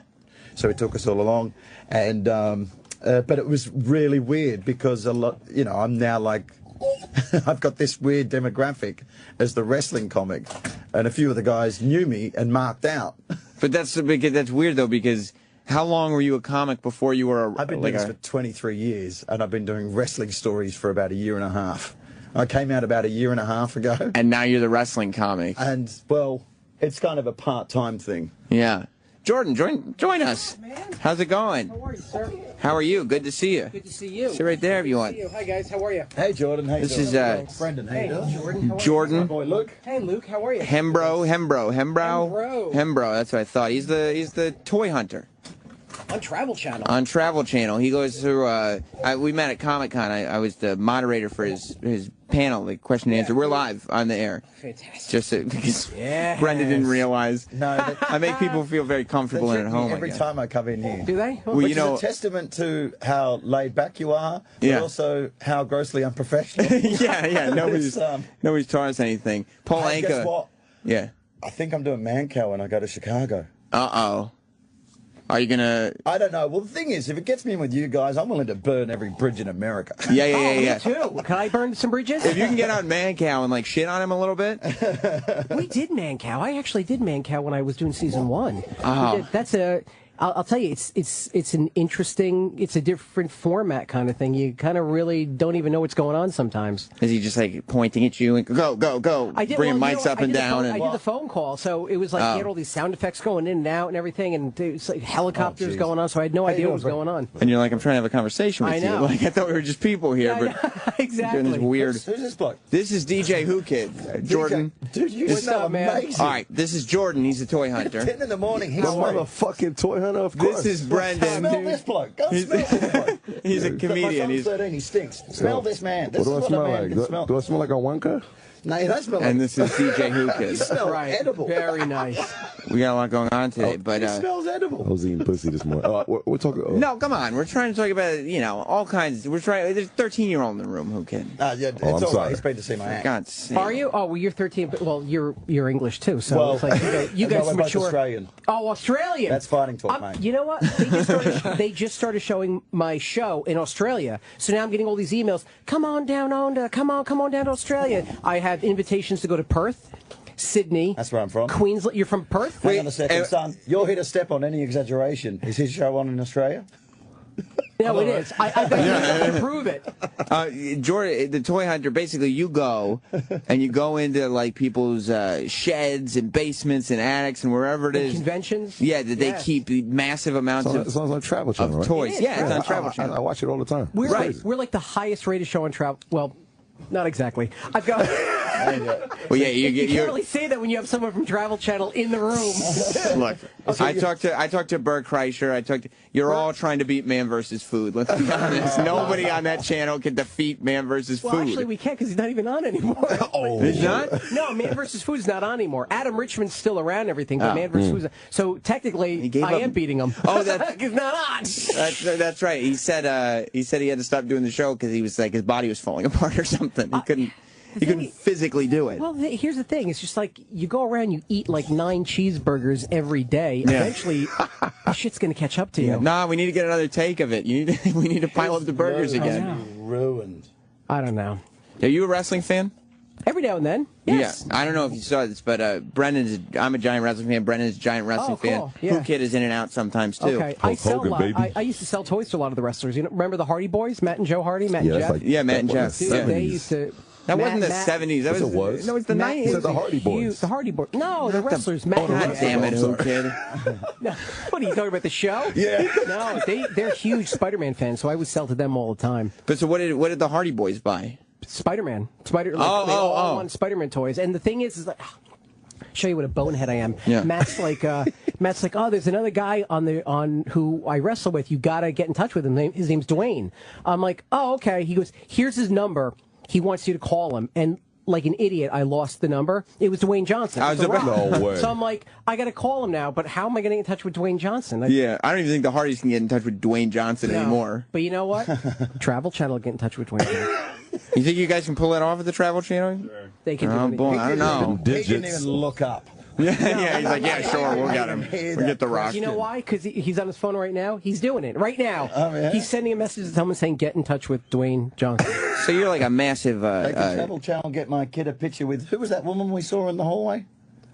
So he took us all along, and but it was really weird because a lot, I'm now like. I've got this weird demographic as the wrestling comic, and a few of the guys knew me and marked out. But that's weird though, because how long were you a comic before you were I've been doing this for 23 years, and I've been doing wrestling stories for about a year and a half. I came out about a year and a half ago. And now you're the wrestling comic. And, well, it's kind of a part-time thing. Yeah. Jordan, join us. How's it going? How are you, sir? How are you? Good to see you. Good to see you. Sit right there if you want. Hi, guys. How are you? Hey, Jordan. Hey, This is Brendan. Hey, Jordan. How are Jordan. You? Boy, Luke. Hey, Luke. How are you? Hembro. Hembro. That's what I thought. He's the toy hunter On Travel Channel. on Travel Channel. He goes through. We met at Comic Con. I was the moderator for his panel, the question and answer. We're live on the air. Fantastic. Just because Yes. Brendan didn't realize. No, I make people feel very comfortable they and check at me home. every time I come in here. Do they? Well, Which you know, is a testament to how laid back you are, but Yeah. also how grossly unprofessional. yeah. Nobody's It's, taught us anything. Paul hey, Anka. guess what? Yeah. I think I'm doing Mancow when I go to Chicago. Uh-oh. Are you gonna? I don't know. Well, the thing is, if it gets me in with you guys, I'm willing to burn every bridge in America. Yeah. Me too. Can I burn some bridges? If you can get on Mancow and like shit on him a little bit. We did Mancow. I actually did Mancow when I was doing season 1. Oh. We did. That's a. I'll tell you, it's an interesting, it's a different format kind of thing. You kind of really don't even know what's going on sometimes. Is he just like pointing at you and go? I did, bringing well, you mics know, up I and did the down. phone- and I did the phone call, so it was like Oh. you had all these sound effects going in and out and everything, and it's like helicopters geez. going on. So I had no How you idea what doing, was going on. And you're like, I'm trying to have a conversation with I you. know. Like I thought we were just people here, Yeah, I but exactly. doing this weird. Who's this bloke? This is DJ Who Kid, Jordan. Dude, you It's- smell amazing. All right, this is Jordan. He's a toy hunter. 10 in the morning. He's The motherfucking toy hunter, of course. This is Brendan. Smell this bloke. Go smell this bloke. He's a comedian. My He's son's 13. He stinks. Smell this man. This What is do I what a smell man like? can smell. Do I smell like a wanker? No, you don't smell like. and this is DJ Who You Kid. smell Right. edible. Very nice. We got a lot going on today, but It smells edible. I was eating pussy this morning. We're talking. no, come on. We're trying to talk about all kinds. We're trying. There's a 13-year-old in the room. Who Kid? Yeah, it's I'm all sorry. right. He's paid to see my act. God's sake. Are you? Oh, well, you're 13, but well, you're English too. So Well, it's like you guys no, we're both mature. Australian. Oh, Australian. That's fighting talk, mate. You know what? They just started showing my show in Australia. So now I'm getting all these emails. Come on down come on down to Australia. I have invitations to go to Perth, Sydney. That's where I'm from. Queensland. You're from Perth? Hang on a second, son. You're here to step on any exaggeration. Is his show on in Australia? No, it is. I can prove it. Jordan, the toy hunter, basically you go and you go into like people's sheds and basements and attics and wherever it is. Conventions? Yeah, that they Yes. keep massive amounts It's on Travel Channel, of right? toys. It is, Yeah, it's right. on Travel Channel. I watch it all the time. We're It's crazy. we're like the highest rated show on travel. Well, not exactly. I've got Well, yeah, you can't really say that when you have someone from Travel Channel in the room. Look, I talked to Bert Kreischer. You're all trying to beat Man vs. Food. Let's be honest. Nobody on that channel can defeat Man vs. Food. Well, actually, we can't because he's not even on anymore. He's not? No, Man vs. Food is not on anymore. Adam Richman's still around and everything, but Oh. Man vs. Food. So technically, I am beating him. Oh, that's he's not on. That's right. He said he had to stop doing the show because he was like his body was falling apart or something. He couldn't. He couldn't physically do it. Well, here's the thing. It's just like you go around, you eat like 9 cheeseburgers every day. Yeah. Eventually, the shit's going to catch up to you. Nah, we need to get another take of it. We need to pile up the burgers again. Ruined. I don't know. Are you a wrestling fan? Every now and then. Yes. Yeah. I don't know if you saw this, but I'm a giant wrestling fan. Brendan's a giant wrestling cool. fan. Yeah. Who Kid is in and out sometimes, too. Okay, I used to sell toys to a lot of the wrestlers. You know, remember the Hardy Boys, Matt and Joe Hardy, Matt and Jeff? Matt and Jeff. Dude, they used to. That wasn't the 70s. That was. No, it's the 90s. The Hardy Boys. The Hardy Boys. No, the wrestlers. Matt God and Jeff. damn it, Who Kid. No, what are you talking about? The show? Yeah. No, they're huge Spider-Man fans, so I would sell to them all the time. But so what did the Hardy Boys buy? Spider-Man. They all want Spider-Man toys. And the thing is like, show you what a bonehead I am. Yeah. Matt's like, oh, there's another guy on who I wrestle with. You gotta get in touch with him. His name's Dwayne. I'm like, oh, okay. He goes, here's his number. He wants you to call him. And like an idiot, I lost the number. It was Dwayne Johnson. No way. So I'm like, I got to call him now, but how am I going to get in touch with Dwayne Johnson? Yeah, I don't even think the Hardys can get in touch with Dwayne Johnson anymore. But you know what? Travel Channel get in touch with Dwayne Johnson. You think you guys can pull that off at the Travel Channel? Sure. They can do Oh, anything. boy, I don't know. He didn't even look up. Yeah, he's like, yeah, sure, we'll get him. We'll get the Rock. You know why? Because he's on his phone right now. He's doing it right now. Oh, yeah? He's sending a message to someone saying, get in touch with Dwayne Johnson. So you're like a massive... They can Travel Channel get my kid a picture with... Who was that woman we saw in the hallway?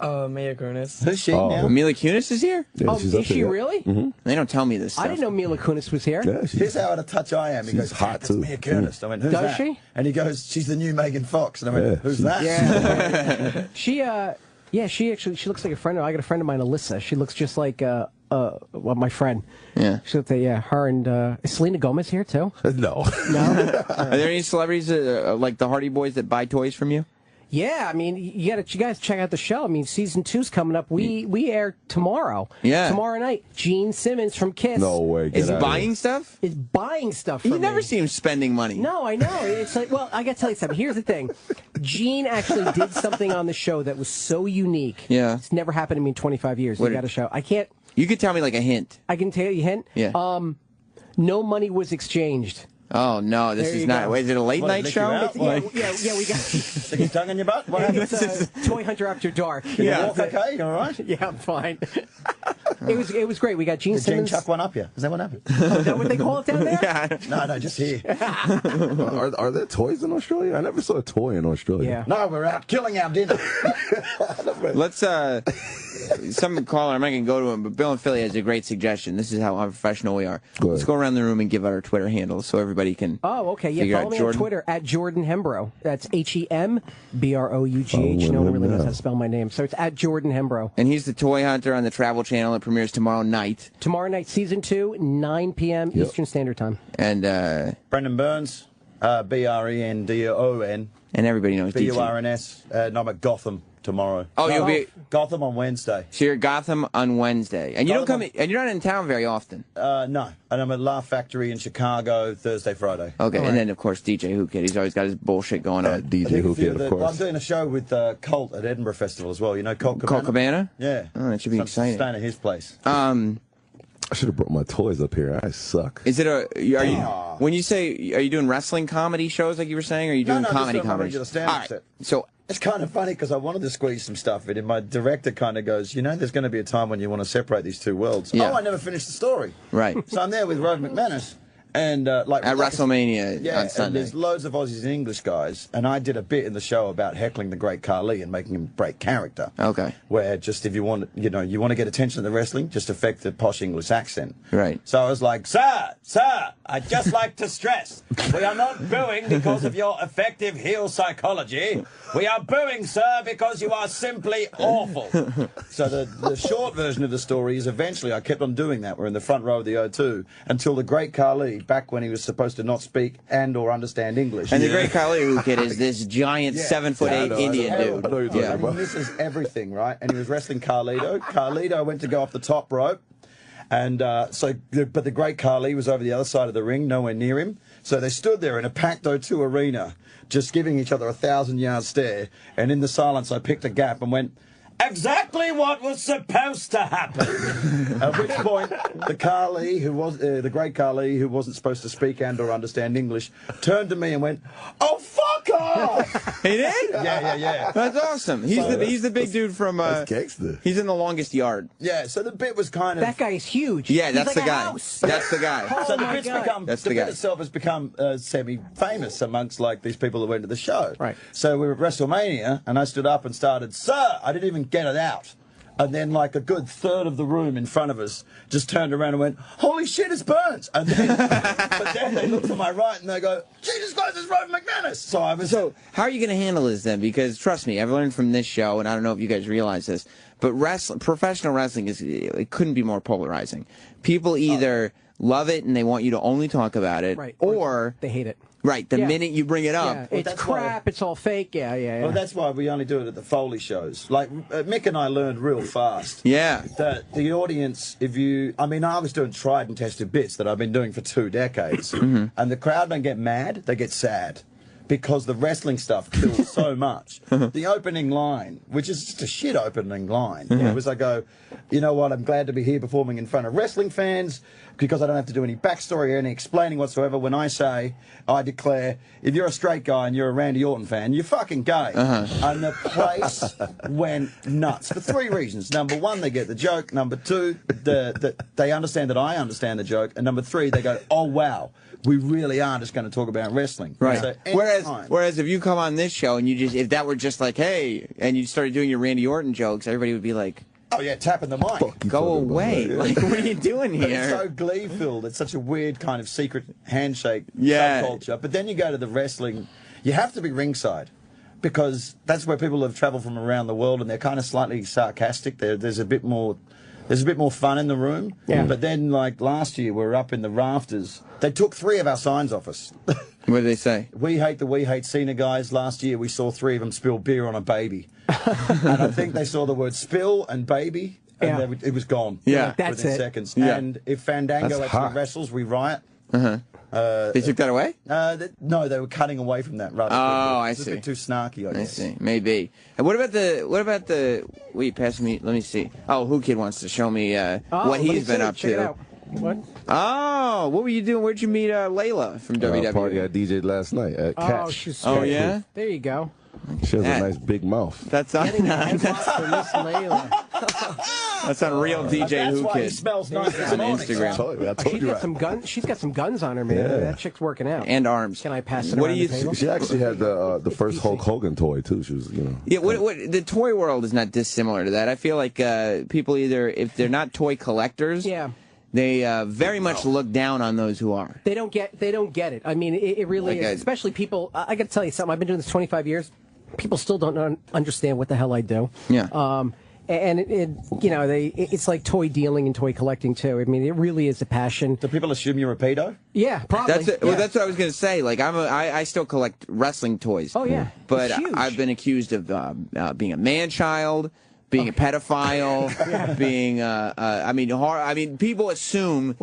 Mila Kunis. Who's she now? Mila Kunis is here? Yeah, is she really? Mm-hmm. They don't tell me this stuff. I didn't know Mila Kunis was here. Yeah, here's how out of touch I am. He goes, hot too. Mila Kunis. I went, who's Does that? she? And he goes, she's the new Megan Fox. And I went, who's that? Yeah. She looks like a friend. I got a friend of mine, Alyssa. She looks just like my friend. Yeah. She looks like, her and is Selena Gomez here too? No. No. Are there any celebrities like the Hardy Boys that buy toys from you? Yeah, I mean, you guys check out the show. I mean, season 2's coming up. We air tomorrow. Yeah. Tomorrow night. Gene Simmons from Kiss. No way. Is buying stuff? Is buying stuff. You never see him spending money. No, I know. It's like, well, I got to tell you something. Here's the thing. Gene actually did something on the show that was so unique. Yeah. It's never happened to me in 25 years. What You got a show. I can't. You could tell me like a hint. I can tell you a hint. Yeah. No money was exchanged. Oh no, this There is you not. go. Is it a late night show? Yeah, we got. Stick your tongue in your butt? What happened? It's Toy Hunter After Dark. Can you walk okay? You all right? Yeah, I'm fine. It was great. We got Gene Did Gene Simmons. chuck one up you? Is that what happened? Is that what they call it down there? Yeah. No, just here. Are there toys in Australia? I never saw a toy in Australia. Yeah. No, we're out killing our dinner. Let's some caller. I'm not gonna go to him, but Bill in Philly has a great suggestion. This is how unprofessional we are. Go ahead. Let's go around the room and give out our Twitter handles so everybody can. Oh, okay. Yeah, figure follow out me Jordan. on Twitter at Jordan Hembrough. That's HEMBROUGH. No one really knows how to spell my name, so it's at Jordan Hembrough. And he's the Toy Hunter on the Travel Channel. It premieres tomorrow night. Tomorrow night, season 2, 9 p.m. Eastern Standard Time. And Brendan Burns, BRENDON. And everybody knows DJ. BURNS. No, I'm at Gotham tomorrow. Oh, you'll be Gotham on Wednesday. So you're at Gotham on Wednesday, and you don't come. And you're not in town very often. No, and I'm at Laugh Factory in Chicago Thursday, Friday. Okay, and then of course DJ Who Kid. He's always got his bullshit going on. DJ Who Kid, of course. I'm doing a show with Colt at Edinburgh Festival as well. You know Colt Cabana? Colt Cabana? Yeah. Oh, that should be exciting. Staying at his place. I should have brought my toys up here. I suck. Is it a? Are you when you say are you doing wrestling comedy shows like you were saying, or are you doing comedy just comedy? regular stand-up set. So it's kind of funny because I wanted to squeeze some stuff in, and my director kind of goes, you know, there's going to be a time when you want to separate these two worlds. Yeah. Oh, I never finished the story. Right. So I'm there with Rove McManus. And like at WrestleMania on and Sunday. there's loads of Aussies and English guys, and I did a bit in the show about heckling the great Khali and making him break character. Okay. Where just if you want, you want to get attention at the wrestling, just affect the posh English accent. Right. So I was like, sir, I'd just like to stress, we are not booing because of your effective heel psychology. We are booing, sir, because you are simply awful. So the short version of the story is eventually I kept on doing that. We're in the front row of the O2 until the great Khali back when he was supposed to not speak and or understand English. And the great Khali Kid is this giant 7'8" Indian dude. And he misses everything, right? And he was wrestling Carlito. Carlito went to go off the top rope. And but the great Khali was over the other side of the ring, nowhere near him. So they stood there in a packed O2 arena, just giving each other a 1,000-yard stare. And in the silence, I picked a gap and went, exactly what was supposed to happen. At which point, the Khali, who was the great Khali, who wasn't supposed to speak and or understand English, turned to me and went, "Oh, fuck off!" He did? Yeah. That's awesome. He's the big dude from. He's in The Longest Yard. Yeah. So the bit was kind of that guy is huge. Yeah, He's that's like the a guy. house. That's the guy. So the bit's become That's the the bit guy. itself has become semi-famous amongst like these people that went to the show. Right. So we were at WrestleMania, and I stood up and started, "Sir," I didn't even get it out. And then, like, a good third of the room in front of us just turned around and went, "Holy shit, it's Burns!" And then, but then they look to my right and they go, "Jesus Christ, it's Rod McManus!" So how are you going to handle this then? Because trust me, I've learned from this show, and I don't know if you guys realize this, but professional wrestling it couldn't be more polarizing. People either love it and they want you to only talk about it, Right. or they hate it. Right, the Yeah. minute you bring it up. Yeah, it's crap. It's all fake. Yeah. Well, that's why we only do it at the Foley shows. Like, Mick and I learned real fast. Yeah. That the audience, I was doing tried and tested bits that I've been doing for 2 decades. Mm-hmm. And the crowd don't get mad, they get sad. Because the wrestling stuff kills so much. The opening line, which is just a shit opening line, was I go, "You know what, I'm glad to be here performing in front of wrestling fans because I don't have to do any backstory or any explaining whatsoever when I declare, if you're a straight guy and you're a Randy Orton fan, you're fucking gay." And the place went nuts for 3 reasons. Number 1, they get the joke. Number 2, they understand that I understand the joke. And number 3, they go, "Oh, wow. We really are just going to talk about wrestling." Right. So whereas if you come on this show and if that were just like, hey, and you started doing your Randy Orton jokes, everybody would be like, "Oh yeah, tapping the mic. Go away. Like, what are you doing But here?" it's so glee-filled. It's such a weird kind of secret handshake Yeah. subculture. But then you go to the wrestling, you have to be ringside. Because that's where people have travelled from around the world and they're kind of slightly sarcastic. There's a bit more fun in the room. Yeah. But then, like, last year, we were up in the rafters. They took 3 of our signs off us. What did they say? We hate Cena guys. Last year, we saw 3 of them spill beer on a baby. And I think they saw the word spill and baby, and it was gone. Yeah. That's within it. seconds. Yeah. And if Fandango That's actually hot. wrestles, we riot. They took that away? No, they were cutting away from that rather. Oh, I It's a see. bit too snarky, I I guess. see. Maybe. And what about the? Wait, pass me. Let me see. Oh, Who Kid wants to show me what let me he's been see. up Check it to. out. What? Oh, what were you doing? Where'd you meet Layla from WWE? Party I DJ'd last night at Catch. She's Oh, yeah? There you go. She has That- a nice big mouth. That's on. Getting the headlock for Miss Layla. That's on Real DJ That's Who why he Kid smells nice this on morning. Instagram. I told you She's got right. some guns. She's got some guns on her, man. Yeah. That chick's working out. And arms. Can I pass it What around do you the table? She actually had the first Hulk Hogan toy too. She was, Yeah, what the toy world is not dissimilar to that. I feel like people either, if they're not toy collectors, they very much look down on those who are. They don't get it. I mean, it really Like is. Especially people. I got to tell you something. I've been doing this 25 years. People still don't understand what the hell I do. Yeah. And it's like toy dealing and toy collecting too. I mean, it really is a passion. Do people assume you're a pedo? Yeah, probably. That's it. Well, that's what I was going to say. Like, I still collect wrestling toys. Oh yeah, But it's huge. I've been accused of being a man-child, being a pedophile, being people assume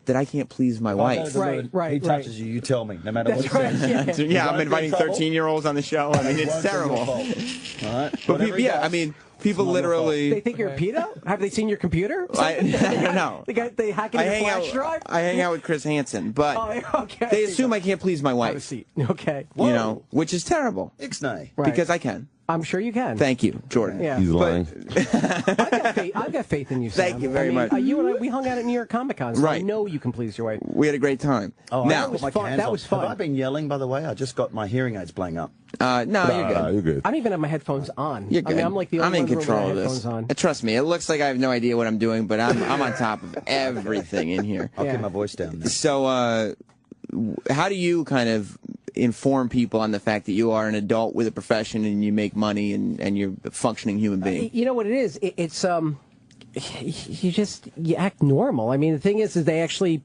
that I can't please my wife. He touches you, you tell me, no matter That's what. right, So, yeah, I'm inviting 13-year-olds on the show. I mean, it's terrible. All right. But people literally. They think you're a pedo. Have they seen your computer? No. They hack into your flash drive. I hang out with Chris Hansen, but okay. they assume I can't please my wife. Have a seat. Okay. You know, which is terrible. Ixnay. Because I can. I'm sure you can. Thank you, Jordan. Yeah. He's lying. I've got faith in you, Sam. Thank you very much. You and I, we hung out at New York Comic Con, so I Right. know you can please your wife. We had a great time. Oh, now, I put my fun. cans That on. was fun. Have I been yelling, by the way? I just got my hearing aids playing up. no, you're good. You're good. I don't even have my headphones on. You're good. I mean, I'm like the I'm only in one with control my of headphones this. on. Trust me, it looks like I have no idea what I'm doing, but I'm on top of everything in here. I'll keep my voice down. Then. So, how do you kind of inform people on the fact that you are an adult with a profession and you make money and you're a functioning human being? You know what it is? It's you act normal. I mean, the thing is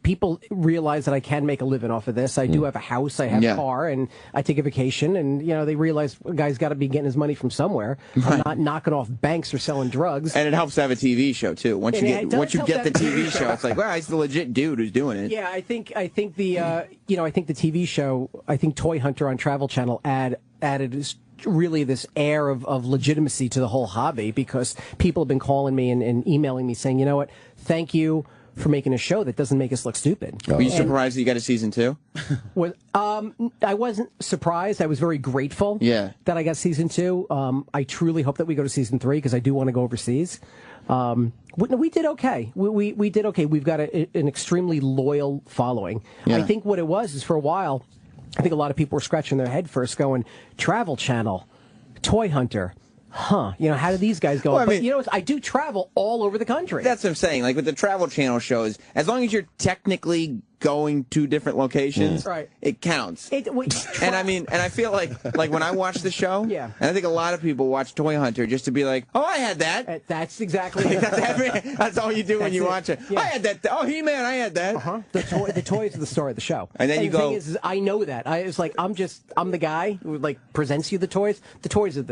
people realize that I can make a living off of this. I do have a house, I have a car, and I take a vacation, and they realize a guy's got to be getting his money from somewhere. I'm not knocking off banks or selling drugs. And it helps to have a TV show too. Once you get the TV show, it's like, well, he's the legit dude who's doing it. Yeah, I think the TV show, I think Toy Hunter on Travel Channel added really this air of legitimacy to the whole hobby, because people have been calling me and emailing me saying, you know what, thank you for making a show that doesn't make us look stupid. Were you surprised that you got a season 2? I wasn't surprised. I was very grateful that I got season 2. I truly hope that we go to season 3, because I do want to go overseas. We did okay. We did okay. We've got an extremely loyal following. I think what it was is, for a while, I think a lot of people were scratching their head first going, Travel Channel, Toy Hunter, how do these guys go? Well, but I do travel all over the country. That's what I'm saying. Like with the Travel Channel shows, as long as you're technically going to different locations, it counts. And I feel like when I watch the show, and I think a lot of people watch Toy Hunter just to be like, oh, I had that. That's exactly it. That's all you do when you watch it. Yeah. I had that. Oh, He-Man, I had that. The toys are the star of the show. And then you go. The thing is, I know that. I'm the guy who presents you the toys. The toys are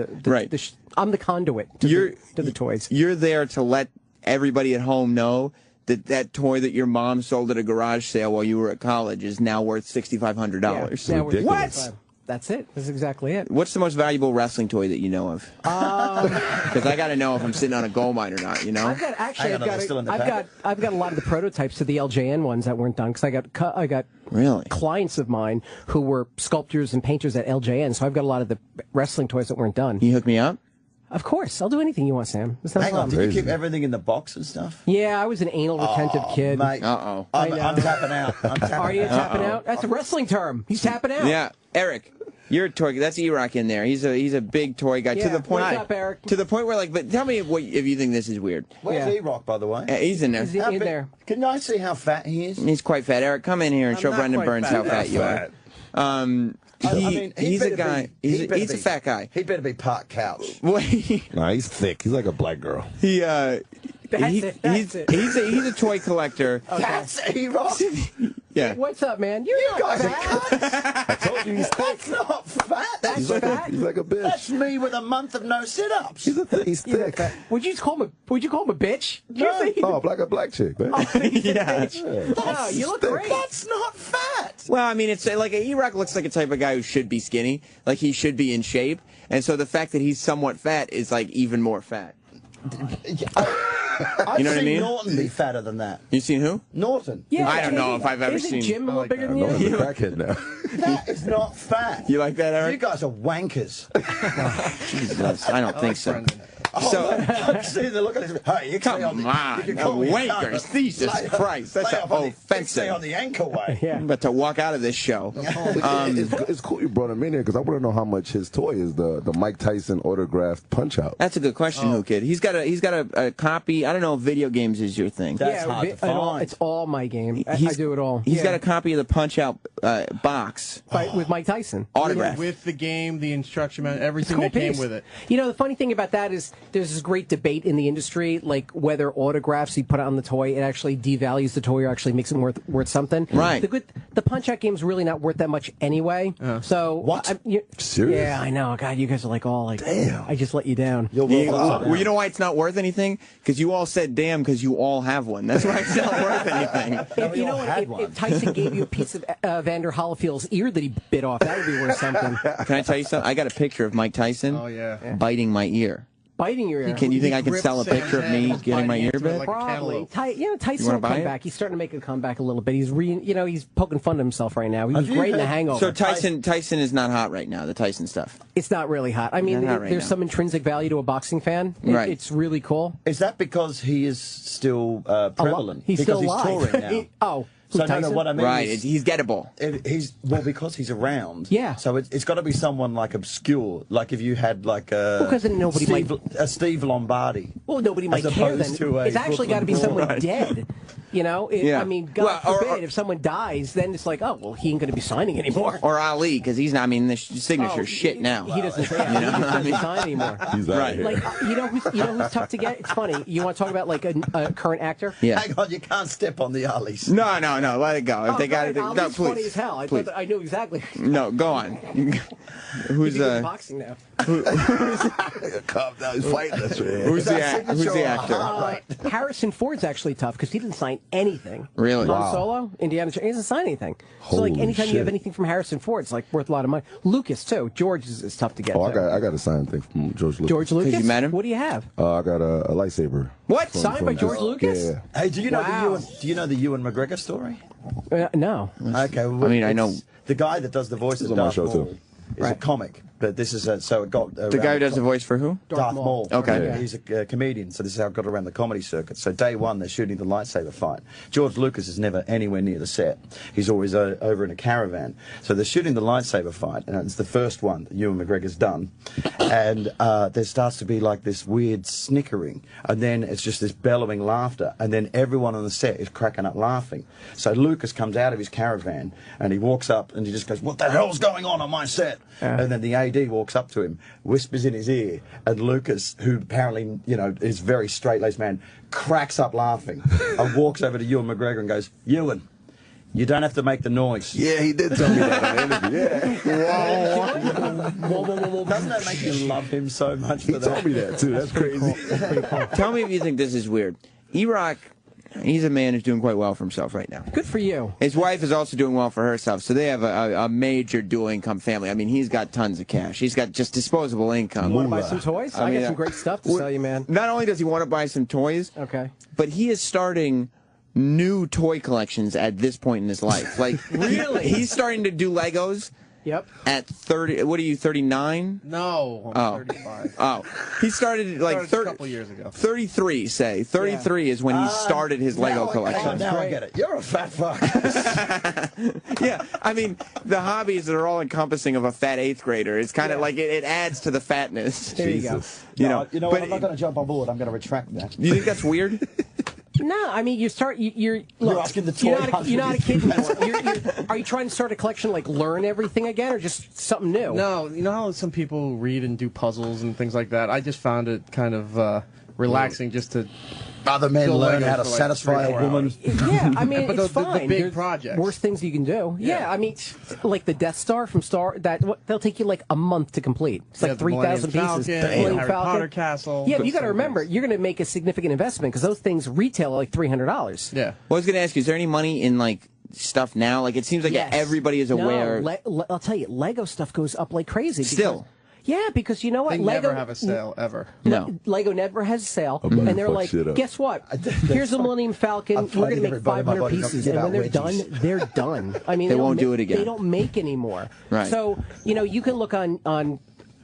I'm the conduit to the toys. You're there to let everybody at home know that toy that your mom sold at a garage sale while you were at college is now worth $6,500. What? That's it. That's exactly it. What's the most valuable wrestling toy that you know of? Because I got to know if I'm sitting on a gold mine or not. I've got a lot of the prototypes to the LJN ones that weren't done, because I got really clients of mine who were sculptors and painters at LJN, so I've got a lot of the wrestling toys that weren't done. Can you hook me up? Of course, I'll do anything you want, Sam. Hang on, did you keep everything in the box and stuff? Yeah, I was an anal retentive kid. Mate. Uh-oh. I'm tapping out. Are you tapping out? That's a wrestling term. He's tapping out. Yeah, Eric, you're a toy. That's E-Rock in there. He's a big toy guy. Yeah, to the point. What's up, Eric? To the point where, but tell me if you think this is weird. Where's E-Rock, by the way? He's in there. He's in there. Can I see how fat he is? He's quite fat. Eric, come in here and show Brendan Burns how fat you are. He's a guy. He's a fat guy. He better be part couch. Nah, he's thick. He's like a black girl. He's a toy collector. Okay. That's E-Rock. Yeah. What's up, man? You guys are cunts. I told you he's thick. That's not fat. That's fat. He's like a bitch. That's me with a month of no sit-ups. He's thick. Would you call him a bitch? No, like a black chick, man. Yeah. No, you look great. That's not fat. Well, I mean, it's like E-Rock looks like a type of guy who should be skinny, like he should be in shape, and so the fact that he's somewhat fat is like even more fat. I've You know what I seen mean? Norton be fatter than that. You seen who? Norton. Yeah, I don't know if I've ever isn't seen. Jim a little bigger than you? Norton's a crackhead now. That is not fat. You like that, Eric? You guys are wankers. Jesus, I don't think so. So I'm seeing the look at this. Hey, you can Come stay on, you can call me a wankers! cunt. Jesus Lay- Christ, that's lay off on the- offensive. Stay on the ankle way. I'm about to walk out of this show. It's cool you brought him in here because I want to know how much his toy is. The Mike Tyson autographed Punch Out. That's a good question, Who Kid. He's got a copy. I don't know if video games is your thing. That's hard to find. It's all my game. I do it all. He's got a copy of the Punch Out box with Mike Tyson. Autograph. With the game, the instruction manual, everything Cool that came piece. with it. You know, the funny thing about that is there's this great debate in the industry, like whether autographs you put on the toy, it actually devalues the toy or actually makes it worth something. Right. The Punch-Out game's really not worth that much anyway. So what? Serious? Yeah, I know. God, you guys are like all like, damn. I just let you down. Well, you know why it's not worth anything? Because you all said damn because you all have one. That's why it's not worth anything. If, you know what, if Tyson gave you a piece of Vander Holyfield's ear that he bit off, that would be worth something. Can I tell you something? I got a picture of Mike Tyson biting my ear. Biting your ear. Can you think I can sell a picture of me getting my ear bit? Probably. Tyson You will wanna buy come it? back. He's starting to make a comeback a little bit. He's poking fun at himself right now. He was great in The Hangover. So Tyson is not hot right now, the Tyson stuff. It's not really hot. I mean, Not hot right there's now. some intrinsic value to a boxing fan. Right. It's really cool. Is that because he is still prevalent? He's because still alive. he's touring now. So Tyson? what I mean Right, is, he's gettable. He's because he's around. Yeah. So it's got to be someone like obscure, like if you had like a Because then nobody Steve Lombardi. Well, nobody might as care opposed then. to a It's actually got to be Brooklyn someone Brawler. dead. You know, I mean, God forbid, if someone dies, then it's like, oh, well, he ain't going to be signing anymore. Or Ali, because he's not. I mean, the signature's shit now. He doesn't say You know, he doesn't I mean- sign anymore. He's out Right. here. Like, you know who's tough to get? It's funny. You want to talk about like a current actor? Yeah. Hang on, you can't step on the Ali's. No, let it go. If they got it, Ali's no, funny please. as hell. I Please. thought I knew exactly. No, go on. Who's He's boxing now. Calm down. He's fighting us, man. Who's the actor? Harrison Ford's actually tough because he didn't sign anything. Really? Han Wow. Solo, Indiana Jones, he doesn't sign anything. So like Holy anytime you shit. have anything from Harrison Ford, it's like worth a lot of money. Lucas too. George is tough to get. Oh, too. I got a signed thing from George Lucas. George Lucas. you met him? What do you have? I got a lightsaber. What? Signed by George Lucas? Yeah. Hey, do you know Wow. do you know the Ewan McGregor story? No. Okay. Well, I mean, I it's- know- the guy that does the voice He's of on my Darth show, Maul too. is a comic, but this is so it got The guy who does the voice for who? Darth Maul. Okay. Yeah. He's a comedian, so this is how it got around the comedy circuit. So day one, they're shooting the lightsaber fight. George Lucas is never anywhere near the set. He's always over in a caravan. So they're shooting the lightsaber fight, and it's the first one that Ewan McGregor's done. And there starts to be like this weird snickering, and then it's just this bellowing laughter, and then everyone on the set is cracking up laughing. So Lucas comes out of his caravan, and he walks up, and he just goes, "What the hell's going on my set?" And then the AD walks up to him, whispers in his ear, and Lucas, who apparently, you know, is a very straight-laced man, cracks up laughing and walks over to Ewan McGregor and goes, "Ewan, you don't have to make the noise." Yeah, he did tell me that on the interview. Yeah. Doesn't that make you love him so much He for that? told me that, too. That's crazy. Tell me if you think this is weird. E-Rock, he's a man who's doing quite well for himself right now. Good for you. His wife is also doing well for herself, so they have a major dual-income family. I mean, he's got tons of cash. He's got just disposable income. You want to buy some toys? I mean, got some great stuff to sell you, man. Not only does he want to buy some toys, Okay. but he is starting new toy collections at this point in his life. Like, Really? He's starting to do Legos. Yep. At 30, what are you, 39? No, I'm 35. Oh, he started like Started a couple years ago. 33, say. 33 is when he started his Lego collection. Now I get it. You're a fat fuck. Yeah, I mean, the hobbies that are all encompassing of a fat 8th grader. It's kind of like it adds to the fatness. There you go. You know, you know what? but I'm not going to jump on board. I'm going to retract that. you think that's weird? No, I mean, you're look, asking the you're toy not a kid anymore. Are you trying to start a collection, like learn everything again, or just something new? No, you know how some people read and do puzzles and things like that? I just found it kind of relaxing just to... Other men build learn Legos how to for like satisfy 3 or a 4 woman. hours. Yeah, I mean, But it's the fine. big There's projects. worse things you can do. Yeah, I mean, like the Death Star from they'll take you like a month to complete. It's Yeah, like the 3,000 Millennium pieces. Falcon, Millennium Harry Falcon. Potter Castle. Yeah, but you got to Some remember, things. you're going to make a significant investment because those things retail at like $300. Yeah. Well, I was going to ask you, is there any money in like stuff now? Like it seems like Yes. everybody is aware. No, I'll tell you, Lego stuff goes up like crazy. Still. Yeah, because you know what? They Lego never have a sale, ever. No. Lego never has a sale, buddy and they're fucks like, shit up. guess what? Here's a Millennium Falcon. I'm We're going to fighting make everybody in my 500 body not to pieces, give and when out they're done, wedgies. they're done. I mean, They don't won't do make- it again. They don't make anymore. Right. So you can look on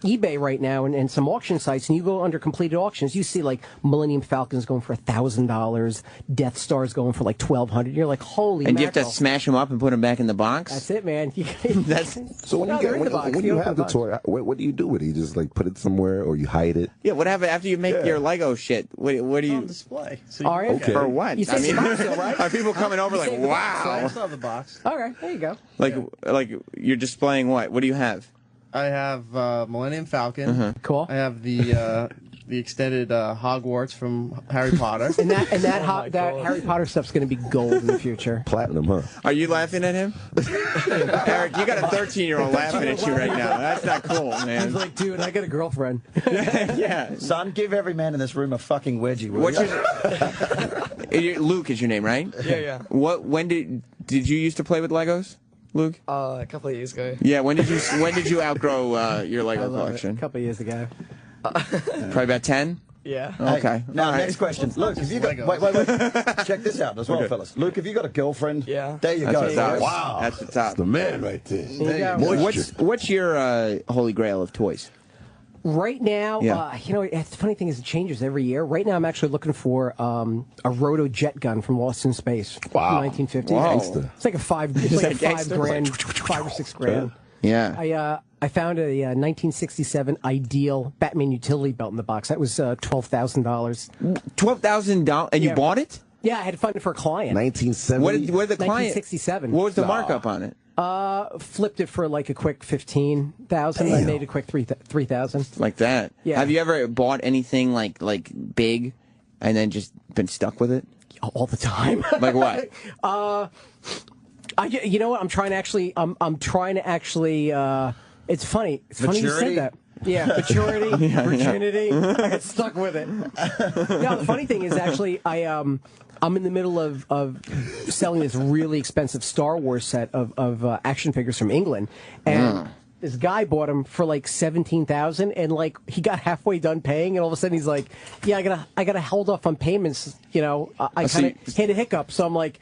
eBay right now and some auction sites, and you go under completed auctions, you see like Millennium Falcons going for $1,000, Death Stars going for like $1,200. You're like, holy And you have to mackerel. smash them up and put them back in the box? That's it, man. That's So when No, you they're get in the box. when You you open have the the box. toy, what do you do with it? You just like put it somewhere or you hide it? Yeah, what happens after you make Yeah. your Lego shit? What do On you... display. So you All right. Okay. For what? You saved the box, though, right? Are people coming over You like, saved the box, I wow? still have the box. All right, there you go. Like you're displaying what? What do you have? I have Millennium Falcon. Uh-huh. Cool. I have the extended Hogwarts from Harry Potter. And that Harry Potter stuff's going to be gold in the future. Platinum, huh? Are you laughing at him? Eric, you got a 13-year-old laughing at you right now. That's not cool, He's man. like, dude, I got a girlfriend. Yeah. Son, give every man in this room a fucking wedgie. Will What's you? Luke is your name, right? Yeah. When did you used to play with Legos, Luke? A couple of years ago. Yeah. When did you outgrow your Lego A collection? couple of years ago. Probably about 10. Yeah. Okay. Now, All right. next question. Luke, have you got... Wait. Check this out as well, fellas. Luke, have you got a girlfriend? Yeah. There you That's go. what's up. Wow. That's the top. The man right there. There you go. What's your holy grail of toys? Right now, Yeah. the funny thing is it changes every year. Right now, I'm actually looking for a roto jet gun from Lost in Space. Wow. 1950s. Wow. It's like a $5 or $6,000. Yeah. I found a 1967 Ideal Batman utility belt in the box. That was $12,000. $12,000, and you bought it? Yeah, I had to find it for a client. 1970. What did the client? 1967. What was the markup on it? Flipped it for like a quick 15,000. I made a quick 3,000. Like that. Yeah. Have you ever bought anything like big, and then just been stuck with it? All the time. Like what? You know what? I'm trying to actually. I'm trying to actually. It's funny. It's funny you said that. Yeah, maturity, virginity. I got stuck with it. No, the funny thing is actually, I'm in the middle of selling this really expensive Star Wars set of action figures from England, and this guy bought them for like $17,000, and like he got halfway done paying, and all of a sudden he's like, "Yeah, I gotta hold off on payments." You know, I kind of hit a hiccup, so I'm like,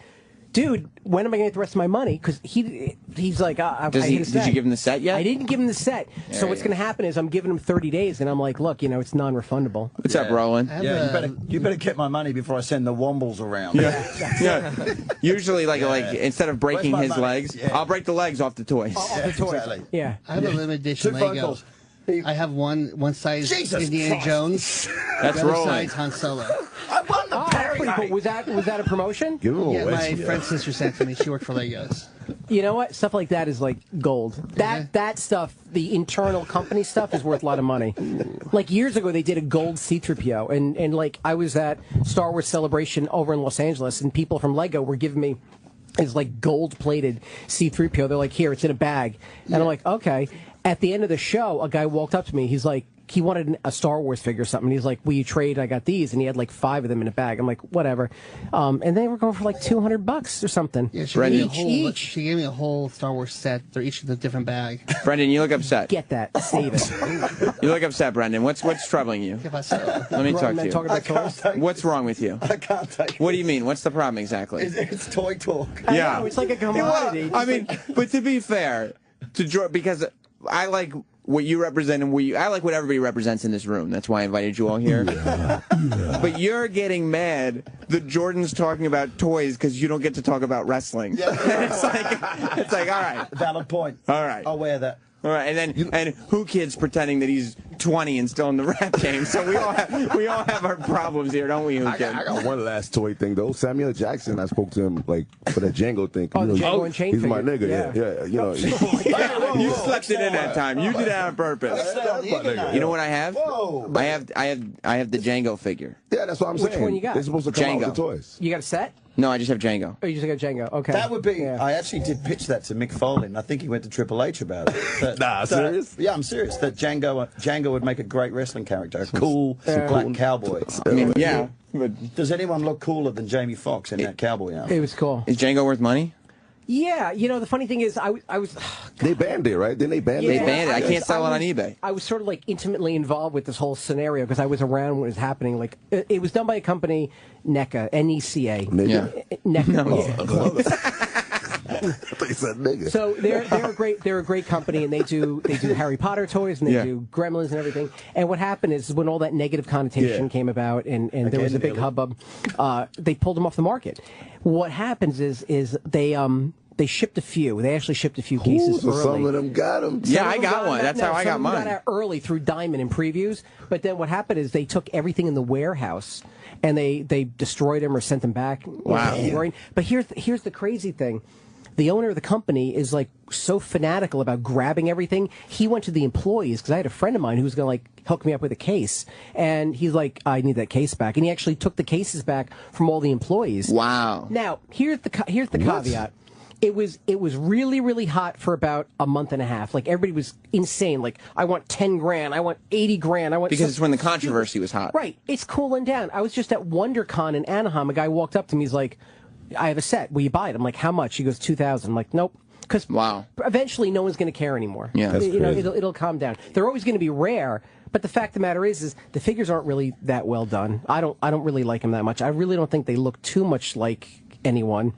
dude, when am I going to get the rest of my money? Because he's like, did you give him the set yet? I didn't give him the set. So what's going to happen is I'm giving him 30 days, and I'm like, look, it's non-refundable. What's up, Roland? Yeah, you better get my money before I send the wombles around. Yeah. Usually, like instead of breaking his legs, I'll break the legs off the toys. Off the toys. Exactly. Yeah. I have a limited edition Two phone Lego. calls. I have one size Jesus Indiana Christ. Jones. That's the other Roland. size Han Solo. I won the Pretty cool. Was that a promotion? Give him Yeah, a my wedgie. friend's sister sent to me. She worked for Legos. You know what? Stuff like that is like gold. That stuff, the internal company stuff, is worth a lot of money. Like years ago, they did a gold C-3PO, and like I was at Star Wars Celebration over in Los Angeles, and people from Lego were giving me his like gold-plated C-3PO. They're like, here, it's in a bag, and I'm like, okay. At the end of the show, a guy walked up to me. He's like, he wanted a Star Wars figure or something. He's like, will you trade? I got these. And he had like 5 of them in a bag. I'm like, whatever. And they were going for like $200 or something. Yeah, she gave me a whole Star Wars set. They're each in a different bag. Brendan, you look upset. Get that. Save it. You look upset, Brendan. What's troubling you? Let me talk to you. Talk about toys? What's wrong with you? I can't take it. What do you mean? What's the problem exactly? It's toy talk. Yeah. I know, it's like a commodity. I mean, but to be fair, because I like what you represent and I like what everybody represents in this room. That's why I invited you all here. But you're getting mad that Jordan's talking about toys because you don't get to talk about wrestling. Yeah. it's like, all right. Valid point. All right. I'll wear that. All right, and who kid's pretending that he's 20 and still in the rap game? So we all have our problems here, don't we, Who Kid? I got one last toy thing though. Samuel Jackson, I spoke to him like for that Django thing. Oh, the Django and Chain he's my figure. nigga. Yeah. You know. You slept it in that time. You did it on purpose. You know what I have? Whoa. I have the Django figure. Yeah, that's what I'm saying. Which one you got? They're supposed to come out Django. with the toys. You got a set? No, I just have Django. Oh, you just got Django. Okay. That would be. Yeah. I actually did pitch that to Mick Foley, and I think he went to Triple H about it. Serious? Yeah, I'm serious. That Django would make a great wrestling character, a cool black cowboy. I mean, yeah. But Does anyone look cooler than Jamie Foxx in that cowboy outfit? It was cool. is Django worth money? Yeah, the funny thing is, I was. They banned it, right? Didn't they ban it? They banned it. I can't sell it on eBay. I was sort of like intimately involved with this whole scenario because I was around when it was happening. Like it was done by a company, NECA, NECA. Nigga. NECA. I thought you said nigga. So they're a great company, and they do Harry Potter toys, and they do Gremlins and everything. And what happened is when all that negative connotation came about, and there was a big hubbub, they pulled them off the market. What happens is they shipped a few. They actually shipped a few cases so early. some of them got them. Yeah, I got one. That's how I got some of them mine. got out early through Diamond and previews. But then what happened is they took everything in the warehouse and they destroyed them or sent them back. Wow. But here's the crazy thing. The owner of the company is like so fanatical about grabbing everything. He went to the employees because I had a friend of mine who was going to like hook me up with a case, and he's like, "I need that case back," and he actually took the cases back from all the employees. Wow. Now here's the caveat. It was really, really hot for about a month and a half. Like everybody was insane. Like I want 10 grand, I want 80 grand, I want Because it's when the controversy was hot. Right. It's cooling down. I was just at WonderCon in Anaheim. A guy walked up to me. He's like, I have a set. Will you buy it? I'm like, how much? He goes, $2,000. I'm like, nope. Because eventually no one's going to care anymore. Yeah, that's crazy. It'll calm down. They're always going to be rare. But the fact of the matter is the figures aren't really that well done. I don't really like them that much. I really don't think they look too much like anyone.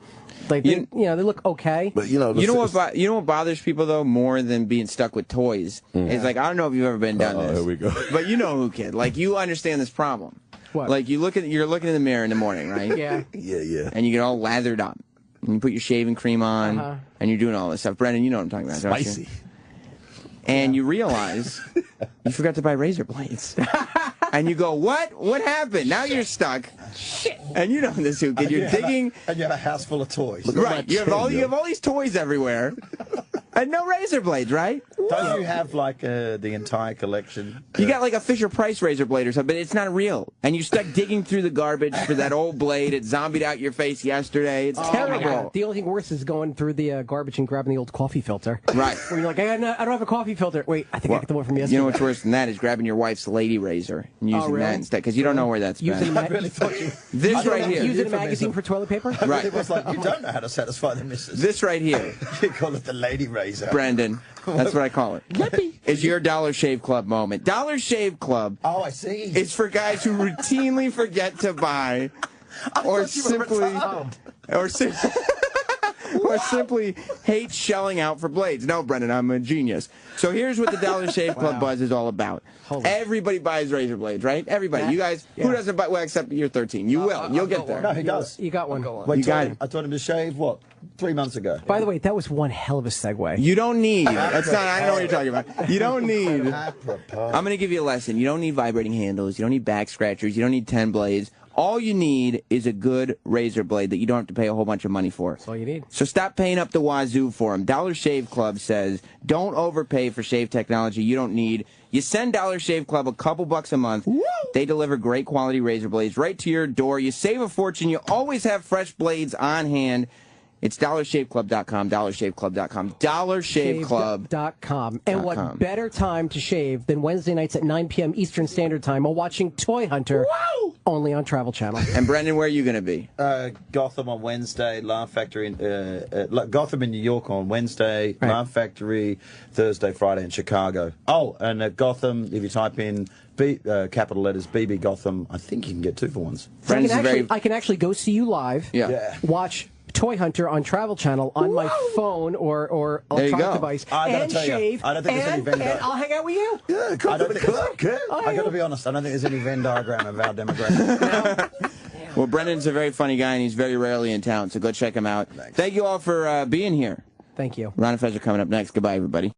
Like they look okay. But you know what bothers people though more than being stuck with toys is like, I don't know if you've ever been down this. Here we go. But you know who, kid? Like, you understand this problem. What? Like you're looking in the mirror in the morning, right? Yeah. Yeah. And you get all lathered up. And you put your shaving cream on, and you're doing all this stuff. Brendan, you know what I'm talking about, don't you? Spicy. And you realize you forgot to buy razor blades. And you go, what? What happened? Now you're stuck. Shit. And you know this, who kid. You're digging. And you have a house full of toys. Right. You have all these toys everywhere. And no razor blades, right? Don't you have like the entire collection? You got like a Fisher Price razor blade or something, but it's not real. And you're stuck digging through the garbage for that old blade. It zombied out your face yesterday. It's terrible. The only thing worse is going through the garbage and grabbing the old coffee filter. Right. Where you're like, I don't have a coffee filter. Wait, I think I got the one from yesterday. You know what's worse than that is grabbing your wife's lady razor and using that instead, because you don't know where that's been. I really thought you... This right here. Using a magazine for toilet paper? Right. It was like, you don't know how to satisfy the missus. This right here. You call it the lady razor. Brendan. That's what I call it. It's your Dollar Shave Club moment. Dollar Shave Club. Oh, I see. It's for guys who routinely forget to buy, or simply hate shelling out for blades. No, Brendan, I'm a genius. So here's what the Dollar Shave Club buzz is all about. Everybody buys razor blades, right? Everybody. You guys, who doesn't buy? Well, except you're 13. You will. You'll get there. No, he does. You got one. Wait, you got it. I taught him to shave, what, 3 months ago? By the way, that was one hell of a segue. You don't need. That's not. I don't know what you're talking about. You don't need. Apropos. I'm going to give you a lesson. You don't need vibrating handles. You don't need back scratchers. You don't need 10 blades. All you need is a good razor blade that you don't have to pay a whole bunch of money for. That's all you need. So stop paying up the wazoo for them. Dollar Shave Club says, don't overpay for shave technology you don't need. You send Dollar Shave Club a couple bucks a month. Woo! They deliver great quality razor blades right to your door. You save a fortune. You always have fresh blades on hand. It's DollarShaveClub.com, DollarShaveClub.com, DollarShaveClub.com. And what better time to shave than Wednesday nights at 9 p.m. Eastern Standard Time while watching Toy Hunter, only on Travel Channel. And Brendan, where are you going to be? Gotham on Wednesday, Laugh Factory, Gotham in New York on Wednesday, Laugh Factory Thursday, Friday in Chicago. Oh, and at Gotham, if you type in capital letters BB Gotham, I think you can get 2 for 1s. I can actually go see you live, watch Toy Hunter on Travel Channel on my phone or electronic device, and shave, I don't think there's any Venn diagram. and I'll hang out with you. Yeah, I got to be honest, I don't think there's any Venn diagram of our demographic. Well, Brendan's a very funny guy, and he's very rarely in town, so go check him out. Thank you all for being here. Thank you. Ron and Fez are coming up next. Goodbye, everybody.